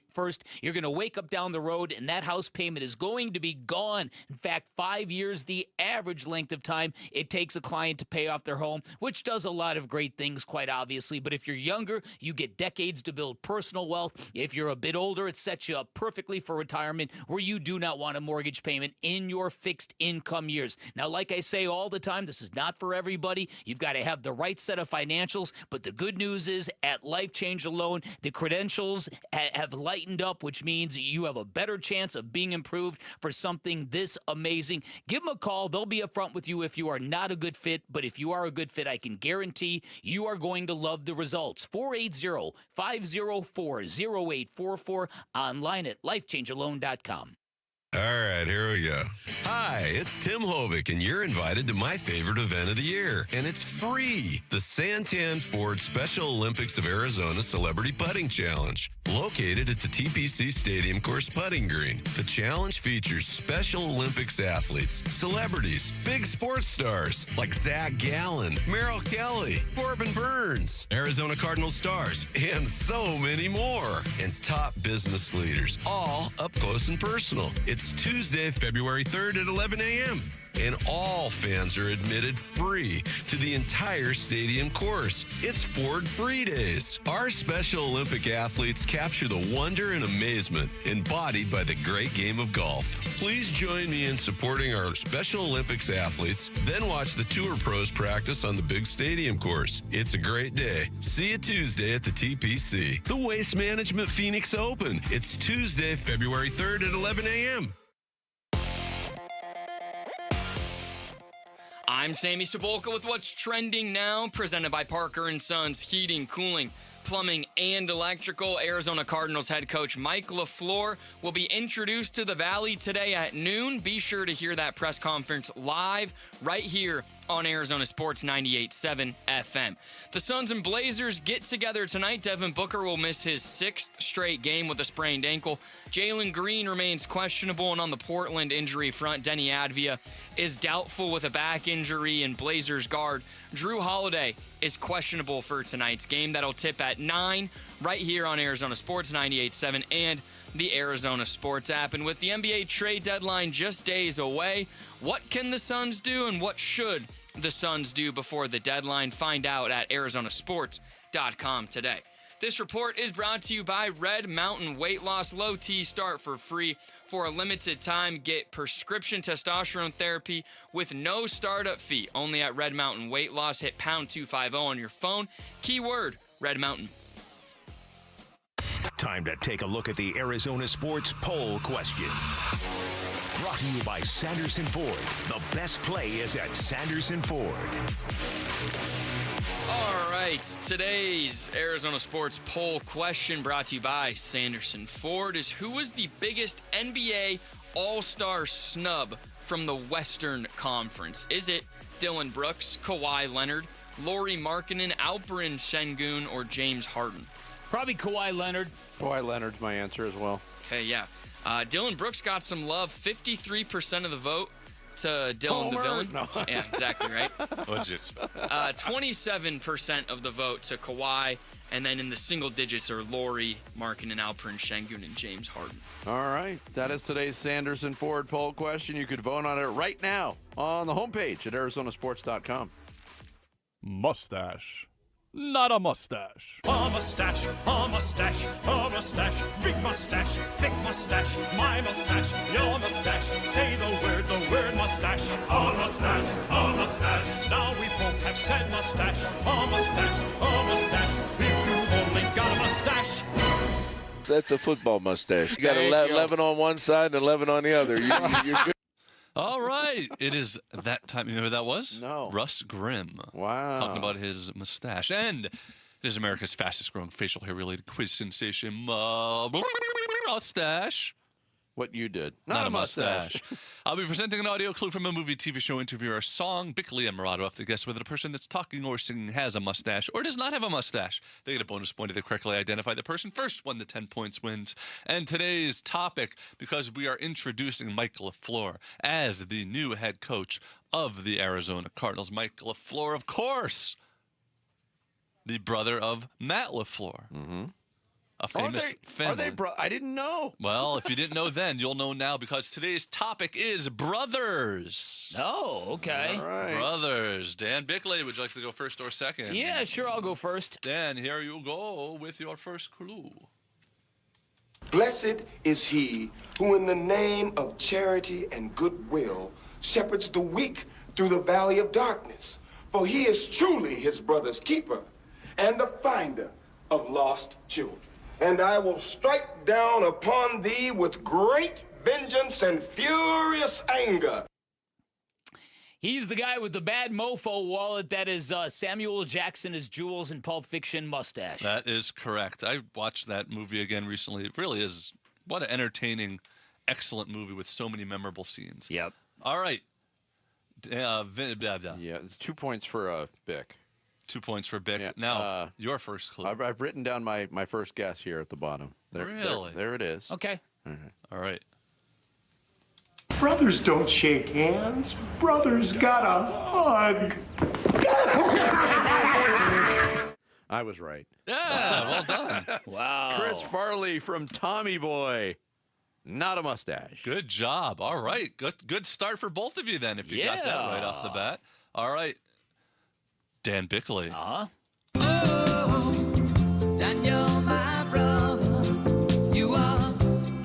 S12: You're going to wake up down the road and that house payment is going to be gone. In fact, 5 years, the average length of time it takes a client to pay off their home, which does a lot of great things savings, quite obviously. But if you're younger, you get decades to build personal wealth. If you're a bit older, it sets you up perfectly for retirement where you do not want a mortgage payment in your fixed income years. Now, like I say all the time, this is not for everybody. You've got to have the right set of financials. But the good news is at Life Change Alone, the credentials have lightened up, which means you have a better chance of being improved for something this amazing. Give them a call. They'll be upfront with you if you are not a good fit. But if you are a good fit, I can guarantee you are going to love the results. 480-504-0844, online at lifechangealone.com.
S2: All right, here we go. Hi, it's Tim Hovick, and you're invited to my favorite event of the year, and it's free. The Santan Ford Special Olympics of Arizona Celebrity Putting Challenge, located at the TPC Stadium Course Putting Green. The challenge features Special Olympics athletes, celebrities, big sports stars like Zach Gallen, Merrill Kelly, Corbin Burns, Arizona Cardinals stars, and so many more. And top business leaders, all up close and personal. It's Tuesday, February 3rd at 11 a.m. And all fans are admitted free to the entire stadium course. It's Ford Free Days. Our Special Olympic athletes capture the wonder and amazement embodied by the great game of golf. Please join me in supporting our Special Olympics athletes, then watch the Tour Pros practice on the big stadium course. It's a great day. See you Tuesday at the TPC. The Waste Management Phoenix Open. It's Tuesday, February 3rd at 11 a.m.
S13: I'm Sammy Cebulka with what's trending now, presented by Parker & Sons Heating, Cooling, Plumbing, and Electrical. Arizona Cardinals head coach Mike LaFleur will be introduced to the Valley today at noon. Be sure to hear that press conference live right here on Arizona Sports 98.7 FM. The Suns and Blazers get together tonight. Devin Booker will miss his 6th straight game with a sprained ankle. Jalen Green remains questionable, and on the Portland injury front, Denny Advia is doubtful with a back injury, and Blazers guard Drew Holiday is questionable for tonight's game. That'll tip at 9 right here on Arizona Sports 98.7 and the Arizona Sports app. And with the NBA trade deadline just days away, what can the Suns do and what should the Suns do before the deadline? Find out at arizonasports.com today. This report is brought to you by Red Mountain Weight Loss. Low T start for free for a limited time. Get prescription testosterone therapy with no startup fee. Only at Red Mountain Weight Loss. Hit pound 250 on your phone. Keyword Red Mountain.
S10: Time to take a look at the Arizona Sports Poll Question. Brought to you by Sanderson Ford. The best play is at Sanderson Ford.
S13: All right, today's Arizona Sports Poll Question, brought to you by Sanderson Ford, is who was the biggest NBA All-Star snub from the Western Conference? Is it Dillon Brooks, Kawhi Leonard, Lauri Markkanen, Alperen Sengun, or James Harden?
S12: Probably Kawhi Leonard.
S5: Kawhi Leonard's my answer as well.
S13: Okay, yeah. Dillon Brooks got some love, 53% of the vote to Dylan the Villain.
S5: No.
S13: Yeah, exactly right.
S3: What'd you expect?
S13: 27% of the vote to Kawhi, and then in the single digits are Lauri Markkanen, Alperen Sengun, and James Harden.
S5: All right. That is today's Sanderson Ford poll question. You could vote on it right now on the homepage at arizonasports.com.
S7: Mustache. Not a mustache.
S18: A mustache, a mustache, a mustache, big mustache, thick mustache, my mustache, your mustache. Say the word mustache. A mustache, a mustache. Now we both have said mustache. A mustache, a mustache. If you only got a mustache.
S8: That's a football mustache. You got 11 on one side and 11 on the other. You're good.
S3: All right. It is that time. You know who that was?
S5: No.
S3: Russ Grimm.
S5: Wow.
S3: Talking about his mustache. And it is America's fastest growing facial hair related quiz sensation. Mustache.
S5: What you did.
S3: Not a mustache. I'll be presenting an audio clue from a movie, TV show, interview, or song. Bickley and Murado have to guess whether the person that's talking or singing has a mustache or does not have a mustache. They get a bonus point if they correctly identify the person. First one to 10 points wins. And today's topic, because we are introducing Mike LaFleur as the new head coach of the Arizona Cardinals. Mike LaFleur, of course, the brother of Matt LaFleur.
S5: Mm-hmm.
S3: A famous family.
S5: Are they I didn't know.
S3: Well, if you didn't know then, you'll know now because today's topic is brothers.
S12: Oh, okay.
S5: All right.
S3: Brothers. Dan Bickley, would you like to go first or second?
S12: Yeah, sure, I'll go first.
S3: Dan, here you go with your first clue.
S1: Blessed is he who in the name of charity and goodwill shepherds the weak through the valley of darkness. For he is truly his brother's keeper and the finder of lost children. And I will strike down upon thee with great vengeance and furious anger.
S12: He's the guy with the bad mofo wallet that is Samuel Jackson as Jules in Pulp Fiction mustache.
S3: That is correct. I watched that movie again recently. It really is what an entertaining, excellent movie with so many memorable scenes.
S12: Yep.
S3: All right.
S5: Yeah, it's 2 points for Bick.
S3: 2 points for Bick.
S5: Yeah,
S3: now, your first clue.
S5: I've written down my first guess here at the bottom.
S3: Really?
S5: There it is.
S12: Okay.
S3: All right.
S1: Brothers don't shake hands. Brothers gotta hug.
S5: I was right.
S3: Yeah, well done.
S12: Wow.
S5: Chris Farley from Tommy Boy. Not a mustache.
S3: Good job. All right. Good start for both of you then, if you got that right off the bat. All right. Dan Bickley.
S12: Uh-huh.
S11: Daniel, my brother, you are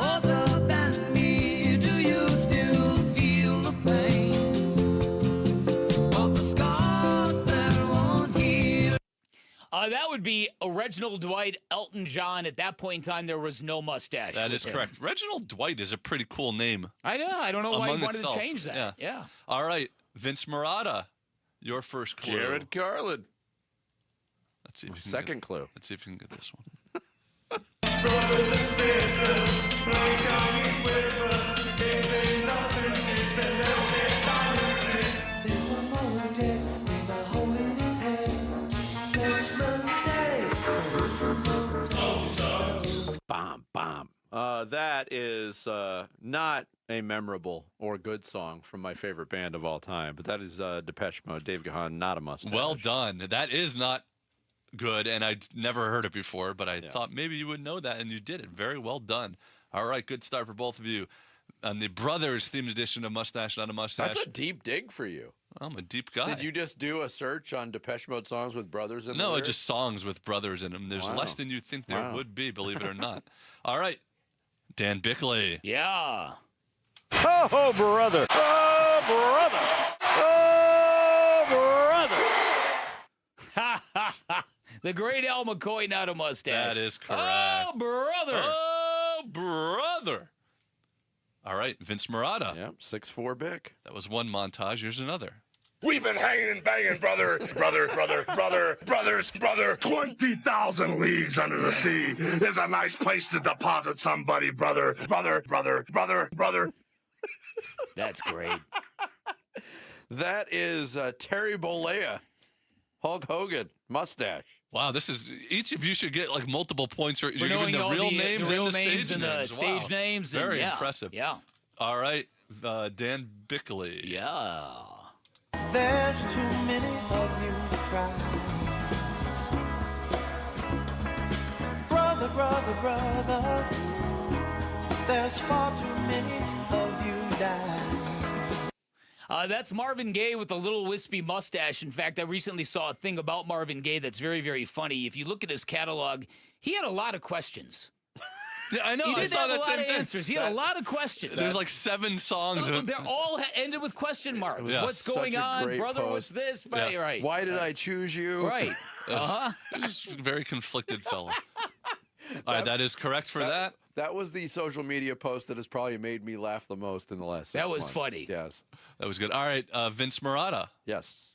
S11: older than me. Do you still feel the pain of the scars that won't heal?
S12: That would be Reginald Dwight, Elton John. At that point in time, there was no mustache.
S3: That is correct. Reginald Dwight is a pretty cool name.
S12: I know. I don't know why he wanted
S3: itself.
S12: to change that. Yeah.
S3: All right. Vince Murata, your first clue.
S5: Jared Carlin.
S3: Let's see if you can
S5: Second clue.
S3: Let's see if you can get this one.
S11: Brothers and sisters, play Chinese whispers. If things are suited, then they'll get diluted. This one won't take with a hole in his head. Judgment Day, so
S5: Bomb, bomb. That is not a memorable or good song from my favorite band of all time, but that is Depeche Mode, Dave Gahan, Not a Mustache.
S3: Well done. That is not good, and I'd never heard it before, but I thought maybe you would know that, and you did it. Very well done. All right, good start for both of you. On the Brothers themed edition of Mustache, Not a Mustache.
S5: That's a deep dig for you.
S3: I'm a deep guy.
S5: Did you just do a search on Depeche Mode songs with brothers in them?
S3: No, just songs with brothers in them. There's less than you think there would be, believe it or not. All right, Dan Bickley.
S12: Yeah.
S11: Oh, brother. Oh, brother. Oh, brother.
S12: The great Al McCoy, Not a Mustache.
S3: That is correct.
S12: Oh, brother.
S3: Oh, brother. All right, Vince Murata.
S5: Yep, 6'4" Bick.
S3: That was one montage. Here's another.
S1: We've been hanging and banging, brother. 20,000 leagues under the sea is a nice place to deposit somebody, brother.
S12: That's great.
S5: That is Terry Bollea, Hulk Hogan, mustache.
S3: Wow, this is each of you should get like multiple points for
S12: We're
S3: even
S12: knowing
S3: the
S12: all
S3: real
S12: the
S3: names
S12: real
S3: and the
S12: names
S3: stage
S12: and the
S3: names.
S12: stage
S3: Wow.
S12: names.
S3: Very
S12: and,
S3: impressive.
S12: Yeah.
S3: All right, Dan Bickley.
S12: Yeah.
S11: There's too many of you crying. Brother, brother, brother. There's far too many of you dying.
S12: That's Marvin Gaye with a little wispy mustache. In fact, I recently saw a thing about Marvin Gaye that's very, very funny. If you look at his catalog, he had a lot of questions.
S3: Yeah, I know.
S12: He
S3: I
S12: didn't
S3: saw
S12: have
S3: that
S12: a lot
S3: same
S12: of
S3: thing.
S12: answers. He had a lot of questions.
S3: There's like 7 songs.
S12: They're all ended with question marks.
S3: Yeah.
S12: What's going on, brother?
S5: post.
S12: What's this?
S3: Yeah.
S12: Right.
S5: Why did I choose you?
S12: Right.
S3: Just a very conflicted fellow. All right, that is correct for that.
S5: That was the social media post that has probably made me laugh the most in the last 6
S12: That was
S5: months.
S12: funny.
S5: Yes.
S3: That was good. All right, Vince Murata.
S5: Yes.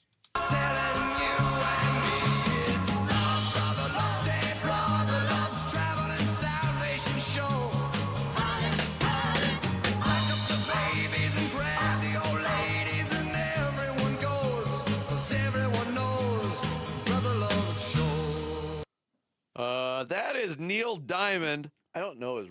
S5: That is Neil Diamond. I don't know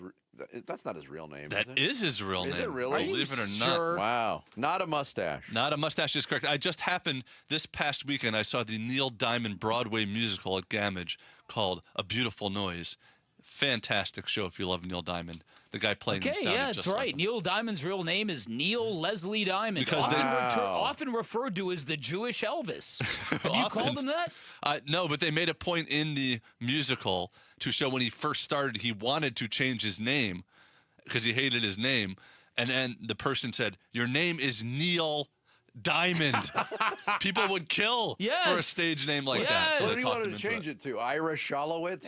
S5: that's not his real name.
S3: That is his real name.
S5: Is it really?
S3: Believe it or
S12: sure?
S3: not.
S5: Wow. Not a mustache.
S3: Not a mustache is correct. I just happened this past weekend. I saw the Neil Diamond Broadway musical at Gamage called A Beautiful Noise. Fantastic show if you love Neil Diamond. The guy playing
S12: Okay,
S3: him sounded
S12: yeah, that's
S3: just
S12: right.
S3: like him.
S12: Neil Diamond's real name is Neil Leslie Diamond,
S3: Because
S12: often referred to as the Jewish Elvis. Have you called him that?
S3: No, but they made a point in the musical to show when he first started, he wanted to change his name because he hated his name. And then the person said, "Your name is Neil Diamond." People would kill for a stage name like that. So
S5: What
S3: they
S5: do you
S3: talked
S5: want
S3: him
S5: to
S3: into
S5: change it to? Ira Sholowitz?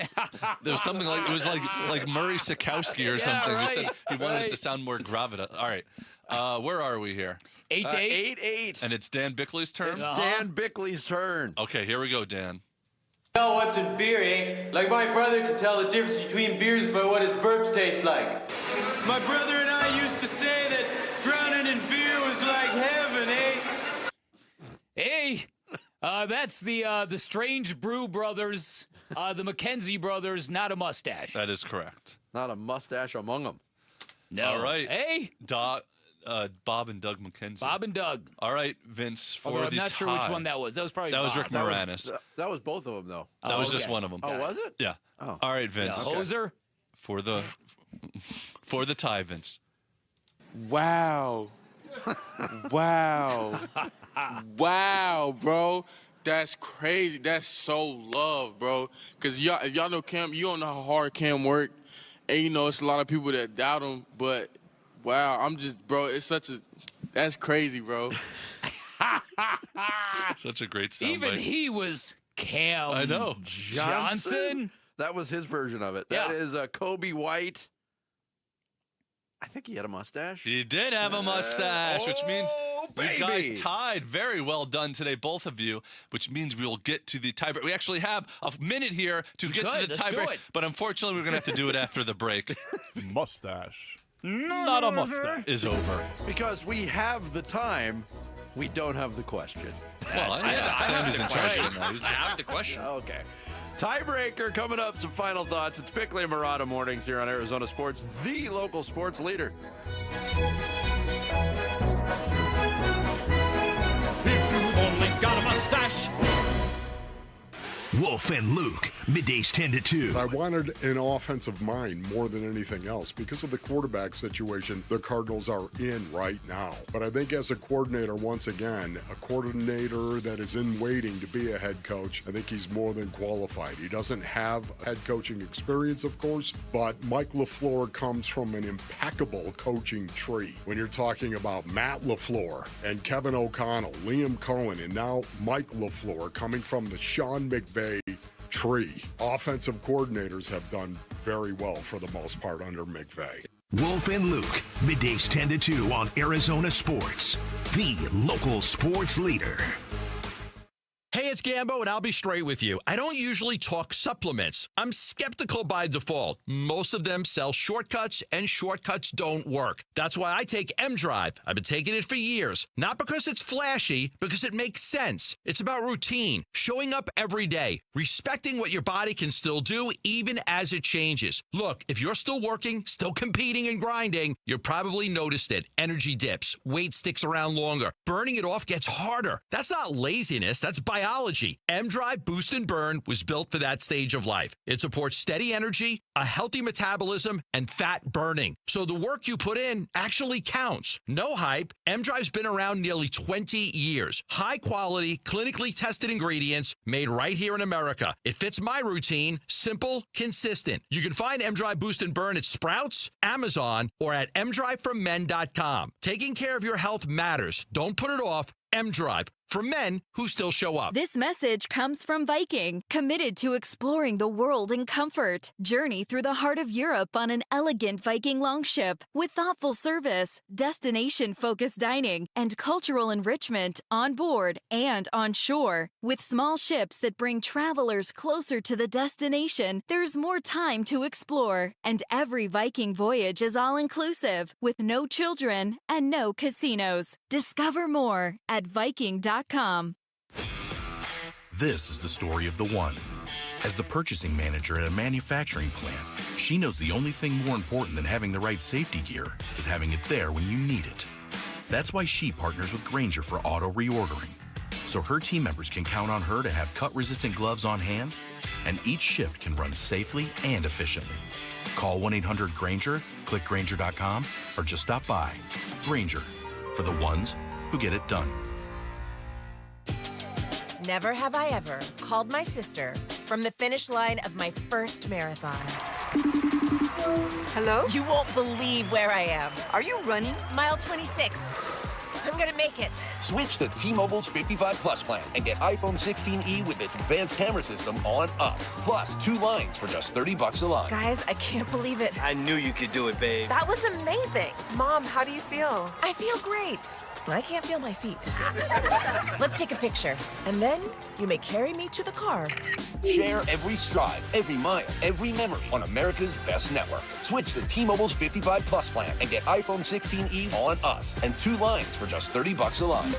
S3: There was something like, it was like Murray Sikowski or something.
S12: right,
S3: He said he wanted it to sound more gravita. All right. Where are we here?
S12: 8-8.
S5: 8-8.
S3: And it's Dan Bickley's turn?
S5: It's Dan Bickley's turn.
S3: Okay, here we go, Dan.
S14: Tell what's in beer, eh? Like my brother can tell the difference between beers by what his burps taste like. My brother and I used to say that drowning in beer was like heaven, eh?
S12: Hey, that's the Strange Brew brothers, the McKenzie brothers, not a mustache.
S3: That is correct.
S5: Not a mustache among them.
S12: No.
S3: All right.
S12: Hey.
S3: Bob and Doug McKenzie.
S12: Bob and Doug.
S3: All right, Vince, for
S12: Although
S3: the
S12: I'm not sure which one that was. That was probably
S3: That was
S12: Bob.
S3: Rick Moranis.
S5: That was both of them, though.
S3: That was just one of them.
S5: Oh, was it?
S3: Yeah.
S5: Oh.
S3: All right, Vince.
S12: Yeah, Hoser.
S3: For the tie, Vince.
S15: Wow. Wow. Wow, bro. That's crazy. That's so love, bro. Because if y'all know Cam, you don't know how hard Cam worked. And, you know, it's a lot of people that doubt him. But, wow, that's crazy, bro.
S3: Such a great soundbite.
S12: Even he was Cam.
S3: I know.
S12: Johnson.
S5: That was his version of it.
S12: Yeah.
S5: That is Kobe White. I think he had a mustache.
S3: He did have a mustache, which means
S5: baby.
S3: you guys tied. Very well done today, both of you, which means we will get to the tiebreak. We actually have a minute here to get to the tiebreak, but unfortunately, we're going to have to do it after the break.
S7: Mustache. Not a mustache.
S3: Is over.
S5: Because we have the time, we don't have the question.
S3: Well, Sammy's in charge of it.
S13: I have the question.
S5: Okay. Tiebreaker coming up. Some final thoughts. It's Bickley and Murata mornings here on Arizona Sports, the local sports leader.
S7: Only got a mustache.
S16: Wolf and Luke, middays 10 to 2.
S19: I wanted an offensive mind more than anything else because of the quarterback situation the Cardinals are in right now. But I think as a coordinator, once again, a coordinator that is in waiting to be a head coach, I think he's more than qualified. He doesn't have head coaching experience, of course, but Mike LaFleur comes from an impeccable coaching tree. When you're talking about Matt LaFleur and Kevin O'Connell, Liam Cohen, and now Mike LaFleur coming from the Sean McVay tree. Offensive coordinators have done very well for the most part under McVay.
S16: Wolf and Luke, middays 10 to 2 on Arizona Sports, the local sports leader.
S6: Hey, it's Gambo, and I'll be straight with you. I don't usually talk supplements. I'm skeptical by default. Most of them sell shortcuts, and shortcuts don't work. That's why I take M-Drive. I've been taking it for years. Not because it's flashy, because it makes sense. It's about routine, showing up every day, respecting what your body can still do even as it changes. Look, if you're still working, still competing and grinding, you probably noticed it. Energy dips, weight sticks around longer, burning it off gets harder. That's not laziness, that's biology. M-Drive Boost and Burn was built for that stage of life. It supports steady energy, a healthy metabolism, and fat burning. So the work you put in actually counts. No hype. M-Drive's been around nearly 20 years. High quality, clinically tested ingredients made right here in America. It fits my routine. Simple, consistent. You can find M-Drive Boost and Burn at Sprouts, Amazon, or at mdriveformen.com. Taking care of your health matters. Don't put it off. M-Drive, for men who still show up.
S17: This message comes from Viking, committed to exploring the world in comfort. Journey through the heart of Europe on an elegant Viking longship with thoughtful service, destination-focused dining, and cultural enrichment on board and on shore. With small ships that bring travelers closer to the destination, there's more time to explore. And every Viking voyage is all-inclusive, with no children and no casinos. Discover more at Viking.com.
S21: This is the story of the one. As the purchasing manager at a manufacturing plant, she knows the only thing more important than having the right safety gear is having it there when you need it. That's why she partners with Grainger for auto reordering, so her team members can count on her to have cut-resistant gloves on hand And each shift can run safely and efficiently. Call 1-800-GRANGER, click Grainger.com, or just stop by. Grainger, for the ones who get it done.
S4: Never have I ever called my sister from the finish line of my first marathon. Hello? You won't believe where I am. Are you running? Mile 26. I'm gonna make it.
S9: Switch to T-Mobile's 55 Plus plan and get iPhone 16e with its advanced camera system on us. Plus, 2 lines for just $30 a line.
S4: Guys, I can't believe it.
S14: I knew you could do it, babe.
S4: That was amazing. Mom, how do you feel? I feel great. I can't feel my feet. Let's take a picture. And then you may carry me to the car.
S9: Share every stride, every mile, every memory on America's best network. Switch to T-Mobile's 55 Plus plan and get iPhone 16e on us and 2 lines for just $30 a line.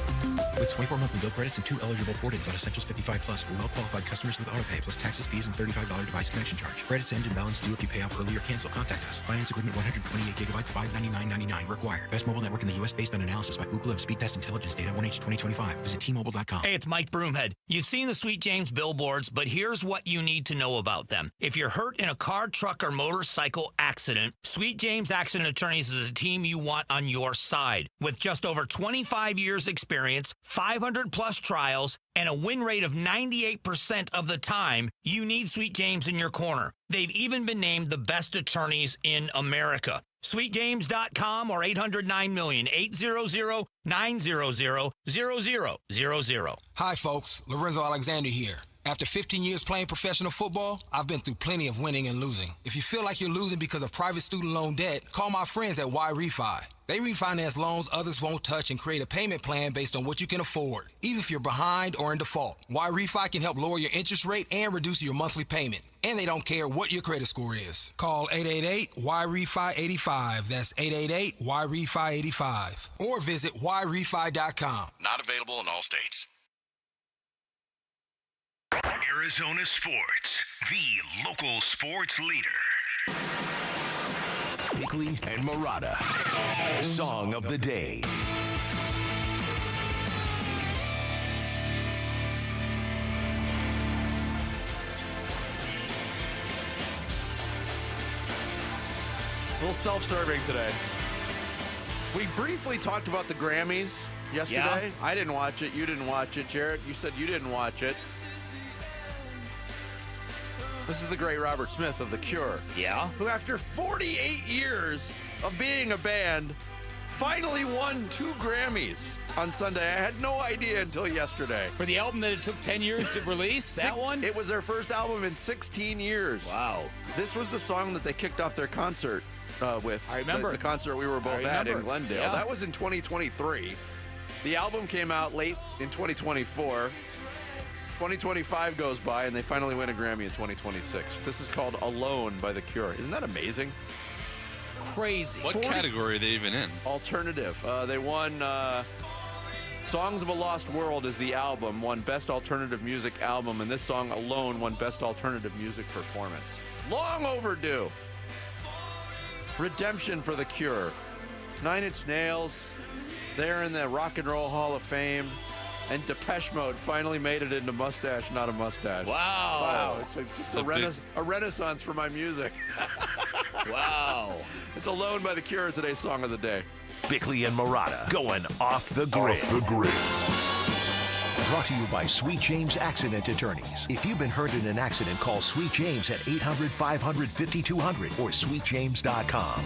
S20: With 24 monthly bill credits and 2 eligible port-ins on Essentials 55 Plus for well-qualified customers with autopay plus taxes, fees, and $35 device connection charge. Credits end and balance due if you pay off early or cancel. Contact us. Finance agreement 128 gigabytes, $599.99 required. Best mobile network in the U.S. based on analysis by Ookla of Speed Test Intelligence data 1H 2025. Visit T-Mobile.com.
S6: Hey, it's Mike Broomhead. You've seen the Sweet James billboards, but here's what you need to know about them. If you're hurt in a car, truck, or motorcycle accident, Sweet James Accident Attorneys is a team you want on your side. With just over 25 years experience, 500 plus trials, and a win rate of 98% of the time, you need Sweet James in your corner. They've even been named the best attorneys in America. SweetJames.com or 800-9-million, 800-900-0000.
S20: Hi, folks. Lorenzo Alexander here. After 15 years playing professional football, I've been through plenty of winning and losing. If you feel like you're losing because of private student loan debt, call my friends at Y-Refi. They refinance loans others won't touch and create a payment plan based on what you can afford, even if you're behind or in default. Y-Refi can help lower your interest rate and reduce your monthly payment. And they don't care what your credit score is. Call 888-Y-REFI-85. That's 888-Y-REFI-85. Or visit YRefi.com.
S16: Not available in all states. Arizona Sports, the local sports leader. Bickley and Murata, Song of the Day.
S5: A little self-serving today. We briefly talked about the Grammys yesterday.
S12: Yeah.
S5: I didn't watch it. You didn't watch it. Jarrett, you said you didn't watch it. This is the great Robert Smith of The Cure.
S12: Yeah?
S5: Who, after 48 years of being a band, finally won 2 Grammys on Sunday. I had no idea until yesterday.
S12: For the album that it took 10 years to release, that one?
S5: It was their first album in 16 years.
S12: Wow.
S5: This was the song that they kicked off their concert with.
S12: I remember.
S5: The concert we were both at in Glendale.
S12: Yeah.
S5: That was in 2023. The album came out late in 2024. 2025 goes by, and they finally win a Grammy in 2026. This is called Alone by The Cure. Isn't that amazing?
S12: Crazy.
S3: What category are they even in?
S5: Alternative. They won Songs of a Lost World is the album, won Best Alternative Music Album, and this song alone won Best Alternative Music Performance. Long overdue. Redemption for The Cure. 9 Inch Nails. They're in the Rock and Roll Hall of Fame. And Depeche Mode finally made it into Mustache, Not a Mustache.
S12: Wow.
S5: Wow. It's just a renaissance for my music.
S12: Wow.
S5: It's Alone by The Cure, today's Song of the Day.
S16: Bickley and Murata, going off the grid.
S19: Off the grid.
S16: Brought to you by Sweet James Accident Attorneys. If you've been hurt in an accident, call Sweet James at 800-500-5200 or sweetjames.com.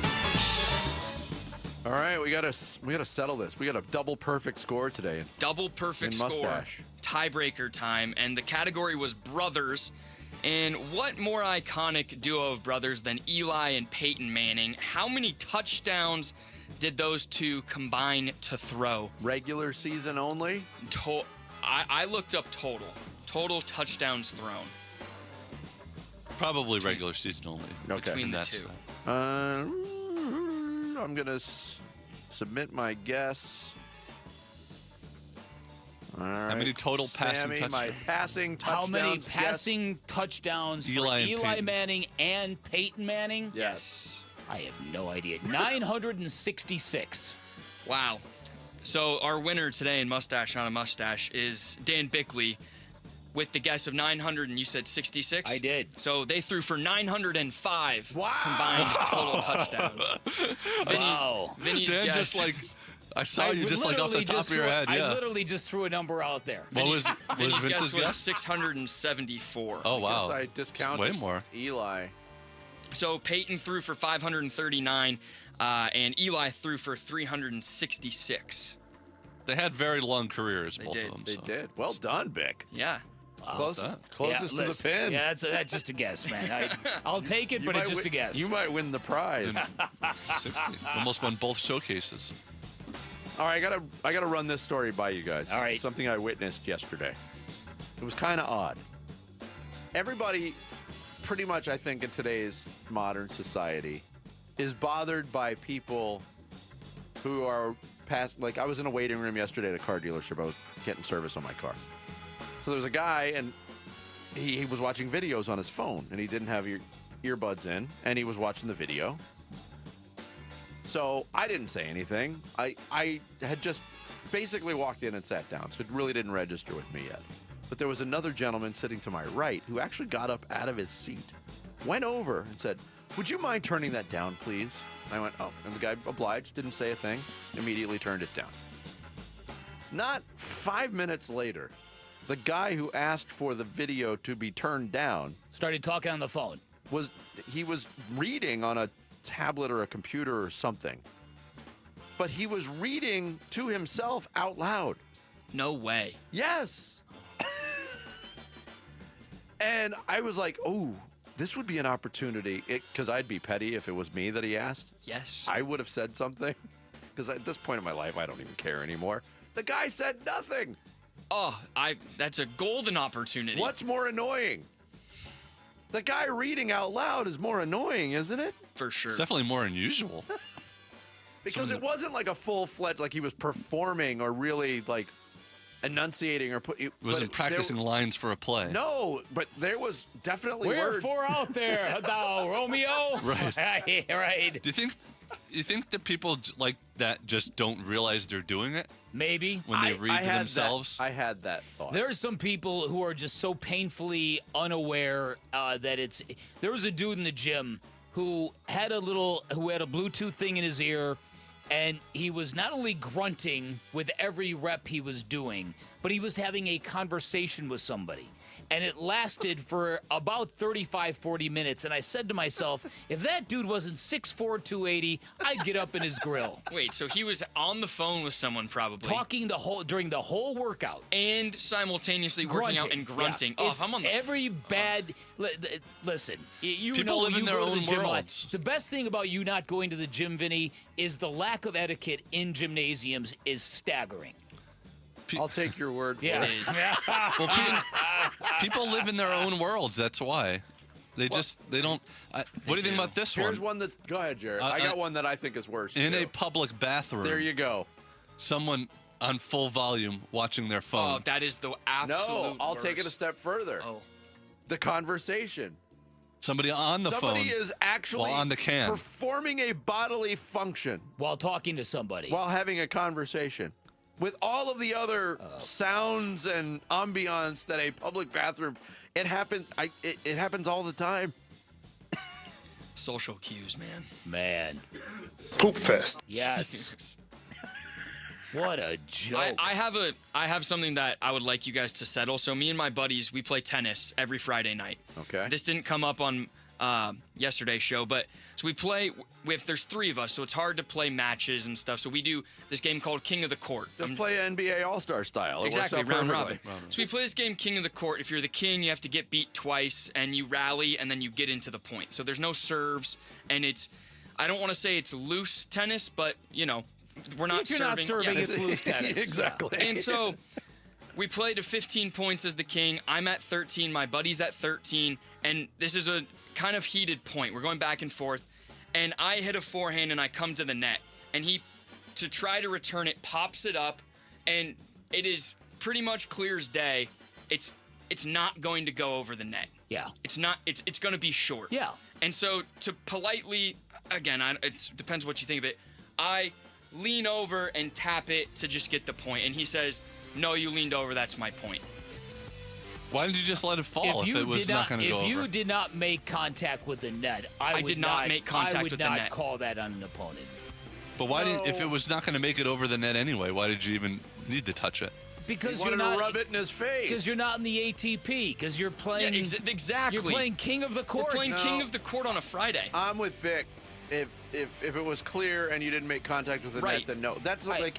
S5: All right, we gotta settle this. We got a double perfect score today.
S13: Double perfect
S5: in
S13: score.
S5: Mustache.
S13: Tiebreaker time, and the category was brothers. And what more iconic duo of brothers than Eli and Peyton Manning? How many touchdowns did those two combine to throw?
S5: Regular season only?
S13: I looked up total touchdowns thrown.
S3: Probably regular season only.
S5: Okay.
S13: Between the two.
S5: I'm going to submit my guess. All right.
S3: How many total passing
S5: Sammy,
S3: touchdowns?
S5: my passing touchdowns.
S12: How many passing touchdowns for Eli Manning and Peyton Manning?
S5: Yes.
S12: I have no idea. 966.
S13: Wow. So our winner today in Mustache on a Mustache is Dan Bickley with the guess of 900, and you said 66?
S12: I did.
S13: So they threw for 905 combined total touchdowns. Vinny's
S3: Dan
S13: guess.
S3: just like, I saw you just like off the top of your head. Yeah.
S12: I literally just threw a number out there.
S3: What was
S13: Vinny's
S3: Vince's
S13: guess was
S3: guess?
S13: 674.
S3: Oh, wow.
S5: Yes, I discounted
S3: Way more.
S5: Eli.
S13: So Peyton threw for 539, and Eli threw for 366.
S3: They had very long careers, both
S13: did.
S3: of them.
S5: They
S3: so.
S5: did. Well done, Bick.
S13: Yeah.
S5: Closest to the pin.
S12: Yeah, that's just a guess, man. I'll take it, but it's just a guess.
S5: You might win the prize.
S3: 60. Almost won both showcases.
S5: All right, I gotta run this story by you guys.
S12: All right.
S5: Something I witnessed yesterday. It was kind of odd. Everybody, pretty much, I think, in today's modern society, is bothered by people who are past. Like, I was in a waiting room yesterday at a car dealership. I was getting service on my car. So there was a guy, and he was watching videos on his phone, and he didn't have earbuds in, and he was watching the video. So I didn't say anything. I had just basically walked in and sat down, so it really didn't register with me yet. But there was another gentleman sitting to my right who actually got up out of his seat, went over and said, "Would you mind turning that down, please?" And I went, "Oh," and the guy obliged, didn't say a thing, immediately turned it down. Not 5 minutes later, the guy who asked for the video to be turned down
S12: started talking on the phone.
S5: Was reading on a tablet or a computer or something. But he was reading to himself out loud.
S13: No way.
S5: Yes. And I was like, oh, this would be an opportunity, because I'd be petty if it was me that he asked.
S13: Yes.
S5: I would have said something, because at this point in my life, I don't even care anymore. The guy said nothing.
S13: Oh, that's a golden opportunity.
S5: What's more annoying? The guy reading out loud is more annoying, isn't it?
S13: For sure.
S3: It's definitely more unusual.
S5: Because it wasn't like a full-fledged, like he was performing or really like enunciating or
S3: It wasn't practicing lines for a play.
S5: No, but there was definitely
S12: Wherefore out there, thou Romeo.
S3: Right.
S12: Right.
S3: Do you think that people like that just don't realize they're doing it?
S12: Maybe.
S3: When they read to themselves?
S5: I had that thought.
S12: There are some people who are just so painfully unaware that it's. There was a dude in the gym who had a Bluetooth thing in his ear, and he was not only grunting with every rep he was doing, but he was having a conversation with somebody. And it lasted for about 35, 40 minutes. And I said to myself, if that dude wasn't 6'4", 280, I'd get up in his grill.
S13: Wait, so he was on the phone with someone probably.
S12: Talking during the whole workout.
S13: And simultaneously working out and grunting.
S12: Yeah.
S13: Oh, if I'm on the
S12: listen,
S3: People live in their own worlds.
S12: The best thing about you not going to the gym, Vinny, is the lack of etiquette in gymnasiums is staggering.
S5: I'll take your word for
S12: Yeah.
S5: it.
S3: Well, people live in their own worlds. That's why. They don't. What do you think about this one?
S5: Here's one that. Go ahead, Jared. I got one that I think is worse.
S3: In
S5: too.
S3: a public bathroom.
S5: There you go.
S3: Someone on full volume watching their phone.
S13: Oh, that is the absolute
S5: No, I'll take it a
S13: worst.
S5: step further.
S13: Oh.
S5: The conversation.
S3: Somebody on the phone.
S5: Somebody is actually
S3: on the can.
S5: performing a bodily function
S12: while talking to somebody.
S5: While having a conversation. With all of the other sounds and ambiance that a public bathroom, it happens all the time.
S13: Social cues, man.
S12: Man.
S1: Poop fest.
S12: Yes. What a joke.
S13: I have something that I would like you guys to settle. So me and my buddies, we play tennis every Friday night.
S5: Okay.
S13: This didn't come up on yesterday's show, but so we play there's three of us, so it's hard to play matches and stuff. So we do this game called King of the Court.
S5: Just play NBA All-Star style. It
S13: Exactly,
S5: works out
S13: round
S5: perfectly.
S13: robin. So we play this game King of the Court. If you're the king, you have to get beat twice, and you rally, and then you get into the point. So there's no serves, and I don't want to say it's loose tennis, but, we're not
S12: If you're
S13: serving.
S12: not serving,
S13: Yeah.
S12: it's loose tennis.
S5: Exactly.
S13: And so we play to 15 points as the king. I'm at 13. My buddy's at 13. And this is a kind of heated point. We're going back and forth. And I hit a forehand, and I come to the net. And he, to try to return it, pops it up. And it is pretty much clear as day. It's not going to go over the net.
S12: Yeah.
S13: It's not. It's going to be short.
S12: Yeah.
S13: And so to politely, again, it depends what you think of it. I lean over and tap it to just get the point. And he says, "No, you leaned over. That's my point."
S3: Why did you just let it fall if it was not going to go over?
S12: If you did not make contact with the net, I
S13: did not make contact with the net.
S12: I would not call that on an opponent.
S3: But why did if it was not going to make it over the net anyway, why did you even need to touch it?
S12: Because
S5: you
S12: you're
S5: wanted
S12: not
S5: to rub it in his face.
S12: Because you're not in the ATP. Because you're playing.
S13: Yeah, exactly.
S12: You're playing king of the court.
S13: We're playing king of the court on a Friday.
S5: I'm with Vic. If it was clear and you didn't make contact with the net, then no. That's like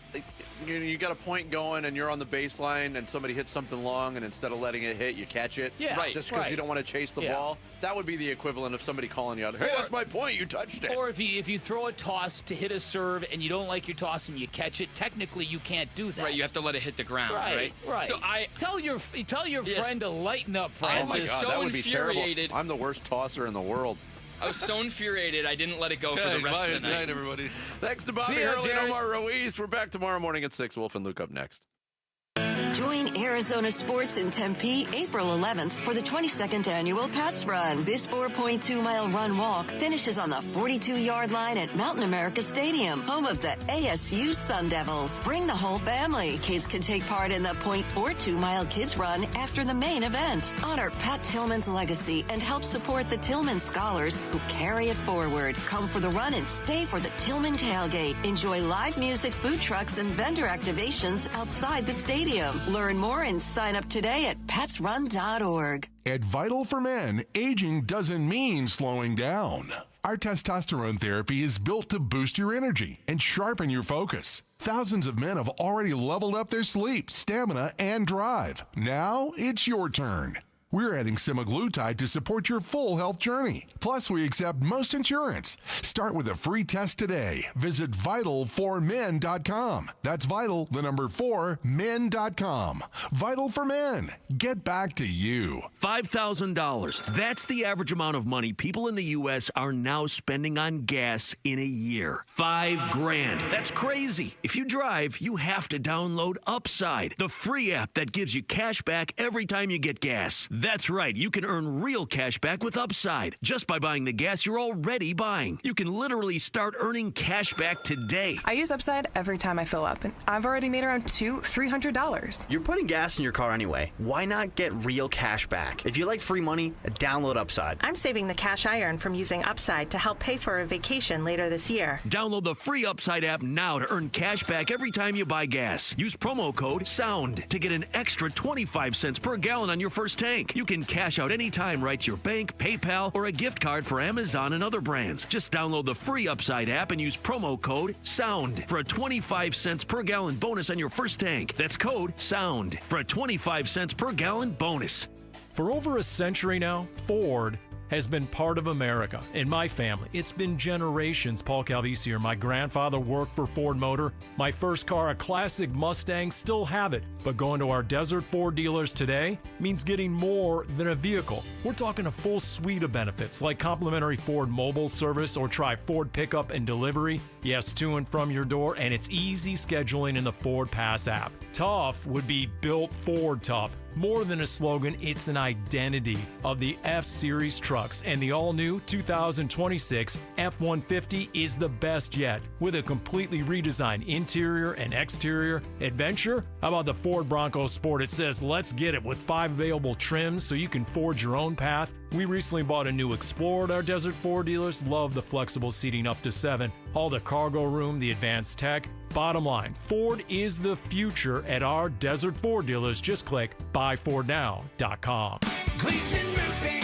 S5: you got a point going and you're on the baseline and somebody hits something long and instead of letting it hit, you catch it.
S12: Yeah,
S5: just because you don't want to chase the ball. That would be the equivalent of somebody calling you out. Hey, that's my point. You touched it.
S12: Or if you throw a toss to hit a serve and you don't like your toss and you catch it, technically you can't do that.
S13: Right, you have to let it hit the ground. Right.
S12: So tell your friend to lighten up, Francis.
S5: Oh my God,
S13: so
S5: that would be terrible.
S13: infuriated.
S5: I'm the worst tosser in the world.
S13: I was so infuriated, I didn't let it go for the rest of the night.
S3: Good night, everybody.
S5: Thanks to Bobby Hurley and Omar Ruiz. We're back tomorrow morning at 6. Wolf and Luke up next.
S2: Join Arizona Sports in Tempe, April 11th for the 22nd annual Pats Run. This 4.2-mile run-walk finishes on the 42-yard line at Mountain America Stadium, home of the ASU Sun Devils. Bring the whole family. Kids can take part in the 0.42-mile kids run after the main event. Honor Pat Tillman's legacy and help support the Tillman scholars who carry it forward. Come for the run and stay for the Tillman tailgate. Enjoy live music, food trucks, and vendor activations outside the stadium. Learn more and sign up today at patsrun.org.
S22: At Vital for Men, aging doesn't mean slowing down. Our testosterone therapy is built to boost your energy and sharpen your focus. Thousands of men have already leveled up their sleep, stamina, and drive. Now it's your turn. We're adding semaglutide to support your full health journey. Plus, we accept most insurance. Start with a free test today. Visit vital4men.com. That's vital, the number 4, men.com. Vital for Men. Get back to you.
S23: $5,000. That's the average amount of money people in the U.S. are now spending on gas in a year. $5,000. That's crazy. If you drive, you have to download Upside, the free app that gives you cash back every time you get gas. That's right, you can earn real cash back with Upside just by buying the gas you're already buying. You can literally start earning cash back today.
S24: I use Upside every time I fill up, and I've already made around $300.
S25: You're putting gas in your car anyway. Why not get real cash back? If you like free money, download Upside.
S24: I'm saving the cash I earn from using Upside to help pay for a vacation later this year.
S23: Download the free Upside app now to earn cash back every time you buy gas. Use promo code SOUND to get an extra 25 cents per gallon on your first tank. You can cash out anytime right to your bank, PayPal, or a gift card for Amazon and other brands. Just download the free Upside app and use promo code SOUND for a 25 cents per gallon bonus on your first tank. That's code SOUND for a 25 cents per gallon bonus.
S26: For over a century now, Ford has been part of America. In my family, it's been generations. Paul Calvisi here. My grandfather worked for Ford Motor. My first car, a classic Mustang, still have it. But going to our Desert Ford dealers today means getting more than a vehicle. We're talking a full suite of benefits like complimentary Ford mobile service or try Ford pickup and delivery. Yes, to and from your door, and it's easy scheduling in the Ford Pass app. Tough would be built Ford tough. More than a slogan, it's an identity of the F-Series trucks, and the all-new 2026 F-150 is the best yet. With a completely redesigned interior and exterior adventure, how about the Ford Bronco Sport? It says, let's get it, with 5 available trims so you can forge your own path. We recently bought a new Explorer at our Desert Ford dealers. Love the flexible seating up to 7. All the cargo room, the advanced tech. Bottom line, Ford is the future at our Desert Ford dealers. Just click buyfordnow.com.
S27: Gleason Roofing.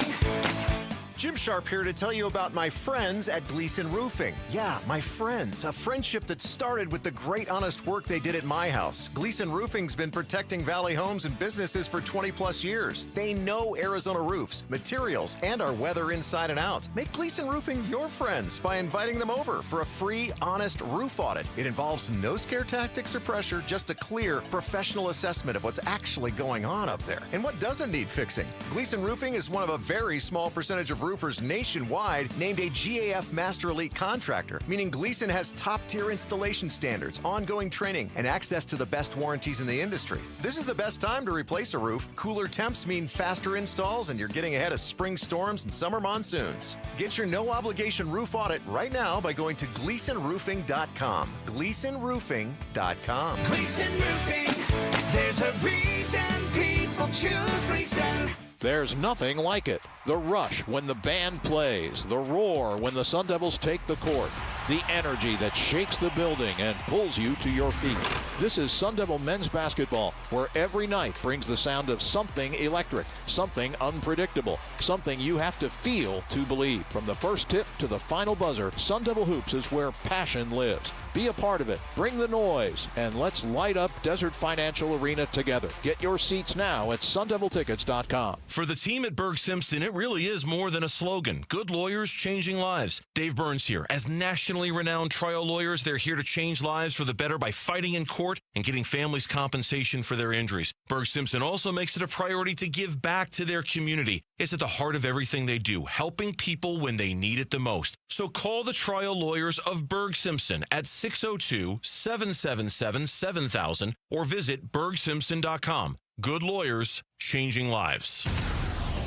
S27: Jim Sharp here to tell you about my friends at Gleason Roofing. Yeah, my friends. A friendship that started with the great honest work they did at my house. Gleason Roofing's been protecting Valley homes and businesses for 20 plus years. They know Arizona roofs, materials, and our weather inside and out. Make Gleason Roofing your friends by inviting them over for a free, honest roof audit. It involves no scare tactics or pressure, just a clear, professional assessment of what's actually going on up there and what doesn't need fixing. Gleason Roofing is one of a very small percentage of roofers nationwide named a GAF Master Elite contractor, meaning Gleason has top-tier installation standards, ongoing training, and access to the best warranties in the industry. This is the best time to replace a roof. Cooler temps mean faster installs, and you're getting ahead of spring storms and summer monsoons. Get your no-obligation roof audit right now by going to GleasonRoofing.com. GleasonRoofing.com.
S11: Gleason Roofing. There's a reason people choose Gleason.
S7: There's nothing like it. The rush when the band plays, the roar when the Sun Devils take the court, the energy that shakes the building and pulls you to your feet. This is Sun Devil men's basketball, where every night brings the sound of something electric, something unpredictable, something you have to feel to believe. From the first tip to the final buzzer, Sun Devil Hoops is where passion lives. Be a part of it. Bring the noise, and let's light up Desert Financial Arena together. Get your seats now at sundeviltickets.com.
S6: For the team at Berg Simpson, it really is more than a slogan. Good lawyers changing lives. Dave Burns here. As nationally renowned trial lawyers, they're here to change lives for the better by fighting in court and getting families compensation for their injuries. Berg Simpson also makes it a priority to give back to their community. It's at the heart of everything they do, helping people when they need it the most. So call the trial lawyers of Berg Simpson at 602-777-7000 or visit bergsimpson.com. Good lawyers, changing lives.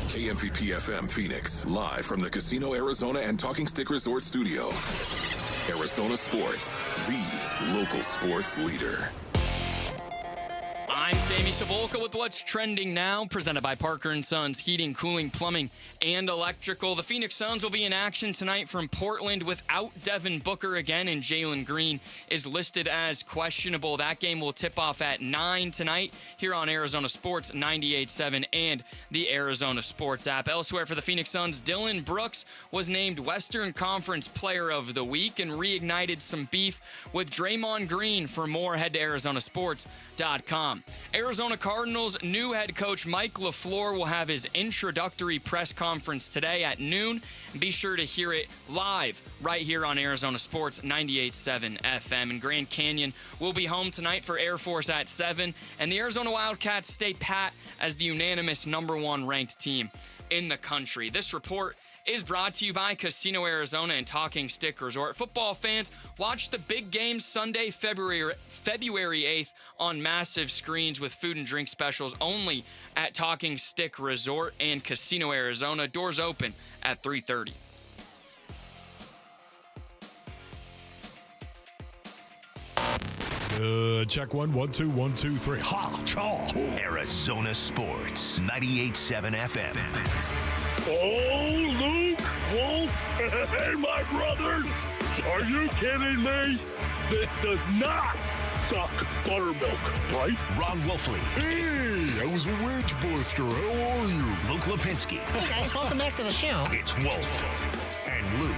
S8: KMVP FM Phoenix, live from the Casino Arizona and Talking Stick Resort Studio. Arizona Sports, the local sports leader.
S13: I'm Sammy Sabolka with what's trending now, presented by Parker & Sons Heating, Cooling, Plumbing, and Electrical. The Phoenix Suns will be in action tonight from Portland without Devin Booker again, and Jalen Green is listed as questionable. That game will tip off at 9 tonight here on Arizona Sports 98.7 and the Arizona Sports app. Elsewhere for the Phoenix Suns, Dylan Brooks was named Western Conference Player of the Week and reignited some beef with Draymond Green. For more, head to arizonasports.com. Arizona Cardinals new head coach Mike LaFleur will have his introductory press conference today at noon. Be sure to hear it live right here on Arizona Sports 98.7 FM. And Grand Canyon will be home tonight for Air Force at 7. And the Arizona Wildcats stay pat as the unanimous #1 ranked team in the country. This report is brought to you by Casino Arizona and Talking Stick Resort. Football fans, watch the big game Sunday, February 8th on massive screens with food and drink specials only at Talking Stick Resort and Casino Arizona. Doors open at 3:30.
S10: Check 1, 1, 2, 1, 2, 3. Ha! Chaw!
S16: Arizona Sports, 98.7 FM.
S15: Oh, Luke, Wolf, hey, my brothers, are you kidding me? This does not suck buttermilk, right?
S16: Ron Wolfley.
S19: Hey, I was a wedge buster. How are you?
S16: Luke Lipinski.
S17: Hey, guys, welcome back to the show.
S16: It's Wolf and Luke.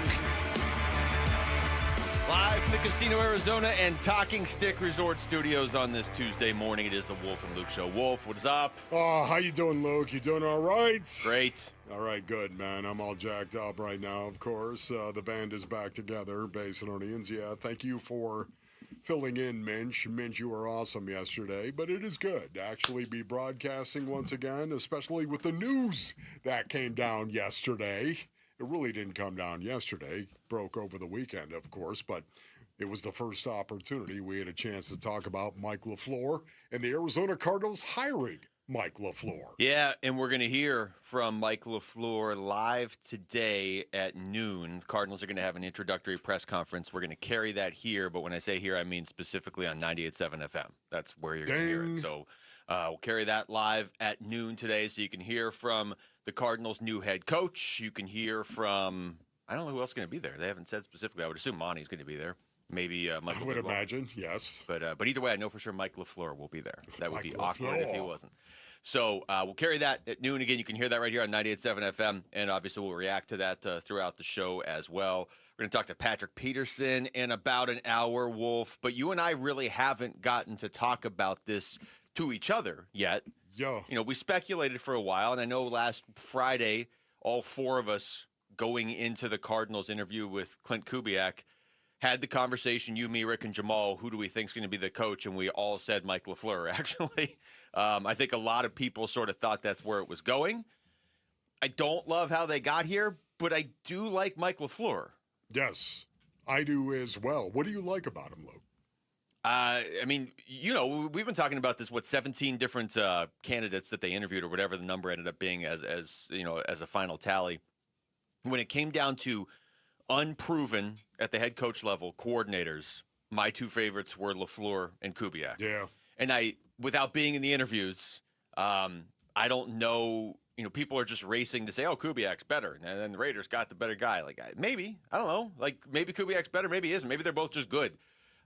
S18: Live from the Casino Arizona and Talking Stick Resort Studios on this Tuesday morning. It is the Wolf and Luke Show. Wolf, what's up?
S19: Oh, how you doing, Luke? You doing all right?
S18: Great.
S19: All right, good, man. I'm all jacked up right now, of course. The band is back together, Basinonians. Yeah, thank you for filling in, Minch. Minch, you were awesome yesterday, but it is good to actually be broadcasting once again, especially with the news that came down yesterday. It really didn't come down yesterday. Broke over the weekend, of course, but it was the first opportunity we had a chance to talk about Mike LaFleur and the Arizona Cardinals hiring Mike LaFleur.
S18: Yeah, and we're going to hear from Mike LaFleur live today at noon. The Cardinals are going to have an introductory press conference. We're going to carry that here, but when I say here, I mean specifically on 98.7 FM. That's where you're going to hear it. So we'll carry that live at noon today, so you can hear from the Cardinals' new head coach. You can hear from, I don't know who else is going to be there. They haven't said specifically. I would assume Monty's going to be there. Maybe Mike.
S19: I would imagine, yes.
S18: But either way, I know for sure Mike LaFleur will be there. That would be awkward if he wasn't. So we'll carry that at noon. Again, you can hear that right here on 98.7 FM, and obviously we'll react to that throughout the show as well. We're going to talk to Patrick Peterson in about an hour, Wolf. But you and I really haven't gotten to talk about this to each other yet.
S19: Yeah.
S18: You know, we speculated for a while, and I know last Friday, all four of us going into the Cardinals interview with Clint Kubiak had the conversation, you, me, Rick, and Jamal, who do we think is going to be the coach? And we all said Mike LaFleur, actually. I think a lot of people sort of thought that's where it was going. I don't love how they got here, but I do like Mike LaFleur.
S19: Yes, I do as well. What do you like about him, Luke?
S18: I mean, you know, we've been talking about this, 17 different candidates that they interviewed or whatever the number ended up being as you know, as a final tally. When it came down to unproven at the head coach level coordinators, my two favorites were LaFleur and Kubiak.
S19: Yeah.
S18: And without being in the interviews, I don't know. People are just racing to say, "Oh, Kubiak's better," and then the Raiders got the better guy. Like maybe, I don't know. Like maybe Kubiak's better, maybe he isn't. Maybe they're both just good.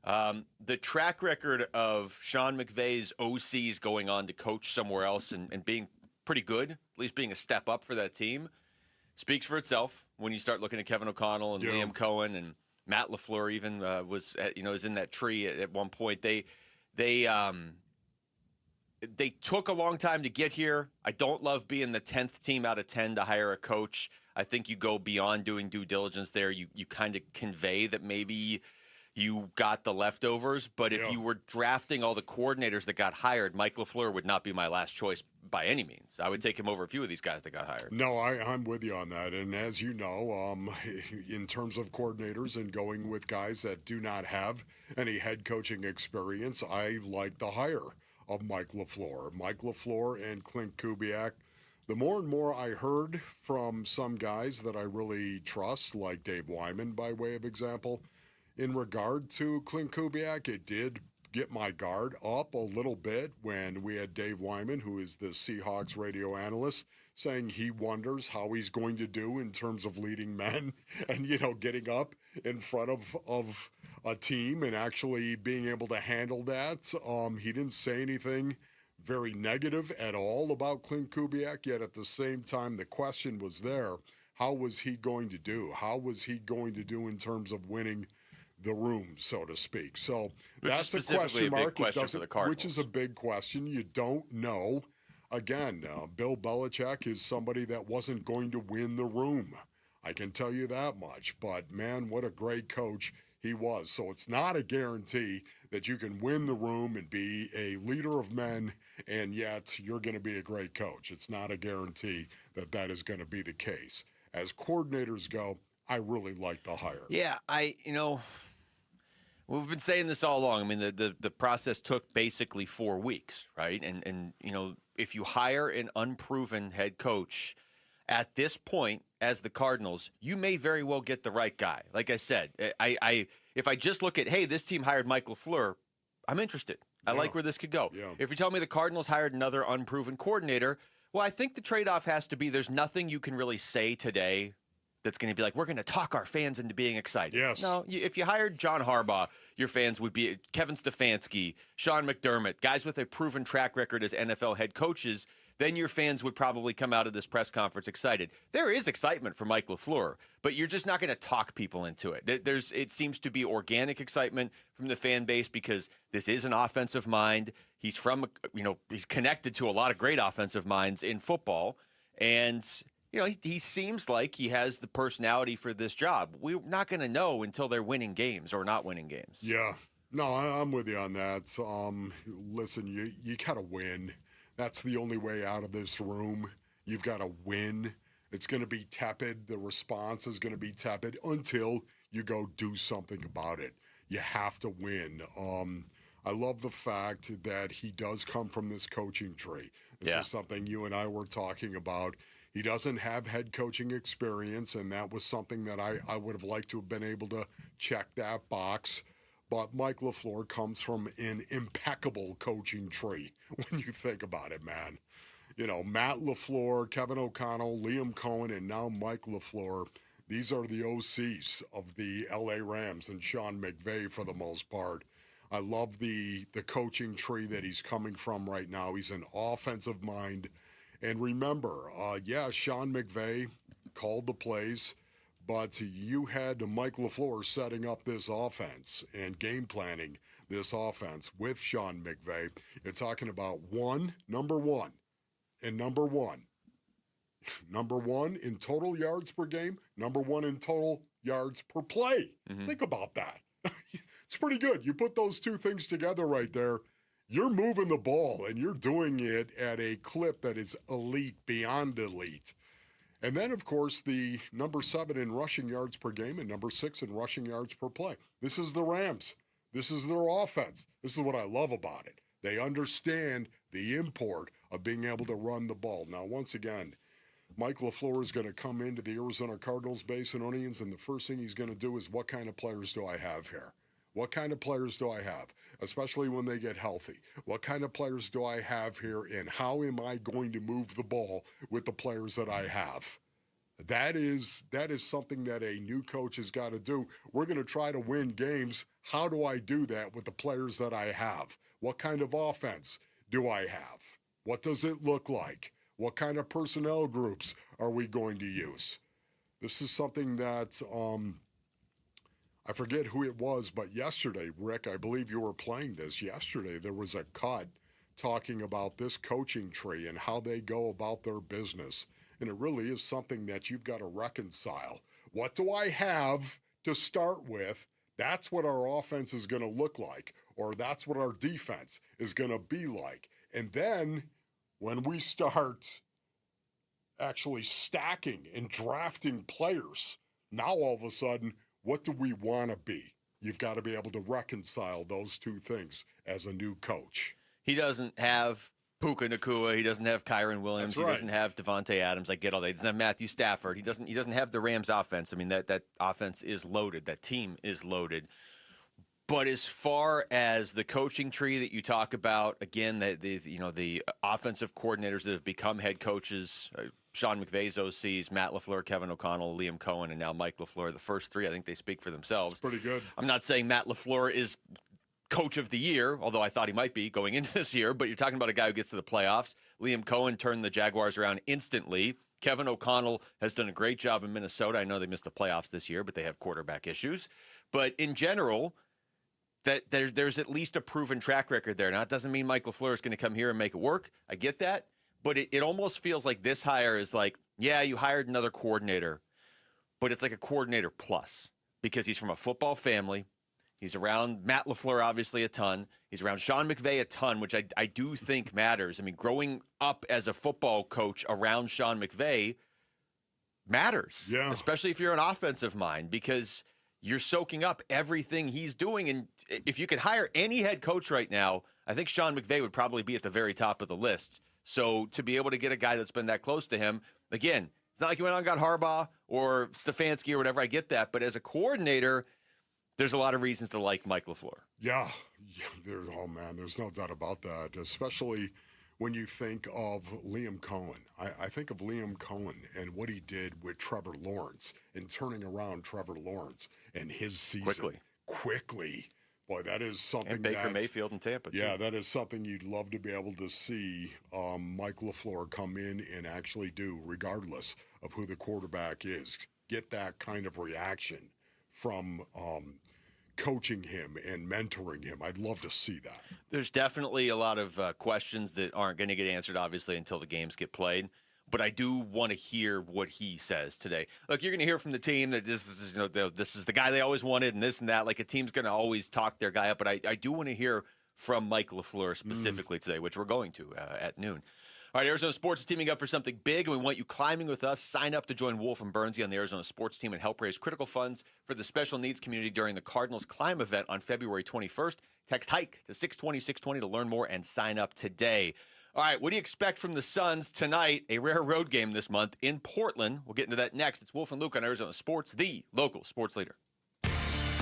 S18: The track record of Sean McVay's OCs going on to coach somewhere else and being pretty good, at least being a step up for that team, speaks for itself. When you start looking at Kevin O'Connell and Liam Cohen and Matt LaFleur, even was in that tree at one point. They took a long time to get here. I don't love being the 10th team out of 10 to hire a coach. I think you go beyond doing due diligence there. You kind of convey that maybe you got the leftovers. But if you were drafting all the coordinators that got hired, Mike LaFleur would not be my last choice by any means. I would take him over a few of these guys that got hired.
S19: No, I'm with you on that. And as you know, in terms of coordinators and going with guys that do not have any head coaching experience, I like the hire of Mike LaFleur. Mike LaFleur and Clint Kubiak. The more and more I heard from some guys that I really trust, like Dave Wyman by way of example, in regard to Clint Kubiak, it did get my guard up a little bit when we had Dave Wyman, who is the Seahawks radio analyst, saying he wonders how he's going to do in terms of leading men and, getting up in front of a team and actually being able to handle that. He didn't say anything very negative at all about Clint Kubiak, yet at the same time, the question was there, how was he going to do? How was he going to do in terms of winning the room, so to speak? So that's a question mark. Which is a big question. You don't know. Again, Bill Belichick is somebody that wasn't going to win the room. I can tell you that much. But, man, what a great coach he was. So it's not a guarantee that you can win the room and be a leader of men, and yet you're going to be a great coach. It's not a guarantee that that is going to be the case. As coordinators go, I really like the hire.
S18: Yeah, we've been saying this all along. I mean, the process took basically 4 weeks, right? And if you hire an unproven head coach at this point as the Cardinals, you may very well get the right guy. Like I said, if I just look at, hey, this team hired Mike LaFleur, I'm interested. I like where this could go. Yeah. If you tell me the Cardinals hired another unproven coordinator, well, I think the trade-off has to be there's nothing you can really say today that's going to be like, we're going to talk our fans into being excited.
S19: Yes.
S18: No, if you hired John Harbaugh, your fans would be Kevin Stefanski, Sean McDermott, guys with a proven track record as NFL head coaches, then your fans would probably come out of this press conference excited. There is excitement for Mike LaFleur, but you're just not going to talk people into it. It seems to be organic excitement from the fan base because this is an offensive mind. He's he's connected to a lot of great offensive minds in football, and he seems like he has the personality for this job. We're not going to know until they're winning games or not winning games.
S19: Yeah. No, I'm with you on that. Listen, you got to win. That's the only way out of this room. You've got to win. It's going to be tepid. The response is going to be tepid until you go do something about it. You have to win. I love the fact that he does come from this coaching tree. This is something you and I were talking about. He doesn't have head coaching experience, and that was something that I would have liked to have been able to check that box. But Mike LaFleur comes from an impeccable coaching tree when you think about it, man. Matt LaFleur, Kevin O'Connell, Liam Cohen, and now Mike LaFleur. These are the OCs of the L.A. Rams and Sean McVay for the most part. I love the coaching tree that he's coming from right now. He's an offensive mind. And remember, Sean McVay called the plays, but you had Mike LaFleur setting up this offense and game planning this offense with Sean McVay. You're talking about number one in total yards per game, number one in total yards per play. Mm-hmm. Think about that. It's pretty good. You put those two things together right there, you're moving the ball, and you're doing it at a clip that is elite, beyond elite. And then, of course, the number 7 in rushing yards per game and number 6 in rushing yards per play. This is the Rams. This is their offense. This is what I love about it. They understand the import of being able to run the ball. Now, once again, Mike LaFleur is going to come into the Arizona Cardinals base and Onions, and the first thing he's going to do is, what kind of players do I have here? What kind of players do I have, especially when they get healthy? What kind of players do I have here, and how am I going to move the ball with the players that I have? That is something that a new coach has got to do. We're going to try to win games. How do I do that with the players that I have? What kind of offense do I have? What does it look like? What kind of personnel groups are we going to use? This is something that I forget who it was, but yesterday, Rick, I believe you were playing this. Yesterday, there was a cut talking about this coaching tree and how they go about their business. And it really is something that you've got to reconcile. What do I have to start with? That's what our offense is going to look like, or that's what our defense is going to be like. And then when we start actually stacking and drafting players, now all of a sudden, what do we want to be? You've got to be able to reconcile those two things as a new coach.
S18: He doesn't have Puka Nacua. He doesn't have Kyron Williams.
S19: That's right.
S18: He doesn't have Devontae Adams. I get all that. He doesn't have Matthew Stafford. He doesn't have the Rams offense. I mean, that offense is loaded. That team is loaded. But as far as the coaching tree that you talk about, again, the offensive coordinators that have become head coaches, Sean McVay's OCs, Matt LaFleur, Kevin O'Connell, Liam Cohen, and now Mike LaFleur, the first three, I think they speak for themselves.
S19: Pretty good.
S18: I'm not saying Matt LaFleur is coach of the year, although I thought he might be going into this year, but you're talking about a guy who gets to the playoffs. Liam Cohen turned the Jaguars around instantly. Kevin O'Connell has done a great job in Minnesota. I know they missed the playoffs this year, but they have quarterback issues. But in general, that there's at least a proven track record there. Now, it doesn't mean Mike LaFleur is going to come here and make it work. I get that. But it almost feels like this hire is like, yeah, you hired another coordinator, but it's like a coordinator plus because he's from a football family. He's around Matt LaFleur, obviously, a ton. He's around Sean McVay a ton, which I do think matters. I mean, growing up as a football coach around Sean McVay matters, especially if you're an offensive mind, because you're soaking up everything he's doing. And if you could hire any head coach right now, I think Sean McVay would probably be at the very top of the list. So to be able to get a guy that's been that close to him, again, it's not like you went out and got Harbaugh or Stefanski or whatever. I get that. But as a coordinator, there's a lot of reasons to like Mike LaFleur.
S19: Yeah, there's no doubt about that, especially when you think of Liam Cohen. I think of Liam Cohen and what he did with Trevor Lawrence and turning around Trevor Lawrence and his season quickly. Boy, that is something.
S18: And Baker Mayfield in Tampa, too.
S19: Yeah, that is something you'd love to be able to see Mike LaFleur come in and actually do, regardless of who the quarterback is. Get that kind of reaction from coaching him and mentoring him. I'd love to see that.
S18: There's definitely a lot of questions that aren't going to get answered, obviously, until the games get played. But I do want to hear what he says today. Look, you're going to hear from the team that this is the guy they always wanted and this and that. Like, a team's going to always talk their guy up. But I do want to hear from Mike LaFleur specifically today, which we're going to at noon. All right, Arizona Sports is teaming up for something big, and we want you climbing with us. Sign up to join Wolf and Bernsey on the Arizona Sports team and help raise critical funds for the special needs community during the Cardinals Climb event on February 21st. Text HIKE to 620-620 to learn more and sign up today. All right, what do you expect from the Suns tonight? A rare road game this month in Portland. We'll get into that next. It's Wolf and Luke on Arizona Sports, the local sports leader.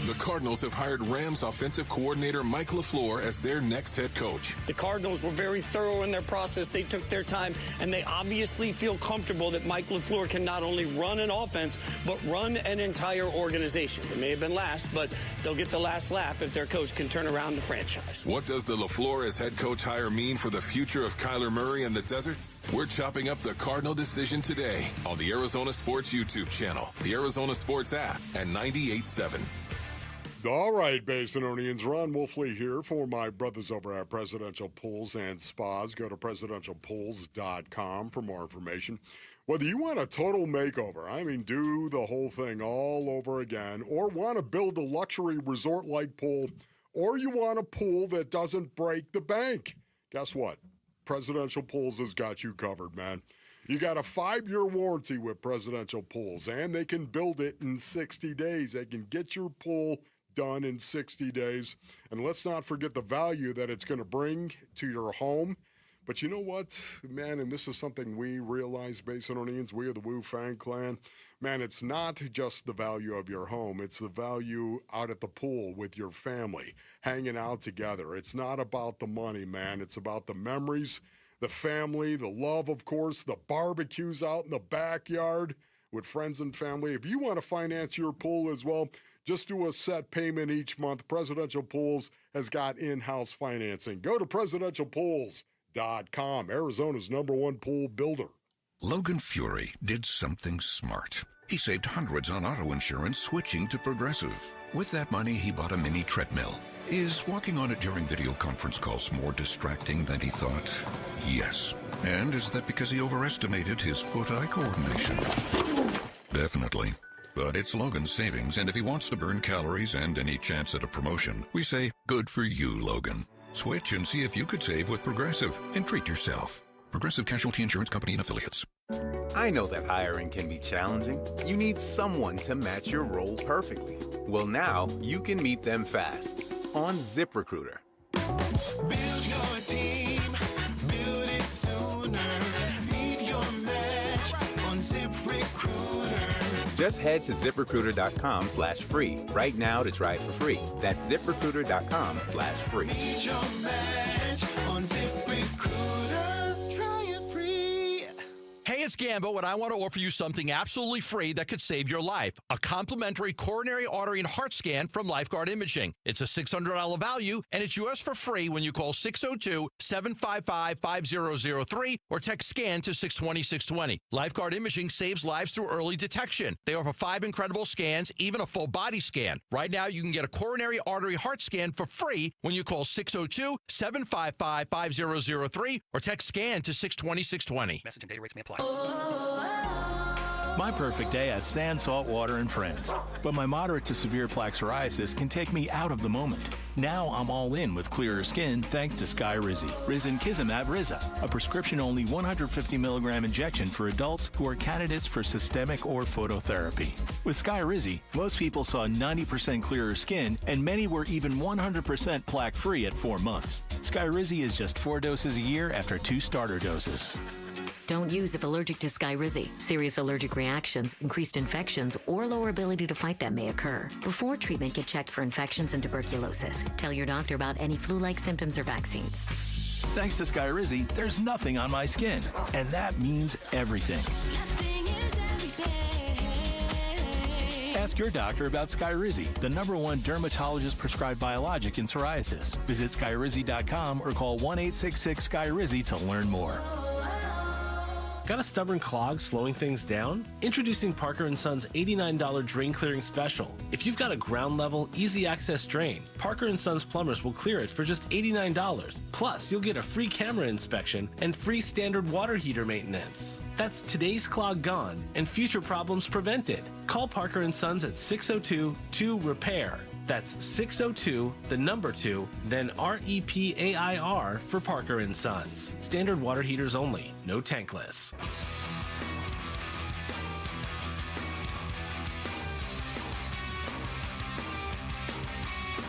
S8: The Cardinals have hired Rams offensive coordinator Mike LaFleur as their next head coach.
S1: The Cardinals were very thorough in their process. They took their time, and they obviously feel comfortable that Mike LaFleur can not only run an offense, but run an entire organization. They may have been last, but they'll get the last laugh if their coach can turn around the franchise.
S8: What does the LaFleur as head coach hire mean for the future of Kyler Murray and the desert? We're chopping up the Cardinal decision today on the Arizona Sports YouTube channel, the Arizona Sports app, and 98.7.
S19: All right, Basinonians, Ron Wolfley here for my brothers over at Presidential Pools and Spas. Go to presidentialpools.com for more information. Whether you want a total makeover, I mean, do the whole thing all over again, or want to build a luxury resort-like pool, or you want a pool that doesn't break the bank, guess what? Presidential Pools has got you covered, man. You got a 5-year warranty with Presidential Pools, and they can build it in 60 days. They can get your pool done in 60 days. And let's not forget the value that it's going to bring to your home. But you know what, man, and this is something we realize, Basinonians, we are the Woo Fan Clan. Man, it's not just the value of your home. It's the value out at the pool with your family, hanging out together. It's not about the money, man. It's about the memories, the family, the love, of course, the barbecues out in the backyard with friends and family. If you want to finance your pool as well, just do a set payment each month. Presidential Pools has got in-house financing. Go to presidentialpools.com, Arizona's #1 pool builder.
S3: Logan Fury did something smart. He saved hundreds on auto insurance switching to Progressive. With that money, he bought a mini treadmill. Is walking on it during video conference calls more distracting than he thought? Yes. And is that because he overestimated his foot-eye coordination? Definitely. But it's Logan's savings, and if he wants to burn calories and any chance at a promotion, we say, good for you, Logan. Switch and see if you could save with Progressive and treat yourself. Progressive Casualty Insurance Company and Affiliates.
S4: I know that hiring can be challenging. You need someone to match your role perfectly. Well, now you can meet them fast on ZipRecruiter.
S11: Build your team, build it sooner. Meet your match on ZipRecruiter.
S4: Just head to ZipRecruiter.com/free right now to try it for free. That's ZipRecruiter.com/free.
S11: Meet your match on ZipRecruiter. Try it free.
S6: Hey, it's Gambo, and I want to offer you something absolutely free that could save your life. A complimentary coronary artery and heart scan from Lifeguard Imaging. It's a $600 value, and it's yours for free when you call 602-755-5003 or text SCAN to 620-620. Lifeguard Imaging saves lives through early detection. They offer 5 incredible scans, even a full body scan. Right now, you can get a coronary artery heart scan for free when you call 602-755-5003 or text SCAN to 620-620.
S9: Message and data rates may apply.
S12: My perfect day has sand, salt water, and friends. But my moderate to severe plaque psoriasis can take me out of the moment. Now I'm all in with clearer skin thanks to Skyrizi. Risankizumab Riza, a prescription-only 150 milligram injection for adults who are candidates for systemic or phototherapy. With Skyrizi, most people saw 90% clearer skin, and many were even 100% plaque-free at 4 months. Skyrizi is just 4 doses a year after 2 starter doses.
S14: Don't use if allergic to Skyrizi. Serious allergic reactions, increased infections, or lower ability to fight them may occur. Before treatment, get checked for infections and tuberculosis. Tell your doctor about any flu-like symptoms or vaccines.
S12: Thanks to Skyrizi, there's nothing on my skin, and that means everything. Ask your doctor about Skyrizi, the #1 dermatologist-prescribed biologic in psoriasis. Visit Skyrizi.com or call 1-866-SKYRIZI to learn more.
S20: Got a stubborn clog slowing things down? Introducing Parker & Son's $89 drain clearing special. If you've got a ground level, easy access drain, Parker & Son's plumbers will clear it for just $89. Plus, you'll get a free camera inspection and free standard water heater maintenance. That's today's clog gone and future problems prevented. Call Parker & Sons at 602-2-REPAIR. That's 602, the number 2, then REPAIR for Parker & Sons. Standard water heaters only, no tankless.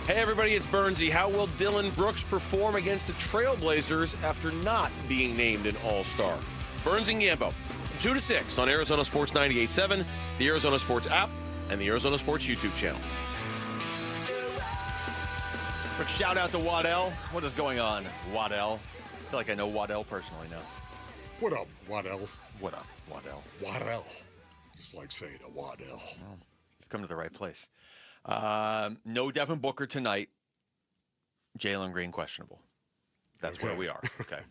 S21: Hey everybody, it's Bernsey. How will Dylan Brooks perform against the Trailblazers after not being named an All-Star? It's Burns and Gambo, 2 to 6 on Arizona Sports 98.7, the Arizona Sports app, and the Arizona Sports YouTube channel.
S18: Quick shout out to Waddell. What is going on, Waddell? I feel like I know Waddell personally now.
S19: What up, Waddell?
S18: What up, Waddell?
S19: Waddell. Just like saying a Waddell.
S18: Well, you've come to the right place. No Devin Booker tonight. Jalen Green questionable. That's where we are. Okay.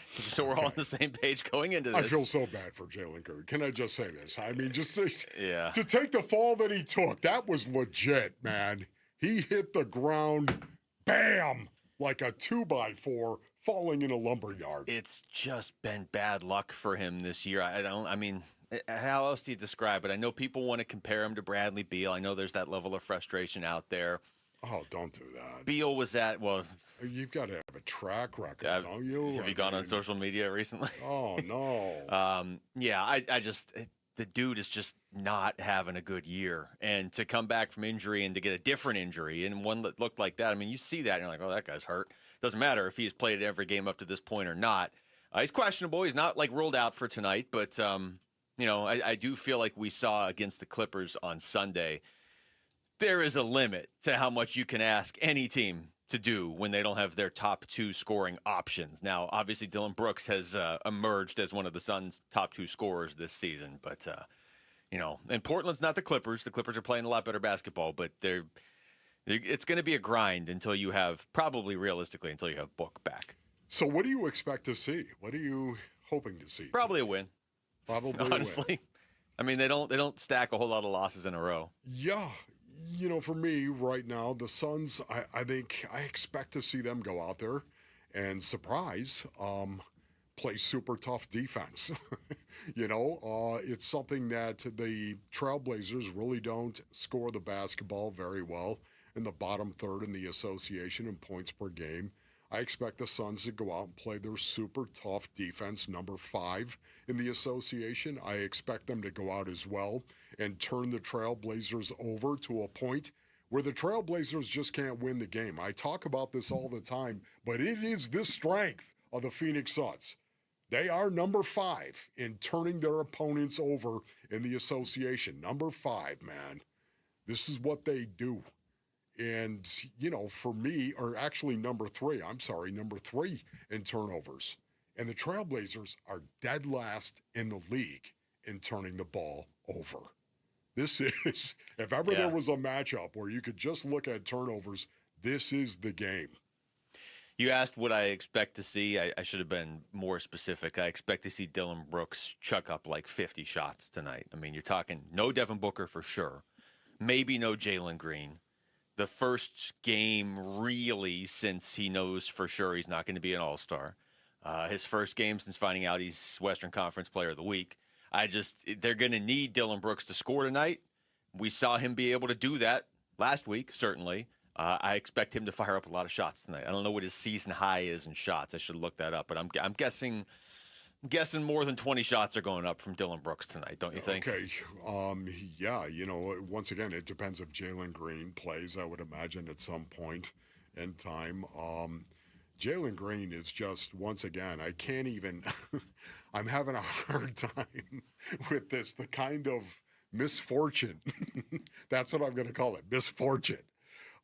S18: So we're all on the same page going into this.
S19: I feel so bad for Jalen Green. Can I just say this? I mean, just to
S18: to
S19: take the fall that he took, that was legit, man. He hit the ground, bam, like a 2x4 falling in a lumberyard.
S18: It's just been bad luck for him this year. I mean, how else do you describe it? I know people want to compare him to Bradley Beal. I know there's that level of frustration out there.
S19: Oh, don't do that.
S18: Beal was
S19: you've got to have a track record, don't you?
S18: Have you gone on social media recently?
S19: Oh, no.
S18: I just the dude is just not having a good year. And to come back from injury and to get a different injury and one that looked like that, I mean, you see that and you're like, oh, that guy's hurt. Doesn't matter if he's played every game up to this point or not. He's questionable. He's not like ruled out for tonight, but I do feel like we saw against the Clippers on Sunday, there is a limit to how much you can ask any team to do when they don't have their top 2 scoring options. Now, obviously, Dillon Brooks has emerged as one of the Suns' top 2 scorers this season, but and Portland's not the Clippers. The Clippers are playing a lot better basketball, but it's going to be a grind until you have, probably realistically, until you have Book back.
S19: So what do you expect to see? What are you hoping to see?
S18: Probably a win.
S19: Probably
S18: honestly.
S19: a win.
S18: I mean, they don't stack a whole lot of losses in a row.
S19: Yeah. For me right now, the Suns, I think I expect to see them go out there and surprise, play super tough defense. It's something that the Trailblazers really don't score the basketball very well in the bottom third in the association in points per game. I expect the Suns to go out and play their super tough defense, number 5 in the association. I expect them to go out as well and turn the Trailblazers over to a point where the Trailblazers just can't win the game. I talk about this all the time, but it is the strength of the Phoenix Suns. They are number 5 in turning their opponents over in the association. Number 5, man. This is what they do. And, for me, or actually number 3 in turnovers. And the Trailblazers are dead last in the league in turning the ball over. This is, if ever there was a matchup where you could just look at turnovers, this is the game.
S18: You asked what I expect to see. I should have been more specific. I expect to see Dillon Brooks chuck up like 50 shots tonight. I mean, you're talking no Devin Booker for sure. Maybe no Jalen Green. The first game really since he knows for sure he's not going to be an all-star. His first game since finding out he's Western Conference Player of the Week. They're going to need Dillon Brooks to score tonight. We saw him be able to do that last week, certainly. I expect him to fire up a lot of shots tonight. I don't know what his season high is in shots. I should look that up, but I'm guessing more than 20 shots are going up from Dillon Brooks tonight, don't you think?
S19: Okay. Once again, it depends if Jalen Green plays, I would imagine, at some point in time. Jalen Green is just, once again, I can't even, I'm having a hard time with this, the kind of misfortune, that's what I'm going to call it, misfortune,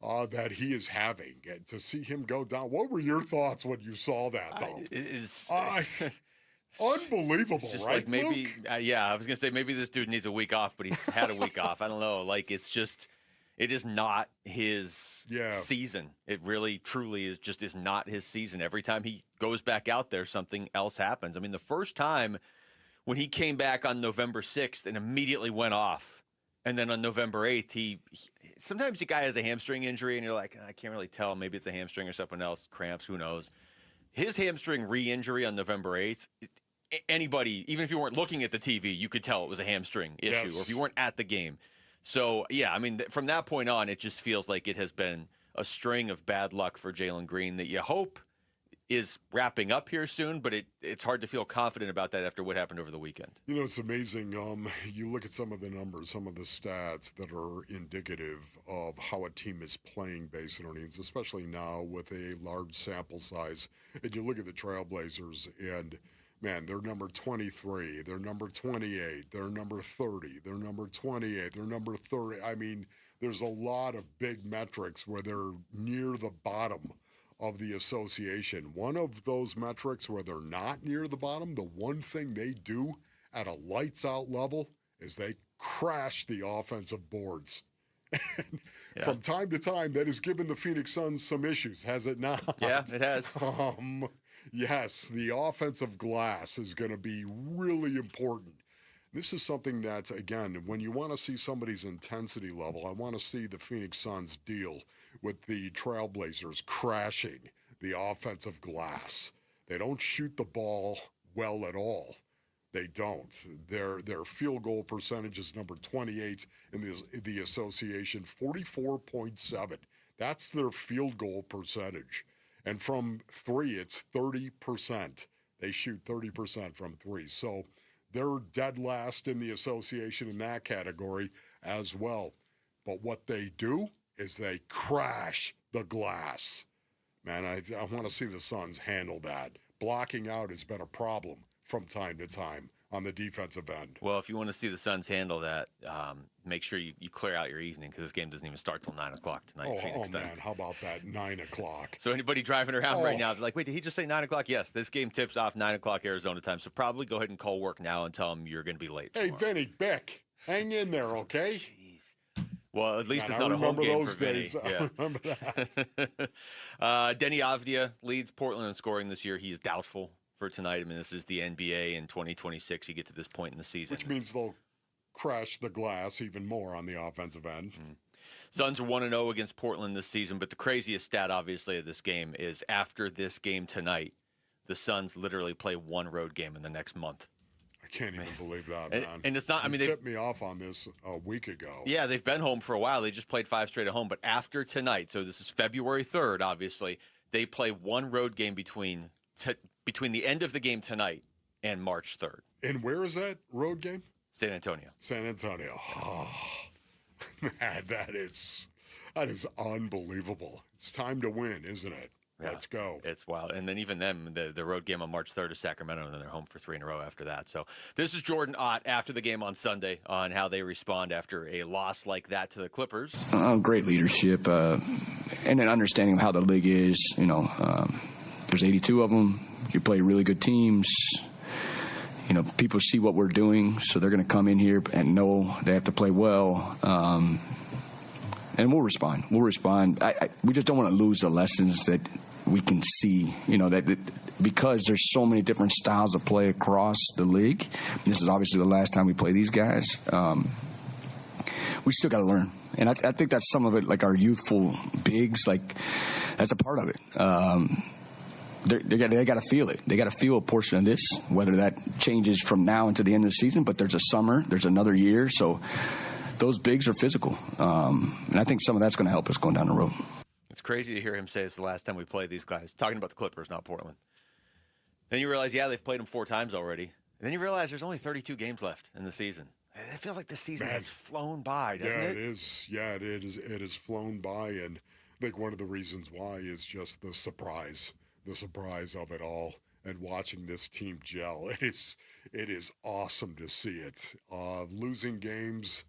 S19: that he is having. And to see him go down, what were your thoughts when you saw that, though?
S18: It is...
S19: Unbelievable,
S18: just
S19: right,
S18: like maybe,
S19: Luke?
S18: I was going to say maybe this dude needs a week off, but he's had a week off. I don't know. Like, it is not his season. It really, truly is not his season. Every time he goes back out there, something else happens. I mean, the first time when he came back on November 6th and immediately went off, and then on November 8th, sometimes the guy has a hamstring injury, and you're like, I can't really tell. Maybe it's a hamstring or something else, cramps, who knows. His hamstring re-injury on November 8th, anybody, even if you weren't looking at the TV, you could tell it was a hamstring issue, or if you weren't at the game. So, yeah, I mean, from that point on, it just feels like it has been a string of bad luck for Jalen Green that you hope is wrapping up here soon, but it's hard to feel confident about that after what happened over the weekend.
S19: It's amazing. You look at some of the numbers, some of the stats that are indicative of how a team is playing based on their needs, especially now with a large sample size. And you look at the Trailblazers, and, man, they're number 23, they're number 28, they're number 30, they're number 28, they're number 30. I mean, there's a lot of big metrics where they're near the bottom of the association. One of those metrics where they're not near the bottom, the one thing they do at a lights-out level is they crash the offensive boards. From time to time, that has given the Phoenix Suns some issues, has it not?
S18: Yeah, it has.
S19: Yes, the offensive glass is going to be really important. This is something that, again, when you want to see somebody's intensity level, I want to see the Phoenix Suns deal with the Trailblazers crashing the offensive glass. They don't shoot the ball well at all. They don't. Their field goal percentage is number 28 in the association, 44.7. That's their field goal percentage. And from three, it's 30%. They shoot 30% from three. So They're dead last in the association in that category as well. But what they do is they crash the glass. Man, I want to see the Suns handle that. Blocking out has been a problem from time to time on the defensive end.
S18: Well, if you want to see the Suns handle that, make sure you clear out your evening because this game doesn't even start till 9 o'clock tonight.
S19: Oh man, how about that, 9 o'clock?
S18: So anybody driving around right now, they're like, wait, did he just say 9 o'clock? Yes, this game tips off 9 o'clock Arizona time. So probably go ahead and call work now and tell them you're going to be late.
S19: Hey, Vinny, Beck, hang in there, okay?
S18: Well, at least
S19: Man,
S18: it's not a home game
S19: those
S18: for Vinny.
S19: days.
S18: Yeah.
S19: I remember that.
S18: Denny Avdia leads Portland in scoring this year. He is doubtful for tonight. I mean, this is the NBA in 2026. You get to this point in the season.
S19: Which means they'll crash the glass even more on the offensive end.
S18: Mm-hmm. Suns are 1-0 against Portland this season, but the craziest stat, obviously, of this game is after this game tonight, the Suns literally play one road game in the next month.
S19: I can't even believe that, man.
S18: And it's not, I mean, they
S19: tipped me off on this a week ago.
S18: Yeah, they've been home for a while. They just played 5 straight at home. But after tonight, so this is February 3rd, obviously, they play one road game between the end of the game tonight and March 3rd.
S19: And where is that road game?
S18: San Antonio.
S19: San Antonio. Oh, man, that is unbelievable. It's time to win, isn't it?
S18: Yeah,
S19: let's go.
S18: It's wild. And then even them, the road game on March 3rd is Sacramento, and then they're home for 3 in a row after that. So this is Jordan Ott after the game on Sunday on how they respond after a loss like that to the Clippers.
S2: Great leadership and an understanding of how the league is. You know, there's 82 of them. You play really good teams. You know, people see what we're doing, so they're going to come in here and know they have to play well. And we'll respond. We just don't want to lose the lessons that we can see, you know, that because there's so many different styles of play across the league. This is obviously the last time we play these guys. We still got to learn. And I think that's some of it, like our youthful bigs, like that's a part of it. They got to feel it. They got to feel a portion of this, whether that changes from now until the end of the season. But there's a summer, there's another year. So those bigs are physical. And I think some of that's going to help us going down the road.
S18: It's crazy to hear him say it's the last time we played these guys. Talking about the Clippers, not Portland. Then you realize, they've played them 4 times already. And then you realize there's only 32 games left in the season. It feels like the season has flown by, doesn't it?
S19: Yeah, it is. Yeah, it is. It has flown by. And I think one of the reasons why is just the surprise of it all. And watching this team gel, it is awesome to see it. Losing games,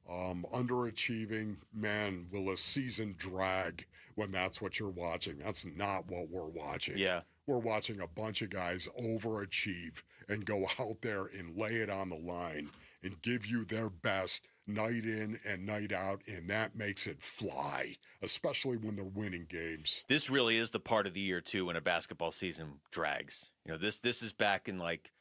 S19: underachieving, man, will a season drag when that's what you're watching? That's not what we're watching.
S18: Yeah.
S19: We're watching a bunch of guys overachieve and go out there and lay it on the line and give you their best night in and night out, and that makes it fly, especially when they're winning games.
S18: This really is the part of the year, too, when a basketball season drags. You know, this is back in, like,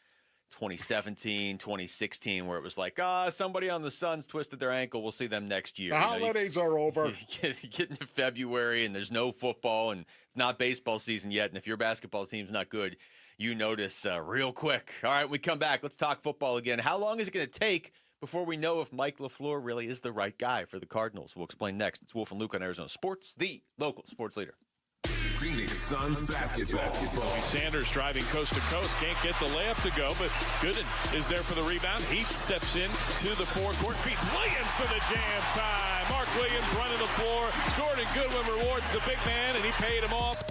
S18: 2017, 2016, where it was like, somebody on the Suns twisted their ankle. We'll see them next year.
S19: The holidays are over.
S18: You get into February, and there's no football, and it's not baseball season yet. And if your basketball team's not good, you notice real quick. All right, we come back. Let's talk football again. How long is it going to take before we know if Mike LaFleur really is the right guy for the Cardinals? We'll explain next. It's Wolf and Luke on Arizona Sports, the local sports leader.
S8: Phoenix Suns basketball.
S5: Sanders driving coast to coast. Can't get the layup to go, but Gooden is there for the rebound. He steps in to the forecourt. Feeds Williams for the jam time. Mark Williams running the floor. Jordan Goodwin rewards the big man, and he paid him off.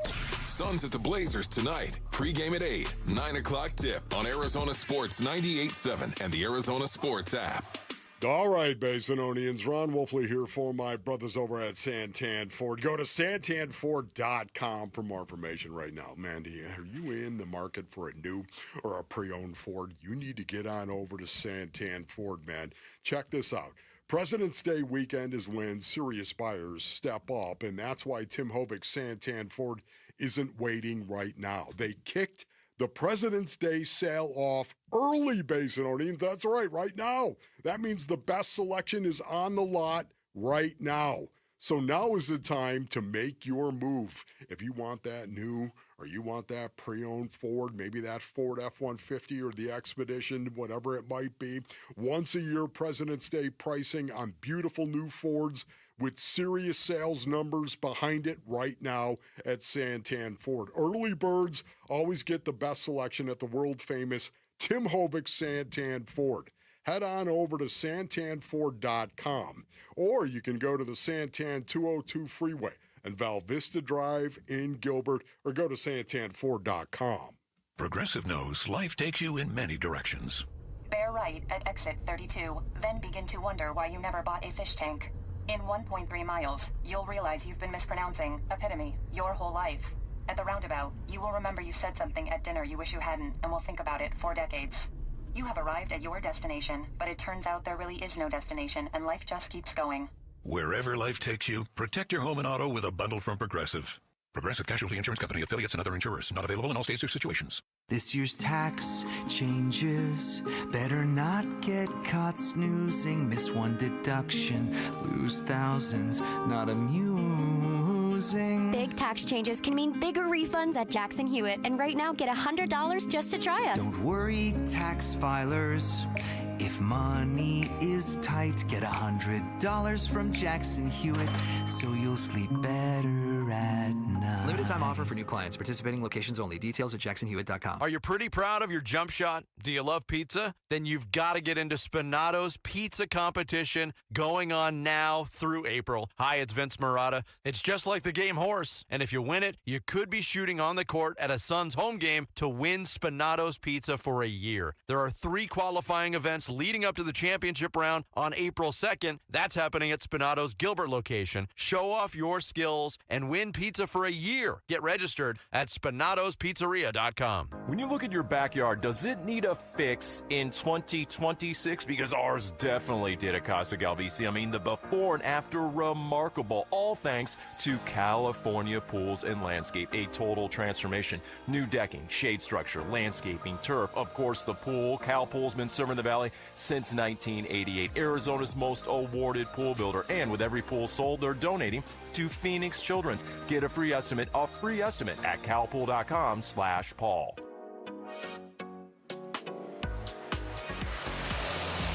S8: Suns at the Blazers tonight. Pre-game at 8. 9 o'clock tip on Arizona Sports 98.7 and the Arizona Sports app.
S19: All right, Basinonians. Ron Wolfley here for my brothers over at Santan Ford. Go to santanford.com for more information right now. Mandy, are you in the market for a new or a pre-owned Ford? You need to get on over to Santan Ford, man. Check this out. President's Day weekend is when serious buyers step up, and that's why Tim Hovig's Santan Ford isn't waiting right now. They kicked the President's Day sale off early, Basinonians. That's right now. That means the best selection is on the lot right now. So now is the time to make your move. If you want that new or you want that pre-owned Ford, maybe that Ford F-150 or the Expedition, whatever it might be, once a year President's Day pricing on beautiful new Fords with serious sales numbers behind it right now at Santan Ford. Early birds always get the best selection at the world-famous Tim Hovik Santan Ford. Head on over to santanford.com, or you can go to the Santan 202 freeway and Val Vista Drive in Gilbert, or go to santanford.com.
S3: Progressive knows life takes you in many directions.
S9: Bear right at exit 32, then begin to wonder why you never bought a fish tank. In 1.3 miles, you'll realize you've been mispronouncing epitome your whole life. At the roundabout, you will remember you said something at dinner you wish you hadn't, and will think about it for decades. You have arrived at your destination, but it turns out there really is no destination, and life just keeps going.
S3: Wherever life takes you, protect your home and auto with a bundle from Progressive. Progressive Casualty Insurance Company, affiliates, and other insurers. Not available in all states or situations.
S22: This year's tax changes. Better not get caught snoozing. Miss one deduction, lose thousands. Not amusing.
S23: Big tax changes can mean bigger refunds at Jackson Hewitt. And right now, get $100 just to try us.
S22: Don't worry, tax filers. If money is tight, get $100 from Jackson Hewitt, so you'll sleep better at night.
S24: Limited time offer for new clients. Participating locations only. Details at jacksonhewitt.com.
S25: Are you pretty proud of your jump shot? Do you love pizza? Then you've got to get into Spinato's pizza competition going on now through April. Hi, it's Vince Marotta. It's just like the game horse. And if you win it, you could be shooting on the court at a Suns home game to win Spinato's pizza for a year. There are 3 qualifying events leading up to the championship round on April 2nd. That's happening at Spinato's Gilbert location. Show off your skills and win pizza for a year. Get registered at SpinatosPizzeria.com.
S26: When you look at your backyard, does it need a fix in 2026? Because ours definitely did at Casa Galvisi. I mean, the before and after, remarkable. All thanks to California Pools and Landscape. A total transformation. New decking, shade structure, landscaping, turf. Of course, the pool. Cal Pool's been serving the Valley since 1988. Arizona's most awarded pool builder. And with every pool sold, they're donating to Phoenix Children's. Get a free estimate at calpool.com/Paul.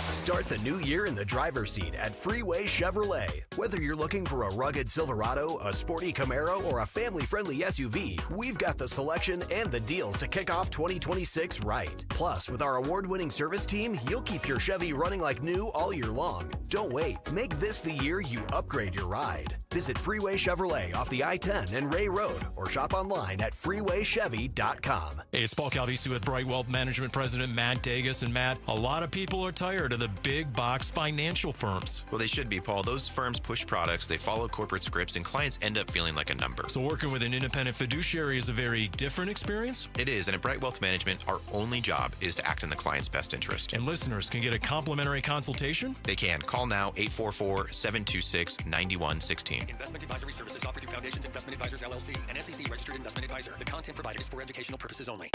S27: Start the new year in the driver's seat at Freeway Chevrolet. Whether you're looking for a rugged Silverado, a sporty Camaro, or a family-friendly SUV, we've got the selection and the deals to kick off 2026 right. Plus, with our award-winning service team, you'll keep your Chevy running like new all year long. Don't wait. Make this the year you upgrade your ride. Visit Freeway Chevrolet off the I-10 and Ray Road, or shop online at freewaychevy.com.
S28: Hey, it's Paul Calvisi with Bright Wealth Management President Matt Dagas. And Matt, a lot of people are tired of the big box financial firms.
S29: Well, they should be, Paul. Those firms push products, they follow corporate scripts, and clients end up feeling like a number.
S28: So working with an independent fiduciary is a very different experience?
S29: It is, and at Bright Wealth Management, our only job is to act in the client's best interest.
S28: And listeners can get a complimentary consultation?
S29: They can. Call now, 844-726-9116.
S30: Investment advisory services offered through Foundations Investment Advisors, LLC, an SEC registered investment advisor. The content provided is for educational purposes only.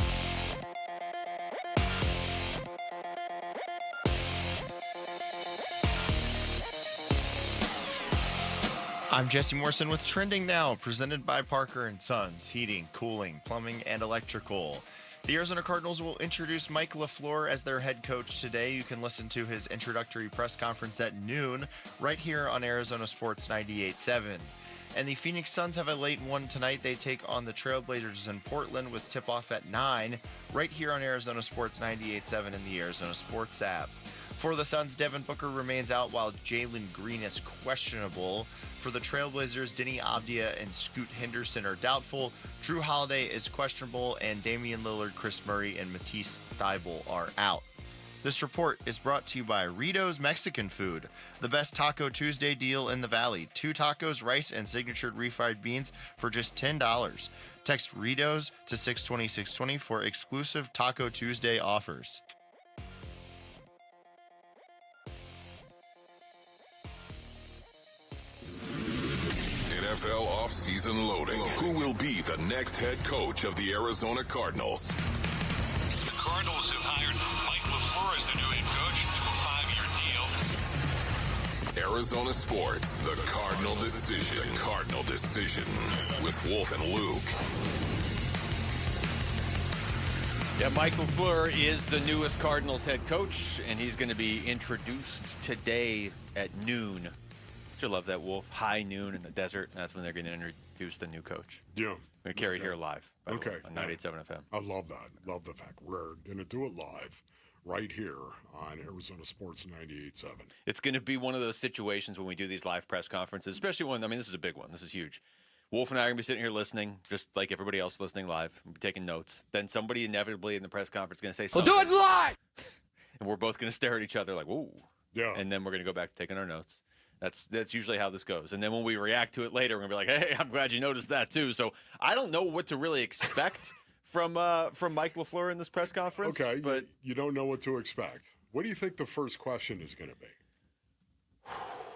S31: I'm Jesse Morrison with Trending Now, presented by Parker & Sons, heating, cooling, plumbing, and electrical. The Arizona Cardinals will introduce Mike LaFleur as their head coach today. You can listen to his introductory press conference at noon right here on Arizona Sports 98.7. And the Phoenix Suns have a late one tonight. They take on the Trailblazers in Portland with tip-off at 9 right here on Arizona Sports 98.7 in the Arizona Sports app. For the Suns, Devin Booker remains out while Jalen Green is questionable. For the Trailblazers, Denny Avdia and Scoot Henderson are doubtful. Drew Holiday is questionable, and Damian Lillard, Chris Murray, and Matisse Thybulle are out. This report is brought to you by Rito's Mexican Food, the best Taco Tuesday deal in the Valley. 2 tacos, rice, and signature refried beans for just $10. Text Rito's to 620-620 for exclusive Taco Tuesday offers.
S8: NFL offseason loading. Who will be the next head coach of the Arizona Cardinals?
S5: The Cardinals have hired Mike LaFleur as the new head coach to a 5-year deal.
S8: Arizona Sports, the Cardinal Decision. The Cardinal Decision with Wolf and Luke.
S18: Yeah, Mike LaFleur is the newest Cardinals head coach, and he's going to be introduced today at noon. I love that, Wolf. High noon in the desert. That's when they're going to who's the new coach.
S19: Yeah.
S18: We carried here live. On 98.7 FM.
S19: I love that. Love the fact we're going to do it live right here on Arizona Sports 98.7.
S18: It's going to be one of those situations when we do these live press conferences, especially when, this is a big one. This is huge. Wolf and I are going to be sitting here listening, just like everybody else listening live. We'll be taking notes. Then somebody inevitably in the press conference is going to say something.
S1: We'll do it live!
S18: And we're both going to stare at each other like, whoa.
S19: Yeah.
S18: And then we're going to go back to taking our notes. That's usually how this goes. And then when we react to it later, we're going to be like, hey, I'm glad you noticed that too. So I don't know what to really expect from Mike LaFleur in this press conference.
S19: Okay,
S18: but
S19: you don't know what to expect. What do you think the first question is going to be?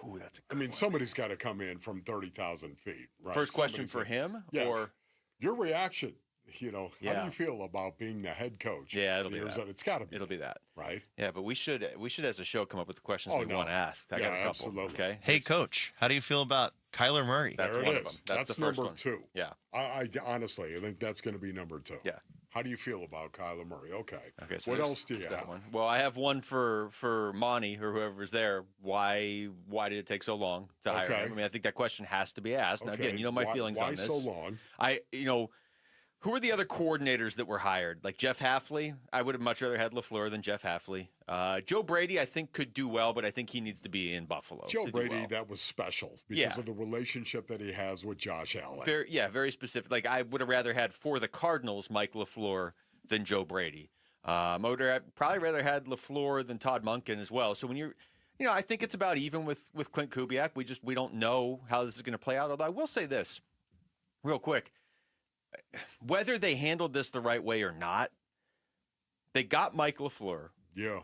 S18: Ooh, that's a good one.
S19: Somebody's got to come in from 30,000 feet, right?
S18: First question for him?
S19: Yeah.
S18: Or
S19: your reaction. How do you feel about being the head coach?
S18: Yeah, it'll be that.
S19: It's got to be.
S18: It'll be that.
S19: Right?
S18: Yeah, but we should as a show come up with the questions we want to ask. I got a couple.
S19: Absolutely.
S18: Okay.
S31: Hey, Coach, how do you feel about Kyler Murray?
S18: That's
S19: there
S18: one
S19: it
S18: of them.
S19: is.
S18: That's the first
S19: number
S18: one.
S19: 2.
S18: Yeah.
S19: I honestly, I think that's going to be number 2.
S18: Yeah.
S19: How do you feel about Kyler Murray? Okay.
S18: So
S19: what else do you have?
S18: One. Well, I have one for Monty or whoever's there. Why did it take so long to hire him? I think that question has to be asked. Now, again, my feelings on this.
S19: Why so long?
S18: Who are the other coordinators that were hired? Like Jeff Hafley? I would have much rather had LaFleur than Jeff Hafley. Joe Brady, I think, could do well, but I think he needs to be in Buffalo.
S19: Joe Brady, that was special because of the relationship that he has with Josh Allen.
S18: Very specific. Like, I would have rather had for the Cardinals Mike LaFleur than Joe Brady. I would have probably rather had LaFleur than Todd Monken as well. So when you're, I think it's about even with Clint Kubiak. We don't know how this is going to play out. Although I will say this real quick. Whether they handled this the right way or not, they got Mike LaFleur,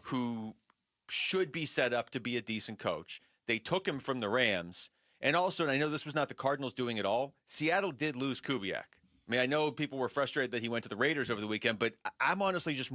S18: who should be set up to be a decent coach. They took him from the Rams. And also, and I know this was not the Cardinals doing it all, Seattle did lose Kubiak. I know people were frustrated that he went to the Raiders over the weekend, but I'm honestly just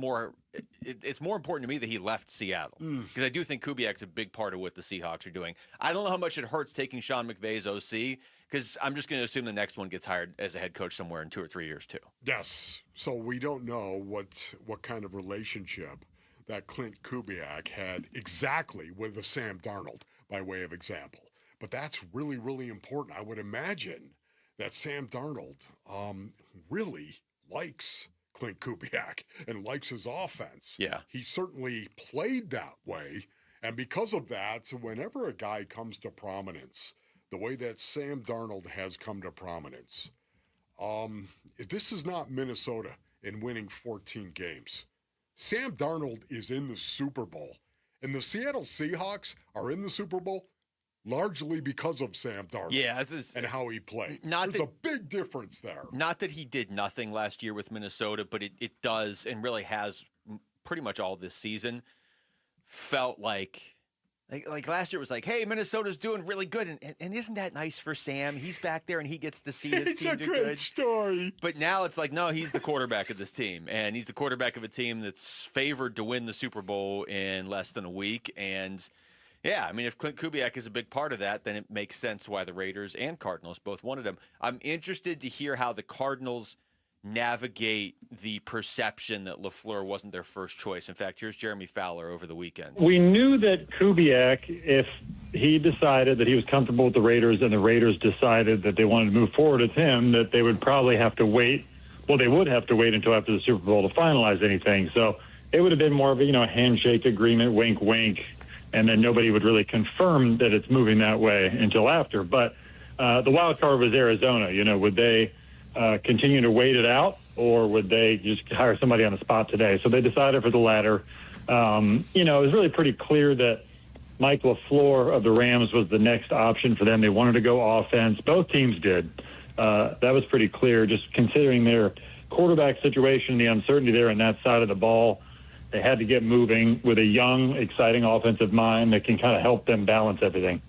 S18: it's more important to me that he left Seattle because I do think Kubiak's a big part of what the Seahawks are doing. I don't know how much it hurts taking Sean McVay's OC because I'm just going to assume the next one gets hired as a head coach somewhere in 2 or 3 years too.
S19: Yes. So we don't know what kind of relationship that Clint Kubiak had exactly with the Sam Darnold by way of example. But that's really, really important. I would imagine that Sam Darnold really likes Clint Kubiak and likes his offense.
S18: Yeah.
S19: He certainly played that way. And because of that, whenever a guy comes to prominence, the way that Sam Darnold has come to prominence, this is not Minnesota in winning 14 games. Sam Darnold is in the Super Bowl. And the Seattle Seahawks are in the Super Bowl largely because of Sam Darnold and how he played. There's a big difference there.
S18: Not that he did nothing last year with Minnesota, but it does and really has pretty much all this season felt like last year was like, hey, Minnesota's doing really good. And isn't that nice for Sam? He's back there and he gets to see his team do good.
S19: It's a great story.
S18: But now it's like, no, he's the quarterback of this team. And he's the quarterback of a team that's favored to win the Super Bowl in less than a week. And yeah, if Clint Kubiak is a big part of that, then it makes sense why the Raiders and Cardinals both wanted him. I'm interested to hear how the Cardinals navigate the perception that LaFleur wasn't their first choice. In fact, here's Jeremy Fowler over the weekend.
S4: We knew that Kubiak, if he decided that he was comfortable with the Raiders and the Raiders decided that they wanted to move forward with him, that they would probably have to wait. Well, they would have to wait until after the Super Bowl to finalize anything. So it would have been more of a, handshake agreement, wink, wink. And then nobody would really confirm that it's moving that way until after. But the wild card was Arizona. Would they continue to wait it out, or would they just hire somebody on the spot today? So they decided for the latter. It was really pretty clear that Mike LaFleur of the Rams was the next option for them. They wanted to go offense. Both teams did. That was pretty clear, just considering their quarterback situation, the uncertainty there on that side of the ball. They had to get moving with a young, exciting offensive mind that can kind of help them balance everything.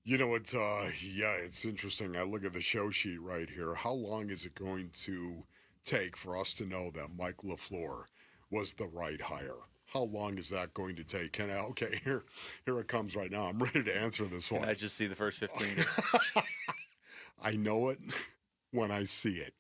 S19: It's interesting. I look at the show sheet right here. How long is it going to take for us to know that Mike LaFleur was the right hire? How long is that going to take? Here it comes right now. I'm ready to answer this one.
S18: Can I just see the first 15?
S19: I know it when I see it.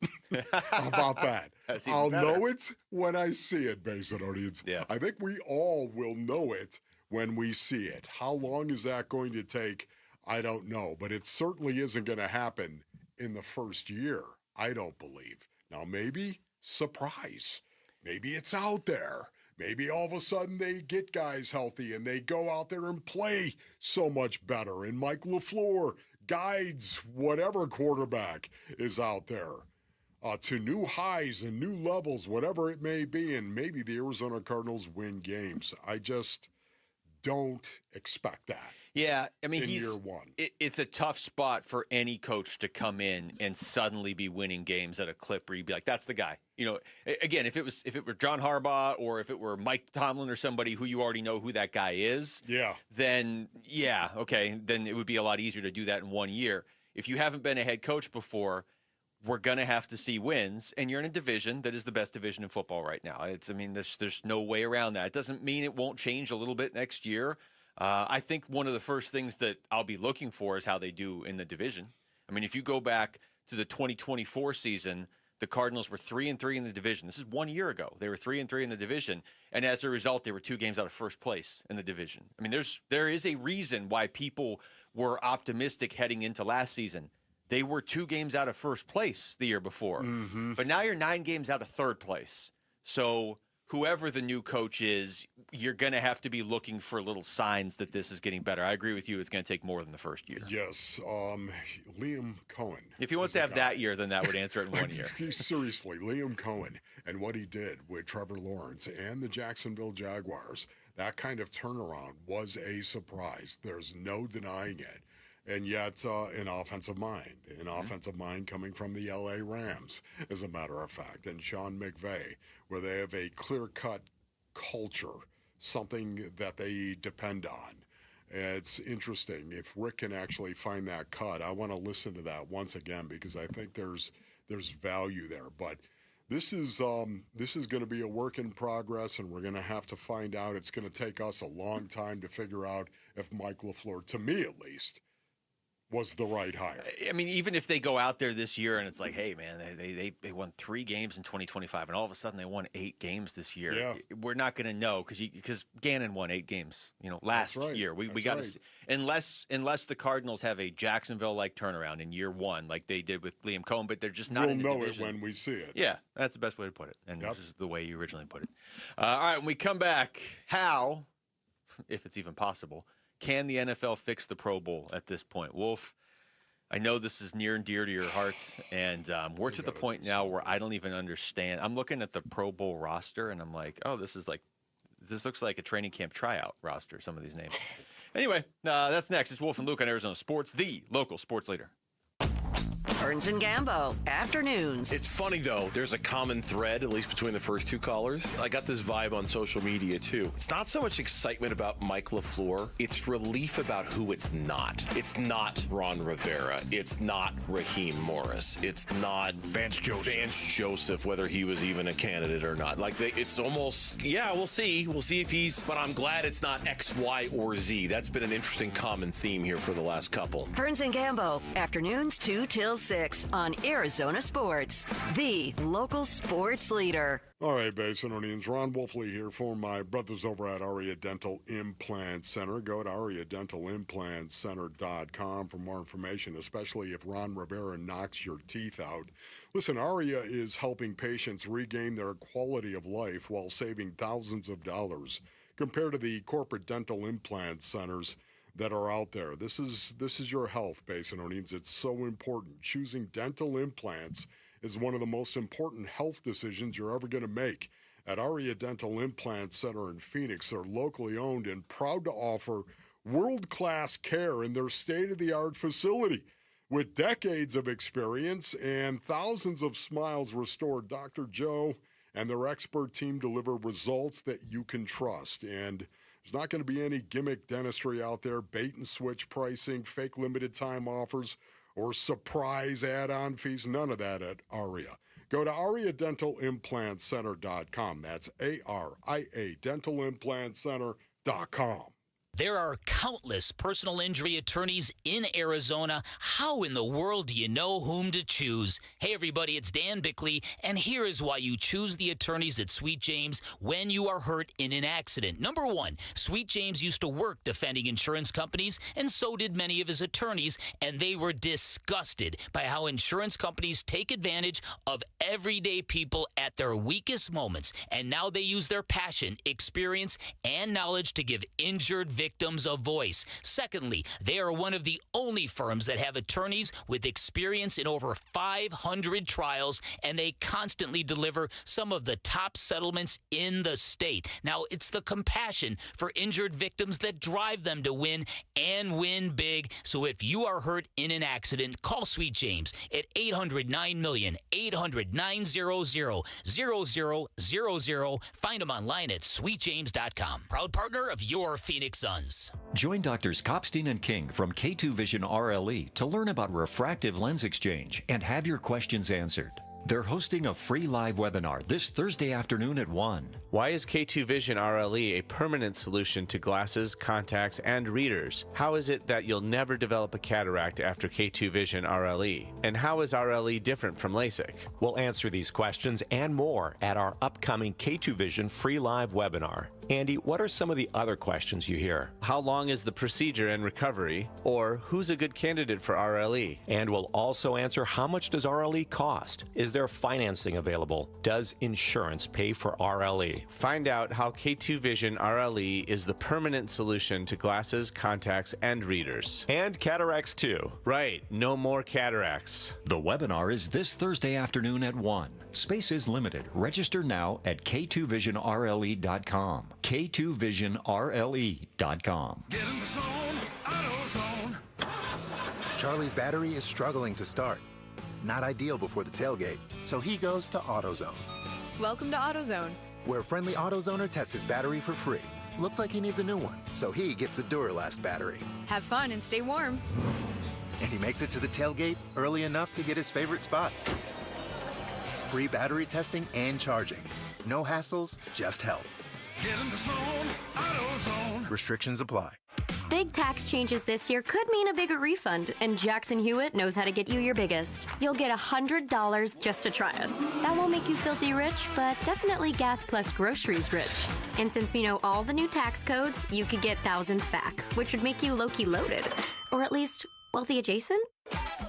S19: How about that? I'll know it when I see it, Basin audience.
S18: Yeah.
S19: I think we all will know it when we see it. How long is that going to take? I don't know, but it certainly isn't going to happen in the first year, I don't believe. Now, maybe surprise. Maybe it's out there. Maybe all of a sudden they get guys healthy and they go out there and play so much better. And Mike LaFleur guides whatever quarterback is out there to new highs and new levels, whatever it may be. And maybe the Arizona Cardinals win games. I just don't expect that.
S18: Yeah, I mean,
S19: in year one.
S18: It's a tough spot for any coach to come in and suddenly be winning games at a clip where you'd be like, that's the guy. You know, again, if it were John Harbaugh or if it were Mike Tomlin or somebody who you already know who that guy is, then then it would be a lot easier to do that in 1 year. If you haven't been a head coach before, we're going to have to see wins, and you're in a division that is the best division in football right now. There's no way around that. It doesn't mean it won't change a little bit next year. I think one of the first things that I'll be looking for is how they do in the division. I mean, if you go back to the 2024 season, the Cardinals were 3-3 in the division. This is 1 year ago. They were 3-3 in the division, and as a result, they were 2 games out of first place in the division. I mean, there is a reason why people were optimistic heading into last season. They were 2 games out of first place the year before, but now you're 9 games out of third place. So whoever the new coach is, you're going to have to be looking for little signs that this is getting better. I agree with you. It's going to take more than the first year.
S19: Yes. Liam Cohen.
S18: If he wants to have that year, then that would answer it in 1 year.
S19: Seriously, Liam Cohen and what he did with Trevor Lawrence and the Jacksonville Jaguars, that kind of turnaround was a surprise. There's no denying it. And yet, an offensive mind coming from the L.A. Rams, as a matter of fact, and Sean McVay, where they have a clear-cut culture, something that they depend on. It's interesting. If Rick can actually find that cut, I want to listen to that once again because I think there's value there. But this is going to be a work in progress, and we're going to have to find out. It's going to take us a long time to figure out if Mike LaFleur, to me at least, was the right hire.
S18: I mean, even if they go out there this year and it's like, hey, man, they won 3 games in 2025, and all of a sudden they won 8 games this year. We're not going to know because Gannon won 8 games, last year. We got to see, unless the Cardinals have a Jacksonville-like turnaround in year 1, like they did with Liam Cohen, but they're just not in the division.
S19: We'll know it when we see it.
S18: Yeah, that's the best way to put it, and this is the way you originally put it. All right, when we come back, how, if it's even possible, can the NFL fix the Pro Bowl at this point? Wolf, I know this is near and dear to your hearts, and we're to the point now where I don't even understand. I'm looking at the Pro Bowl roster, and I'm like, oh, this looks like a training camp tryout roster, some of these names. Anyway, that's next. It's Wolf and Luke on Arizona Sports, the local sports leader.
S1: Burns and Gambo, afternoons.
S21: It's funny, though. There's a common thread, at least between the first 2 callers. I got this vibe on social media, too. It's not so much excitement about Mike LaFleur. It's relief about who it's not. It's not Ron Rivera. It's not Raheem Morris. It's not Vance Joseph, whether he was even a candidate or not. It's almost, we'll see. We'll see if he's, but I'm glad it's not X, Y, or Z. That's been an interesting common theme here for the last couple.
S1: Burns and Gambo, afternoons 2 till 6 on Arizona Sports, the local sports leader.
S19: All right, Basinonians, Ron Wolfley here for my brothers over at Aria Dental Implant Center. Go to AriaDentalImplantCenter.com for more information, especially if Ron Rivera knocks your teeth out. Listen, Aria is helping patients regain their quality of life while saving thousands of dollars compared to the corporate dental implant centers that are out there. This is your health, Basinonians. It's so important. Choosing dental implants is one of the most important health decisions you're ever going to make. At Aria Dental Implant Center in Phoenix, they're locally owned and proud to offer world-class care in their state-of-the-art facility. With decades of experience and thousands of smiles restored, Dr. Joe and their expert team deliver results that you can trust. And there's not going to be any gimmick dentistry out there, bait-and-switch pricing, fake limited-time offers, or surprise add-on fees. None of that at Aria. Go to AriaDentalImplantCenter.com. That's ARIA DentalImplantCenter.com.
S6: There are countless personal injury attorneys in Arizona. How in the world do you know whom to choose? Hey, everybody, it's Dan Bickley, and here is why you choose the attorneys at Sweet James when you are hurt in an accident. Number one, Sweet James used to work defending insurance companies, and so did many of his attorneys, and they were disgusted by how insurance companies take advantage of everyday people at their weakest moments, and now they use their passion, experience, and knowledge to give injured victims a voice. Secondly, they are one of the only firms that have attorneys with experience in over 500 trials, and they constantly deliver some of the top settlements in the state. Now, it's the compassion for injured victims that drive them to win and win big. So if you are hurt in an accident, call Sweet James at 800-9-MILLION, 800-900-0000. Find them online at sweetjames.com. Proud partner of your Phoenix Suns.
S7: Join Doctors Kopstein and King from K2 Vision RLE to learn about refractive lens exchange and have your questions answered. They're hosting a free live webinar this Thursday afternoon at 1.
S10: Why is K2 Vision RLE a permanent solution to glasses, contacts, and readers? How is it that you'll never develop a cataract after K2 Vision RLE? And how is RLE different from LASIK?
S11: We'll answer these questions and more at our upcoming K2 Vision free live webinar. Andy, what are some of the other questions you hear?
S10: How long is the procedure and recovery? Or who's a good candidate for RLE?
S11: And we'll also answer, how much does RLE cost? Is there financing available? Does insurance pay for RLE?
S10: Find out how K2 Vision RLE is the permanent solution to glasses, contacts, and readers.
S11: And cataracts too.
S10: Right, no more cataracts.
S7: The webinar is this Thursday afternoon at 1. Space is limited. Register now at k2visionrle.com. k2visionrle.com.
S12: Get in the zone, AutoZone.
S13: Charlie's battery is struggling to start. Not ideal before the tailgate, so he goes to AutoZone.
S14: Welcome to AutoZone,
S13: where a friendly AutoZoner tests his battery for free. Looks like he needs a new one, so he gets a Duralast battery.
S14: Have fun and stay warm.
S13: And he makes it to the tailgate early enough to get his favorite spot. Free battery testing and charging. No hassles, just help.
S12: Get in the zone, AutoZone.
S13: Restrictions apply.
S23: Big tax changes this year could mean a bigger refund, and Jackson Hewitt knows how to get you your biggest. You'll get $100 just to try us. That won't make you filthy rich, but definitely gas plus groceries rich. And since we know all the new tax codes, you could get thousands back, which would make you low-key loaded. Or at least wealthy adjacent?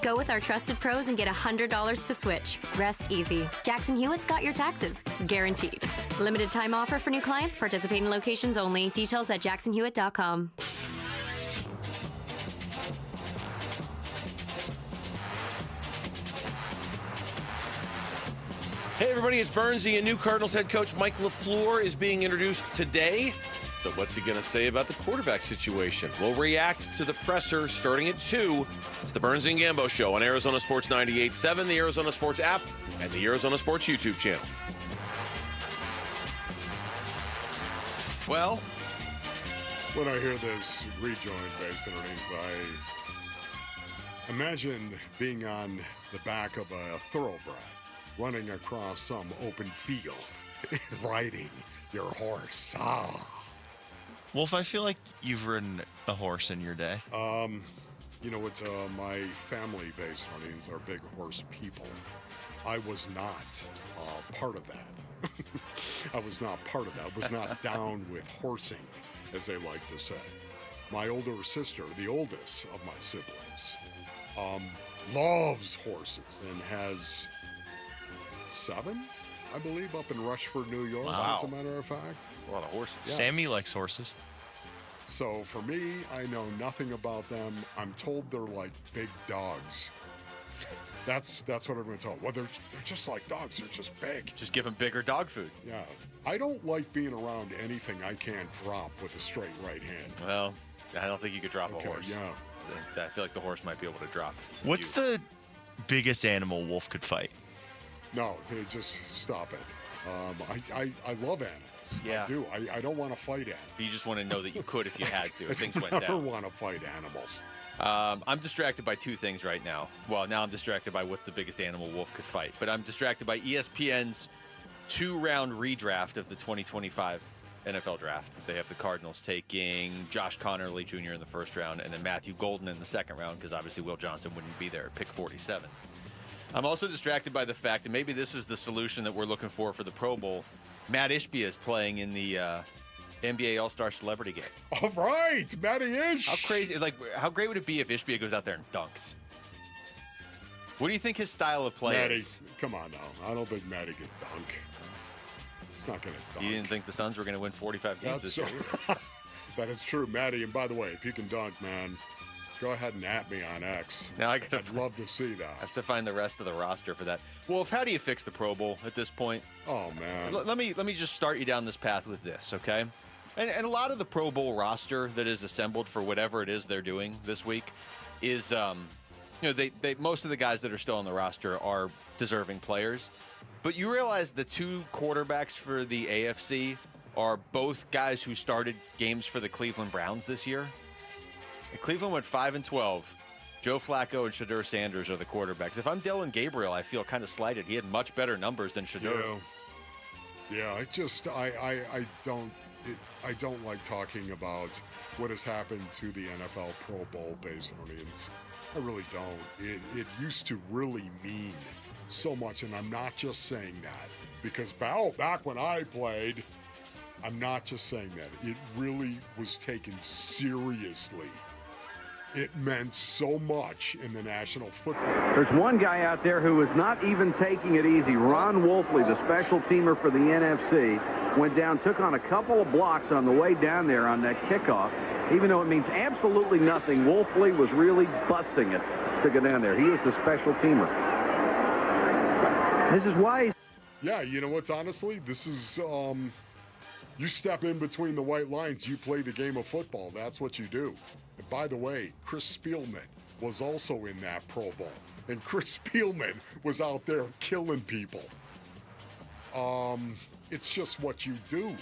S23: Go with our trusted pros and get $100 to switch. Rest easy. Jackson Hewitt's got your taxes. Guaranteed. Limited time offer for new clients. Participating locations only. Details at jacksonhewitt.com.
S21: Hey, everybody, it's Bernsey, and new Cardinals head coach Mike LaFleur is being introduced today. So what's he going to say about the quarterback situation? We'll react to the presser starting at 2. It's the Bernsey and Gambo Show on Arizona Sports 98.7, the Arizona Sports app, and the Arizona Sports YouTube channel. Well,
S19: when I hear this rejoin based innings, I imagine being on the back of a thoroughbred, running across some open field, riding your horse.
S31: Wolf, I feel like you've ridden a horse in your day.
S19: You know, it's my family-based huntings are big horse people. I was not part of that. I was not part of that. I was not down with horsing, as they like to say. My older sister, the oldest of my siblings, loves horses and has 7, I believe, up in Rushford, New York, as a matter of fact.
S21: A lot of horses.
S31: Yes. Sammy likes horses.
S19: So for me, I know nothing about them. I'm told they're like big dogs. That's what I'm going to tell. Well, they're just like dogs. They're just big.
S21: Just give them bigger dog food.
S19: Yeah. I don't like being around anything I can't drop with a straight right hand.
S21: Well, I don't think you could drop a horse.
S19: Yeah.
S21: I feel like the horse might be able to drop.
S31: What's the biggest animal Wolf could fight?
S19: No, just stop it. I love animals.
S21: Yeah.
S19: I do. I don't want to fight animals.
S21: You just want to know that you could if you had to. If things went
S19: down. I never
S21: down.
S19: want to fight animals.
S21: I'm distracted by 2 things right now. Well, now I'm distracted by what's the biggest animal Wolf could fight. But I'm distracted by ESPN's 2-round redraft of the 2025
S18: NFL draft. They have the Cardinals taking Josh Connerly Jr. in the first round and then Matthew Golden in the second round because obviously Will Johnson wouldn't be there at pick 47. I'm also distracted by the fact that maybe this is the solution that we're looking for the Pro Bowl. Matt Ishbia is playing in the NBA All-Star Celebrity Game.
S19: All right, Matty Ish.
S18: How crazy, how great would it be if Ishbia goes out there and dunks? What do you think his style of play is?
S19: Come on now. I don't think Matty can dunk. He's not going to dunk.
S18: You didn't think the Suns were going to win 45 games this year?
S19: That is true, Matty. And by the way, if you can dunk, man, go ahead and at me on X.
S18: Now I'd
S19: love to see that.
S18: I have to find the rest of the roster for that. Wolf, how do you fix the Pro Bowl at this point?
S19: Oh, man.
S18: Let me just start you down this path with this, okay? And a lot of the Pro Bowl roster that is assembled for whatever it is they're doing this week is, they most of the guys that are still on the roster are deserving players. But you realize the two quarterbacks for the AFC are both guys who started games for the Cleveland Browns this year. And Cleveland went 5-12. Joe Flacco and Shadur Sanders are the quarterbacks. If I'm Dylan Gabriel, I feel kind of slighted. He had much better numbers than Shadur.
S19: Yeah, I don't like talking about what has happened to the NFL Pro Bowl base audience. I really don't. It used to really mean so much, and I'm not just saying that because back when I played, I'm not just saying that. It really was taken seriously. It meant so much in the National Football League.
S2: There's one guy out there who is not even taking it easy. Ron Wolfley, the special teamer for the NFC, went down, took on a couple of blocks on the way down there on that kickoff. Even though it means absolutely nothing, Wolfley was really busting it to go down there. He is the special teamer. This is why he's...
S19: Yeah, you know what's honestly? This is, you step in between the white lines, you play the game of football. That's what you do. And by the way, Chris Spielman was also in that Pro Bowl. And Chris Spielman was out there killing people. It's just what you do.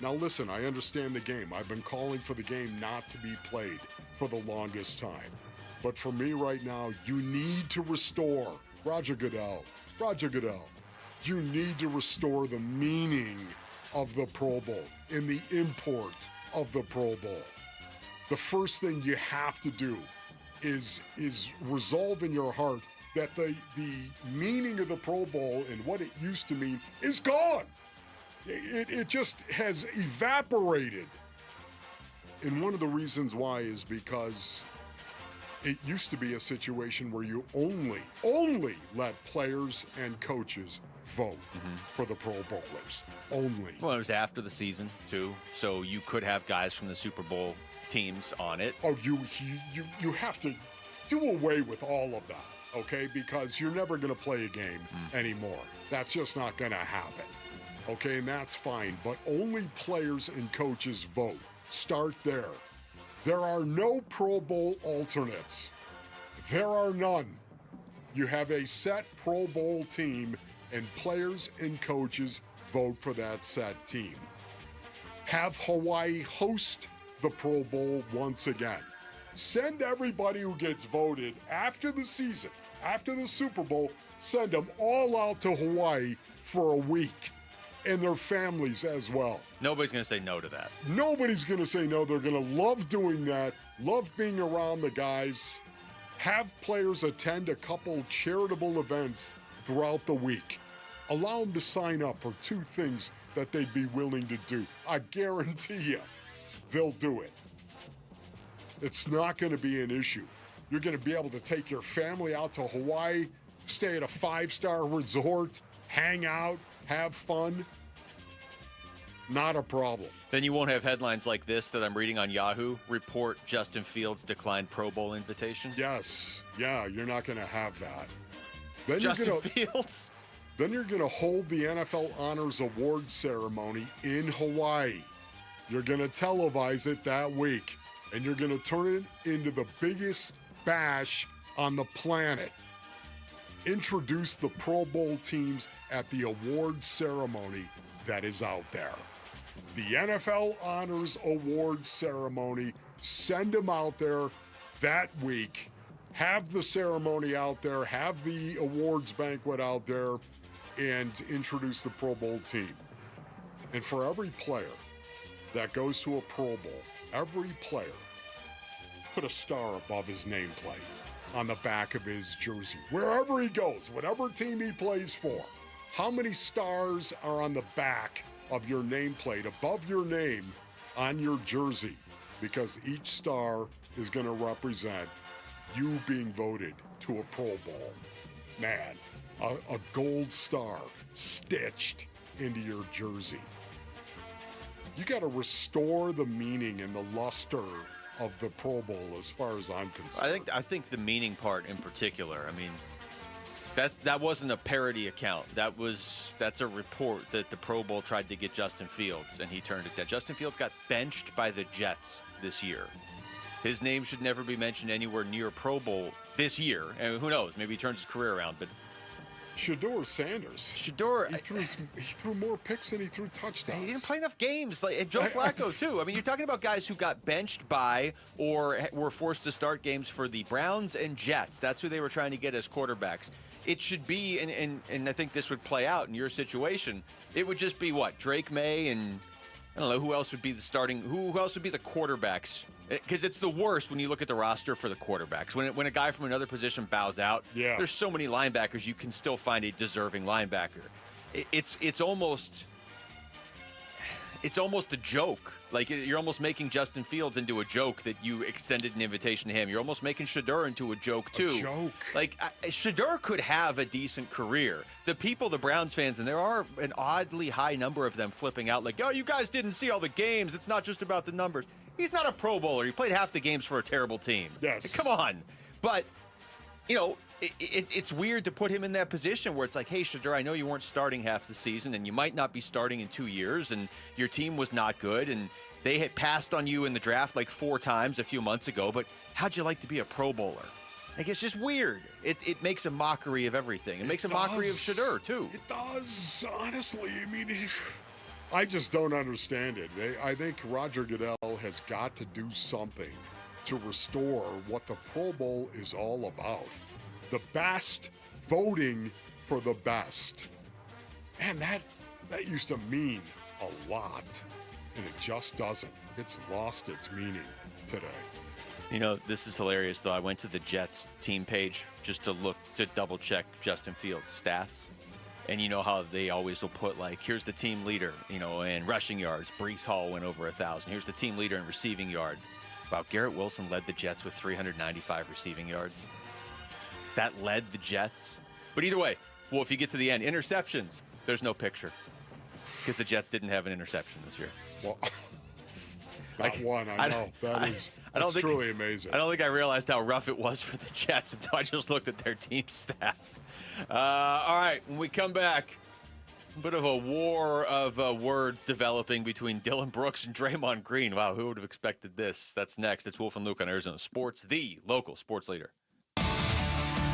S19: Now listen, I understand the game. I've been calling for the game not to be played for the longest time. But for me right now, you need to restore, Roger Goodell, you need to restore the meaning of the Pro Bowl and the import of the Pro Bowl. The first thing you have to do is resolve in your heart that the meaning of the Pro Bowl and what it used to mean is gone. It just has evaporated. And one of the reasons why is because it used to be a situation where you only let players and coaches vote for the Pro Bowlers. Only.
S18: Well, it was after the season, too, so you could have guys from the Super Bowl teams on it.
S19: Oh, you have to do away with all of that, okay? Because you're never going to play a game anymore. That's just not going to happen. Okay, and that's fine, but only players and coaches vote. Start there. There are no Pro Bowl alternates. There are none. You have a set Pro Bowl team, and players and coaches vote for that set team. Have Hawaii host the Pro Bowl once again. Send everybody who gets voted after the season, after the Super Bowl, send them all out to Hawaii for a week. And their families as well.
S18: Nobody's going to say no to that.
S19: Nobody's going to say no. They're going to love doing that, love being around the guys, have players attend a couple charitable events throughout the week. Allow them to sign up for two things that they'd be willing to do. I guarantee you, they'll do it. It's not going to be an issue. You're going to be able to take your family out to Hawaii, stay at a 5-star resort, hang out, have fun. Not a problem.
S18: Then you won't have headlines like this that I'm reading on Yahoo. Report Justin Fields declined Pro Bowl invitation.
S19: Yes. Yeah, you're not going to have that. Then
S18: Justin Fields?
S19: Then you're going to hold the NFL Honors Award ceremony in Hawaii. You're going to televise it that week. And you're going to turn it into the biggest bash on the planet. Introduce the Pro Bowl teams at the award ceremony that is out there. The NFL Honors Award ceremony, send them out there that week. Have the ceremony out there, have the awards banquet out there, and introduce the Pro Bowl team. And for every player that goes to a Pro Bowl, every player put a star above his nameplate on the back of his jersey. Wherever he goes, whatever team he plays for, how many stars are on the back of your nameplate, above your name, on your jersey? Because each star is going to represent you being voted to a Pro Bowl. Man, a gold star stitched into your jersey. You got to restore the meaning and the luster of the Pro Bowl as far as I'm concerned.
S18: I think the meaning part in particular, I mean, that wasn't a parody account. That's a report that the Pro Bowl tried to get Justin Fields, and he turned it down. Justin Fields got benched by the Jets this year. His name should never be mentioned anywhere near Pro Bowl this year. And who knows? Maybe he turns his career around. But
S19: Shedeur Sanders. He threw more picks than he threw touchdowns.
S18: He didn't play enough games. And Joe Flacco, too. I mean, you're talking about guys who got benched by or were forced to start games for the Browns and Jets. That's who they were trying to get as quarterbacks. It should be, and I think this would play out in your situation, it would just be what? Drake May and I don't know, who else would be the quarterbacks? Because it's the worst when you look at the roster for the quarterbacks. When a guy from another position bows out, there's so many linebackers, you can still find a deserving linebacker. It's almost a joke. Like, you're almost making Justin Fields into a joke that you extended an invitation to him. You're almost making Shedeur into a joke, too.
S19: A joke.
S18: Like, Shedeur could have a decent career. The Browns fans, and there are an oddly high number of them flipping out like, oh, you guys didn't see all the games. It's not just about the numbers. He's not a Pro Bowler. He played half the games for a terrible team.
S19: Yes.
S18: Come on. But, you know, it's weird to put him in that position where it's like, hey, Shedeur, I know you weren't starting half the season, and you might not be starting in 2 years, and your team was not good, and they had passed on you in the draft like 4 times a few months ago, but how'd you like to be a Pro Bowler? Like, it's just weird. It makes a mockery of everything. It makes a mockery of Shedeur, too.
S19: It does, honestly. I mean, I just don't understand it. I think Roger Goodell has got to do something to restore what the Pro Bowl is all about. The best, voting for the best. And that used to mean a lot, and it just doesn't. It's lost its meaning today.
S18: You know, this is hilarious, though. I went to the Jets team page just to double-check Justin Fields' stats. And you know how they always will put, like, here's the team leader, you know, in rushing yards. Breece Hall went over 1,000. Here's the team leader in receiving yards. Wow, Garrett Wilson led the Jets with 395 receiving yards. That led the Jets. But either way, well, if you get to the end, interceptions, there's no picture because the Jets didn't have an interception this year.
S19: Well, not one, I know. That's truly amazing.
S18: I don't think I realized how rough it was for the Jets until I just looked at their team stats. All right, when we come back, a bit of a war of words developing between Dylan Brooks and Draymond Green. Wow, who would have expected this? That's next. It's Wolf and Luke on Arizona Sports, the local sports leader.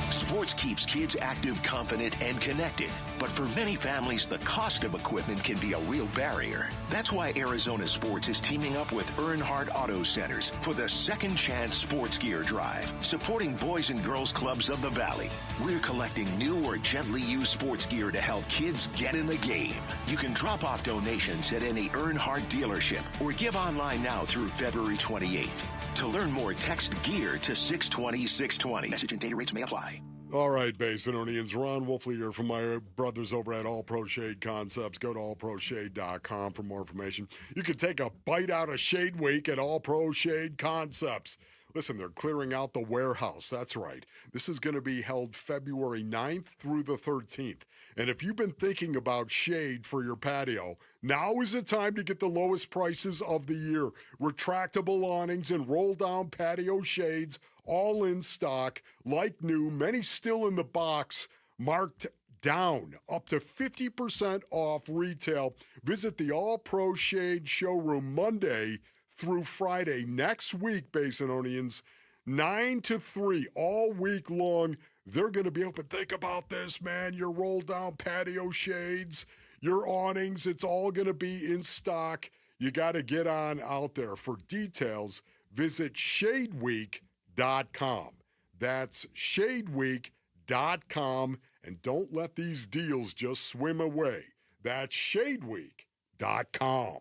S3: Sports keeps kids active, confident, and connected. But for many families, the cost of equipment can be a real barrier. That's why Arizona Sports is teaming up with Earnhardt Auto Centers for the Second Chance Sports Gear Drive, supporting boys and girls clubs of the Valley. We're collecting new or gently used sports gear to help kids get in the game. You can drop off donations at any Earnhardt dealership or give online now through February 28th. To learn more, text GEAR to 620-620. Message and data rates may apply.
S19: All right, Basinonians. Ron Wolfley here from my brothers over at All Pro Shade Concepts. Go to allproshade.com for more information. You can take a bite out of Shade Week at All Pro Shade Concepts. Listen, they're clearing out the warehouse. That's right. This is going to be held February 9th through the 13th. And if you've been thinking about shade for your patio, now is the time to get the lowest prices of the year. Retractable awnings and roll-down patio shades, all in stock, like new, many still in the box, marked down, up to 50% off retail. Visit the All Pro Shade showroom Monday through Friday next week, Basinonians, 9 to 3 all week long. They're going to be open. Think about this, man. Your roll-down patio shades, your awnings, it's all going to be in stock. You got to get on out there. For details, visit shadeweek.com. That's shadeweek.com. And don't let these deals just swim away. That's shadeweek.com.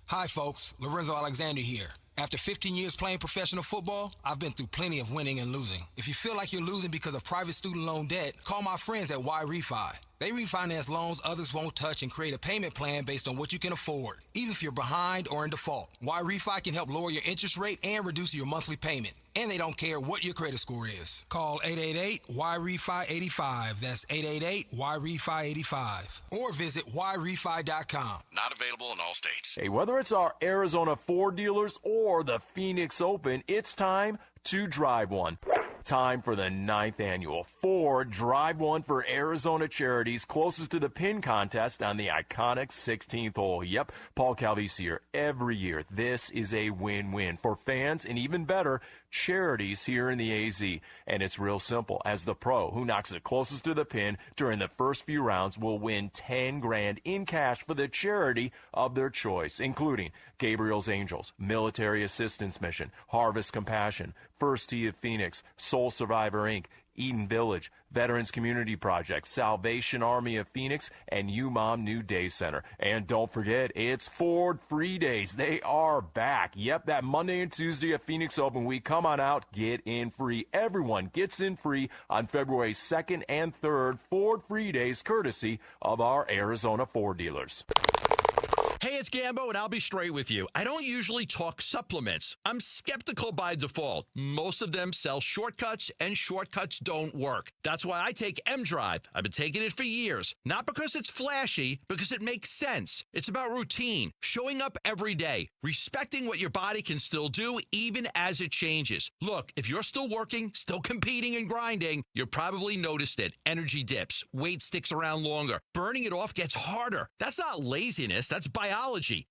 S9: Hi, folks. Lorenzo Alexander here. After 15 years playing professional football, I've been through plenty of winning and losing. If you feel like you're losing because of private student loan debt, call my friends at Y-Refi. They refinance loans others won't touch and create a payment plan based on what you can afford, even if you're behind or in default. Y-Refi can help lower your interest rate and reduce your monthly payment. And they don't care what your credit score is. Call 888-Y-REFI-85. That's 888-Y-REFI-85. Or visit yrefi.com.
S12: Not available in all states.
S15: Hey, whether it's our Arizona Ford dealers or the Phoenix Open, it's time to drive one. Time for the 9th annual Ford Drive One for Arizona Charities, closest to the pin contest on the iconic 16th hole. Yep, Paul Calvisi here. Every year, this is a win-win for fans and even better, charities here in the AZ. And it's real simple. As the pro who knocks it closest to the pin during the first few rounds will win $10,000 in cash for the charity of their choice, including Gabriel's Angels, Military Assistance Mission, Harvest Compassion, First Tee of Phoenix, Soul Survivor Inc., Eden Village, Veterans Community Project, Salvation Army of Phoenix, and UMOM New Day Center. And don't forget, it's Ford Free Days. They are back. Yep, that Monday and Tuesday at Phoenix Open Week. Come on out, get in free. Everyone gets in free on February 2nd and 3rd. Ford Free Days, courtesy of our Arizona Ford dealers.
S16: Hey, it's Gambo, and I'll be straight with you. I don't usually talk supplements. I'm skeptical by default. Most of them sell shortcuts, and shortcuts don't work. That's why I take M-Drive. I've been taking it for years. Not because it's flashy, because it makes sense. It's about routine, showing up every day, respecting what your body can still do even as it changes. Look, if you're still working, still competing and grinding, you probably noticed it. Energy dips, weight sticks around longer, burning it off gets harder. That's not laziness, that's biology.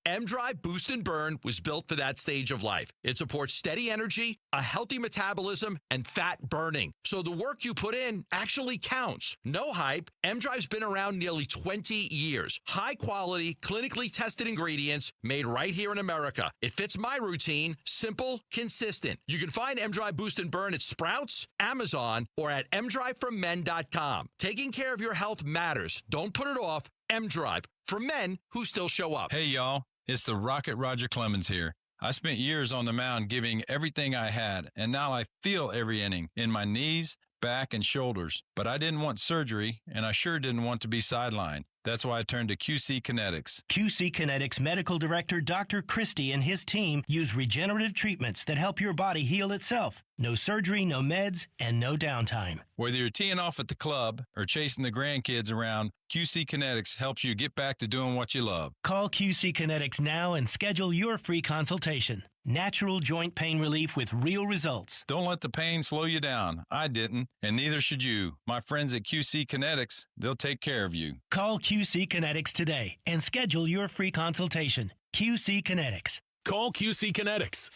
S16: M-Drive Boost and Burn was built for that stage of life. It supports steady energy, a healthy metabolism, and fat burning. So the work you put in actually counts. No hype. M-Drive's been around nearly 20 years. High quality, clinically tested ingredients made right here in America. It fits my routine. Simple, consistent. You can find M-Drive Boost and Burn at Sprouts, Amazon, or at mdriveformen.com. Taking care of your health matters. Don't put it off. M-Drive, for men who still show up.
S17: Hey, y'all. It's the Rocket Roger Clemens here. I spent years on the mound giving everything I had, and now I feel every inning in my knees, back, and shoulders. But I didn't want surgery, and I sure didn't want to be sidelined. That's why I turned to QC Kinetics.
S20: QC Kinetics Medical Director Dr. Christie and his team use regenerative treatments that help your body heal itself. No surgery, no meds, and no downtime.
S17: Whether you're teeing off at the club or chasing the grandkids around, QC Kinetics helps you get back to doing what you love.
S20: Call QC Kinetics now and schedule your free consultation. Natural joint pain relief with real results.
S17: Don't let the pain slow you down. I didn't, and neither should you. My friends at QC Kinetics, they'll take care of you.
S20: Call QC Kinetics today and schedule your free consultation. QC Kinetics.
S22: Call QC Kinetics,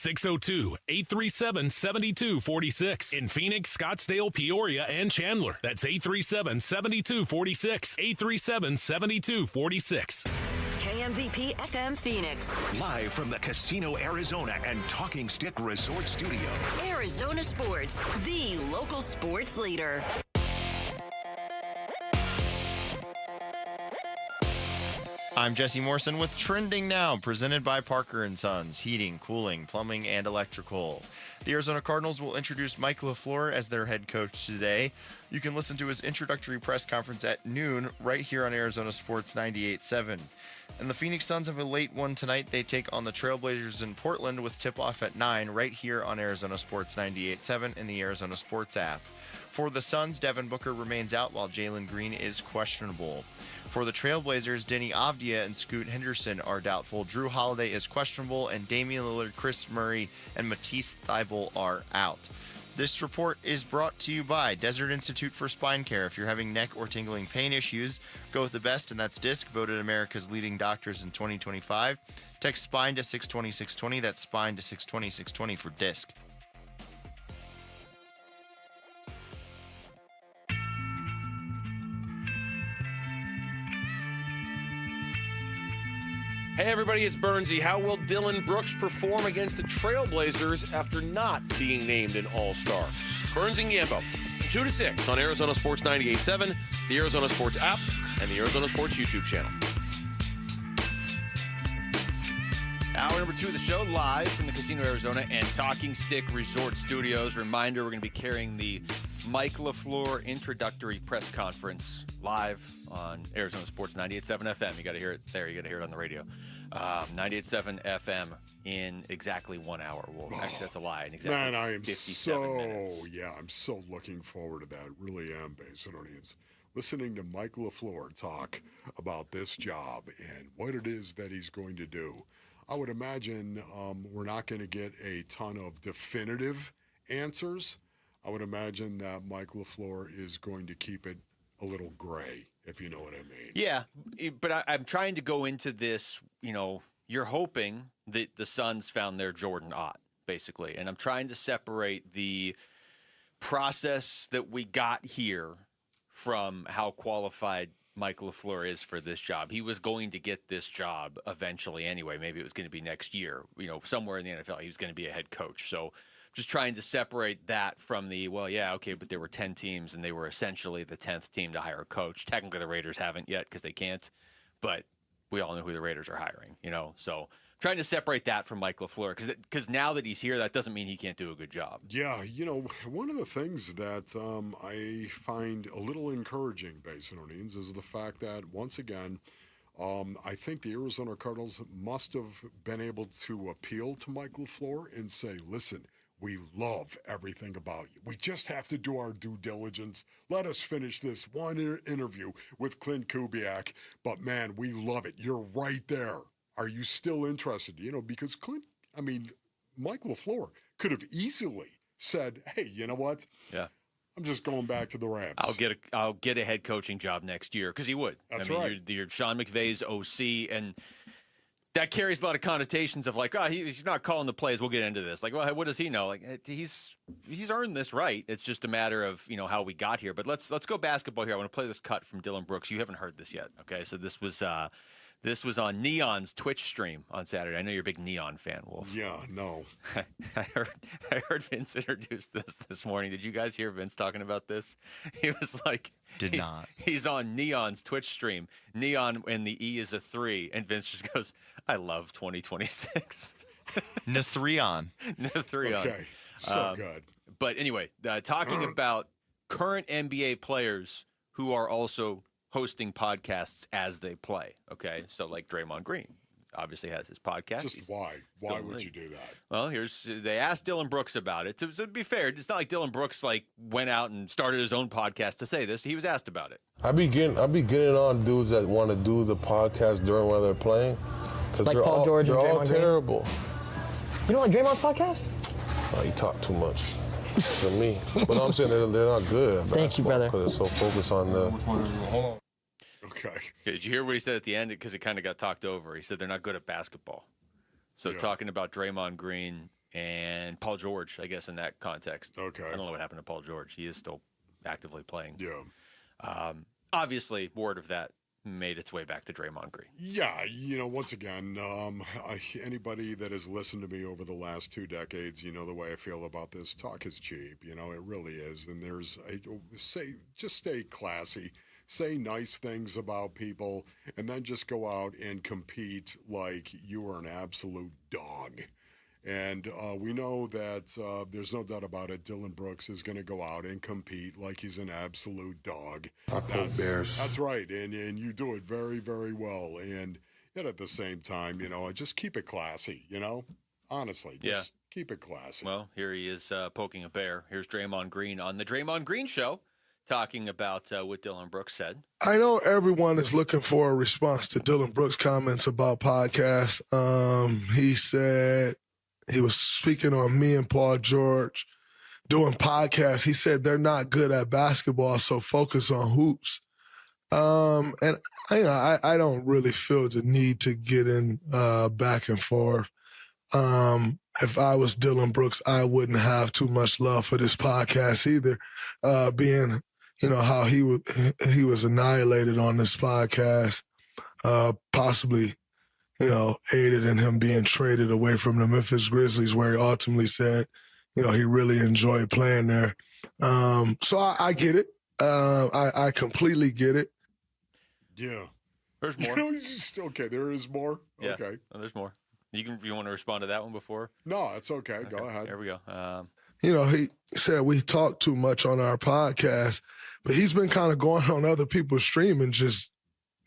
S22: 602-837-7246. In Phoenix, Scottsdale, Peoria, and Chandler. That's 837-7246. 837-7246.
S1: KMVP FM Phoenix.
S3: Live from the Casino Arizona and Talking Stick Resort Studio.
S1: Arizona Sports, the local sports leader.
S31: I'm Jesse Morrison with Trending Now, presented by Parker & Sons, heating, cooling, plumbing, and electrical. The Arizona Cardinals will introduce Mike LaFleur as their head coach today. You can listen to his introductory press conference at noon right here on Arizona Sports 98.7. And the Phoenix Suns have a late one tonight. They take on the Trailblazers in Portland with tip-off at 9 right here on Arizona Sports 98.7 in the Arizona Sports app. For the Suns, Devin Booker remains out while Jalen Green is questionable. For the Trailblazers, Denny Avdia and Scoot Henderson are doubtful. Drew Holiday is questionable, and Damian Lillard, Chris Murray, and Matisse Thybulle are out. This report is brought to you by Desert Institute for Spine Care. If you're having neck or tingling pain issues, go with the best, and that's DISC, voted America's leading doctors in 2025. Text SPINE to 620-620. That's SPINE to 620-620 for DISC.
S21: Hey everybody, it's Bernsey. How will Dillon Brooks perform against the Trailblazers after not being named an All-Star? Burns and Gambo, 2 to 6 on Arizona Sports 98.7, the Arizona Sports app, and the Arizona Sports YouTube channel.
S18: Hour number 2 of the show, live from the Casino Arizona and Talking Stick Resort Studios. Reminder, we're going to be carrying the Mike LaFleur introductory press conference live on Arizona Sports 98.7 FM. You got to hear it there. You got to hear it on the radio. 98.7 FM in exactly 1 hour. Well, actually, that's a lie. In exactly
S19: Man, I am
S18: 57 minutes.
S19: I'm so looking forward to that. Really am, Basinonians. Listening to Mike LaFleur talk about this job and what it is that he's going to do. I would imagine we're not going to get a ton of definitive answers. I would imagine that Mike LaFleur is going to keep it a little gray, if you know what I mean.
S18: Yeah, but I'm trying to go into this, you're hoping that the Suns found their Jordan Ott, basically. And I'm trying to separate the process that we got here from how qualified Mike LaFleur is for this job. He was going to get this job eventually anyway. Maybe it was going to be next year, somewhere in the NFL. He was going to be a head coach. So just trying to separate that from but there were 10 teams and they were essentially the 10th team to hire a coach. Technically, the Raiders haven't yet because they can't, but we all know who the Raiders are hiring, So trying to separate that from Mike LaFleur because now that he's here, that doesn't mean he can't do a good job.
S19: Yeah, one of the things that I find a little encouraging, Basinonians, is the fact that, once again, I think the Arizona Cardinals must have been able to appeal to Mike LaFleur and say, listen, we love everything about you. We just have to do our due diligence. Let us finish this one interview with Clint Kubiak. But, man, we love it. You're right there. Are you still interested? Because Mike LaFleur could have easily said, hey, you know what?
S18: Yeah.
S19: I'm just going back to the Rams.
S18: I'll get a head coaching job next year because he would.
S19: That's right.
S18: You're Sean McVay's OC, and that carries a lot of connotations of he's not calling the plays. We'll get into this. What does he know? He's earned this right. It's just a matter of how we got here. But let's go basketball here. I want to play this cut from Dylan Brooks. You haven't heard this yet, okay? So this was on Neon's Twitch stream on Saturday. I know you're a big Neon fan, Wolf.
S19: Yeah, no.
S18: I heard Vince introduce this morning. Did you guys hear Vince talking about this? He was like,
S31: Did not.
S18: He's on Neon's Twitch stream. Neon and the E is a 3, and Vince just goes, "I love 2026."
S31: Nathrion.
S19: Okay, so good.
S18: But anyway, talking about current NBA players who are also hosting podcasts as they play, okay? So like Draymond Green obviously has his podcast.
S19: Just why? Why would you do that?
S18: Well, they asked Dylan Brooks about it. To be fair, it's not like Dylan Brooks went out and started his own podcast to say this. He was asked about it.
S4: I be getting on dudes that want to do the podcast during while they're playing.
S5: Like Paul George and Draymond Green?
S4: They're all terrible.
S5: You don't like Draymond's podcast?
S4: Oh, he talk too much to me. But I'm saying they're not good.
S5: Thank you, brother.
S4: Because they're so focused on the...
S19: Hold on. Okay.
S18: Did you hear what he said at the end? Because it kind of got talked over. He said they're not good at basketball. So talking about Draymond Green and Paul George, I guess, in that context.
S19: Okay.
S18: I don't know what happened to Paul George. He is still actively playing.
S19: Yeah.
S18: Obviously, word of that made its way back to Draymond Green.
S19: Yeah, once again, anybody that has listened to me over the last 2 decades, the way I feel about this. Talk is cheap, it really is. And just stay classy. Say nice things about people, and then just go out and compete like you are an absolute dog. And we know that there's no doubt about it. Dylan Brooks is going to go out and compete like he's an absolute dog.
S4: Bears.
S19: That's right, and you do it very, very well. And yet at the same time, just keep it classy. Honestly, just keep it classy.
S18: Well, here he is poking a bear. Here's Draymond Green on the Draymond Green Show, talking about what Dylan Brooks said.
S4: I know everyone is looking for a response to Dylan Brooks' comments about podcasts. He said he was speaking on me and Paul George doing podcasts. He said they're not good at basketball, so focus on hoops. And I don't really feel the need to get in back and forth. If I was Dylan Brooks, I wouldn't have too much love for this podcast either, being how he was annihilated on this podcast, possibly, aided in him being traded away from the Memphis Grizzlies, where he ultimately said, he really enjoyed playing there. So I get it. I completely get it.
S19: Yeah.
S18: There's more.
S19: Okay, there is more?
S18: Yeah.
S19: Okay.
S18: Oh, there's more. You want to respond to that one before?
S6: No, it's okay. Go ahead.
S18: There we go.
S4: He said we talk too much on our podcast, but he's been kind of going on other people's stream and just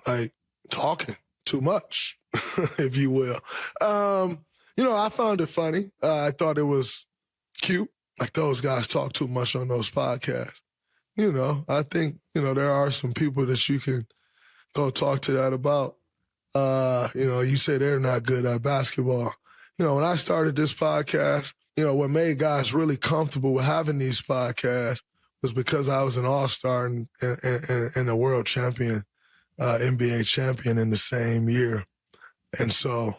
S4: like talking too much, if you will. I found it funny. I thought it was cute. Like those guys talk too much on those podcasts. I think, there are some people that you can go talk to that about. You say they're not good at basketball. When I started this podcast, what made guys really comfortable with having these podcasts was because I was an all-star and a world champion, NBA champion in the same year. And so,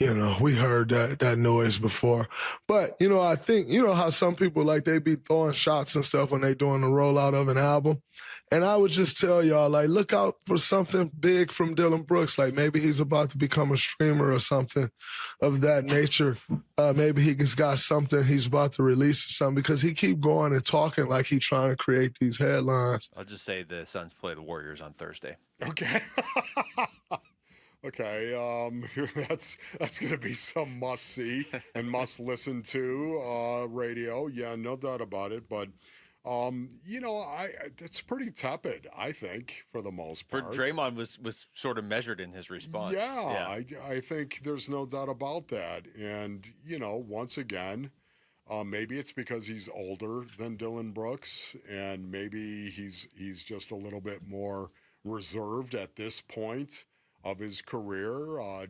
S4: we heard that noise before. But, I think, how some people, like, they be throwing shots and stuff when they doing the rollout of an album. And I would just tell y'all, like, look out for something big from Dillon Brooks. Like, maybe he's about to become a streamer or something of that nature. Maybe he's got something he's about to release or something, because he keep going and talking like he's trying to create these headlines.
S18: I'll just say the Suns play the Warriors on Thursday.
S6: Okay. Okay, that's going to be some must-see and must-listen to radio. Yeah, no doubt about it. But, it's pretty tepid, I think, for the most part.
S18: Draymond was sort of measured in his response.
S6: Yeah. I think there's no doubt about that. And, once again, maybe it's because he's older than Dillon Brooks, and maybe he's just a little bit more reserved at this point of his career.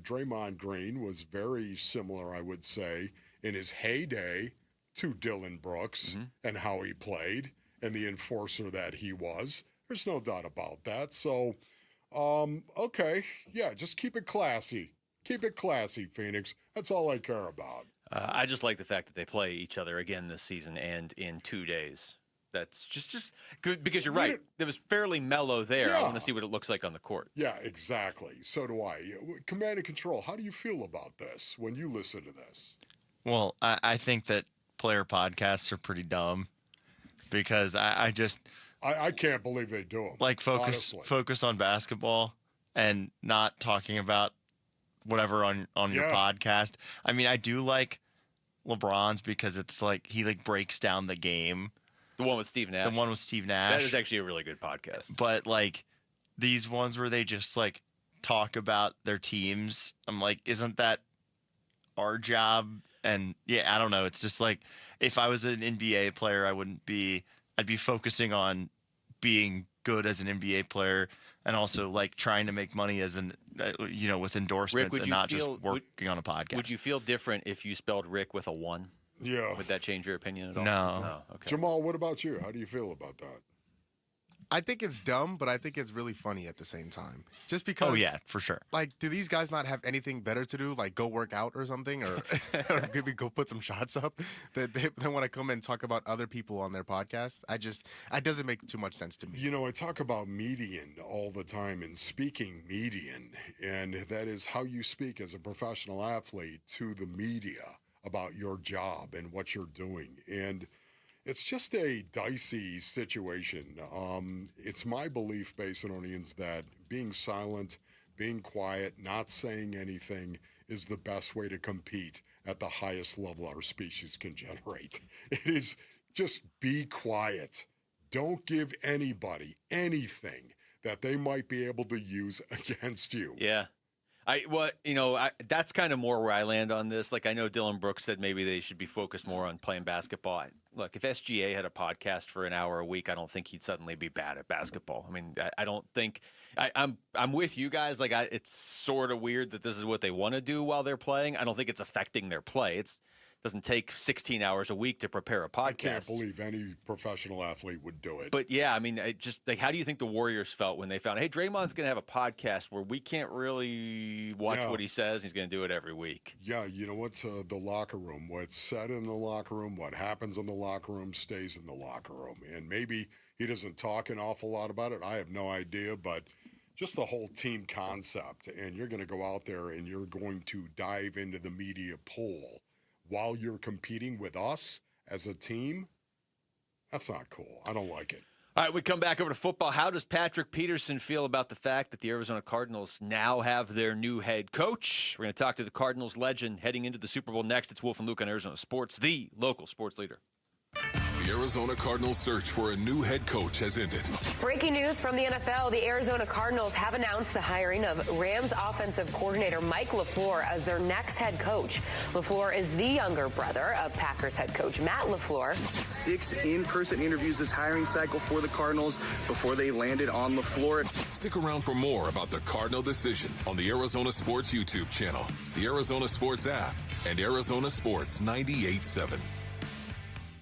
S6: Draymond Green was very similar, I would say, in his heyday to Dillon Brooks and how he played and the enforcer that he was. There's no doubt about that. So, okay, yeah, just keep it classy. Keep it classy, Phoenix. That's all I care about.
S18: I just like the fact that they play each other again this season and in 2 days. That's just good, because you're right. It was fairly mellow there. Yeah. I want to see what it looks like on the court.
S6: Yeah, exactly. So do I. Command and Control, how do you feel about this when you listen to this?
S31: Well, I think that player podcasts are pretty dumb, because I
S6: can't believe they do them.
S31: Like focus on basketball and not talking about whatever on your podcast. I mean, I do like LeBron's because it's like he breaks down the game.
S18: The one with Steve Nash. That is actually a really good podcast.
S31: But these ones where they just talk about their teams, I'm like, isn't that our job? And yeah, I don't know. It's just if I was an NBA player, I'd be focusing on being good as an NBA player, and also trying to make money as with endorsements,
S18: Rick,
S31: and not just working on a podcast.
S18: Would you feel different if you spelled Rick with a 1?
S6: Yeah.
S18: Would that change your opinion at all?
S31: No.
S18: Okay.
S6: Jamal, what about you? How do you feel about that?
S8: I think it's dumb, but I think it's really funny at the same time. Just because.
S31: Oh, yeah, for sure.
S8: Do these guys not have anything better to do? Like, go work out or something? Or maybe go put some shots up? That they want to come and talk about other people on their podcast? It doesn't make too much sense to me.
S6: I talk about median all the time, and speaking median, and that is how you speak as a professional athlete to the media about your job and what you're doing. And it's just a dicey situation. It's my belief, Basinonians, that being silent, being quiet, not saying anything is the best way to compete at the highest level our species can generate. It is just be quiet. Don't give anybody anything that they might be able to use against you.
S18: Yeah. That's kind of more where I land on this. I know Dillon Brooks said maybe they should be focused more on playing basketball. Look, if SGA had a podcast for an hour a week, I don't think he'd suddenly be bad at basketball. I mean, I don't think I'm with you guys. It's sort of weird that this is what they want to do while they're playing. I don't think it's affecting their play. It doesn't take 16 hours a week to prepare a podcast.
S6: I can't believe any professional athlete would do it.
S18: But yeah, I mean, how do you think the Warriors felt when they found, hey, Draymond's going to have a podcast where we can't really watch what he says? He's going to do it every week.
S6: Yeah, you know what? The locker room, what's said in the locker room, what happens in the locker room stays in the locker room. And maybe he doesn't talk an awful lot about it. I have no idea, but just the whole team concept. And you're going to go out there and you're going to dive into the media pool while you're competing with us as a team. That's not cool. I don't like it.
S18: All right, we come back over to football. How does Patrick Peterson feel about the fact that the Arizona Cardinals now have their new head coach? We're going to talk to the Cardinals legend heading into the Super Bowl next. It's Wolf and Luke on Arizona Sports, the local sports leader.
S7: The Arizona Cardinals' search for a new head coach has ended.
S10: Breaking news from the NFL. The Arizona Cardinals have announced the hiring of Rams offensive coordinator Mike LaFleur as their next head coach. LaFleur is the younger brother of Packers head coach Matt LaFleur.
S11: 6 in-person interviews this hiring cycle for the Cardinals before they landed on LaFleur.
S7: Stick around for more about the Cardinal decision on the Arizona Sports YouTube channel, the Arizona Sports app, and Arizona Sports 98.7.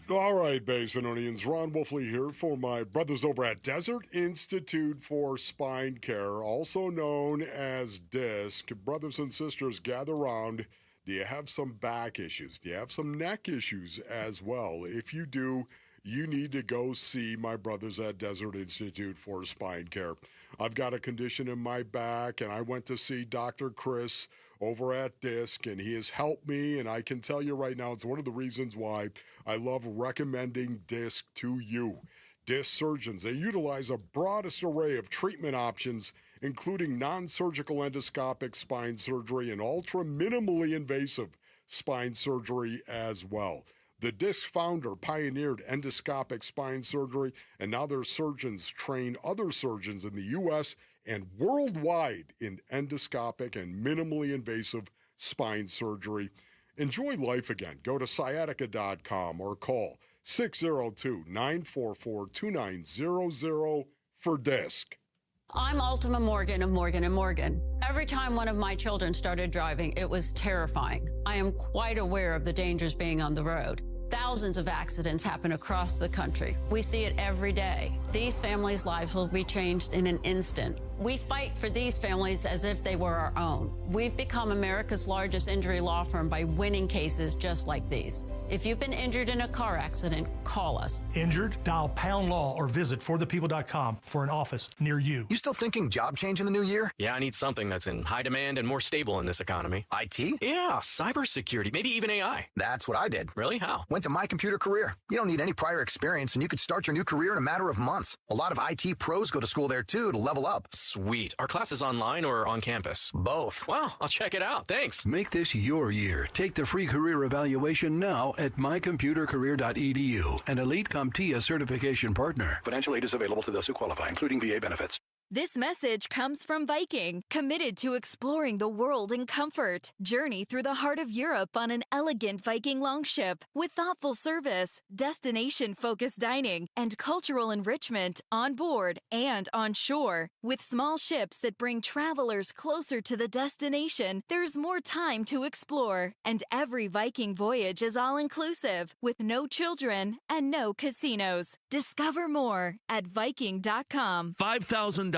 S6: All right, Basinonians, Ron Wolfley here for my brothers over at Desert Institute for Spine Care, also known as DISC. Brothers and sisters, gather around. Do you have some back issues? Do you have some neck issues as well? If you do, you need to go see my brothers at Desert Institute for Spine Care. I've got a condition in my back, and I went to see Dr. Chris over at DISC, and he has helped me, and I can tell you right now, it's one of the reasons why I love recommending DISC to you. DISC surgeons, they utilize a broadest array of treatment options, including non-surgical endoscopic spine surgery and ultra-minimally invasive spine surgery as well. The DISC founder pioneered endoscopic spine surgery, and now their surgeons train other surgeons in the U.S. and worldwide in endoscopic and minimally invasive spine surgery. Enjoy life again. Go to sciatica.com or call 602-944-2900 for DISC.
S14: I'm Ultima Morgan of Morgan & Morgan. Every time one of my children started driving, it was terrifying. I am quite aware of the dangers being on the road. Thousands of accidents happen across the country. We see it every day. These families' lives will be changed in an instant. We fight for these families as if they were our own. We've become America's largest injury law firm by winning cases just like these. If you've been injured in a car accident, call us.
S24: Injured? Dial Pound Law or visit forthepeople.com for an office near you.
S25: You still thinking job change in the new year?
S26: Yeah, I need something that's in high demand and more stable in this economy.
S25: IT?
S26: Yeah, cybersecurity, maybe even AI.
S25: That's what I did.
S26: Really? How?
S25: Went to My Computer Career. You don't need any prior experience, and you could start your new career in a matter of months. A lot of IT pros go to school there, too, to level up.
S26: Sweet. Are classes online or on campus?
S25: Both.
S26: Well, I'll check it out. Thanks.
S27: Make this your year. Take the free career evaluation now at mycomputercareer.edu, an Elite CompTIA certification partner.
S25: Financial aid is available to those who qualify, including VA benefits.
S28: This message comes from Viking, committed to exploring the world in comfort. Journey through the heart of Europe on an elegant Viking longship with thoughtful service, destination-focused dining, and cultural enrichment on board and on shore. With small ships that bring travelers closer to the destination, there's more time to explore. And every Viking voyage is all-inclusive, with no children and no casinos. Discover more at Viking.com.
S29: $5,000.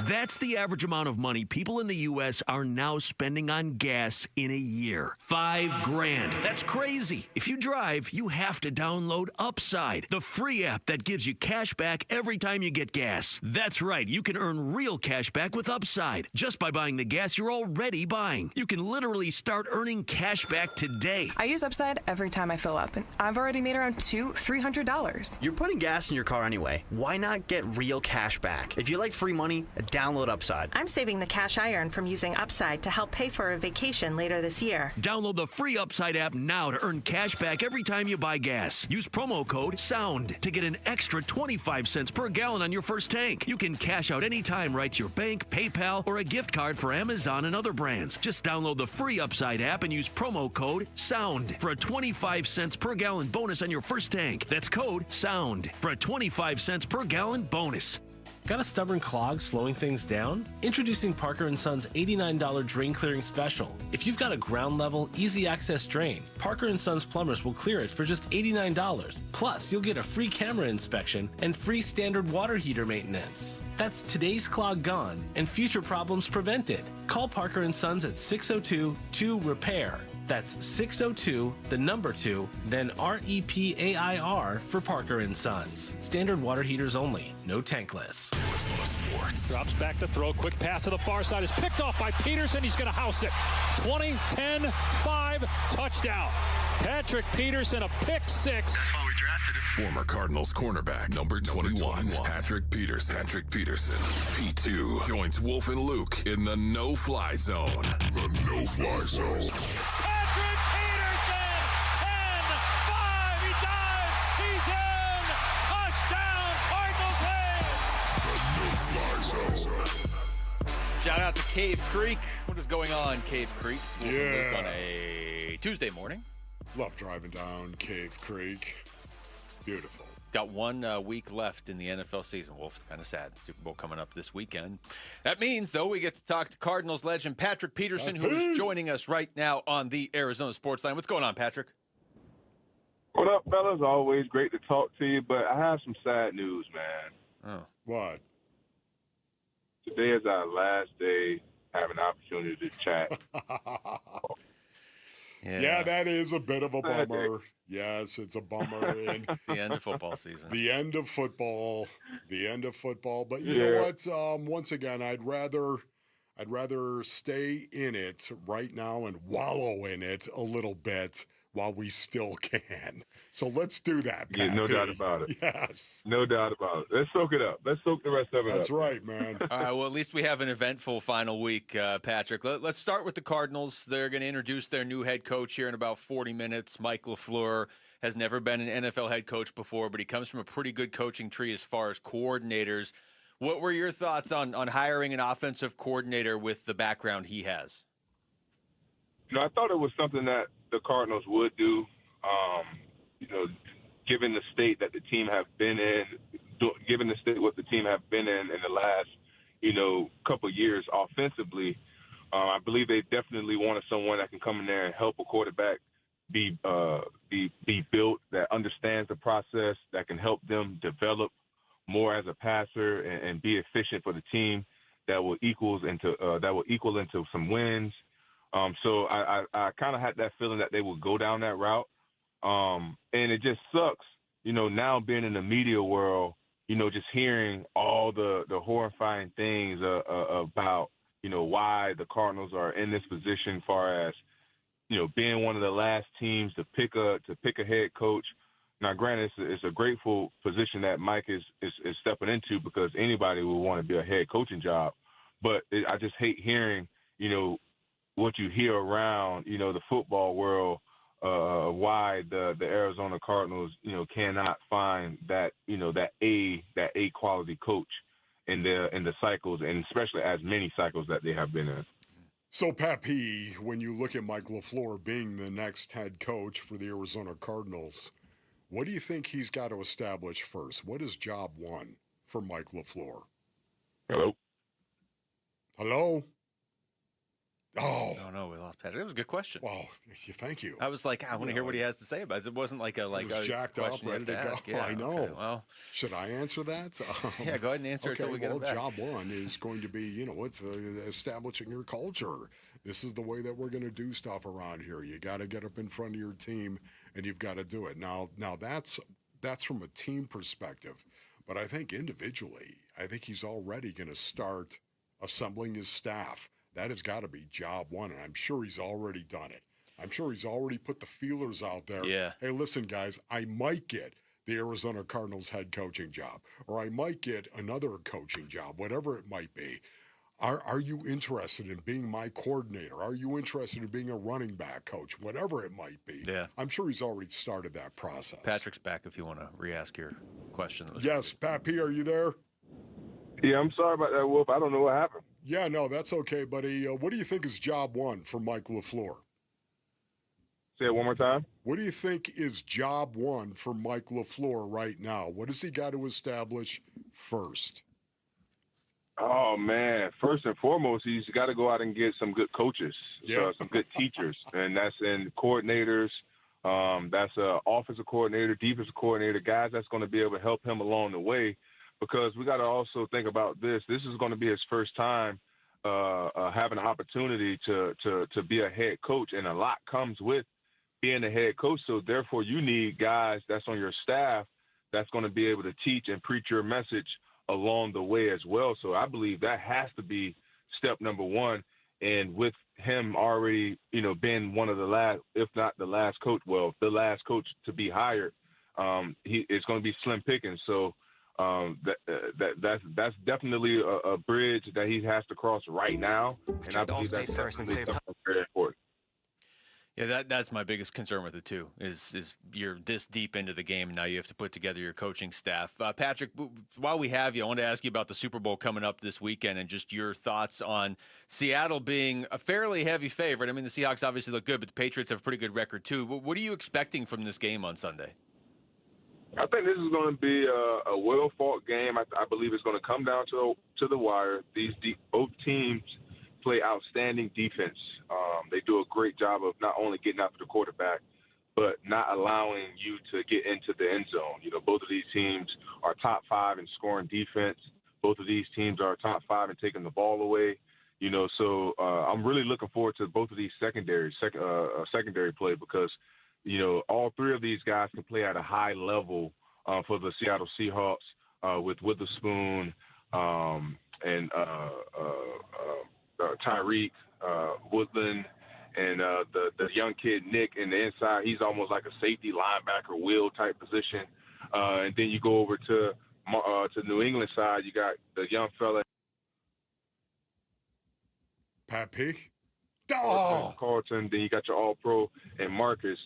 S29: That's the average amount of money people in the U.S. are now spending on gas in a year. $5,000. That's crazy. If you drive, you have to download Upside, the free app that gives you cash back every time you get gas. That's right. You can earn real cash back with Upside just by buying the gas you're already buying. You can literally start earning cash back today.
S30: I use Upside every time I fill up, and I've already made around $300.
S31: You're putting gas in your car anyway. Why not get real cash back? If you like free money, download Upside.
S30: I'm saving the cash I earn from using Upside to help pay for a vacation later this year.
S29: Download the free Upside app now to earn cash back every time you buy gas. Use promo code SOUND to get an extra 25 cents per gallon on your first tank. You can cash out anytime right to your bank, PayPal, or a gift card for Amazon and other brands. Just download the free Upside app and use promo code SOUND for a 25 cents per gallon bonus on your first tank. That's code SOUND for a 25 cents per gallon bonus.
S22: Got a stubborn clog slowing things down? Introducing Parker & Son's $89 drain clearing special. If you've got a ground level, easy access drain, Parker & Son's plumbers will clear it for just $89. Plus, you'll get a free camera inspection and free standard water heater maintenance. That's today's clog gone and future problems prevented. Call Parker & Sons at 602-2-REPAIR. That's 602, the number 2, then REPAIR for Parker & Sons. Standard water heaters only, no tankless.
S7: Arizona Sports.
S32: Drops back to throw, quick pass to the far side, is picked off by Peterson, he's going to house it. 20, 10, 5, touchdown. Patrick Peterson, a pick six.
S31: That's why we drafted him.
S7: Former Cardinals cornerback, number 21, Patrick Peterson. P2 joins Wolf and Luke in the no-fly zone. The no-fly zone.
S32: Patrick Peterson, 10-5, he dives, he's in, touchdown, Cardinals win.
S7: The no-fly zone.
S18: Shout out to Cave Creek. What is going on, Cave Creek? It's Wolf and Luke on a Tuesday morning.
S6: Love driving down Cave Creek. Beautiful.
S18: Got 1 week left in the NFL season, Wolf. It's kind of sad. Super Bowl coming up this weekend. That means, though, we get to talk to Cardinals legend Patrick Peterson, who is joining us right now on the Arizona Sports Line. What's going on, Patrick?
S1: What up, fellas? Always great to talk to you, but I have some sad news, man.
S18: Oh.
S6: What?
S1: Today is our last day having the opportunity to chat.
S6: Yeah, that is a bit of a bummer. Yes, it's a bummer. And
S18: the end of football season.
S6: The end of football. But you know what? Once again, I'd rather stay in it right now and wallow in it a little bit while we still can. So let's do that, Pat.
S1: Yeah, no doubt about it.
S6: Yes.
S1: No doubt about it. Let's soak it up. Let's soak the rest of it up.
S6: That's right, man.
S18: All right, well, at least we have an eventful final week, Patrick. Let's start with the Cardinals. They're going to introduce their new head coach here in about 40 minutes. Mike LaFleur has never been an NFL head coach before, but he comes from a pretty good coaching tree as far as coordinators. What were your thoughts on hiring an offensive coordinator with the background he has?
S1: I thought it was something that the Cardinals would do, given the state that the team have been in, given the state what the team have been in the last, couple of years offensively. I believe they definitely wanted someone that can come in there and help a quarterback be built, that understands the process, that can help them develop more as a passer and be efficient for the team, that will equal into some wins. So I kind of had that feeling that they would go down that route. And it just sucks, now being in the media world, just hearing all the horrifying things about, why the Cardinals are in this position far as, being one of the last teams to pick a head coach. Now, granted, it's a grateful position that Mike is stepping into because anybody would want to be a head coaching job. But I just hate hearing, what you hear around, the football world, why the Arizona Cardinals, cannot find that, that A quality coach in the cycles, and especially as many cycles that they have been in.
S6: So, Pat P., when you look at Mike LaFleur being the next head coach for the Arizona Cardinals, what do you think he's got to establish first? What is job one for Mike LaFleur?
S1: Hello?
S6: Hello? Oh.
S18: No, we lost Patrick. That was a good question.
S6: Well, thank you.
S18: I was like, I want to hear what he has to say about it. It wasn't like a
S6: jacked up, ready to go.
S18: Yeah,
S6: I know.
S18: Okay, well,
S6: should I answer that?
S18: Yeah, go ahead and answer it until we get it back.
S6: Job one is going to be, it's establishing your culture. This is the way that we're going to do stuff around here. You got to get up in front of your team, and you've got to do it. Now that's from a team perspective. But I think individually, he's already going to start assembling his staff. That has got to be job one, and I'm sure he's already done it. I'm sure he's already put the feelers out there.
S18: Yeah.
S6: Hey, listen, guys, I might get the Arizona Cardinals head coaching job, or I might get another coaching job, whatever it might be. Are you interested in being my coordinator? Are you interested in being a running back coach? Whatever it might be.
S18: Yeah.
S6: I'm sure he's already started that process.
S18: Patrick's back if you want to re-ask your question.
S6: Yes, Pat P., are you there?
S1: Yeah, I'm sorry about that, Wolf. I don't know what happened.
S6: Yeah, no, that's okay, buddy. What do you think is job one for Mike LaFleur?
S1: Say it one more time.
S6: What do you think is job one for Mike LaFleur right now? What has he got to establish first?
S1: Oh, man. First and foremost, he's got to go out and get some good coaches, some good teachers, and that's in coordinators. That's offensive coordinator, defensive coordinator, guys that's going to be able to help him along the way. Because we got to also think about this. This is going to be his first time having an opportunity to be a head coach, and a lot comes with being a head coach. So therefore, you need guys that's on your staff that's going to be able to teach and preach your message along the way as well. So I believe that has to be step number one. And with him already, being one of the last, if not the last coach, the last coach to be hired, it's going to be slim pickings. So that's definitely a bridge that he has to cross right now. And I believe that's definitely something very important.
S18: Yeah, that's my biggest concern with it too. Is you're this deep into the game and now you have to put together your coaching staff. Patrick, while we have you, I want to ask you about the Super Bowl coming up this weekend and just your thoughts on Seattle being a fairly heavy favorite. I mean, the Seahawks obviously look good, but the Patriots have a pretty good record too. What are you expecting from this game on Sunday?
S1: I think this is going to be a well-fought game. I believe it's going to come down to the wire. Both teams play outstanding defense. They do a great job of not only getting after the quarterback, but not allowing you to get into the end zone. Both of these teams are top 5 in scoring defense. Both of these teams are top 5 in taking the ball away. So I'm really looking forward to both of these secondary play because, all 3 of these guys can play at a high level for the Seattle Seahawks with Witherspoon and Tyreek, Woodland, and the young kid Nick in the inside. He's almost like a safety linebacker will type position. And then you go over to New England side. You got the young fella
S6: Pat P.
S1: Carlton. Then you got your All-Pro and Marcus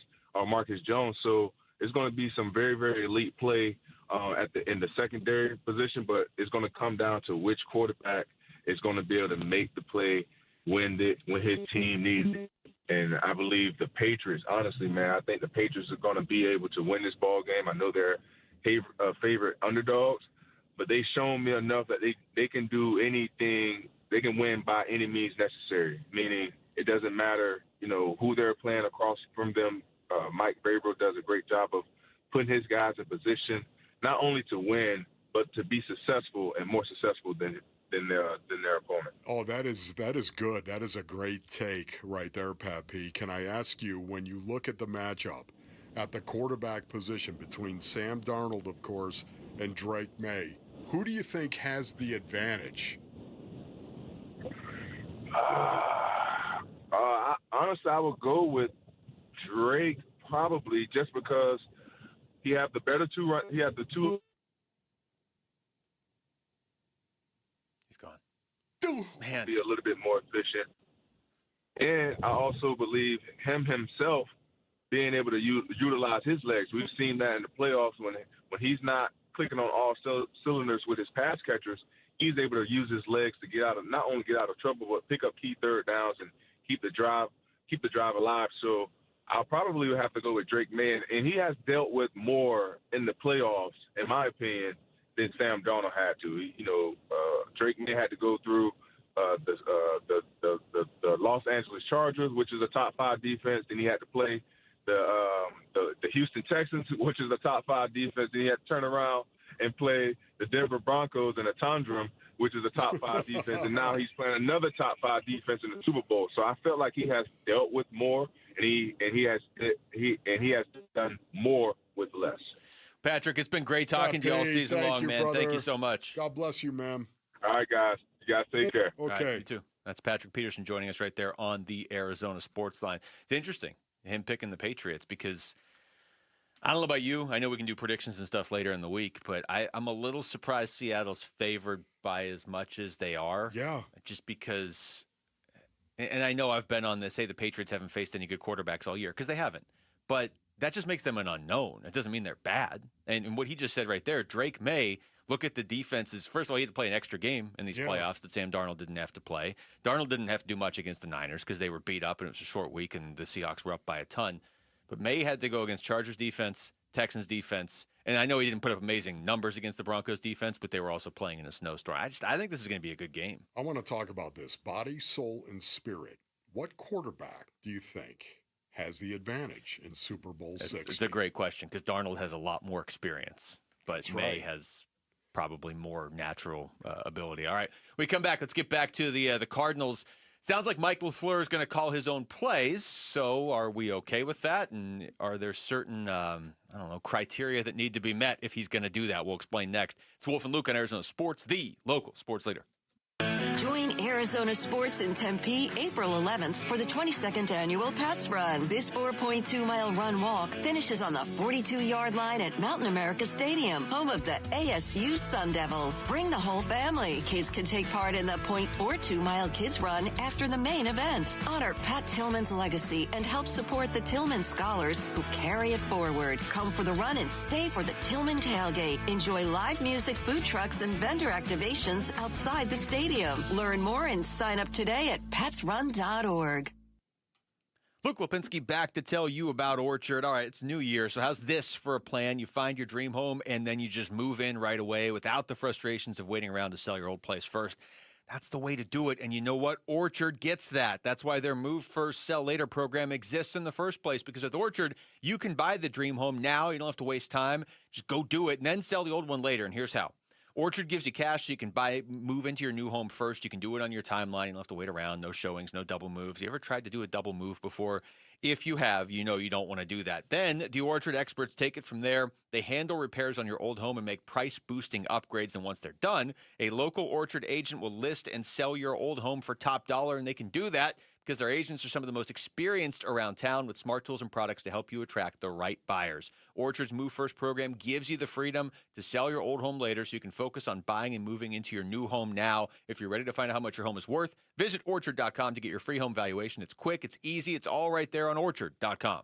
S1: Jones. So it's going to be some very, very elite play in the secondary position, but it's going to come down to which quarterback is going to be able to make the play when his team needs it. And I believe the Patriots, honestly, man, I think the Patriots are going to be able to win this ball game. I know they're favorite underdogs, but they've shown me enough that they can do anything. They can win by any means necessary, meaning it doesn't matter, who they're playing across from them. Mike LaFleur does a great job of putting his guys in position not only to win, but to be successful and more successful than their opponent.
S6: Oh, that is good. That is a great take right there, Pat P. Can I ask you, when you look at the matchup at the quarterback position between Sam Darnold, of course, and Drake May, who do you think has the advantage?
S1: Honestly, I would go with Drake probably just because he have the better two. He have the two.
S18: He's gone.
S1: Man, be a little bit more efficient. And I also believe himself being able to utilize his legs. We've seen that in the playoffs when he's not clicking on all cylinders with his pass catchers. He's able to use his legs to not only get out of trouble, but pick up key third downs and keep the drive alive. So I'll probably have to go with Drake May, and he has dealt with more in the playoffs, in my opinion, than Sam Darnold had to. Drake May had to go through the Los Angeles Chargers, which is a top 5 defense. Then he had to play the Houston Texans, which is a top 5 defense. Then he had to turn around and play the Denver Broncos in a Tundrum, which is a top 5 defense. And now he's playing another top 5 defense in the Super Bowl. So I felt like he has dealt with more, and he has done more with less.
S18: Patrick, it's been great talking to you all season long, man.
S6: Brother.
S18: Thank you so much.
S6: God bless you, man.
S1: All right, guys. You guys take care.
S6: Okay.
S18: Right, you too. That's Patrick Peterson joining us right there on the Arizona Sports Line. It's interesting, him picking the Patriots, because I don't know about you. I know we can do predictions and stuff later in the week, but I'm a little surprised Seattle's favored by as much as they are.
S6: Yeah.
S18: Just because, and I know I've been on this, say the Patriots haven't faced any good quarterbacks all year, because they haven't. But that just makes them an unknown. It doesn't mean they're bad. And what he just said right there, Drake May, look at the defenses. First of all, he had to play an extra game in these playoffs that Sam Darnold didn't have to play. Darnold didn't have to do much against the Niners because they were beat up and it was a short week and the Seahawks were up by a ton. But May had to go against Chargers defense, Texans defense, and I know he didn't put up amazing numbers against the Broncos defense, but they were also playing in a snowstorm. I think this is going to be a good game.
S6: I want to talk about this. Body, soul, and spirit. What quarterback do you think has the advantage in Super Bowl 60?
S18: It's a great question because Darnold has a lot more experience, but
S6: That's
S18: May
S6: right.
S18: has probably more natural ability. All right, we come back. Let's get back to the Cardinals. Sounds like Mike LaFleur is going to call his own plays. So are we okay with that? And are there certain, criteria that need to be met if he's going to do that? We'll explain next. It's Wolf and Luke on Arizona Sports, the local sports leader.
S2: Join Join Arizona Sports in Tempe, April 11th for the 22nd annual Pats Run. This 4.2-mile run-walk finishes on the 42-yard line at Mountain America Stadium, home of the ASU Sun Devils. Bring the whole family. Kids can take part in the 0.42-mile Kids Run after the main event. Honor Pat Tillman's legacy and help support the Tillman scholars who carry it forward. Come for the run and stay for the Tillman tailgate. Enjoy live music, food trucks, and vendor activations outside the stadium. Learn more and sign up today at patsrun.org.
S18: Luke Lipinski back to tell you about Orchard. All right, it's New Year, so how's this for a plan? You find your dream home, and then you just move in right away without the frustrations of waiting around to sell your old place first. That's the way to do it, and you know what? Orchard gets that. That's why their Move First, Sell Later program exists in the first place, because with Orchard, you can buy the dream home now. You don't have to waste time. Just go do it, and then sell the old one later, and here's how. Orchard gives you cash so you can move into your new home first. You can do it on your timeline. You don't have to wait around. No showings, no double moves. You ever tried to do a double move before? If you have, you know you don't want to do that. Then the Orchard experts take it from there. They handle repairs on your old home and make price-boosting upgrades. And once they're done, a local Orchard agent will list and sell your old home for top dollar. And they can do that because their agents are some of the most experienced around town with smart tools and products to help you attract the right buyers. Orchard's Move First program gives you the freedom to sell your old home later so you can focus on buying and moving into your new home now. If you're ready to find out how much your home is worth, visit Orchard.com to get your free home valuation. It's quick, it's easy, it's all right there on Orchard.com.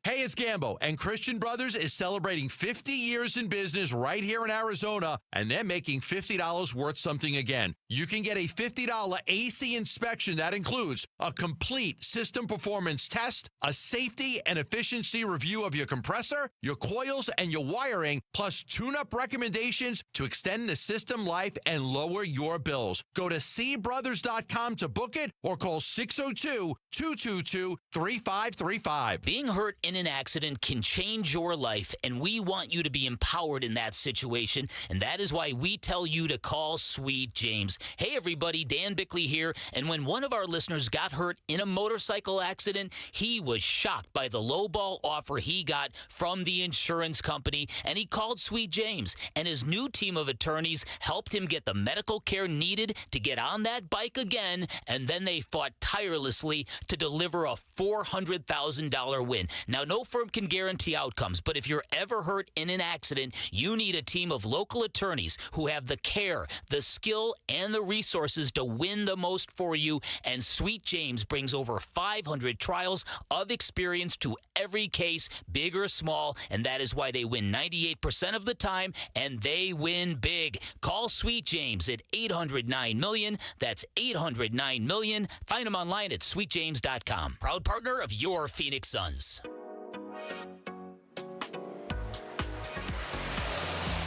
S3: Hey, it's Gambo, and Christian Brothers is celebrating 50 years in business right here in Arizona, and they're making $50 worth something again. You can get a $50 AC inspection that includes a complete system performance test, a safety and efficiency review of your compressor, your coils, and your wiring, plus tune-up recommendations to extend the system life and lower your bills. Go to cbrothers.com to book it or call 602-222-3535.
S5: Being hurt in an accident can change your life, and we want you to be empowered in that situation, and that is why we tell you to call Sweet James. Hey everybody, Dan Bickley here, and when one of our listeners got hurt in a motorcycle accident, he was shocked by the lowball offer he got from the insurance company, and he called Sweet James, and his new team of attorneys helped him get the medical care needed to get on that bike again, and then they fought tirelessly to deliver a $400,000 win. Now, no firm can guarantee outcomes, but if you're ever hurt in an accident, you need a team of local attorneys who have the care, the skill, and the resources to win the most for you, and Sweet James brings over 500 trials of experience to every case, big or small, and that is why they win 98% of the time, and they win big. Call Sweet James at 800-9-MILLION. That's 800-9-MILLION. Find them online at sweetjames.com. Proud partner of your Phoenix Suns.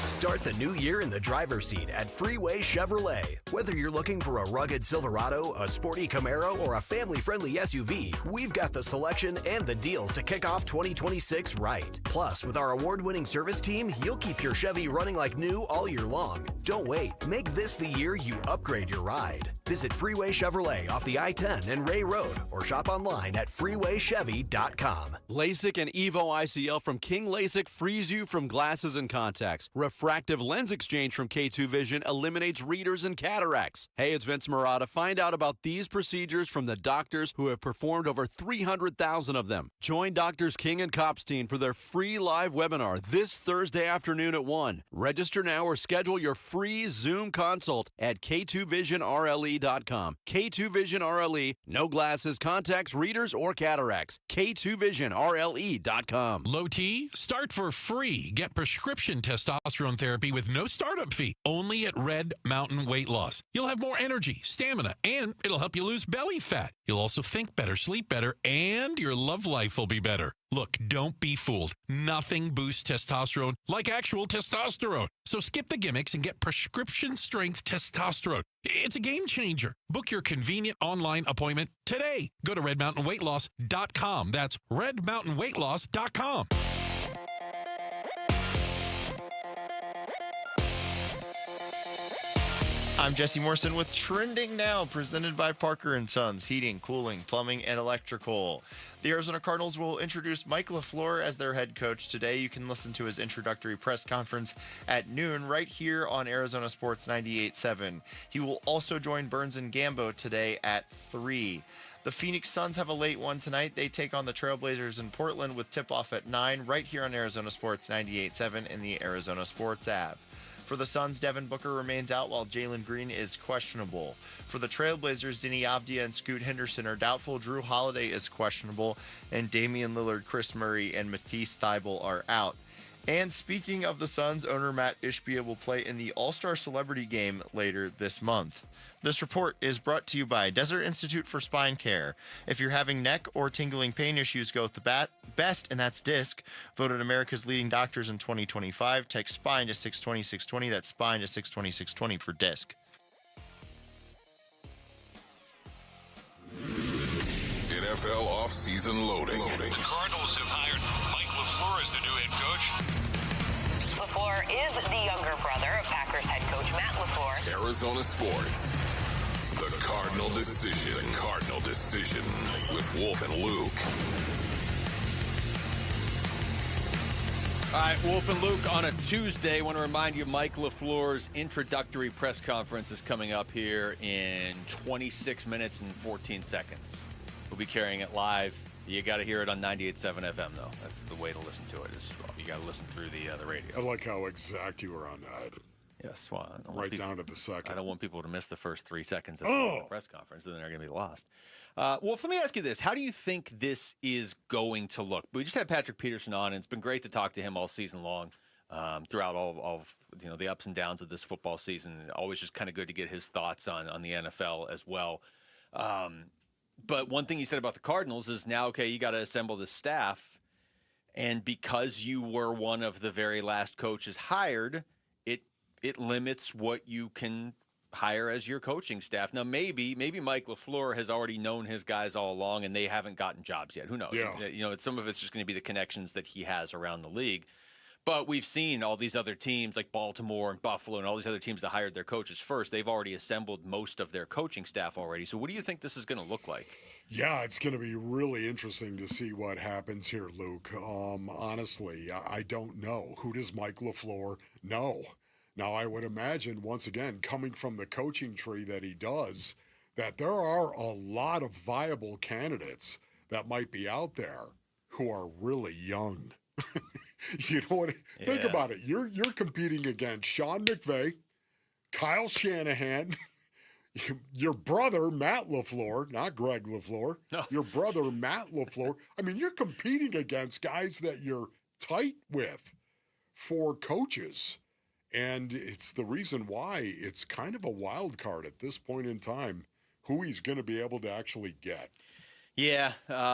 S27: Start the new year in the driver's seat at Freeway Chevrolet. Whether you're looking for a rugged Silverado, a sporty Camaro, or a family-friendly SUV, we've got the selection and the deals to kick off 2026 right. Plus, with our award-winning service team, you'll keep your Chevy running like new all year long. Don't wait. Make this the year you upgrade your ride. Visit Freeway Chevrolet off the I-10 and Ray Road, or shop online at freewaychevy.com.
S9: LASIK and EVO ICL from King LASIK frees you from glasses and contacts. Refractive lens exchange from K2 Vision eliminates readers and cataracts. Hey, it's Vince Marotta. Find out about these procedures from the doctors who have performed over 300,000 of them. Join Doctors King and Kopstein for their free live webinar this Thursday afternoon at 1. Register now or schedule your free Zoom consult at K2VisionRLE.com. K2 Vision RLE, no glasses, contacts, readers, or cataracts. K2VisionRLE.com.
S12: Low T, start for free. Get prescription testosterone therapy with no startup fee, only at Red Mountain Weight Loss. You'll have more energy, stamina, and it'll help you lose belly fat. You'll also think better, sleep better, and your love life will be better. Look, don't be fooled. Nothing boosts testosterone like actual testosterone. So skip the gimmicks and get prescription strength testosterone. It's a game changer. Book your convenient online appointment today. Go to redmountainweightloss.com. That's redmountainweightloss.com.
S31: I'm Jesse Morrison with Trending Now, presented by Parker & Sons, heating, cooling, plumbing, and electrical. The Arizona Cardinals will introduce Mike LaFleur as their head coach today. You can listen to his introductory press conference at noon right here on Arizona Sports 98.7. He will also join Burns and Gambo today at 3. The Phoenix Suns have a late one tonight. They take on the Trailblazers in Portland with tip-off at 9 right here on Arizona Sports 98.7 in the Arizona Sports app. For the Suns, Devin Booker remains out while Jalen Green is questionable. For the Trailblazers, Deni Avdija and Scoot Henderson are doubtful. Drew Holiday is questionable. And Damian Lillard, Chris Murray, and Matisse Thybulle are out. And speaking of the Suns, owner Matt Ishbia will play in the All-Star Celebrity Game later this month. This report is brought to you by Desert Institute for Spine Care. If you're having neck or tingling pain issues, go with the best, and that's DISC. Voted America's leading doctors in 2025. Text SPINE to 620-620. That's SPINE to 620-620 for DISC.
S7: NFL offseason loading.
S4: The Cardinals have hired Mike LaFleur as their new head coach.
S8: LaFleur is the younger brother of Packers head coach Matt LaFleur.
S7: Arizona Sports. The Cardinal Decision. The Cardinal Decision with Wolf and Luke.
S18: All right, Wolf and Luke on a Tuesday. I want to remind you Mike LaFleur's introductory press conference is coming up here in 26 minutes and 14 seconds. We'll be carrying it live. You got to hear it on 98.7 FM, though. That's the way to listen to it. You got to listen through the radio.
S6: I like how exact you were on that.
S18: Yes, well,
S6: down to the second.
S18: I don't want people to miss the first 3 seconds of the press conference, then they're going to be lost. Wolf, let me ask you this. How do you think this is going to look? We just had Patrick Peterson on, and it's been great to talk to him all season long, throughout all of the ups and downs of this football season. Always just kind of good to get his thoughts on the NFL as well. But one thing he said about the Cardinals is now, okay, you got to assemble the staff. And because you were one of the very last coaches hired, it limits what you can hire as your coaching staff. Now, maybe Mike LaFleur has already known his guys all along and they haven't gotten jobs yet. Who knows?
S6: Yeah.
S18: Some of it's just going to be the connections that he has around the league. But we've seen all these other teams like Baltimore and Buffalo and all these other teams that hired their coaches first. They've already assembled most of their coaching staff already. So what do you think this is going to look like?
S6: Yeah, it's going to be really interesting to see what happens here, Luke. Honestly, I don't know. Who does Mike LaFleur know? Now, I would imagine, once again, coming from the coaching tree that he does, that there are a lot of viable candidates that might be out there who are really young. You know what? Yeah. Think about it. You're competing against Sean McVay, Kyle Shanahan, your brother, Matt LaFleur, not Greg LaFleur, your brother, Matt LaFleur. I mean, you're competing against guys that you're tight with for coaches. And it's the reason why it's kind of a wild card at this point in time, who he's going to be able to actually get.
S18: Yeah,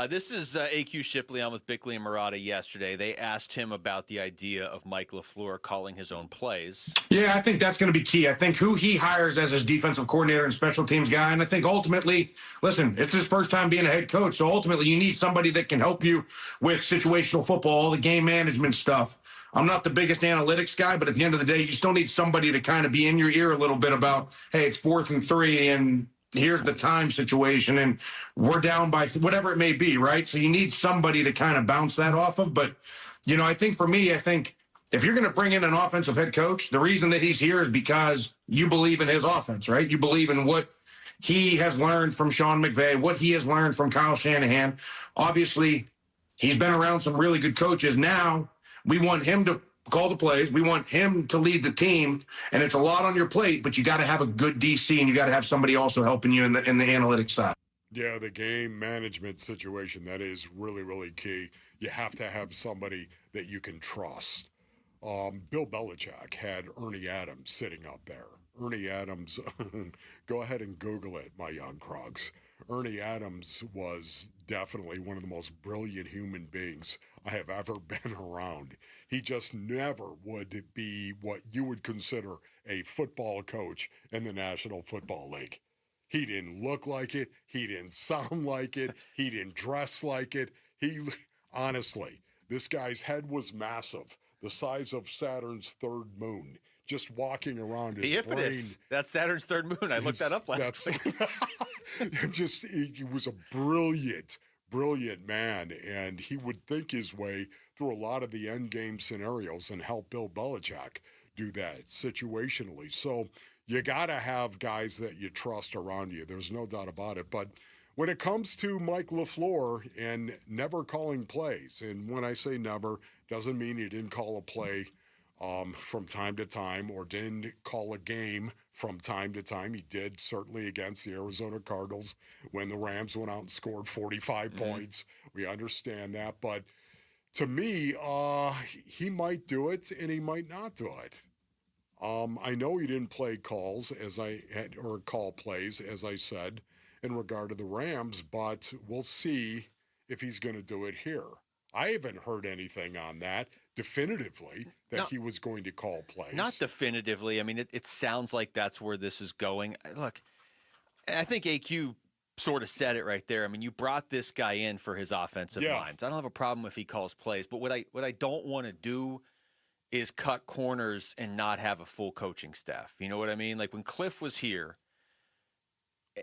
S18: this is AQ Shipley on with Bickley and Murata yesterday. They asked him about the idea of Mike LaFleur calling his own plays.
S10: Yeah, I think that's going to be key. I think who he hires as his defensive coordinator and special teams guy, and I think ultimately, listen, it's his first time being a head coach, so ultimately you need somebody that can help you with situational football, all the game management stuff. I'm not the biggest analytics guy, but at the end of the day, you still need somebody to kind of be in your ear a little bit about, hey, it's 4th and 3, and here's the time situation, and we're down by whatever it may be, right? So you need somebody to kind of bounce that off of. But, I think for me, if you're going to bring in an offensive head coach, the reason that he's here is because you believe in his offense, right? You believe in what he has learned from Sean McVay, what he has learned from Kyle Shanahan. Obviously, he's been around some really good coaches. Now we want him to call the plays. We want him to lead the team, and it's a lot on your plate, but you got to have a good DC, and you got to have somebody also helping you in the analytics side.
S6: Yeah, the game management situation, that is really, really key. You have to have somebody that you can trust. Bill Belichick had Ernie Adams sitting up there. Ernie Adams, go ahead and Google it, my young crocs. Ernie Adams was definitely one of the most brilliant human beings I have ever been around. He just never would be what you would consider a football coach in the National Football League. He didn't look like it. He didn't sound like it. He didn't dress like it. Honestly, this guy's head was massive, the size of Saturn's third moon. just walking around his
S18: the impetus.
S6: brain.
S18: That's Saturn's third moon. I looked that up last week.
S6: He was a brilliant man, and he would think his way through a lot of the end game scenarios and help Bill Belichick do that situationally. So you got to have guys that you trust around you. There's no doubt about it. But when it comes to Mike LaFleur and never calling plays, and when I say never, doesn't mean he didn't call a play from time to time or didn't call a game from time to time. He did certainly against the Arizona Cardinals when the Rams went out and scored 45 points. We understand that. But to me, he might do it and he might not do it. I know he didn't play calls or call plays, as I said, in regard to the Rams, but we'll see if he's going to do it here. I haven't heard anything on that definitively that he was going to call plays.
S18: Not definitively. I mean, it sounds like that's where this is going. Look, I think AQ sort of said it right there. I mean, you brought this guy in for his offensive lines. I don't have a problem if he calls plays, but what I don't want to do is cut corners and not have a full coaching staff. You know what I mean? Like when Cliff was here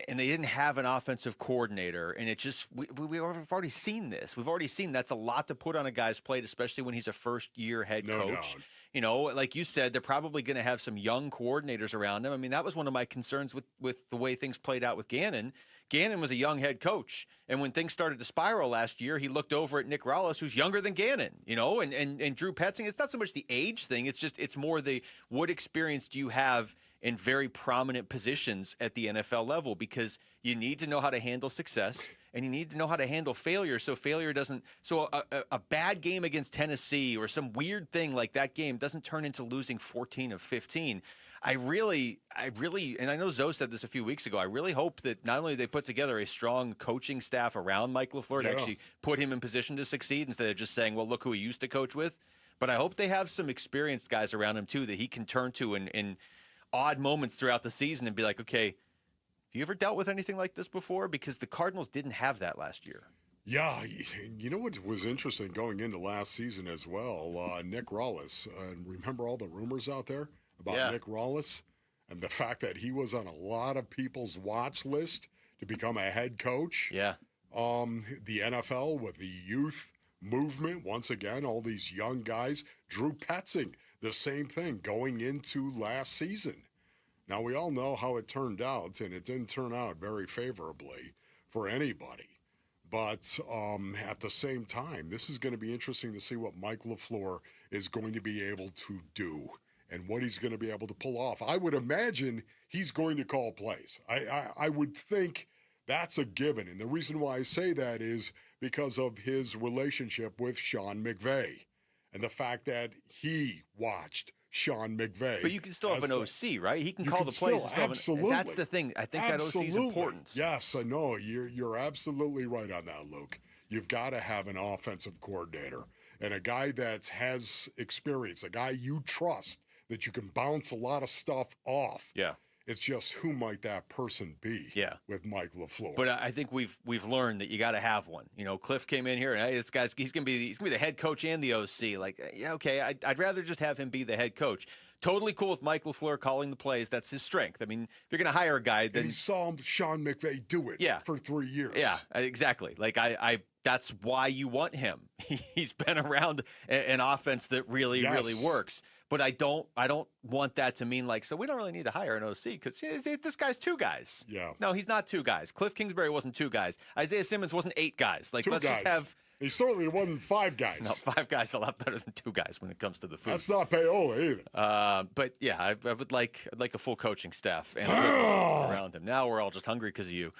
S18: and they didn't have an offensive coordinator, and it just we've already seen this. We've already seen that's a lot to put on a guy's plate, especially when he's a first-year head coach.
S6: Doubt.
S18: You know, like you said, they're probably going to have some young coordinators around them. I mean, that was one of my concerns with the way things played out with Gannon. Gannon was a young head coach, and when things started to spiral last year, he looked over at Nick Rallis, who's younger than Gannon, you know, and Drew Petzing. It's not so much the age thing. It's more the what experience do you have in very prominent positions at the NFL level, because you need to know how to handle success and you need to know how to handle failure. So failure doesn't, so a bad game against Tennessee or some weird thing like that game doesn't turn into losing 14 of 15. I really, and I know Zoe said this a few weeks ago, I really hope that not only they put together a strong coaching staff around Mike LaFleur to actually put him in position to succeed instead of just saying, well, look who he used to coach with. But I hope they have some experienced guys around him too that he can turn to in odd moments throughout the season and be like, okay, have you ever dealt with anything like this before? Because the Cardinals didn't have that last year.
S6: Yeah, you know what was interesting going into last season as well? Nick Rallis. Remember all the rumors out there about Nick Rallis and the fact that he was on a lot of people's watch list to become a head coach?
S18: Yeah.
S6: The NFL with the youth movement, once again, all these young guys. Drew Petzing, the same thing going into last season. Now, we all know how it turned out, and it didn't turn out very favorably for anybody. But at the same time, this is going to be interesting to see what Mike LaFleur is going to be able to do and what he's going to be able to pull off. I would imagine he's going to call plays. I would think that's a given. And the reason why I say that is because of his relationship with Sean McVay and the fact that he watched Sean McVay.
S18: But you can still have an OC, right? He can call the plays.
S6: Absolutely.
S18: That's the thing. I think that OC is important.
S6: Yes, I know. You're absolutely right on that, Luke. You've got to have an offensive coordinator and a guy that has experience, a guy you trust that you can bounce a lot of stuff off.
S18: Yeah.
S6: It's just who might that person be with Mike LaFleur.
S18: But I think we've learned that you got to have one. You know, Cliff came in here and hey, this guy's he's gonna be the head coach and the OC. Like, yeah, okay, I'd rather just have him be the head coach. Totally cool with Mike LaFleur calling the plays. That's his strength. I mean, if you're gonna hire a guy, then
S6: and he saw Sean McVay do it for 3 years.
S18: Yeah, exactly. Like I that's why you want him. He's been around an offense that really works. But I don't want that to mean like, so we don't really need to hire an OC because this guy's two guys.
S6: Yeah.
S18: No, he's not two guys. Cliff Kingsbury wasn't two guys. Isaiah Simmons wasn't 8 guys. Like, let's just have.
S6: He certainly wasn't 5 guys.
S18: No, 5 guys is a lot better than 2 guys when it comes to the food.
S6: That's not payola either.
S18: But yeah, I would like a full coaching staff and around him. Now we're all just hungry because of you.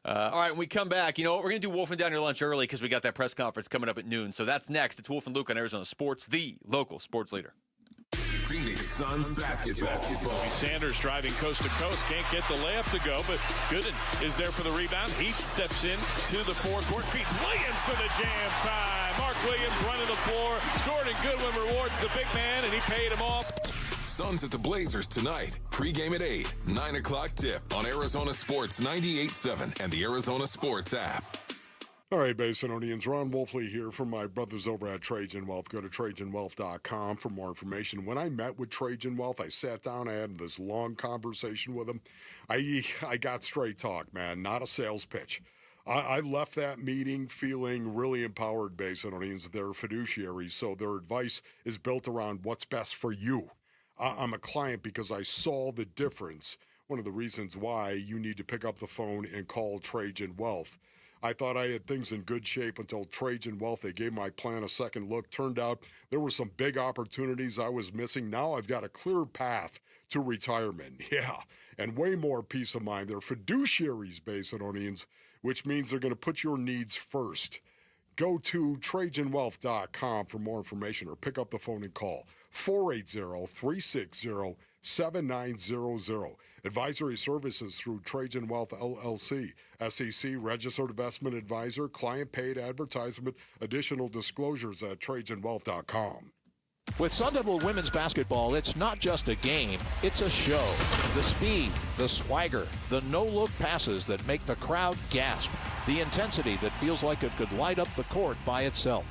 S18: All right, when we come back, you know what? We're going to do Wolf and Down Your Lunch early because we got that press conference coming up at noon. So that's next. It's Wolf and Luke on Arizona Sports, the local sports leader.
S7: Phoenix Suns basketball.
S32: Sanders driving coast to coast. Can't get the layup to go, but Gooden is there for the rebound. Heath steps in to the forecourt. Feeds Williams for the jam time. Mark Williams running the floor. Jordan Goodwin rewards the big man, and he paid him off.
S7: Suns at the Blazers tonight. Pre-game at 8. 9 o'clock tip on Arizona Sports 98.7 and the Arizona Sports app.
S6: All right, Basinonians, Ron Wolfley here from my brothers over at Trajan Wealth. Go to TrajanWealth.com for more information. When I met with Trajan Wealth, I sat down, I had this long conversation with them. I got straight talk, man, not a sales pitch. I left that meeting feeling really empowered, Basinonians. They're fiduciaries, so their advice is built around what's best for you. I'm a client because I saw the difference. One of the reasons why you need to pick up the phone and call Trajan Wealth. I thought I had things in good shape until Trajan Wealth. They gave my plan a second look. Turned out there were some big opportunities I was missing. Now I've got a clear path to retirement. Yeah, and way more peace of mind. They're fiduciaries, Basinonians, which means they're going to put your needs first. Go to TrajanWealth.com for more information or pick up the phone and call 480-360-7900. Advisory services through Trajan Wealth LLC, SEC Registered Investment Advisor, client paid advertisement, additional disclosures at TrajanWealth.com.
S11: With Sun Devil women's basketball, it's not just a game, it's a show. The speed, the swagger, the no-look passes that make the crowd gasp, the intensity that feels like it could light up the court by itself.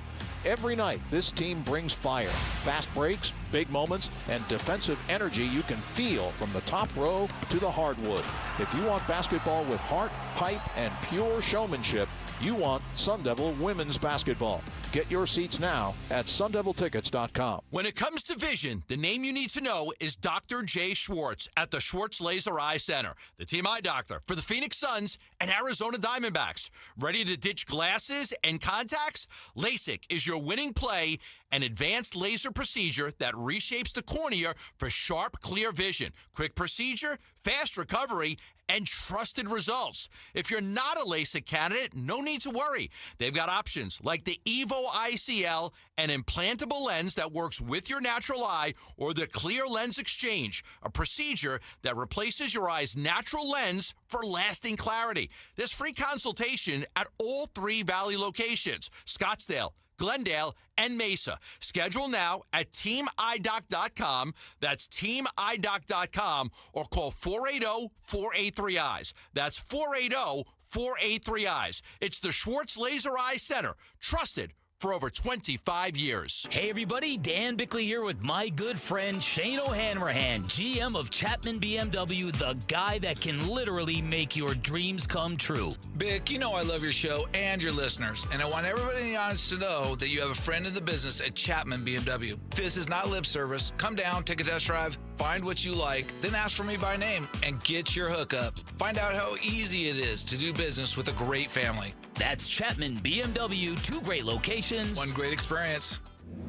S11: Every night, this team brings fire, fast breaks, big moments, and defensive energy you can feel from the top row to the hardwood. If you want basketball with heart, hype, and pure showmanship, you want Sun Devil women's basketball. Get your seats now at sundeviltickets.com.
S3: When it comes to vision, the name you need to know is Dr. Jay Schwartz at the Schwartz Laser Eye Center, the team eye doctor for the Phoenix Suns and Arizona Diamondbacks. Ready to ditch glasses and contacts? LASIK is your winning play, an advanced laser procedure that reshapes the cornea for sharp, clear vision. Quick procedure, fast recovery, and trusted results. If you're not a LASIK candidate, no need to worry. They've got options like the Evo ICL, an implantable lens that works with your natural eye, or the Clear Lens Exchange, a procedure that replaces your eye's natural lens for lasting clarity. There's free consultation at all 3 Valley locations, Scottsdale, Glendale, and Mesa. Schedule now at teamidoc.com. That's teamidoc.com, or call 480-483-EYES. That's 480-483-EYES. It's the Schwartz Laser Eye Center, trusted for over 25 years.
S5: Hey everybody, Dan Bickley here with my good friend Shane O'Hanrahan, GM of Chapman BMW, the guy that can literally make your dreams come true.
S13: Bick, you know I love your show and your listeners, and I want everybody in the audience to know that you have a friend in the business at Chapman BMW. This is not lip service. Come down, take a test drive, find what you like, then ask for me by name and get your hookup. Find out how easy it is to do business with a great family.
S5: That's Chapman BMW, 2 great locations.
S13: 1 great experience.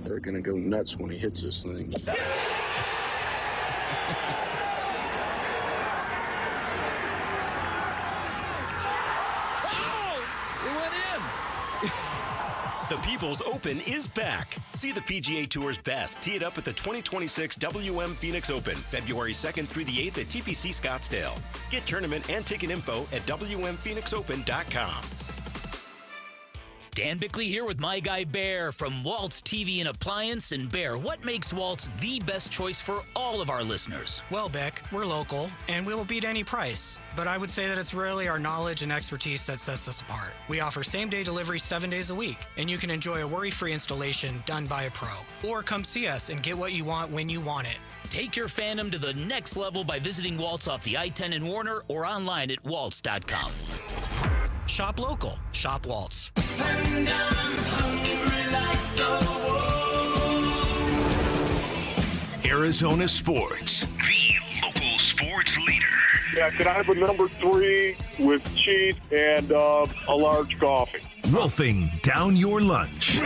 S14: They're going to go nuts when he hits this thing.
S15: The People's Open is back. See the PGA Tour's best tee it up at the 2026 WM Phoenix Open, February 2nd through the 8th at TPC Scottsdale. Get tournament and ticket info at WMPhoenixOpen.com.
S5: Dan Bickley here with my guy Bear from Waltz TV and Appliance. And Bear, what makes Waltz the best choice for all of our listeners?
S16: Well, Beck, we're local, and we will beat any price. But I would say that it's really our knowledge and expertise that sets us apart. We offer same-day delivery 7 days a week, and you can enjoy a worry-free installation done by a pro. Or come see us and get what you want when you want it.
S5: Take your fandom to the next level by visiting Waltz off the I-10 in Warner or online at waltz.com.
S16: Shop local. Shop Waltz.
S17: And I'm hungry like the
S29: Arizona Sports, the local sports leader.
S19: Yeah, can I have a number 3 with cheese and a large coffee?
S29: Wolfing down your lunch.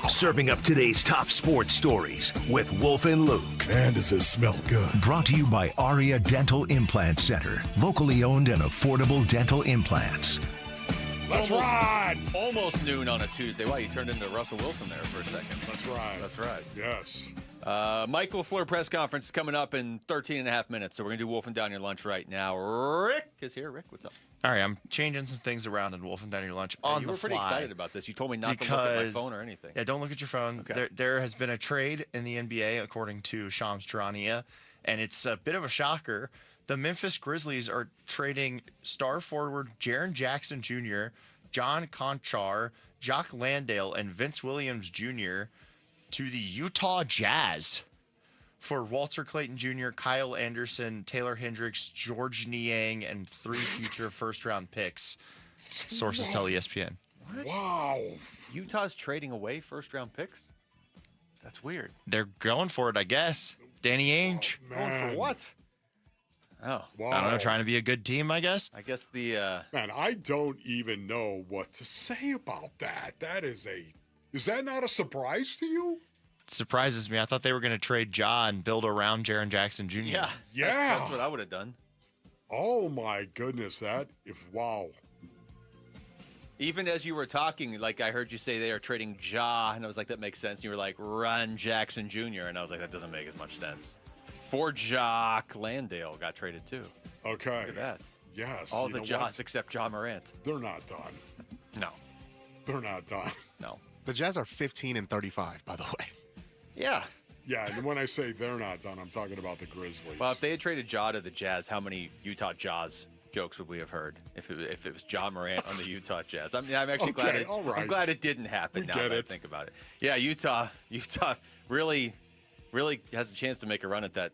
S29: Serving up today's top sports stories with Wolf and Luke.
S20: Man, does this smell good.
S29: Brought to you by Aria Dental Implant Center. Locally owned and affordable dental implants.
S18: That's right. Almost noon on a Tuesday. Wow, you turned into Russell Wilson there for a second.
S6: That's right.
S18: That's right.
S6: Yes.
S18: Mike LaFleur press conference is coming up in 13 and a half minutes, so we're going to do Wolfing Down Your Lunch right now. Rick is here. Rick, what's up?
S31: All right, I'm changing some things around in Wolfing Down Your Lunch on the fly.
S18: You were pretty excited about this. You told me not to look at my phone or anything.
S31: Yeah, don't look at your phone.
S18: Okay.
S31: There has been a trade in the NBA, according to Shams Charania, and it's a bit of a shocker The Memphis Grizzlies are trading star forward Jaren Jackson Jr., John Conchar, Jock Landale, and Vince Williams Jr. to the Utah Jazz for Walter Clayton Jr., Kyle Anderson, Taylor Hendricks, George Niang, and 3 future first-round picks. Sources tell ESPN.
S6: Wow.
S18: Utah's trading away first-round picks? That's weird.
S31: They're going for it, I guess. Danny Ainge.
S18: Going for what? Oh.
S6: Wow.
S31: I don't know, trying to be a good team, I guess.
S18: I guess the...
S6: Man, I don't even know what to say about that. Is that not a surprise to you?
S31: It surprises me. I thought they were going to trade Ja and build around Jaren Jackson Jr.
S18: Yeah. That's what I would have done.
S6: Oh, my goodness. Wow.
S18: Even as you were talking, like I heard you say they are trading Ja, and I was like, that makes sense. And you were like, run Jackson Jr., and I was like, that doesn't make as much sense. For Jock Landale got traded too.
S6: Okay.
S18: Look at that.
S6: Yes.
S18: All the Jaws except Ja Morant.
S6: They're not done.
S18: No.
S6: They're not done.
S18: No.
S1: The Jazz are 15-35, by the way.
S18: Yeah.
S6: Yeah, and when I say they're not done, I'm talking about the Grizzlies.
S18: Well, if they had traded Ja to the Jazz, how many Utah Jazz jokes would we have heard if it was Ja Morant on the Utah Jazz? I'm actually glad. I'm glad it didn't happen. Now that I think about it. Yeah, Utah really has a chance to make a run at that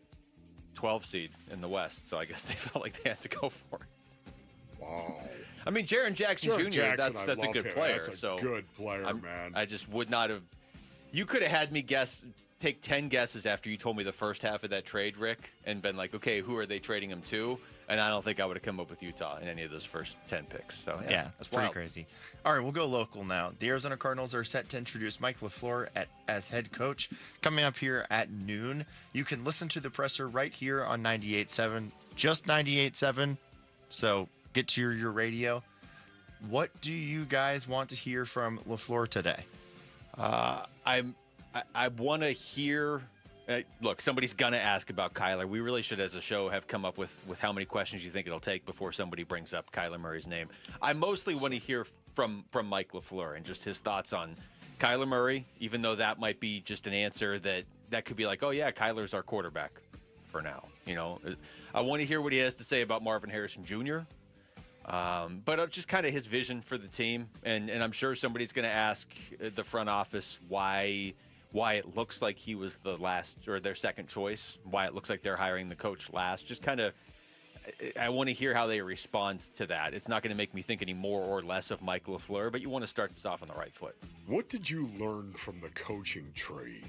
S18: 12 seed in the West. So I guess they felt like they had to go for it.
S6: Wow.
S18: I mean, Jaren Jackson Jr. That's a good player.
S6: That's a good player, man.
S18: I just would not have. You could have had me take 10 guesses after you told me the first half of that trade, Rick, and been like, okay, who are they trading him to? And I don't think I would have come up with Utah in any of those first 10 picks. So
S31: Yeah, that's pretty crazy. All right, we'll go local now. The Arizona Cardinals are set to introduce Mike LaFleur as head coach coming up here at noon. You can listen to the presser right here on 98.7, just 98.7. So get to your radio. What do you guys want to hear from LaFleur today?
S18: I want to hear. Look, somebody's gonna ask about Kyler. We really should, as a show, have come up with how many questions you think it'll take before somebody brings up Kyler Murray's name. I mostly want to hear from Mike LaFleur and just his thoughts on Kyler Murray, even though that might be just an answer that could be like, oh yeah, Kyler's our quarterback for now. You know, I want to hear what he has to say about Marvin Harrison Jr. But just kind of his vision for the team, and I'm sure somebody's going to ask the front office why it looks like he was the last or their second choice, why it looks like they're hiring the coach last. Just kind of, I want to hear how they respond to that. It's not going to make me think any more or less of Mike LaFleur, but you want to start this off on the right foot.
S6: What did you learn from the coaching tree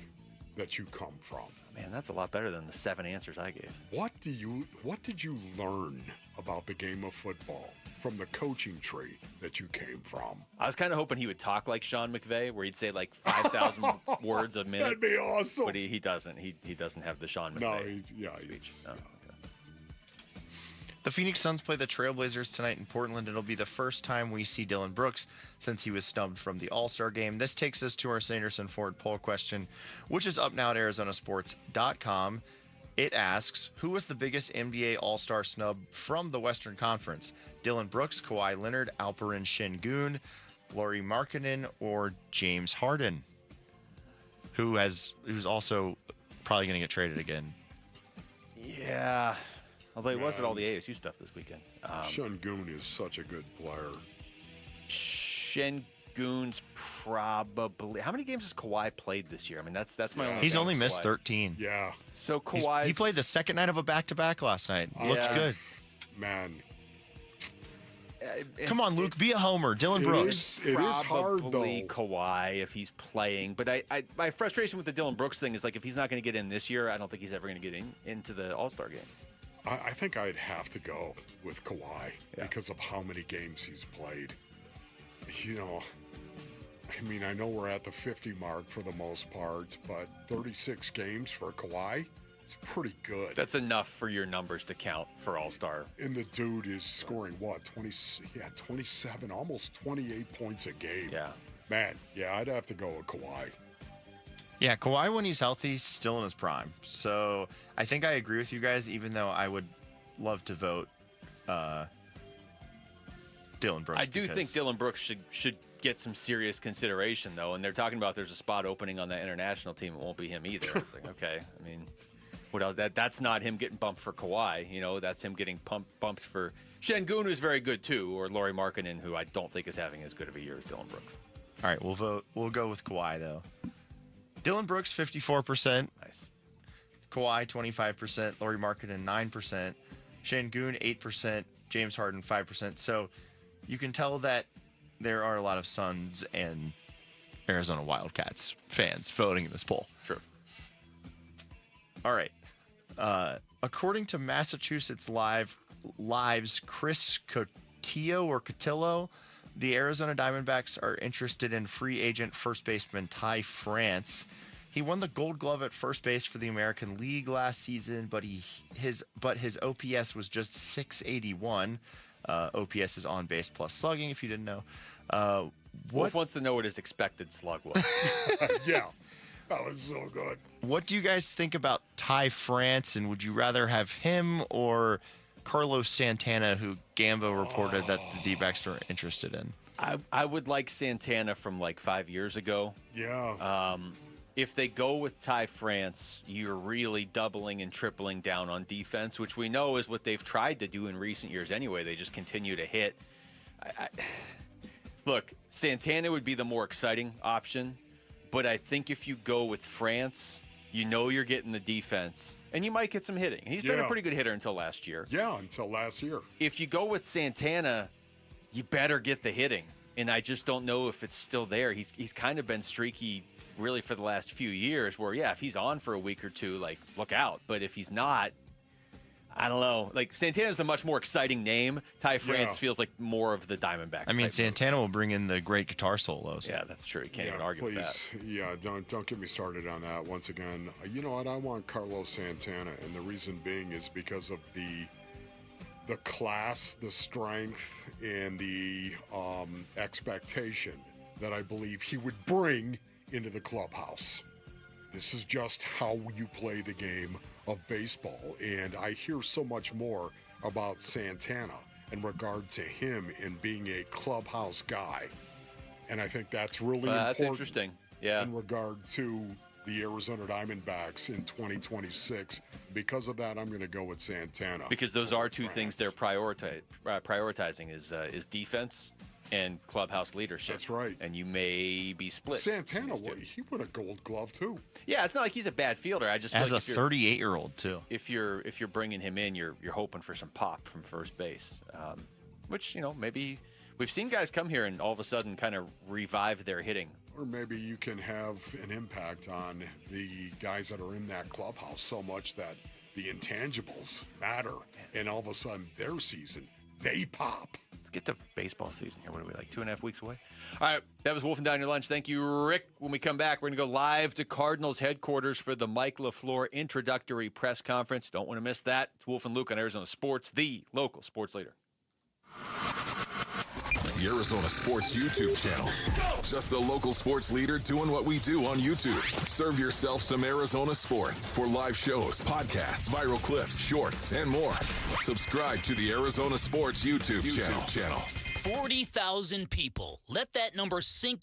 S6: that you come from?
S18: Man, that's a lot better than the 7 answers I gave.
S6: What did you learn about the game of football from the coaching tree that you came from?
S18: I was kind of hoping he would talk like Sean McVay, where he'd say like 5,000 words a minute.
S6: That'd be awesome.
S18: But he doesn't. He doesn't have the Sean McVay speech. No.
S31: The Phoenix Suns play the Trailblazers tonight in Portland. It'll be the first time we see Dylan Brooks since he was snubbed from the All-Star game. This takes us to our Sanderson Ford poll question, which is up now at ArizonaSports.com. It asks, who was the biggest NBA All-Star snub from the Western Conference? Dylan Brooks, Kawhi Leonard, Alperen Şengün, Lauri Markkanen, or James Harden, who's also probably going to get traded again.
S18: Yeah. Although he was at all the ASU stuff this weekend.
S6: Şengün is such a good player.
S18: Şengün's probably. How many games has Kawhi played this year? I mean, that's my only.
S31: He's only missed 13.
S6: Yeah.
S18: So Kawhi.
S31: He played the second night of a back-to-back last night. Looked good.
S6: Man.
S31: Come on, Luke. Be a homer. Dylan Brooks.
S6: It is hard, though.
S18: Probably Kawhi if he's playing. But my frustration with the Dylan Brooks thing is like if he's not going to get in this year, I don't think he's ever going to get into the All-Star game.
S6: I think I'd have to go with Kawhi because of how many games he's played. You know, I mean, I know we're at the 50 mark for the most part, but 36 games for Kawhi, it's pretty good.
S18: That's enough for your numbers to count for All-Star.
S6: And the dude is scoring, 27, almost 28 points a game.
S18: Yeah.
S6: Man, I'd have to go with Kawhi.
S31: Yeah, Kawhi, when he's healthy, is still in his prime. So I think I agree with you guys, even though I would love to vote Dylan Brooks.
S18: I do think Dylan Brooks should get some serious consideration, though. And they're talking about there's a spot opening on that international team. It won't be him either. It's like, okay. I mean, What else? That's not him getting bumped for Kawhi. You know, that's him getting bumped for Şengün, who's very good too, or Lauri Markkanen, who I don't think is having as good of a year as Dillon Brooks.
S31: All right, we'll go with Kawhi though. Dillon Brooks 54%.
S18: Nice.
S31: Kawhi 25%. Lauri Markkanen 9%. Şengün 8%. James Harden 5%. So you can tell that there are a lot of Suns and Arizona Wildcats fans voting in this poll.
S18: True.
S31: All right. According to Massachusetts Live's Chris Cotillo, the Arizona Diamondbacks are interested in free agent first baseman Ty France. He won the Gold Glove at first base for the American League last season, but his OPS was just 681. OPS is on base plus slugging, if you didn't know.
S18: Wolf wants to know what his expected slug was.
S6: Yeah, that was so good.
S31: What do you guys think about Ty France, and would you rather have him or Carlos Santana, who Gambo reported that the D-backs were interested in?
S18: I would like Santana from like 5 years ago.
S6: Yeah.
S18: If they go with Ty France, you're really doubling and tripling down on defense, which we know is what they've tried to do in recent years anyway. They just continue to hit. Look, Santana would be the more exciting option, but I think if you go with France, you know you're getting the defense, and you might get some hitting. He's been a pretty good hitter until last year.
S6: Yeah, until last year.
S18: If you go with Santana, you better get the hitting, and I just don't know if it's still there. He's kind of been streaky really for the last few years where, yeah, if he's on for a week or two, like, look out. But if he's not, I don't know. Like, Santana's the much more exciting name. Ty France feels like more of the Diamondbacks.
S31: I mean, Santana will bring in the great guitar solos.
S18: Yeah, that's true. You can't even argue with that.
S6: Yeah, don't get me started on that. Once again, you know what? I want Carlos Santana, and the reason being is because of the class, the strength, and the expectation that I believe he would bring into the clubhouse. This is just how you play the game of baseball, and I hear so much more about Santana in regard to him and being a clubhouse guy, and I think that's really important.
S18: That's interesting. Yeah.
S6: In regard to the Arizona Diamondbacks in 2026. Because of that, I'm going to go with Santana.
S18: Because those are two things they're prioritizing is defense and clubhouse leadership.
S6: That's right.
S18: And you may be split.
S6: Santana, he won a Gold Glove too.
S18: Yeah, it's not like he's a bad fielder. I just feel
S31: as
S18: like
S31: a 38-year-old too.
S18: If you're bringing him in, you're hoping for some pop from first base, which maybe we've seen guys come here and all of a sudden kind of revive their hitting.
S6: Or maybe you can have an impact on the guys that are in that clubhouse so much that the intangibles matter, and all of a sudden their season they pop.
S18: Let's get to baseball season here. What are we, like 2.5 weeks away? All right, that was Wolf and Down Your Lunch. Thank you, Rick. When we come back, we're going to go live to Cardinals headquarters for the Mike LaFleur introductory press conference. Don't want to miss that. It's Wolf and Luke on Arizona Sports, the local sports leader.
S7: The Arizona Sports YouTube channel. Just the local sports leader doing what we do on YouTube. Serve yourself some Arizona sports for live shows, podcasts, viral clips, shorts, and more. Subscribe to the Arizona Sports YouTube channel.
S5: 40,000 people. Let that number sink